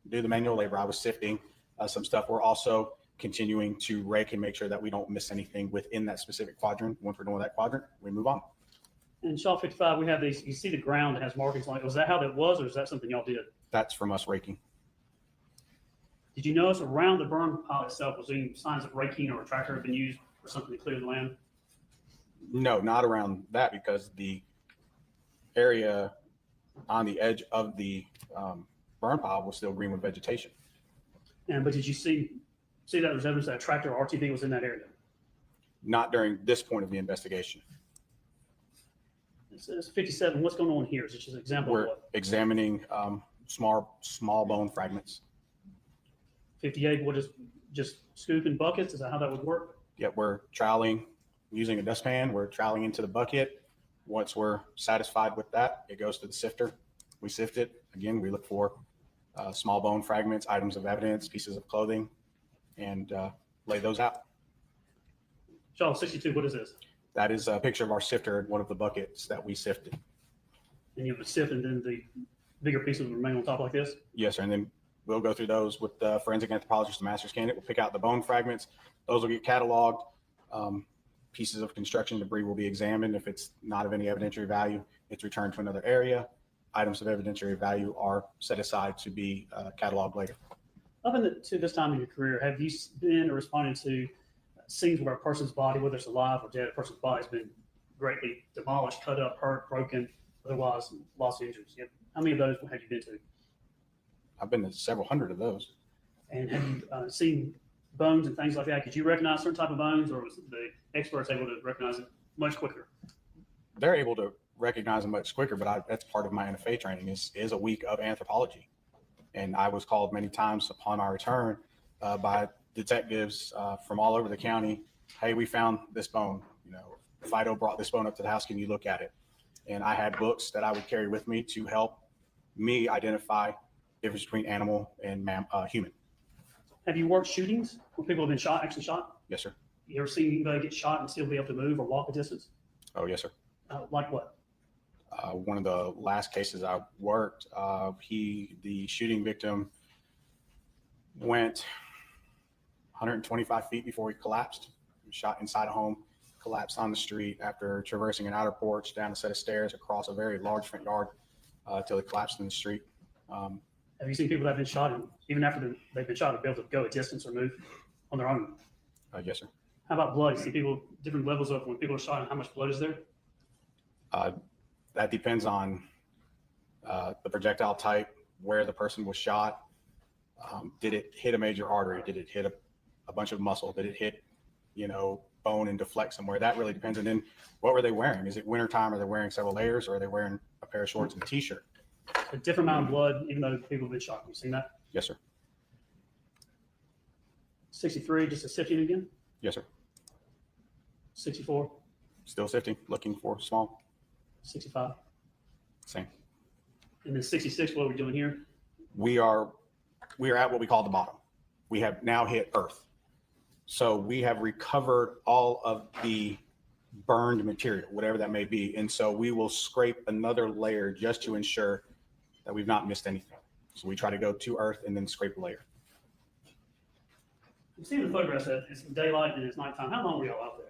do the manual labor. I was sifting some stuff. We're also continuing to rake and make sure that we don't miss anything within that specific quadrant. Once we're done with that quadrant, we move on. In Shaw 55, we have these, you see the ground that has markings on it. Was that how that was, or is that something y'all did? That's from us raking. Did you notice around the burn pile itself, was there any signs of raking or a tractor had been used for something to clear the land? No, not around that, because the area on the edge of the burn pile was still green with vegetation. But did you see that there was evidence that a tractor or RTV was in that area? Not during this point of the investigation. It says 57. What's going on here? Is it just an example We're of what? examining small bone fragments. 58, what is just scooping buckets? Is that how that would work? Yep, we're troweling using a dustpan. We're troweling into the bucket. Once we're satisfied with that, it goes to the sifter. We sift it. Again, we look for small bone fragments, items of evidence, pieces of clothing, and lay those out. Shaw 62, what is this? That is a picture of our sifter in one of the buckets that we sifted. And you have a sift, and then the bigger pieces would remain on top like this? Yes, sir. And then we'll go through those with the forensic anthropologist, the master's candidate. We'll pick out the bone fragments. Those will get cataloged. Pieces of construction debris will be examined. If it's not of any evidentiary value, it's returned to another area. Items of evidentiary value are set aside to be cataloged later. Up to this time in your career, have you been or responded to scenes where a person's body, whether it's alive or dead, a person's body has been greatly demolished, cut up, hurt, broken, otherwise lost injuries? How many of those have you been to? I've been to several hundred of those. And have you seen bones and things like that? Could you recognize certain type of bones, or was the experts able to recognize it much quicker? They're able to recognize them much quicker, but that's part of my NFA training is a week of anthropology. And I was called many times upon my return by detectives from all over the county. Hey, we found this bone. You know, Fido brought this bone up to the house. Can you look at it? And I had books that I would carry with me to help me identify the difference between animal and human. Have you worked shootings where people have been shot, actually shot? Yes, sir. You ever seen anybody get shot and still be able to move or walk a distance? Oh, yes, sir. Like what? One of the last cases I worked, the shooting victim went 125 feet before he collapsed. He was shot inside a home, collapsed on the street after traversing an outer porch, down a set of stairs, across a very large front yard until he collapsed in the street. Have you seen people that have been shot, and even after they've been shot, to be able to go a distance or move on their own? Yes, sir. How about blood? You see people, different levels of when people are shot and how much blood is there? That depends on the projectile type, where the person was shot. Did it hit a major artery? Did it hit a bunch of muscle? Did it hit, bone and deflect somewhere? That really depends. And then what were they wearing? Is it wintertime? Are they wearing several layers, or are they wearing a pair of shorts and a t-shirt? A different amount of blood, even though people have been shot. Have you seen that? Yes, sir. 63, just a sifting again? Yes, sir. 64, Still sifting, looking for small. 65. Same. And then 66, what are we doing here? We are at what we call the bottom. We have now hit earth. So we have recovered all of the burned material, whatever that may be. And so we will scrape another layer just to ensure that we've not missed anything. So we try to go to earth and then scrape a layer. I'm seeing the photographs that it's daylight and it's nighttime. How long were y'all out there?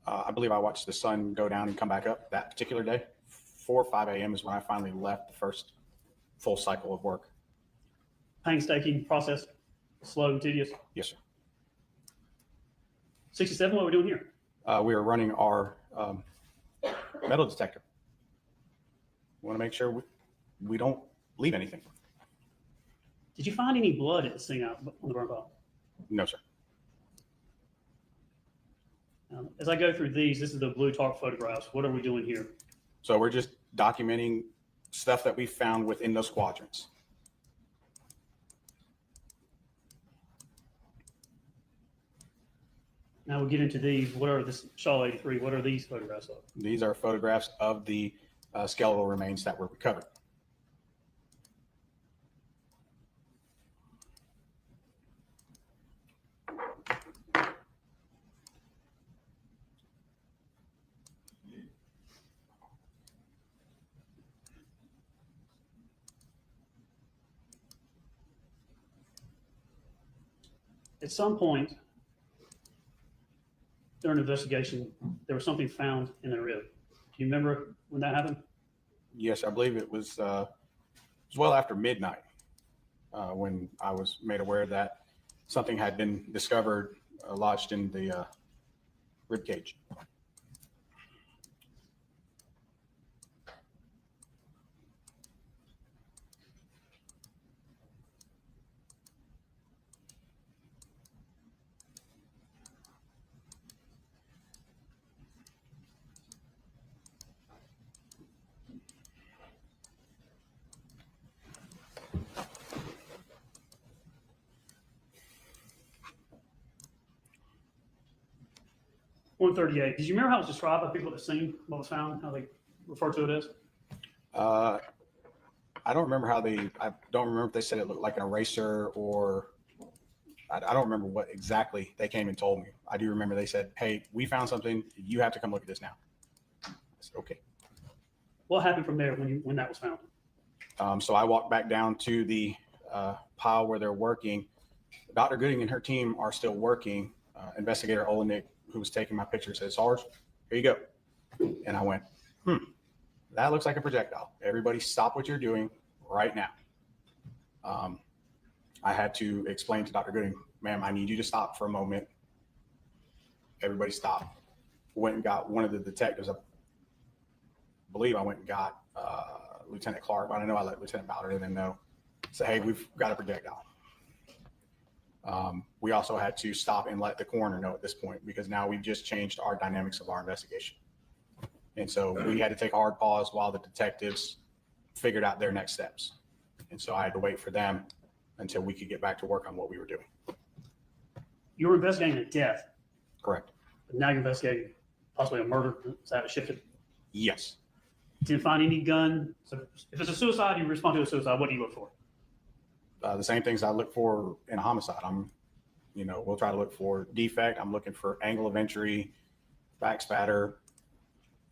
I believe I watched the sun go down and come back up that particular day 4 or 5 a.m. is when I finally left the first full cycle of work. Painstaking process, slow and tedious. Yes, sir. 67, what are we doing here? We are running our metal detector. We want to make sure we don't leave anything. Did you find any blood at the scene out on the burn pile? No, sir. As I go through these, this is the blue tarp photographs. What are we doing here? So we're just documenting stuff that we found within those quadrants. Now we'll get into these. What are this Shaw 83? What are these photographs of? These are photographs of the skeletal remains that were recovered. At some point during the investigation, there was something found in the rib. Do you remember when that happened? Yes, I believe it was well after midnight when I was made aware that something had been discovered lodged in the rib cage. .138. Did you remember how it was described by people at the scene, what was found, how they refer to it as? I don't remember I don't remember if they said it looked like an eraser or I don't remember what exactly they came and told me. I do remember they said, hey, we found something. You have to come look at this now. I said, okay. What happened from there when that was found? So I walked back down to the pile where they're working. Dr. Gooding and her team are still working. Investigator Olenek, who was taking my picture, said, Sarge, here you go. And I went, that looks like a projectile. Everybody stop what you're doing right now. I had to explain to Dr. Gooding, ma'am, I need you to stop for a moment. Everybody stop. Went and got one of the detectives. I believe I went and got Lieutenant Clark, but I know I let Lieutenant Bowder in and know. Say, hey, we've got a projectile. We also had to stop and let the coroner know at this point because now we've just changed our dynamics of our investigation. And so we had to take a hard pause while the detectives figured out their next steps. And so I had to wait for them until we could get back to work on what we were doing. You were investigating a death. Correct. But now you're investigating possibly a murder. Is that shifted? Yes. Didn't find any gun. So if it's a suicide, you respond to a suicide. What do you look for? The same things I look for in a homicide. We'll try to look for defect. I'm looking for angle of entry, back spatter.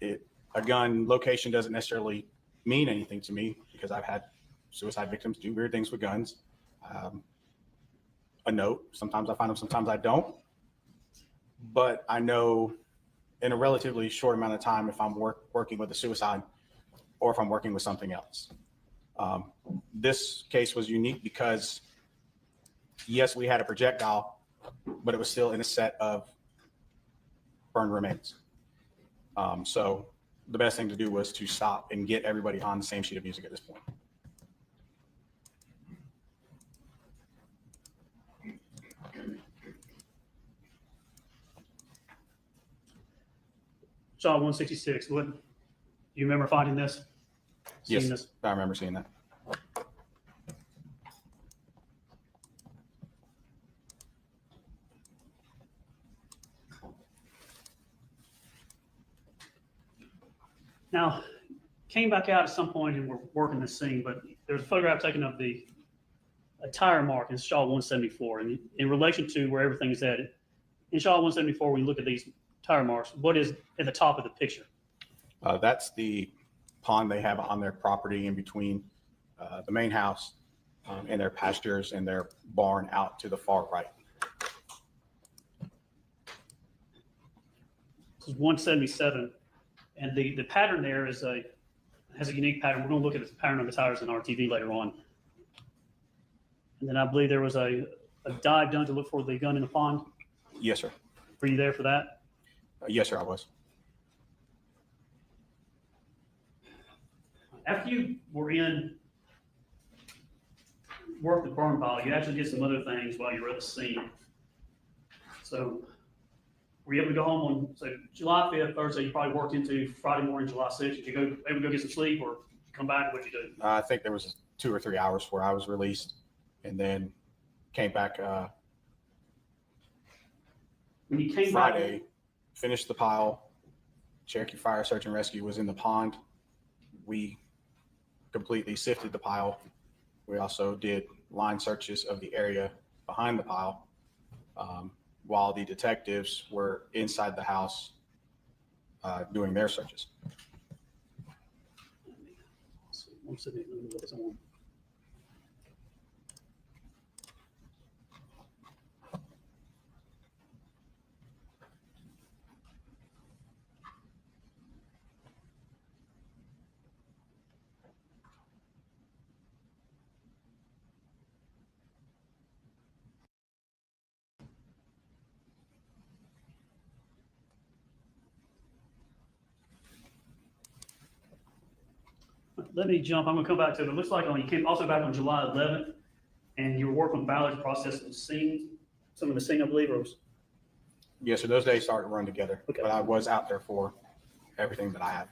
A gun location doesn't necessarily mean anything to me because I've had suicide victims do weird things with guns. A note, sometimes I find them, sometimes I don't. But I know in a relatively short amount of time if I'm working with a suicide or if I'm working with something else. This case was unique because, yes, we had a projectile, but it was still in a set of burned remains. So the best thing to do was to stop and get everybody on the same sheet of music at this point. Shaw 166. What? Do you remember finding this? Yes, this? I remember seeing that. Now, came back out at some point and we're working the scene, but there's a photograph taken of a tire mark in Shaw 174. And in relation to where everything is at, in Shaw 174, when you look at these tire marks, what is at the top of the picture? That's the pond they have on their property in between the main house and their pastures and their barn out to the far right. This is 177. And the pattern there is a has a unique pattern. We're going to look at the pattern of the tires in RTV later on. And then I believe there was a dive done to look for the gun in the pond. Yes, sir. Were you there for that? Yes, sir, I was. After you were worked the burn pile, you actually did some other things while you were at the scene. So were you able to go home on July 5th, Thursday? You probably worked into Friday morning, July 6th. Did you able to go get some sleep or come back? What'd you do? I think there was 2 or 3 hours where I was released and then came back when you came Friday, finished the pile. Cherokee Fire Search and Rescue was in the pond. We completely sifted the pile. We also did line searches of the area behind the pile, while the detectives were inside the house doing their searches. Let me jump. I'm going to come back to it. It looks like you came also back on July 11th, and you were working with Ballard's process of scene, some of the scene, I believe, or was. Yes, so those days started to run together, Okay. but I was out there for everything that I have.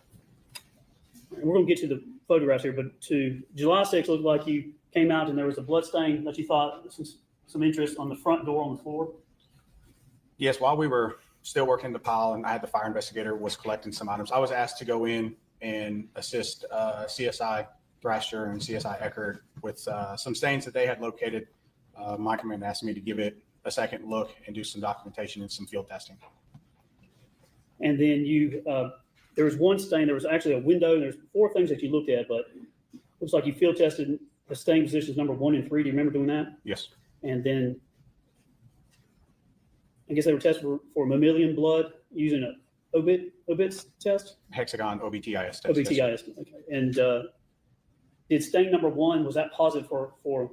We're going to get to the photographs here, but to July 6th, looked like you came out and there was a blood stain that you thought some interest on the front door on the floor. Yes, while we were still working the pile and I had the fire investigator was collecting some items, I was asked to go in and assist CSI Thrasher and CSI Eckert with some stains that they had located. My command asked me to give it a second look and do some documentation and some field testing. And then there was one stain. There was actually a window. And there's 4 things that you looked at, but looks like you field tested the stain positions number 1 and 3. Do you remember doing that? Yes. And then I guess they were tested for mammalian blood using a OBITS test? Hexagon OBTIS test. OBTIS, yes, okay. And did stain number 1, was that positive for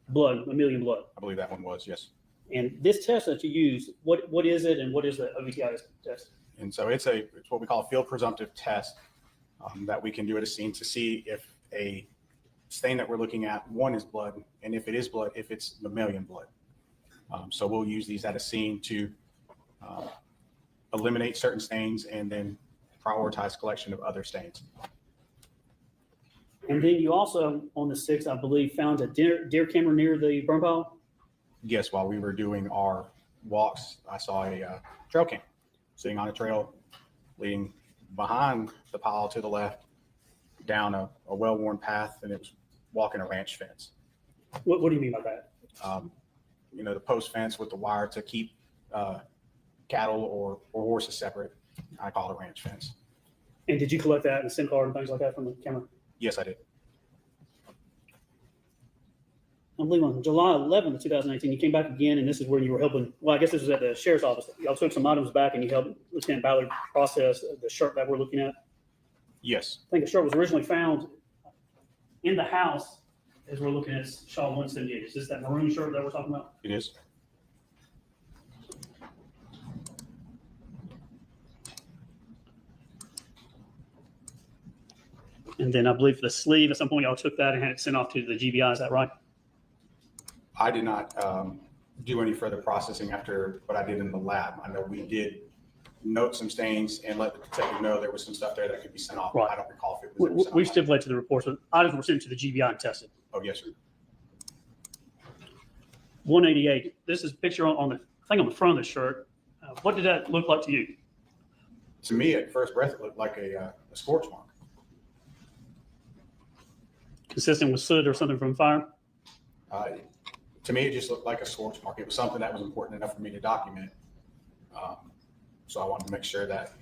blood, mammalian blood? I believe that one was, yes. And this test that you used, what is it and what is the OBTIS test? And so it's what we call a field presumptive test that we can do at a scene to see if a stain that we're looking at, 1 is blood, and if it is blood, if it's mammalian blood. So we'll use these at a scene to eliminate certain stains and then prioritize collection of other stains. And then you also, on the 6th, I believe, found a deer camera near the burn pile? Yes, while we were doing our walks, I saw a trail cam sitting on a trail leading behind the pile to the left down a well-worn path, and it was walking a ranch fence. What do you mean by that? The post fence with the wire to keep cattle or horses separate. I call it a ranch fence. And did you collect that in a SIM card and things like that from the camera? Yes, I did. I believe on July 11th of 2018, you came back again, and this is where you were helping. Well, I guess this was at the sheriff's office. Y'all took some items back, and you helped Lieutenant Ballard process the shirt that we're looking at. Yes. I think the shirt was originally found in the house as we're looking at Shaw 178. Is this that maroon shirt that we're talking about? It is. And then I believe for the sleeve, at some point y'all took that and had it sent off to the GBI. Is that right? I did not do any further processing after what I did in the lab. I know we did note some stains and let the detective know there was some stuff there that could be sent off. Right. I don't recall if it was. We stipulate to the reports, but items were sent to the GBI and tested. Oh, yes, sir. 188. This is a picture on the thing on the front of the shirt. What did that look like to you? To me, at first breath, it looked like a scorch mark. Consistent with soot or something from fire? To me, it just looked like a scorch mark. It was something that was important enough for me to document. So I wanted to make sure that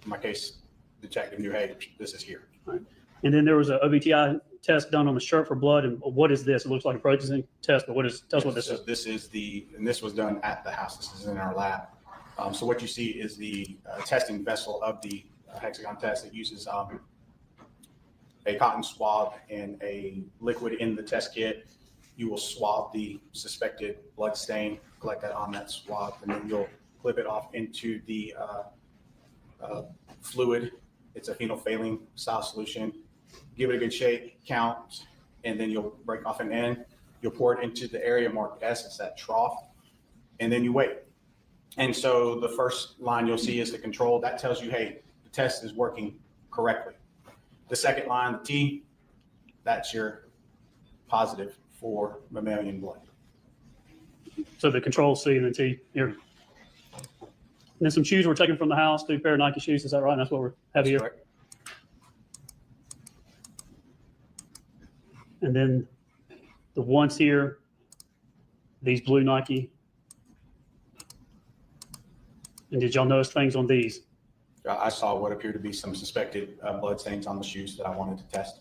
in my case, detective knew, hey, this is here. Right. And then there was a OBTI test done on the shirt for blood. And what is this? It looks like a protein test, but tell us what this is. This is and this was done at the house. This is in our lab. So what you see is the testing vessel of the hexagon test. It uses a cotton swab and a liquid in the test kit. You will swab the suspected blood stain, collect that on that swab, and then you'll clip it off into the fluid. It's a phenolphthalein style solution. Give it a good shake, count, and then you'll break off an end. You'll pour it into the area marked S, it's that trough, and then you wait. And so the first line you'll see is the control. That tells you, hey, the test is working correctly. The second line, the T, that's your positive for mammalian blood. So the control C and the T here. And then some shoes were taken from the house, 2 pair of Nike shoes. Is that right? That's what we're having here. Correct. And then the ones here, these blue Nike. And did y'all notice things on these? I saw what appeared to be some suspected blood stains on the shoes that I wanted to test.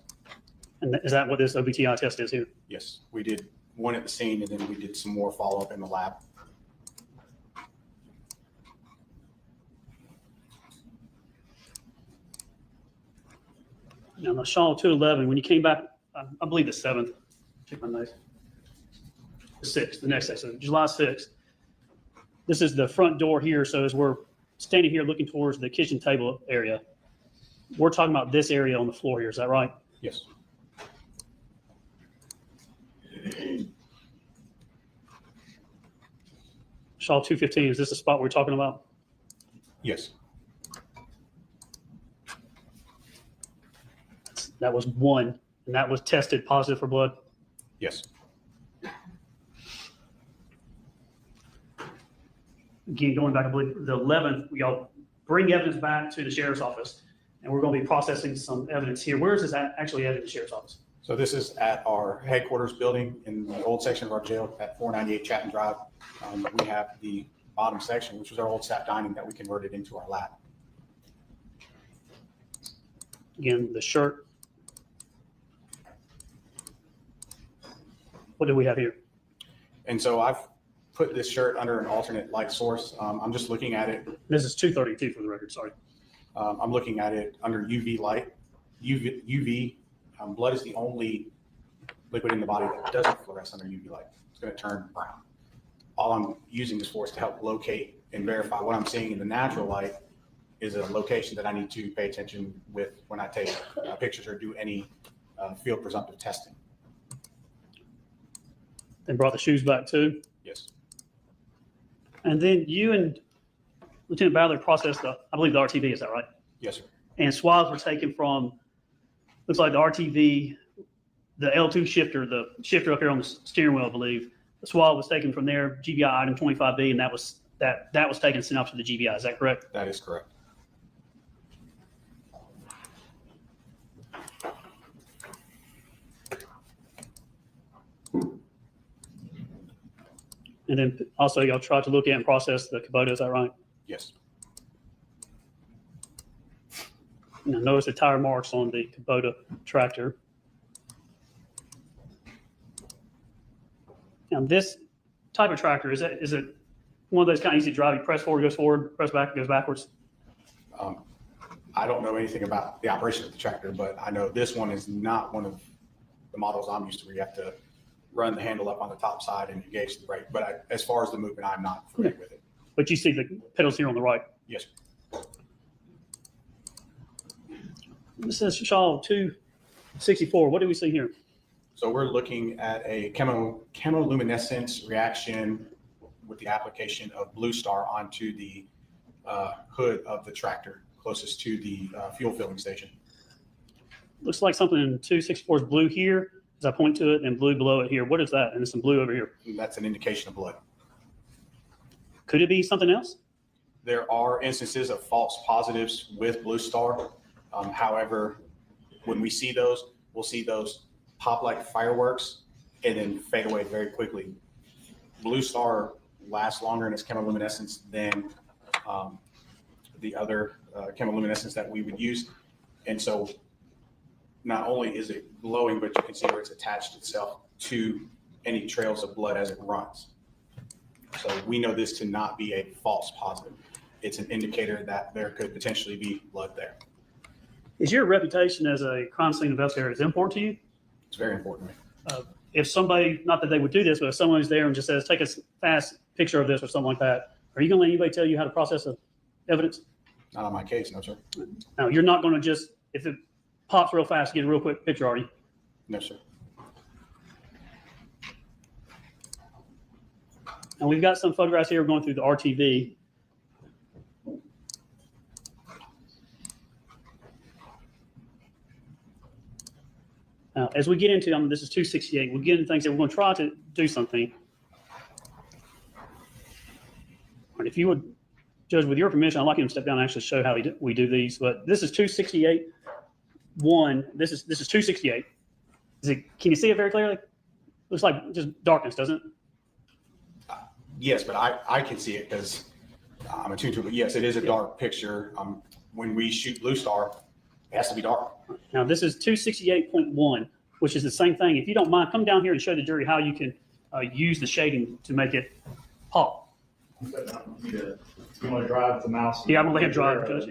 And is that what this OBTI test is here? Yes, we did one at the scene, and then we did some more follow-up in the lab. Now, the Shaw 211, when you came back, I believe the 7th, check my notes. The 6th, the next day, so July 6th. This is the front door here, so as we're standing here looking towards the kitchen table area, we're talking about this area on the floor here, is that right? Yes. Shaw 215, is this the spot we're talking about? Yes. That was 1, and that was tested positive for blood? Yes. Again, going back, I believe the 11th, y'all bring evidence back to the sheriff's office, and we're going to be processing some evidence here. Where is this actually at in the sheriff's office? So this is at our headquarters building in the old section of our jail at 498 Chapman Drive. We have the bottom section, which was our old staff dining that we converted into our lab. Again, the shirt. What do we have here? And so I've put this shirt under an alternate light source. I'm just looking at it. This is 232 for the record, sorry. I'm looking at it under UV light. UV blood is the only liquid in the body that doesn't fluoresce under UV light. It's going to turn brown. All I'm using this for is to help locate and verify what I'm seeing in the natural light is a location that I need to pay attention with when I take pictures or do any field presumptive testing. They brought the shoes back too? Yes. And then you and Lieutenant Ballard processed the, I believe the RTV, is that right? Yes, sir. And swabs were taken from, looks like the RTV, the L2 shifter, the shifter up here on the steering wheel, I believe. The swab was taken from there, GBI item 25B, and that was taken and sent off to the GBI. Is that correct? That is correct. And then also y'all tried to look at and process the Kubota, is that right? Yes. And I noticed the tire marks on the Kubota tractor. Now this type of tractor, is it one of those kind of easy to drive? You press forward, goes forward, press back, goes backwards? I don't know anything about the operation of the tractor, but I know this one is not one of the models I'm used to where you have to run the handle up on the top side and engage the brake. But as far as the movement, I'm not familiar with it. But you see the pedals here on the right. Yes. This is Shaw 264. What do we see here? So we're looking at a chemoluminescence reaction with the application of Blue Star onto the hood of the tractor closest to the fuel filling station. Looks like something in 264 is blue here as I point to it, and blue below it here. What is that? And there's some blue over here. And that's an indication of blood. Could it be something else? There are instances of false positives with Blue Star. However, when we see those, we'll see those pop like fireworks and then fade away very quickly. Blue Star lasts longer in its chemoluminescence than the other chemoluminescence that we would use. And so not only is it glowing, but you can see where it's attached itself to any trails of blood as it runs. So we know this to not be a false positive. It's an indicator that there could potentially be blood there. Is your reputation as a crime scene investigator is important to you? It's very important to me. If somebody, not that they would do this, but if someone's there and just says, take a fast picture of this or something like that, are you going to let anybody tell you how to process evidence? Not on my case, no, sir. No, you're not going to just, if it pops real fast, get a real quick picture, are you? No, sir. And we've got some photographs here going through the RTV. Now, as we get into, this is 268, we'll get into things that we're going to try to do something. And if you would, Judge, with your permission, I'd like him to step down and actually show how we do these. But this is 268-1. This is 268. Can you see it very clearly? Looks like just darkness, doesn't it? Yes, but I can see it because I'm attuned to it. But yes, it is a dark picture. When we shoot Blue Star, it has to be dark. Now, this is 268.1, which is the same thing. If you don't mind, come down here and show the jury how you can use the shading to make it pop. You want to drive with the mouse? Yeah, I'm going to let him drive. Judge.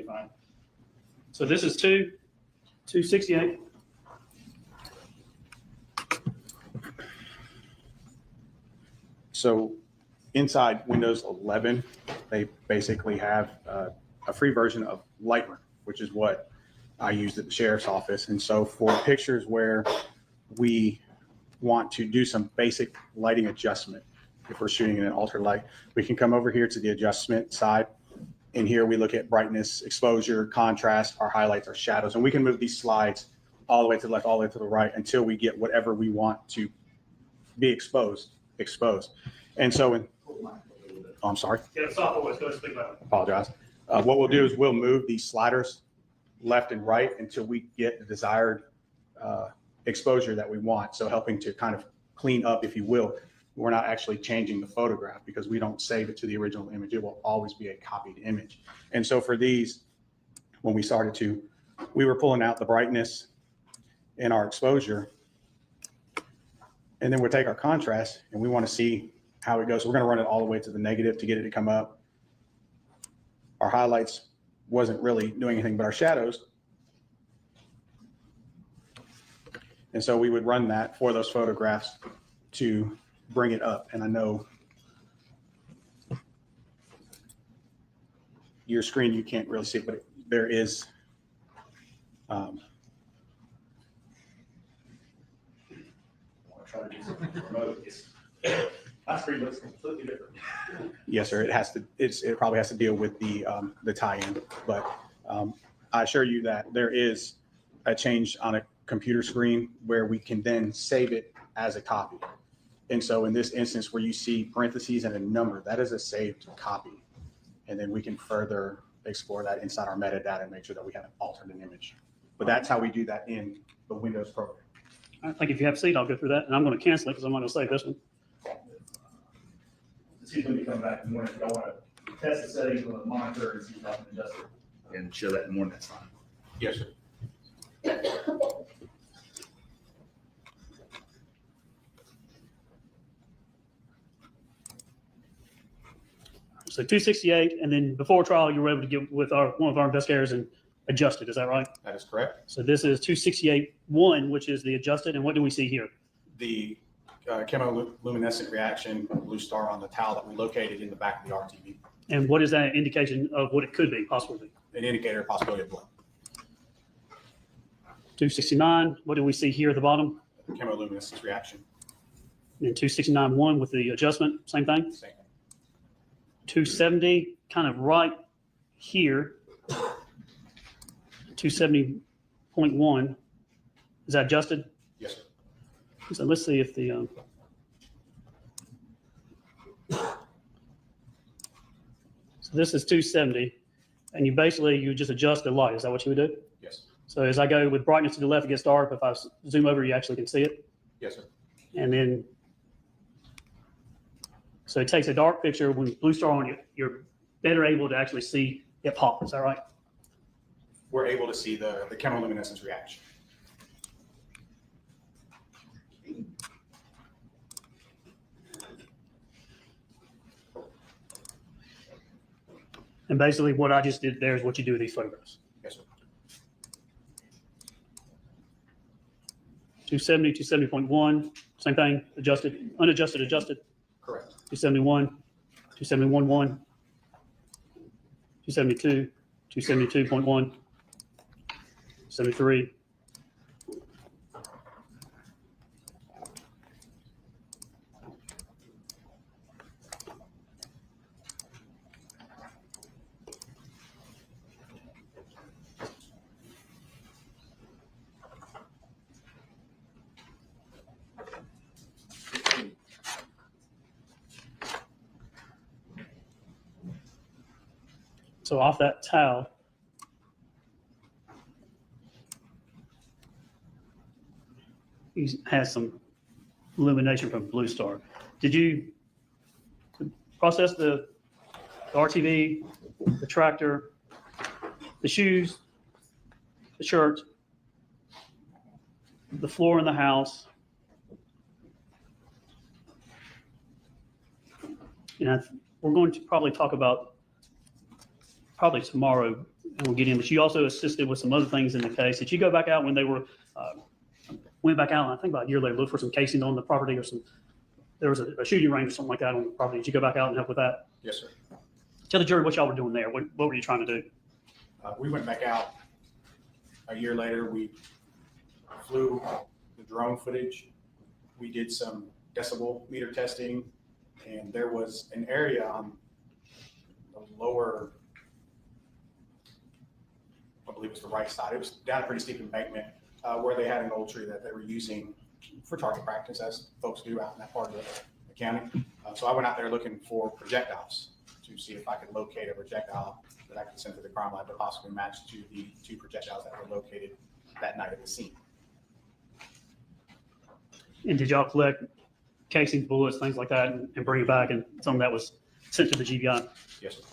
So this is 268. So inside Windows 11, they basically have a free version of Lightroom, which is what I used at the sheriff's office. And so for pictures where we want to do some basic lighting adjustment, if we're shooting in an altered light, we can come over here to the adjustment side. In here, we look at brightness, exposure, contrast, our highlights, our shadows, and we can move these slides all the way to the left, all the way to the right until we get whatever we want to be exposed. And so I'm sorry. Get a soft voice. Go speak loud. Apologize. What we'll do is we'll move these sliders left and right until we get the desired exposure that we want. So helping to kind of clean up, if you will. We're not actually changing the photograph because we don't save it to the original image. It will always be a copied image. And so for these, when we started to, we were pulling out the brightness and our exposure. And then we'll take our contrast and we want to see how it goes. So we're going to run it all the way to the negative to get it to come up. Our highlights wasn't really doing anything, but our shadows. And so we would run that for those photographs to bring it up. And I know your screen, you can't really see it, but there is My screen looks completely different. Yes, sir. It probably has to deal with the tie-in, but I assure you that there is a change on a computer screen where we can then save it as a copy. And so in this instance where you see parentheses and a number, that is a saved copy. And then we can further explore that inside our metadata and make sure that we haven't altered an image. But that's how we do that in the Windows program. I think if you have a seat, I'll go through that. And I'm going to cancel it because I'm not going to save this one. She's going to be coming back in the morning. If y'all want to test the settings on the monitor and see if I can adjust it. And show that in the morning, that's fine. Yes, sir. So 268, and then before trial, you were able to get with one of our investigators and adjust it. Is that right? That is correct. So this is 268.1, which is the adjusted. And what do we see here? The chemoluminescent reaction, blue star on the towel that we located in the back of the RTV. And what is that indication of what it could be, possibly? An indicator of possibility of blood. 269, what do we see here at the bottom? Chemoluminescence reaction. And 269.1 with the adjustment, same thing? Same thing. 270, kind of right here. 270.1, is that adjusted? Yes, sir. So let's see if the, so this is 270, and you just adjust the light. Is that what you would do? Yes. So as I go with brightness to the left, it gets dark. If I zoom over, you actually can see it. Yes, sir. And then, so it takes a dark picture. When blue star on it, you're better able to actually see it pop. Is that right? We're able to see the chemoluminescence reaction. And basically what I just did there is what you do with these photographs. Yes, sir. 270, 270.1, same thing, adjusted, unadjusted, adjusted, Correct. 271, 271.1, 272, 272.1, 73. So off that towel, he has some illumination from Blue Star. Did you process the RTV, the tractor, the shoes, the shirt, the floor in the house? And we're going to probably talk about probably tomorrow, and we'll get in, but you also assisted with some other things in the case. Did you go back out when they were, went back out, and I think about a year later, looked for some casing on the property or some, there was a shooting range or something like that on the property. Did you go back out and help with that? Yes, sir. Tell the jury what y'all were doing there. What were you trying to do? We went back out a year later. We flew the drone footage. We did some decibel meter testing, and there was an area on the lower, I believe it was the right side. It was down a pretty steep embankment where they had an old tree that they were using for target practice, as folks do out in that part of the county. So I went out there looking for projectiles to see if I could locate a projectile that I could send to the crime lab to possibly match to the 2 projectiles that were located that night at the scene. And did y'all collect casings, bullets, things like that, and bring it back, and some of that was sent to the GBI? Yes, sir.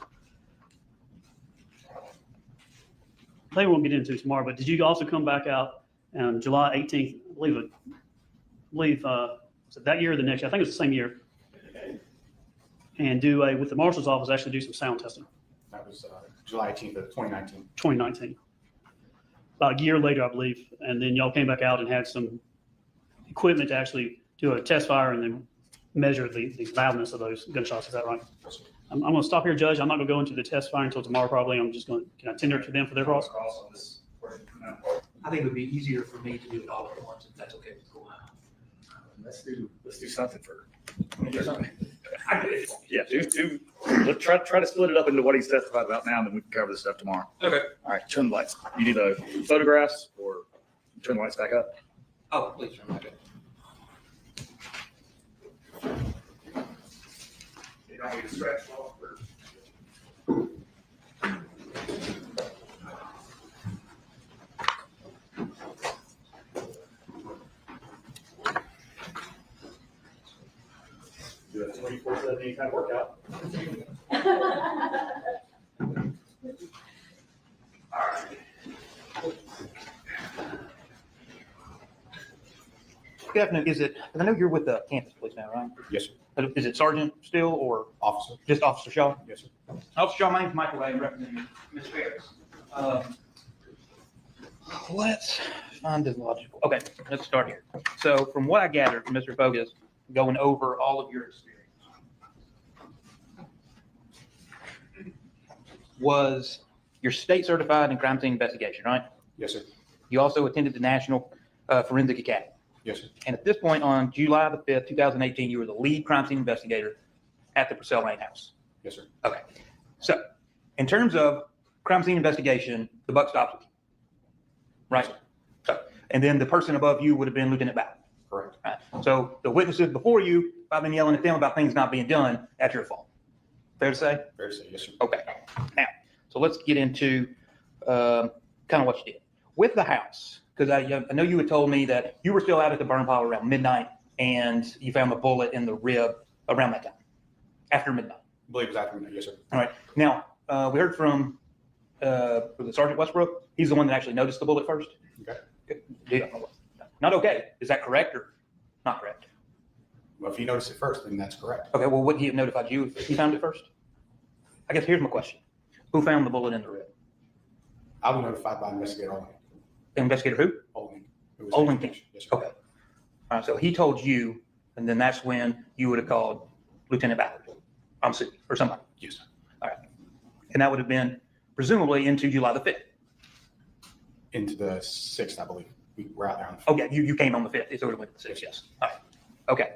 They won't get into tomorrow, but did you also come back out on July 18th, I believe, was it that year or the next year? I think it was the same year. And do with the marshal's office, actually do some sound testing. That was July 18th of 2019. 2019. About a year later, I believe, and then y'all came back out and had some equipment to actually do a test fire and then measure the loudness of those gunshots. Is that right? Yes, sir. I'm going to stop here, Judge. I'm not going to go into the test fire until tomorrow, probably. I'm just going to, can I tender it to them for their cross? I think it would be easier for me to do it all at once, if that's okay with the court. Let's do something for. Yeah, let's try to split it up into what he's testified about now, and then we can cover this stuff tomorrow. Okay. All right, turn the lights. You need the photographs or turn the lights back up? Oh, please turn back up. You don't need to stretch off or. Do a 24/7 anytime workout. All right. Good afternoon. Is it, I know you're with the campus police now, right? Yes, sir. Is it Sergeant still or Officer. just Officer Shaw? Yes, sir. Officer Shaw, my name's Michael Ray, representing Ms. Farris. Let's find this logical. Okay, let's start here. So from what I gathered from Mr. Bogus, going over all of your experience, was you're state certified in crime scene investigation, right? Yes, sir. You also attended the National Forensic Academy. Yes, sir. And at this point on July the 5th, 2018, you were the lead crime scene investigator at the Purcell Lane House. Yes, sir. Okay. So in terms of crime scene investigation, the buck stops with you. Right? So, and then the person above you would have been Lieutenant Bowden. Correct. Right? So the witnesses before you, I've been yelling at them about things not being done, that's your fault. Fair to say? Fair to say, yes, sir. Okay. Now, so let's get into kind of what you did. With the house, because I know you had told me that you were still out at the burn pile around midnight and you found the bullet in the rib around that time, after midnight. I believe it was after midnight. Yes, sir. All right. Now, we heard from was it Sergeant Westbrook. He's the one that actually noticed the bullet first. Okay. Good. Not okay. Is that correct or not correct? Well, if he noticed it first, then that's correct. Okay. Well, wouldn't he have notified you if he found it first? I guess here's my question. Who found the bullet in the rib? I was notified by investigator Olin. Investigator who? Olin. Olin. Yes, sir. Okay. All right, so he told you, and then that's when you would have called Lieutenant Ballard, I'm assuming, or somebody. Yes. All right. And that would have been presumably into July the 5th. Into the 6th, I believe. We were out there on the 5th. Okay, you came on the 5th. It's already went to the 6th, yes. All right. Okay.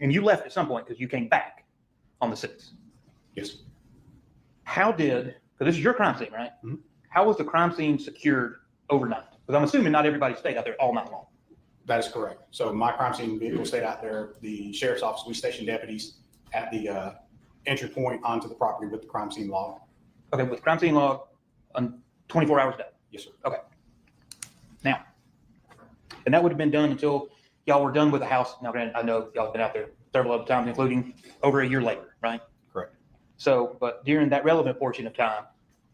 And you left at some point because you came back on the 6th. Yes. How did, because this is your crime scene, right? Mhm. How was the crime scene secured overnight? Because I'm assuming not everybody stayed out there all night long. That is correct. So my crime scene vehicle stayed out there. The sheriff's office, we stationed deputies at the entry point onto the property with the crime scene log. Okay, with crime scene log on 24 hours a day. Yes, sir. Okay. Now, and that would have been done until y'all were done with the house. Now, granted, I know y'all have been out there several other times, including over a year later, right? Correct. So, but during that relevant portion of time,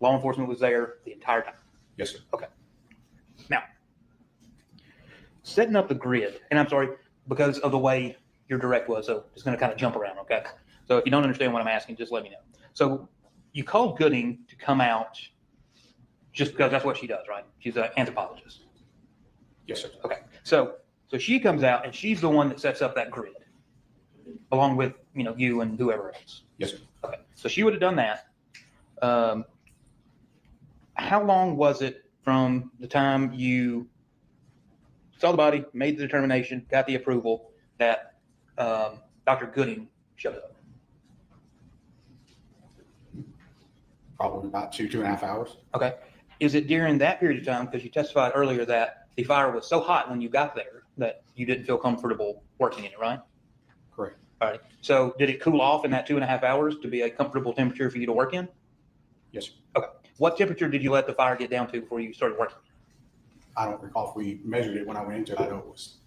law enforcement was there the entire time. Yes, sir. Okay. Now, setting up the grid, and I'm sorry, because of the way your direct was, so it's going to kind of jump around, okay? So if you don't understand what I'm asking, just let me know. So you called Gooding to come out just because that's what she does, right? She's an anthropologist. Yes, sir. Okay. So she comes out and she's the one that sets up that grid along with, you and whoever else. Yes, sir. Okay. So she would have done that. How long was it from the time you saw the body, made the determination, got the approval that Dr. Gooding showed up? Probably about 2.5 hours. Okay. Is it during that period of time, because you testified earlier that the fire was so hot when you got there that you didn't feel comfortable working in it, right? Correct. All right. So did it cool off in that 2.5 hours to be a comfortable temperature for you to work in? Yes, sir. Okay. What temperature did you let the fire get down to before you started working? I don't recall if we measured it when I went into it. I know it was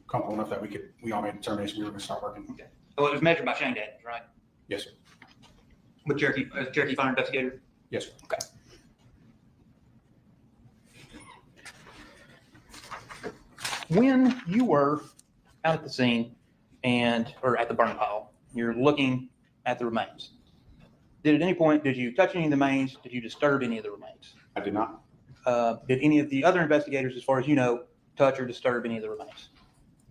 comfortable enough that we all made a determination we were going to start working. Okay. So it was measured by Shane Daniels, right? Yes, sir. With Cherokee Fire Investigator? Yes, sir. Okay. When you were out at the scene or at the burn pile, you're looking at the remains. Did you touch any of the remains? Did you disturb any of the remains? I did not. Did any of the other investigators, as far as you know, touch or disturb any of the remains?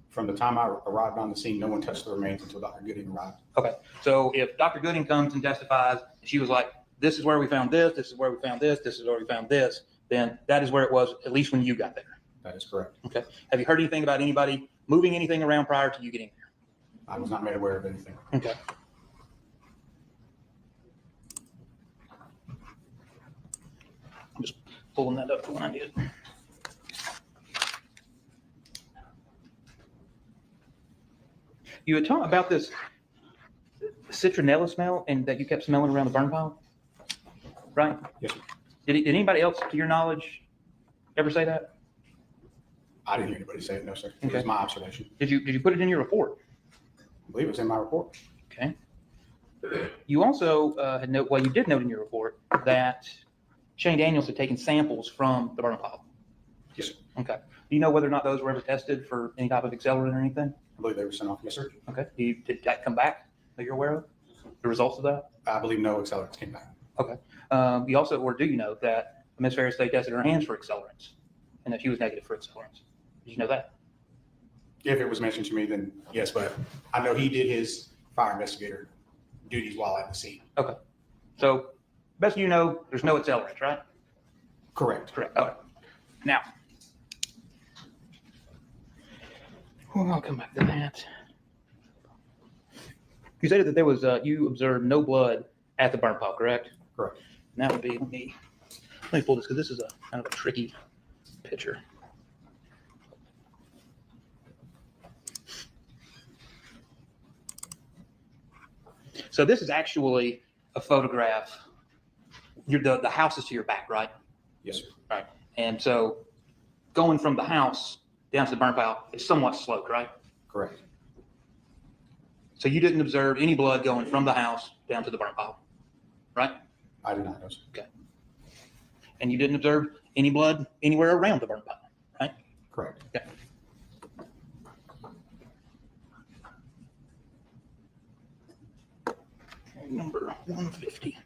From the time I arrived on the scene, no one touched the remains until Dr. Gooding arrived. Okay. So if Dr. Gooding comes and testifies, she was like, this is where we found this, this is where we found this, this is where we found this, then that is where it was, at least when you got there. That is correct. Okay. Have you heard anything about anybody moving anything around prior to you getting there? I was not made aware of anything. Okay. I'm just pulling that up when I did. You had talked about this citronella smell and that you kept smelling around the burn pile, right? Yes, sir. Did anybody else, to your knowledge, ever say that? I didn't hear anybody say it, no, sir. It Okay. was my observation. Did you put it in your report? I believe it was in my report. Okay. You also you did note in your report that Shane Daniels had taken samples from the burn pile. Yes, sir. Okay. Do you know whether or not those were ever tested for any type of accelerant or anything? I believe they were sent off. Yes, sir. Okay. Did that come back that you're aware of? The results of that? I believe no accelerants came back. Okay. You also, or do you know that Ms. Farris, they tested her hands for accelerants and that she was negative for accelerants? Did you know that? If it was mentioned to me, then yes, but I know he did his fire investigator duties while at the scene. Okay. So, best you know, there's no accelerants, right? Correct. Correct. All right. Now, well, I'll come back to that. You said that there was, you observed no blood at the burn pile, correct? Correct. And that would be, let me pull this because this is a kind of a tricky picture. So this is actually a photograph. The house is to your back, right? Yes, sir. Right. And so going from the house down to the burn pile is somewhat sloped, right? Correct. So you didn't observe any blood going from the house down to the burn pile, right? I did not know, sir. Okay. And you didn't observe any blood anywhere around the burn pile, right? Correct. Okay. Number 150.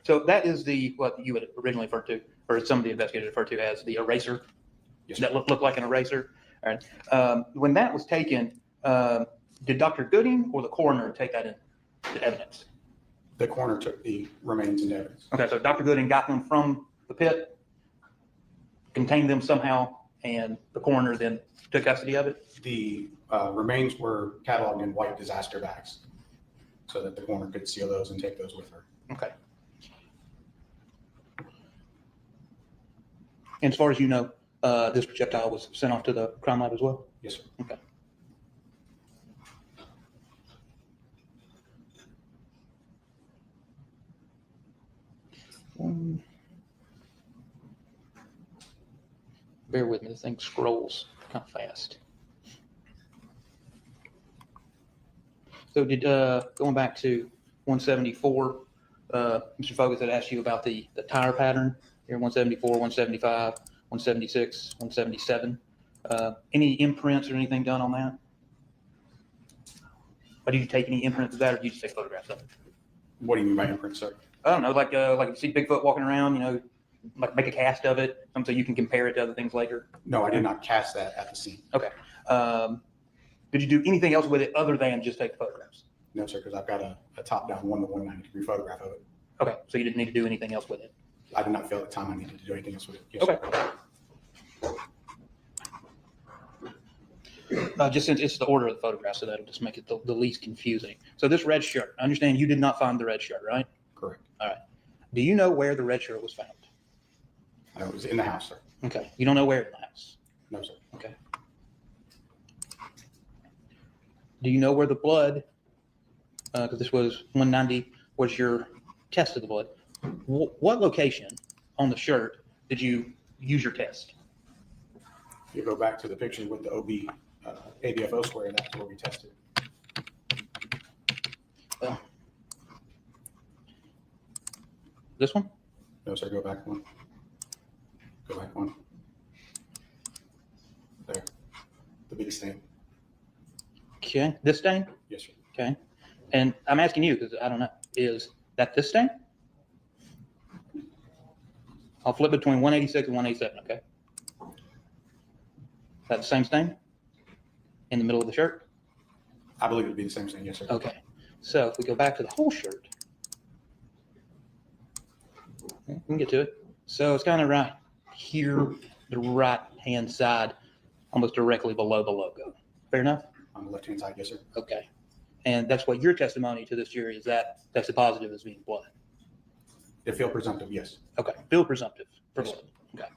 So that is what you had originally referred to, or some of the investigators referred to as the eraser. Yes, That looked like an eraser. All right. When that was taken, did Dr. Gooding or the coroner take that into evidence? The coroner took the remains into evidence. Okay, so Dr. Gooding got them from the pit, contained them somehow, and the coroner then took custody of it? The remains were cataloged in white disaster bags so that the coroner could seal those and take those with her. Okay. And as far as you know, this projectile was sent off to the crime lab as well? Yes, sir. Okay. Bear with me, this thing scrolls kind of fast. So going back to 174, Mr. Fogus had asked you about the tire pattern here, 174, 175, 176, 177. Any imprints or anything done on that? Or did you take any imprints of that, or did you just take photographs of it? What do you mean by imprints, sir? I don't know, like you see Bigfoot walking around, like make a cast of it, so you can compare it to other things later? No, I did not cast that at the scene. Okay. Did you do anything else with it other than just take the photographs? No, sir, because I've got a top-down 1 to 190-degree photograph of it. Okay, so you didn't need to do anything else with it? I did not feel at the time I needed to do anything else with it. Yes, Okay. sir. Just since it's the order of the photograph, so that'll just make it the least confusing. So this red shirt, I understand you did not find the red shirt, right? Correct. All right. Do you know where the red shirt was found? It was in the house, sir. Okay. You don't know where in the house? No, sir. Okay. Do you know where the blood, because this was 190, was your test of the blood? What location on the shirt did you use your test? If you go back to the picture with the OB ABFO square, that's where we tested. This one? No, sir, go back one. Go back one. There. The big stain. Okay. This stain? Yes, sir. Okay. And I'm asking you because I don't know. Is that this stain? I'll flip between 186 and 187, okay? Is that the same stain? In the middle of the shirt? I believe it would be the same thing, yes, sir. Okay. So if we go back to the whole shirt, we can get to it. So it's kind of right here, the right-hand side, almost directly below the logo. Fair enough? On the left-hand side, yes, sir. Okay. And that's what your testimony to this jury is, that that's a positive as being blood. It feel presumptive, yes. Okay. Feel presumptive for Yes, blood. Okay.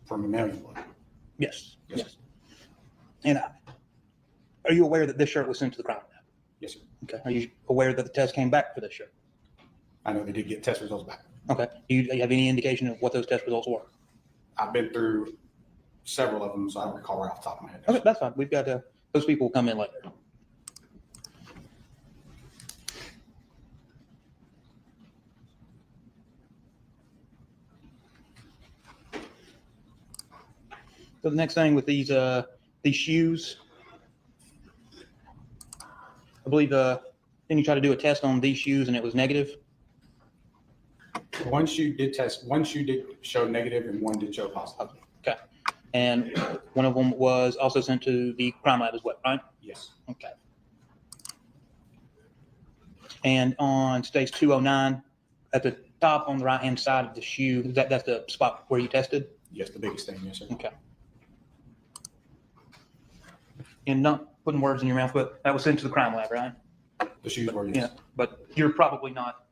For mammalian blood. Yes. Yes, Yes. And are you aware that this shirt was sent to the crime lab? Yes, sir. Okay. Are you aware that the test came back for this shirt? I know they did get test results back. Okay. Do you have any indication of what those test results were? I've been through several of them, so I don't recall right off the top of my head. Okay, that's fine. We've got those people will come in later. So the next thing with these shoes, I believe then you try to do a test on these shoes and it was negative. One shoe did test, one shoe did show negative and one did show positive. Okay. And one of them was also sent to the crime lab as well, right? Yes. Okay. And on stage 209, at the top on the right-hand side of the shoe, that's the spot where you tested? Yes, the biggest thing, yes, sir. Okay. And not putting words in your mouth, but that was sent to the crime lab, right? The shoes were, yes. Yeah, but you're probably not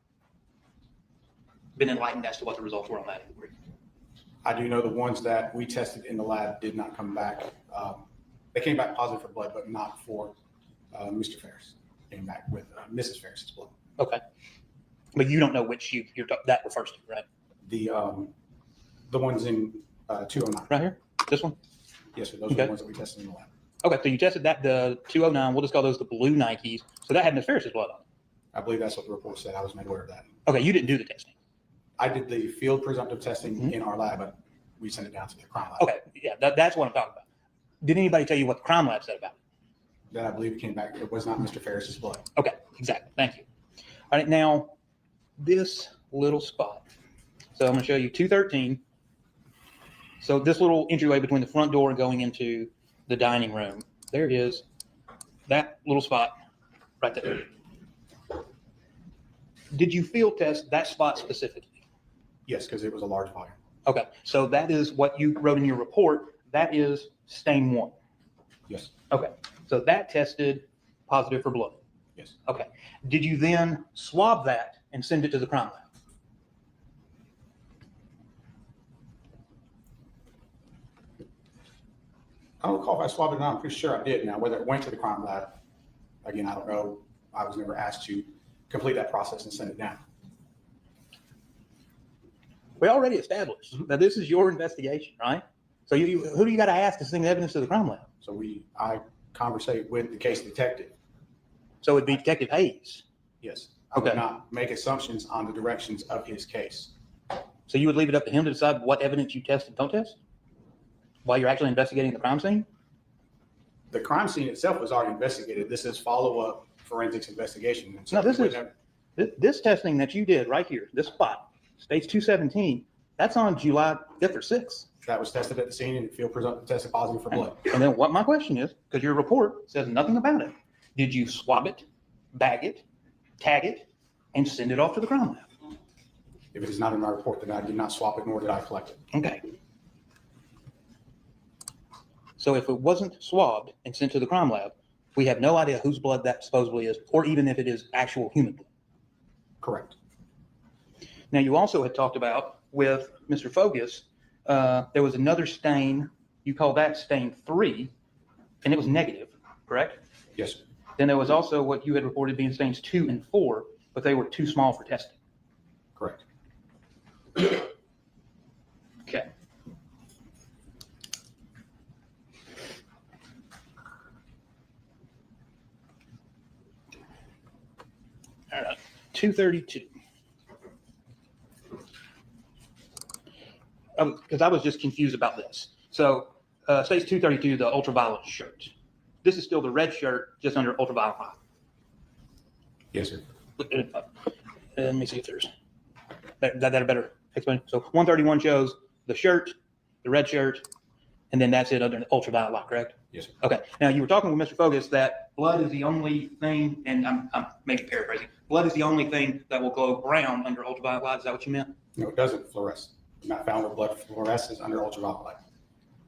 been enlightened as to what the results were on that degree. I do know the ones that we tested in the lab did not come back. They came back positive for blood, but not for Mr. Farris. Came back with Mrs. Farris's blood. Okay. But you don't know which shoe that refers to, right? The ones in 209. Right here? This one? Yes, sir. Those are the ones that we tested in the lab. Okay, so you tested that, the 209, we'll just call those the blue Nikes. So that had Ms. Farris's blood on it. I believe that's what the report said. I was made aware of that. Okay, you didn't do the testing. I did the field presumptive testing in our lab, but we sent it down to the crime lab. Okay, yeah, that's what I'm talking about. Did anybody tell you what the crime lab said about it? Then I believe it came back. It was not Mr. Farris's blood. Okay, exactly. Thank you. All right, now this little spot. So I'm going to show you 213. So this little entryway between the front door and going into the dining room, there it is. That little spot right there. Did you field test that spot specifically? Yes, because it was a large volume. Okay, so that is what you wrote in your report. That is stain 1. Yes. Okay, so that tested positive for blood. Yes. Okay, did you then swab that and send it to the crime lab? I don't recall if I swabbed it or not. I'm pretty sure I did. Now, whether it went to the crime lab, again, I don't know. I was never asked to complete that process and send it down. We already established that this is your investigation, right? So who do you got to ask to send evidence to the crime lab? So I conversate with the case detective. So it'd be Detective Hayes. Yes. I Okay. would not make assumptions on the directions of his case. So you would leave it up to him to decide what evidence you test and don't test while you're actually investigating the crime scene? The crime scene itself was already investigated. This is follow-up forensics investigation. And so No, this we is wouldn't- this testing that you did right here, this spot, states 217. That's on July 5th or 6th. That was tested at the scene and field tested positive for blood. And then what my question is, because your report says nothing about it, did you swab it, bag it, tag it, and send it off to the crime lab? If it is not in my report, then I did not swap it, nor did I collect it. Okay. So if it wasn't swabbed and sent to the crime lab, we have no idea whose blood that supposedly is, or even if it is actual human blood. Correct. Now, you also had talked about with Mr. Fogus, there was another stain, you call that stain 3, and it was negative, correct? Yes. Then there was also what you had reported being stains 2 and 4, but they were too small for testing. Correct. Okay. All right, 232. Because I was just confused about this. So, states 232, the ultraviolet shirt. This is still the red shirt, just under ultraviolet light. Yes, sir. Let me see if there's that a better explanation. So 131 shows the shirt, the red shirt, and then that's it under the ultraviolet light, correct? Yes, sir. Okay. Now you were talking with Mr. Fogus that blood is the only thing, and I'm maybe paraphrasing. Blood is the only thing that will glow brown under ultraviolet light. Is that what you meant? No, it doesn't fluoresce. Not found where blood fluoresces under ultraviolet light.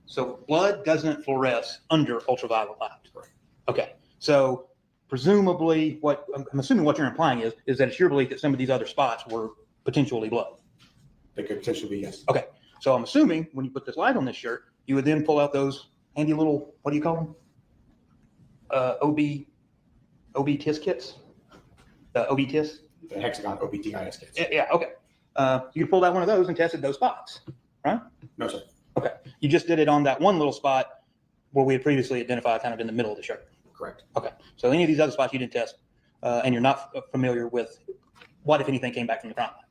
So blood doesn't fluoresce under ultraviolet light. Correct. Okay. So presumably, what I'm assuming what you're implying is that it's your belief that some of these other spots were potentially blood. They could potentially be, yes. Okay. So I'm assuming when you put this light on this shirt, you would then pull out those handy little, what do you call them? OB TIS kits? The OB TIS? The hexagon OBTIS kits. Yeah, okay. You could pull out one of those and tested those spots, right? No, sir. Okay. You just did it on that one little spot where we had previously identified kind of in the middle of the shirt. Correct. Okay. So any of these other spots you didn't test, and you're not familiar with what, if anything, came back from the crime lab?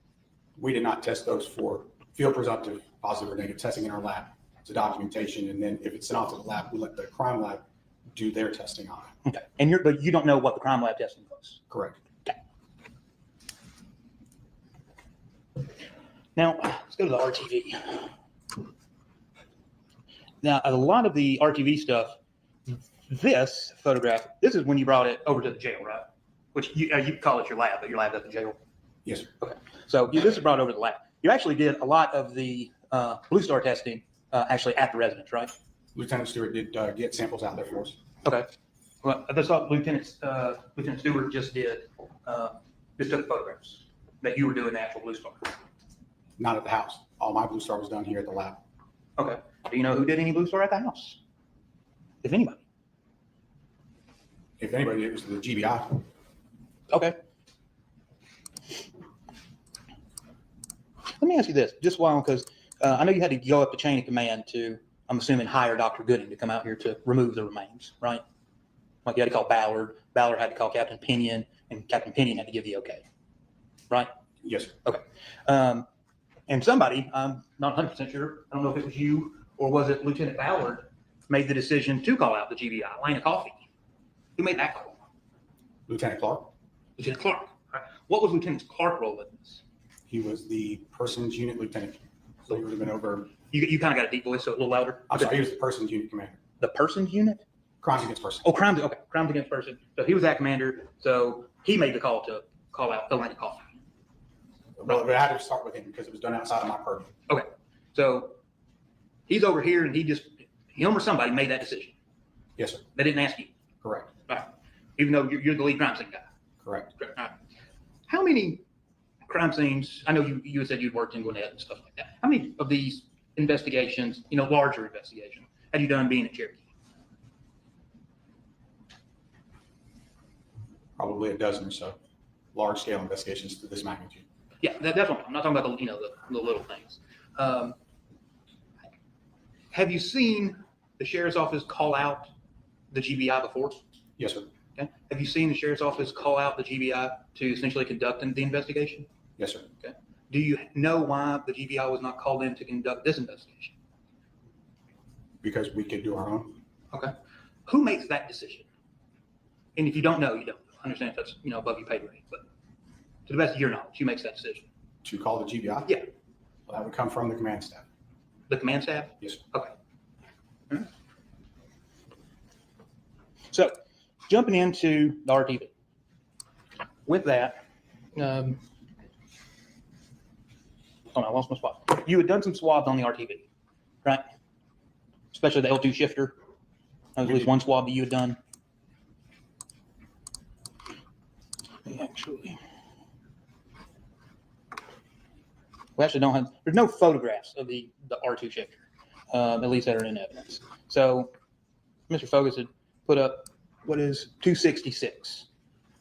We did not test those for field presumptive positive or negative testing in our lab. It's a documentation, and then if it's sent off to the lab, we let the crime lab do their testing on it. Okay. And but you don't know what the crime lab testing was? Correct. Okay. Now, let's go to the RTV. Now, a lot of the RTV stuff, this photograph, this is when you brought it over to the jail, right? Which you call it your lab, but your lab's at the jail. Yes, sir. Okay. So this is brought over to the lab. You actually did a lot of the Blue Star testing actually at the residence, right? Lieutenant Stewart did get samples out there for us. Okay. Well, that's what Lieutenant Stewart just did. Just took photographs that you were doing the actual Blue Star. Not at the house. All my Blue Star was done here at the lab. Okay. Do you know who did any Blue Star at the house? If anybody. If anybody, it was the GBI. Okay. Let me ask you this, just while, because I know you had to go up the chain of command to, I'm assuming, hire Dr. Gooding to come out here to remove the remains, right? Like you had to call Ballard, Ballard had to call Captain Pinion, and Captain Pinion had to give the okay, right? Yes, sir. Okay. And somebody, I'm not 100% sure, I don't know if it was you or was it Lieutenant Ballard, made the decision to call out the GBI, Lane of Coffee. Who made that call? Lieutenant Clark. Lieutenant Clark. Right. What was Lieutenant Clark's role in this? He was the person's unit lieutenant. So he would have been over. You kind of got a deep voice, so a little louder. I'm sorry, he was the person's unit commander. The person's unit? Crimes against person. Oh, crimes. Okay, crimes against person. So he was that commander. So he made the call to call out the line call. Well, I had to start with him because it was done outside of my purview. Okay, so he's over here, and him or somebody made that decision. Yes, sir. They didn't ask you. Correct. Right. Even though you're the lead crime scene guy. Correct. All right. How many crime scenes? I know you had said you'd worked in Gwinnett and stuff like that. How many of these investigations, larger investigations, have you done being at Cherokee? Probably a dozen or so large scale investigations to this magnitude. Yeah, that's what I'm not talking about the little things. Have you seen the sheriff's office call out the GBI before? Yes, sir. Okay. Have you seen the sheriff's office call out the GBI to essentially conduct the investigation? Yes, sir. Okay. Do you know why the GBI was not called in to conduct this investigation? Because we could do our own. Okay. Who makes that decision? And if you don't know, you don't. I understand if that's above your pay grade, but to the best of your knowledge, who makes that decision? To call the GBI? Yeah. Well, that would come from the command staff. The command staff? Yes, sir. Okay. So, jumping into the RTV. With that, hold on, I lost my spot. You had done some swabs on the RTV, right? Especially the L2 shifter. That was at least one swab that you had done. We actually don't have, there's no photographs of the R2 shifter, at least that are in evidence. So Mr. Focus had put up what is 266.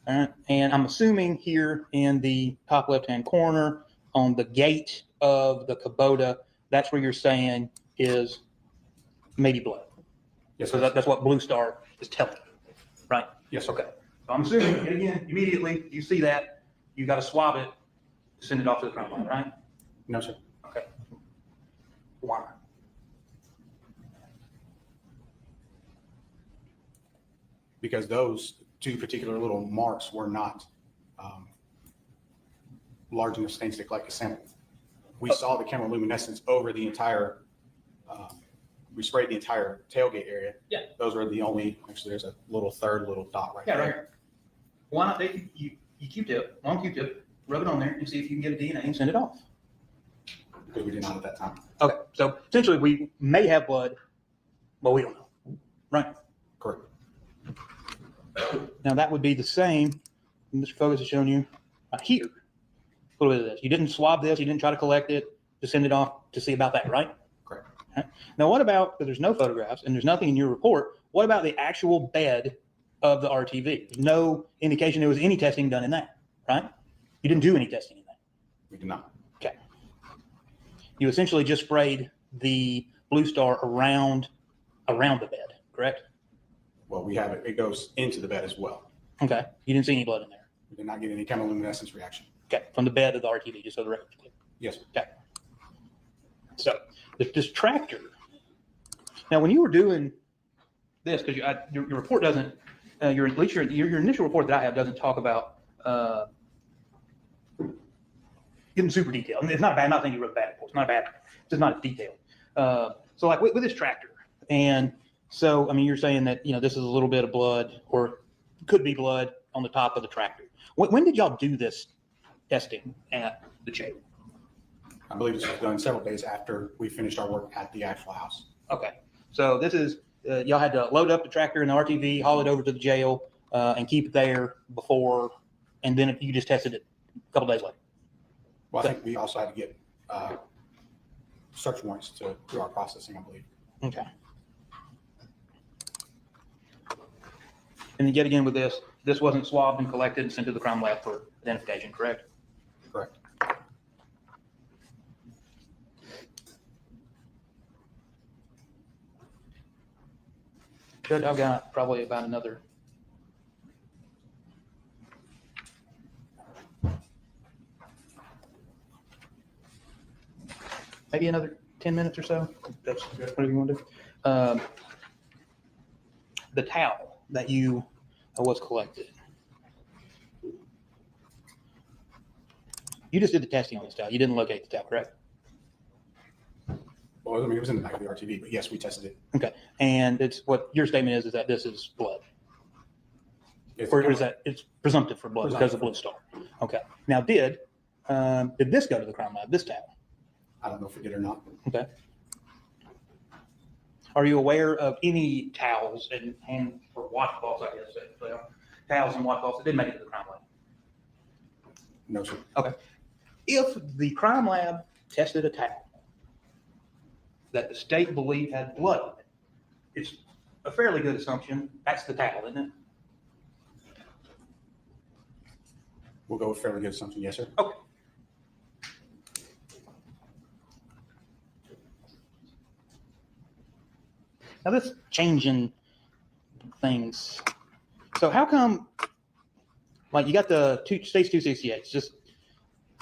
All right. And I'm assuming here in the top left-hand corner on the gate of the Kubota, that's where you're saying is maybe blood. Yes, so sir. that's what Blue Star is telling you, right? Yes, sir. Okay. So I'm assuming, and again, immediately you see that, you got to swab it, send it off to the crime line, right? No, sir. Okay. Why? Because those two particular little marks were not large enough stains to collect a sample. We saw the chemiluminescence over the entire, we sprayed the entire tailgate area. Yeah. Those were the only, actually there's a little third little dot right Yeah, there. right here. Why not take you Q-tip, long Q-tip, rub it on there and see if you can get a DNA and send it off? Because we did not at that time. Okay, so essentially we may have blood, but we don't know, right? Correct. Now that would be the same, Mr. Focus has shown you here, a little bit of this. You didn't swab this, you didn't try to collect it, to send it off to see about that, right? Correct. Okay. Now what about, because there's no photographs and there's nothing in your report, what about the actual bed of the RTV? There's no indication there was any testing done in that, right? You didn't do any testing in that. We did not. Okay. You essentially just sprayed the Blue Star around the bed, correct? Well, we have it. It goes into the bed as well. Okay. You didn't see any blood in there. We did not get any chemiluminescence reaction. Okay. From the bed of the RTV, just so the record's clear. Yes. Okay. So this tractor. Now, when you were doing this, because your report doesn't, at least your initial report that I have doesn't talk about getting super detailed. And it's not bad. I'm not saying you wrote a bad report. It's not a bad. It's just not as detailed. So like with this tractor, and so I mean, you're saying that this is a little bit of blood, or could be blood on the top of the tractor. When did y'all do this testing at the jail? I believe this was done several days after we finished our work at the actual house. Okay, so this is y'all had to load up the tractor in the RTV, haul it over to the jail, and keep it there before, and then you just tested it a couple days later. Well, I think we also had to get search warrants to do our processing, I believe. Okay. And then yet again with this wasn't swabbed and collected and sent to the crime lab for identification, correct? Correct. Good. I've got probably about another. Maybe another 10 minutes or so. That's whatever you want to do. The towel that was collected. You just did the testing on this towel. You didn't locate the towel, correct? Well, I mean, it was in the back of the RTV, but yes, we tested it. Okay. And it's what your statement is that this is blood. It's Or is that it's presumptive for blood because of Blue Star? Okay. Now, did this go to the crime lab, this towel? I don't know if it did or not. Okay. Are you aware of any towels and or washcloths, I guess, towels and washcloths that didn't make it to the crime lab? No, sir. Okay. If the crime lab tested a towel that the state believed had blood on it, it's a fairly good assumption that's the towel, isn't it? We'll go with fairly good assumption. Yes, sir. Okay. Now this changing things. So how come, like you got the states 268, it's just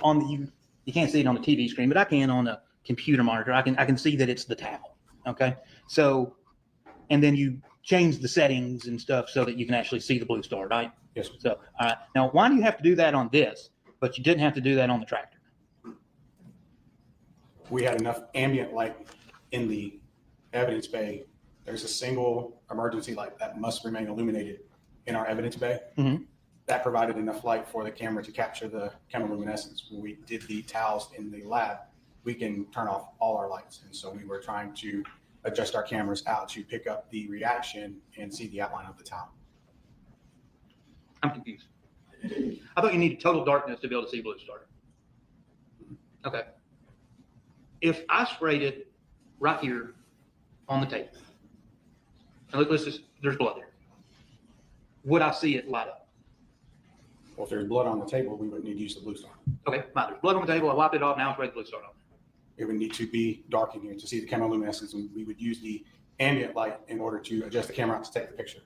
on the, you can't see it on the TV screen, but I can on a computer monitor. I can see that it's the towel. Okay. So, and then you change the settings and stuff so that you can actually see the Blue Star, right? Yes, sir. So, all right. Now, why do you have to do that on this, but you didn't have to do that on the tractor? We had enough ambient light in the evidence bay. There's a single emergency light that must remain illuminated in our evidence bay. Mhm. That provided enough light for the camera to capture the chemoluminescence. When we did the towels in the lab, we can turn off all our lights. And so we were trying to adjust our cameras out to pick up the reaction and see the outline of the towel. I'm confused. I thought you needed total darkness to be able to see Blue Star. Okay. If I sprayed it right here on the table, and look, there's blood there, would I see it light up? Well, if there's blood on the table, we would need to use the Blue Star. Okay, fine. There's blood on the table. I wiped it off. Now I sprayed the Blue Star on. It would need to be dark in here to see the chemoluminescence, and we would use the ambient light in order to adjust the camera out to take the picture.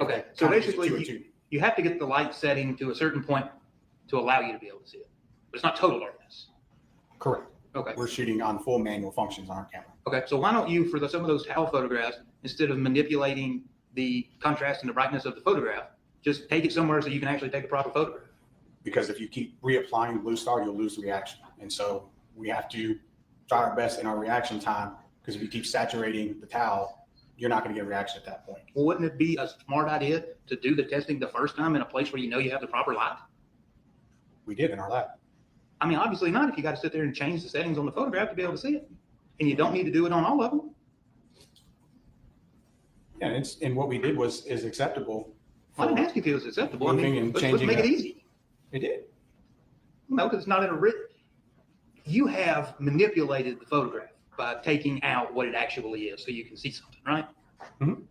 Okay, so basically you have to get the light setting to a certain point to allow you to be able to see it. But it's not total darkness. Correct. Okay. We're shooting on full manual functions on our camera. Okay, so why don't you, for some of those towel photographs, instead of manipulating the contrast and the brightness of the photograph, just take it somewhere so you can actually take a proper photograph? Because if you keep reapplying Blue Star, you'll lose the reaction. And so we have to try our best in our reaction time, because if you keep saturating the towel, you're not going to get a reaction at that point. Well, wouldn't it be a smart idea to do the testing the first time in a place where you know you have the proper light? We did in our lab. I mean, obviously not if you got to sit there and change the settings on the photograph to be able to see it. And you don't need to do it on all of them. Yeah, and what we did is acceptable. I didn't ask you if it was acceptable. I Moving mean, and let's changing make it that. easy. It did. No, because it's not in a written. You have manipulated the photograph by taking out what it actually is so you can see something, right? Mhm.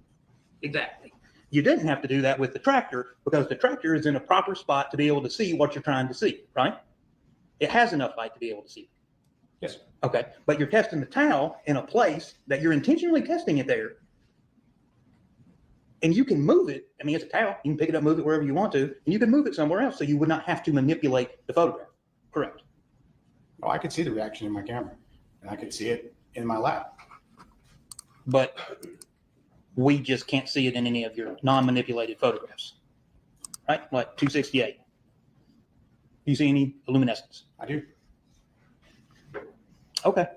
Exactly. You didn't have to do that with the tractor because the tractor is in a proper spot to be able to see what you're trying to see, right? It has enough light to be able to see it. Yes. Okay, but you're testing the towel in a place that you're intentionally testing it there. And you can move it. I mean, it's a towel. You can pick it up, move it wherever you want to, and you can move it somewhere else so you would not have to manipulate the photograph. Correct. Oh, I could see the reaction in my camera, and I could see it in my lab. But we just can't see it in any of your non-manipulated photographs, right? Like 268. Do you see any luminescence? I do. Okay.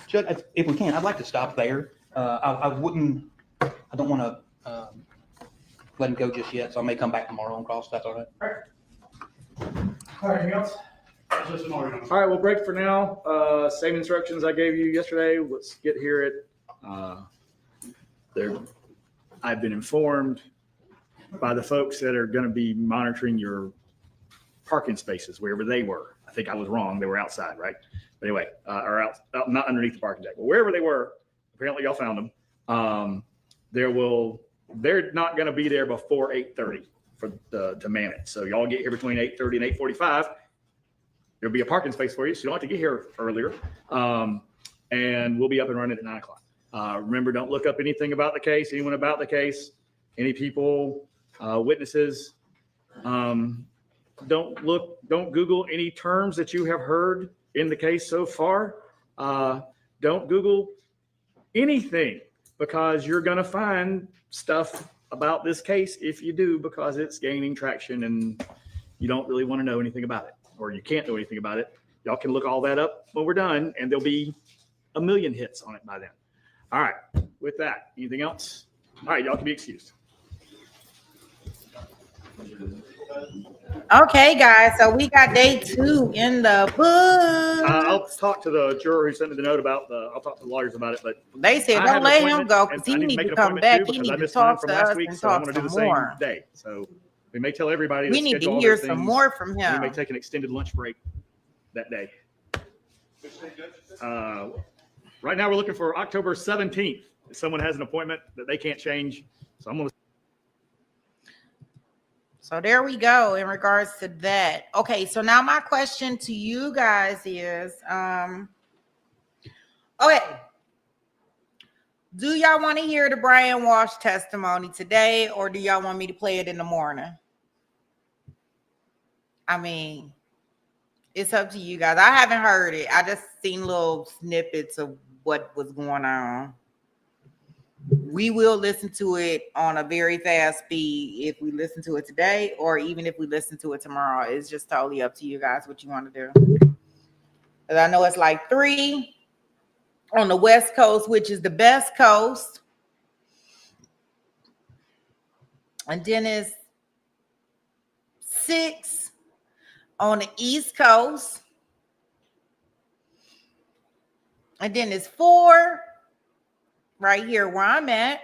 Judge, if we can, I'd like to stop there. I don't want to let him go just yet, so I may come back tomorrow on cross. That's all right. All right, anything else? All right, we'll break for now. Same instructions I gave you yesterday. Let's get here at I've been informed by the folks that are going to be monitoring your parking spaces, wherever they were. I think I was wrong. They were outside, right? But anyway, or out, not underneath the parking deck, but wherever they were, apparently y'all found them. They're not going to be there before 8:30 to man it. So y'all get here between 8:30 and 8:45. There'll be a parking space for you, so you don't have to get here earlier. And we'll be up and running at 9 o'clock. Remember, don't look up anything about the case, anyone about the case, any people, witnesses. Don't Google any terms that you have heard in the case so far. Don't Google anything, because you're going to find stuff about this case if you do, because it's gaining traction and you don't really want to know anything about it, or you can't know anything about it. Y'all can look all that up when we're done, and there'll be a million hits on it by then. All right, with that, anything else? All right, y'all can be excused. Okay, guys, so we got day 2 in the book. I'll talk to the juror who sent me the note about I'll talk to the lawyers about it, but they said I don't have an let him appointment, go and because I he need to need make to an come appointment back. too, He because I need to missed mine talk from to last us week, and so I talk want to do some the same more. day. So we may tell everybody We to need to schedule all hear their some things. more from We him. may take an extended lunch break that day. Right now, we're looking for October 17th. If someone has an appointment that they can't change, so I'm going to. So there we go in regards to that. Okay, so now my question to you guys is, okay, do y'all want to hear the Brian Walsh testimony today, or do y'all want me to play it in the morning? I mean, it's up to you guys. I haven't heard it. I just seen little snippets of what was going on. We will listen to it on a very fast speed if we listen to it today, or even if we listen to it tomorrow. It's just totally up to you guys what you want to do. Because I know it's like 3 on the West Coast, which is the best coast. And then it's 6 on the East Coast. And then it's 4 right here where I'm at.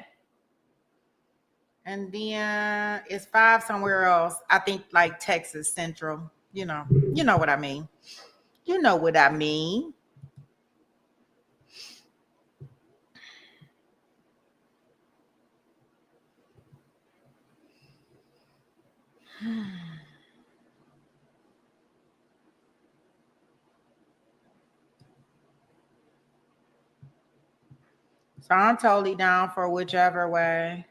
And then it's 5 somewhere else. I think like Texas Central. You know what I mean. You know what I mean. So I'm totally down for whichever way.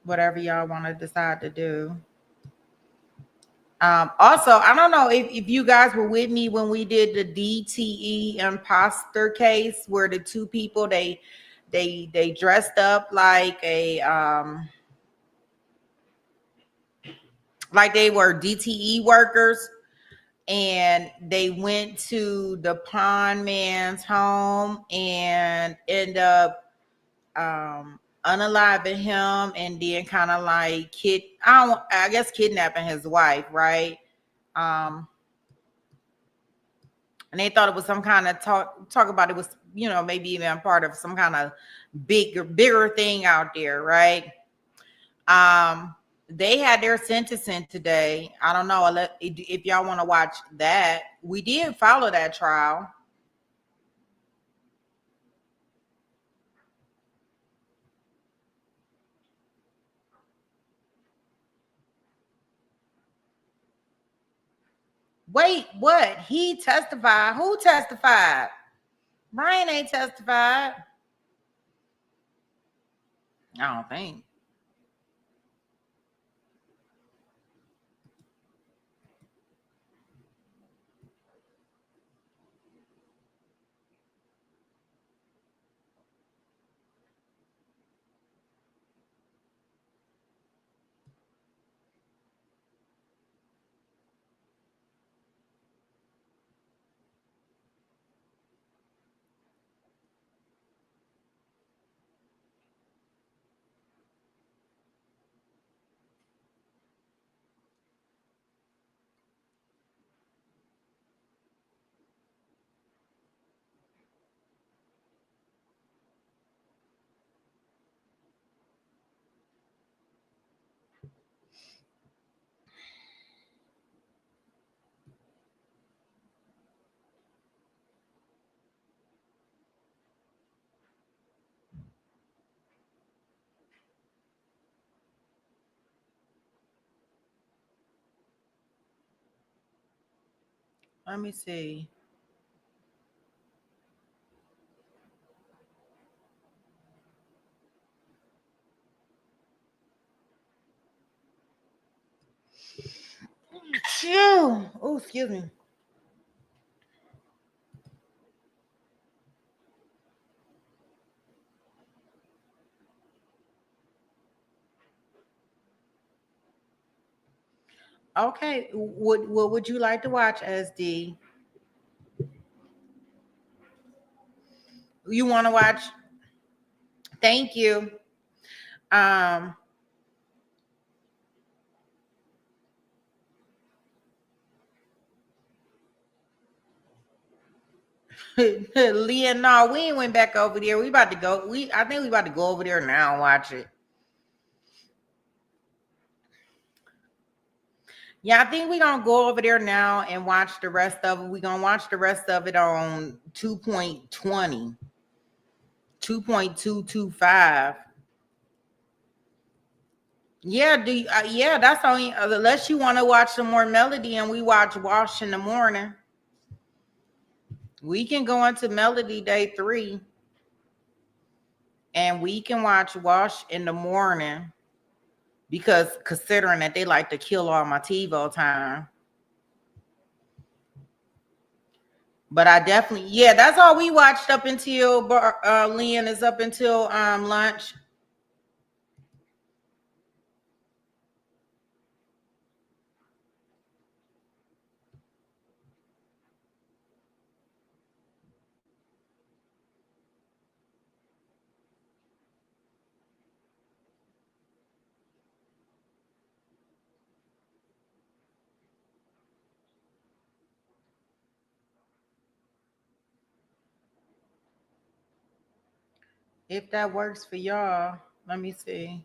Whatever y'all want to decide to do. Also, I don't know if you guys were with me when we did the DTE imposter case, where the 2 people they dressed up like like they were DTE workers, and they went to the pawn man's home and end up unaliving him, and then kind of like I guess kidnapping his wife, right? And they thought it was some kind of talk about it was, maybe even part of some kind of bigger thing out there, right? They had their sentencing today. I don't know if y'all want to watch that. We did follow that trial. Wait, what? He testified? Who testified? Brian ain't testified. I don't think. Let me see. Oh, excuse me. Okay. What would you like to watch, SD? You want to watch? Thank you. Leah, no, we ain't went back over there. We about to go. I think we about to go over there now and watch it. Yeah, I think we're gonna go over there now and watch the rest of it. We're gonna watch the rest of it on 2.20, 2.225. Yeah, yeah, that's only unless you want to watch some more Melody and we watch Wash in the morning. We can go into Melody day 3 and we can watch Wash in the morning because considering that they like to kill all my TiVo time. But I definitely, yeah, that's all we watched up until Leon is up until lunch. If that works for y'all, let me see.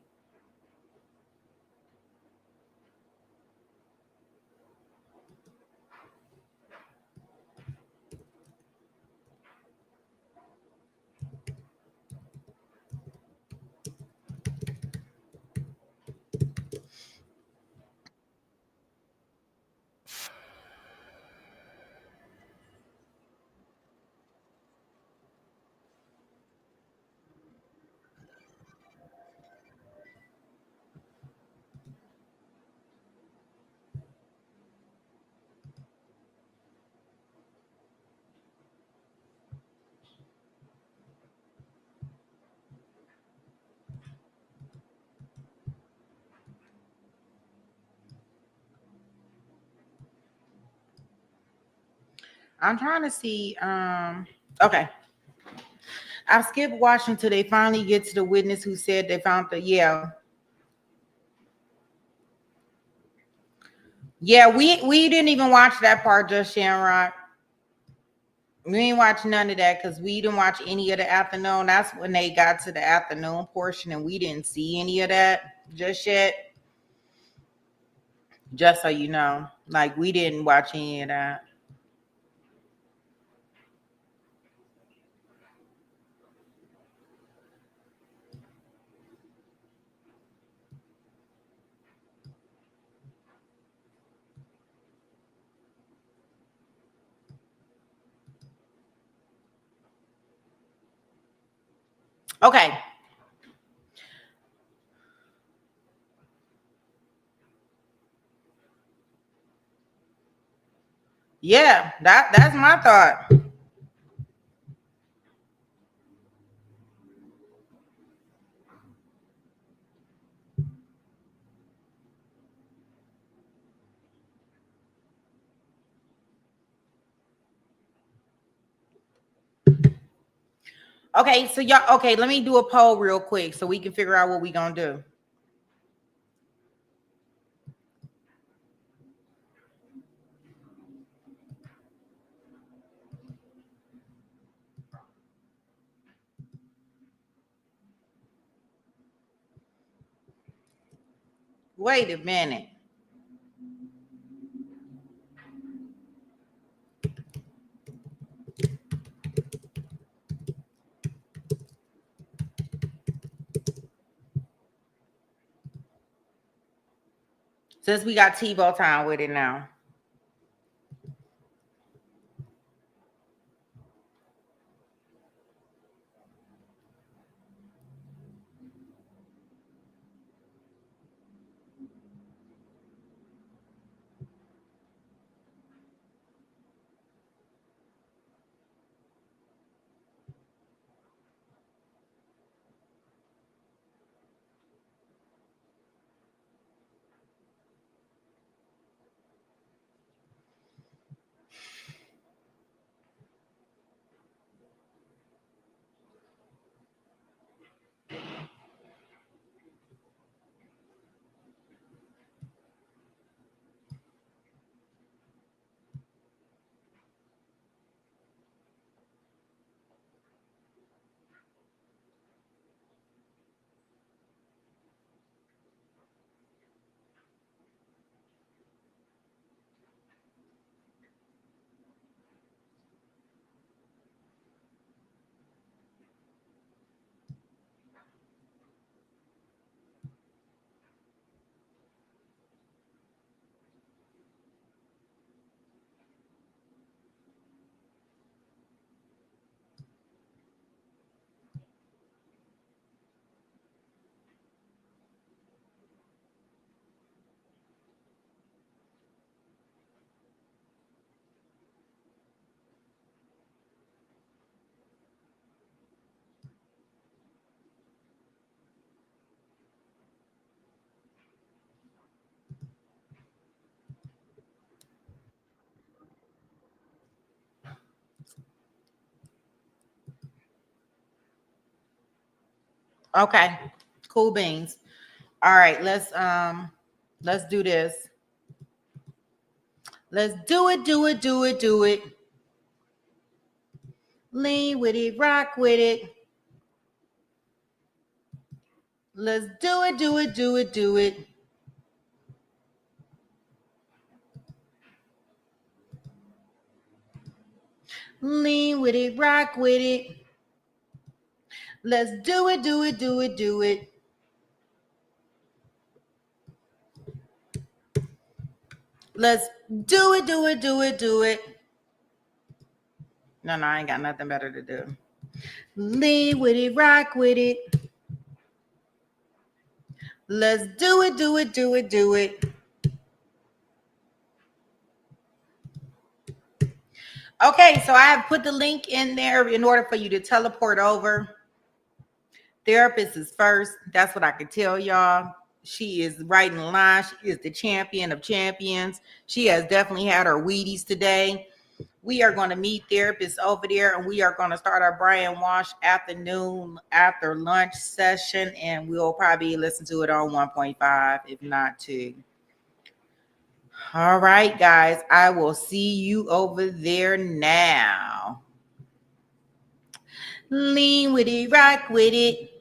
I'm trying to see. Okay. I skipped watching till they finally get to the witness who said they found the Yeah, we didn't even watch that part, just Shamrock. We ain't watch none of that because we didn't watch any of the afternoon. That's when they got to the afternoon portion and we didn't see any of that just yet. Just so you know, like we didn't watch any of that. Okay. Yeah, that's my thought. Okay, so y'all, okay, let me do a poll real quick so we can figure out what we gonna do. Wait a minute. Since we got TiVo time with it now. Okay, cool beans. All right, let's do this. Let's do it. Lean with it, rock with it. Let's do it. Lean with it, rock with it. Let's do it. Let's do it. No, I ain't got nothing better to do. Lean with it, rock with it. Let's do it. Okay, so I have put the link in there in order for you to teleport over. Therapist is first. That's what I can tell y'all. She is right in line. She is the champion of champions. She has definitely had her Wheaties today. We are going to meet therapists over there, and we are going to start our Brian Wash afternoon after lunch session, and we'll probably listen to it on 1.5, if not 2. All right, guys, I will see you over there now. Lean with it, rock with it.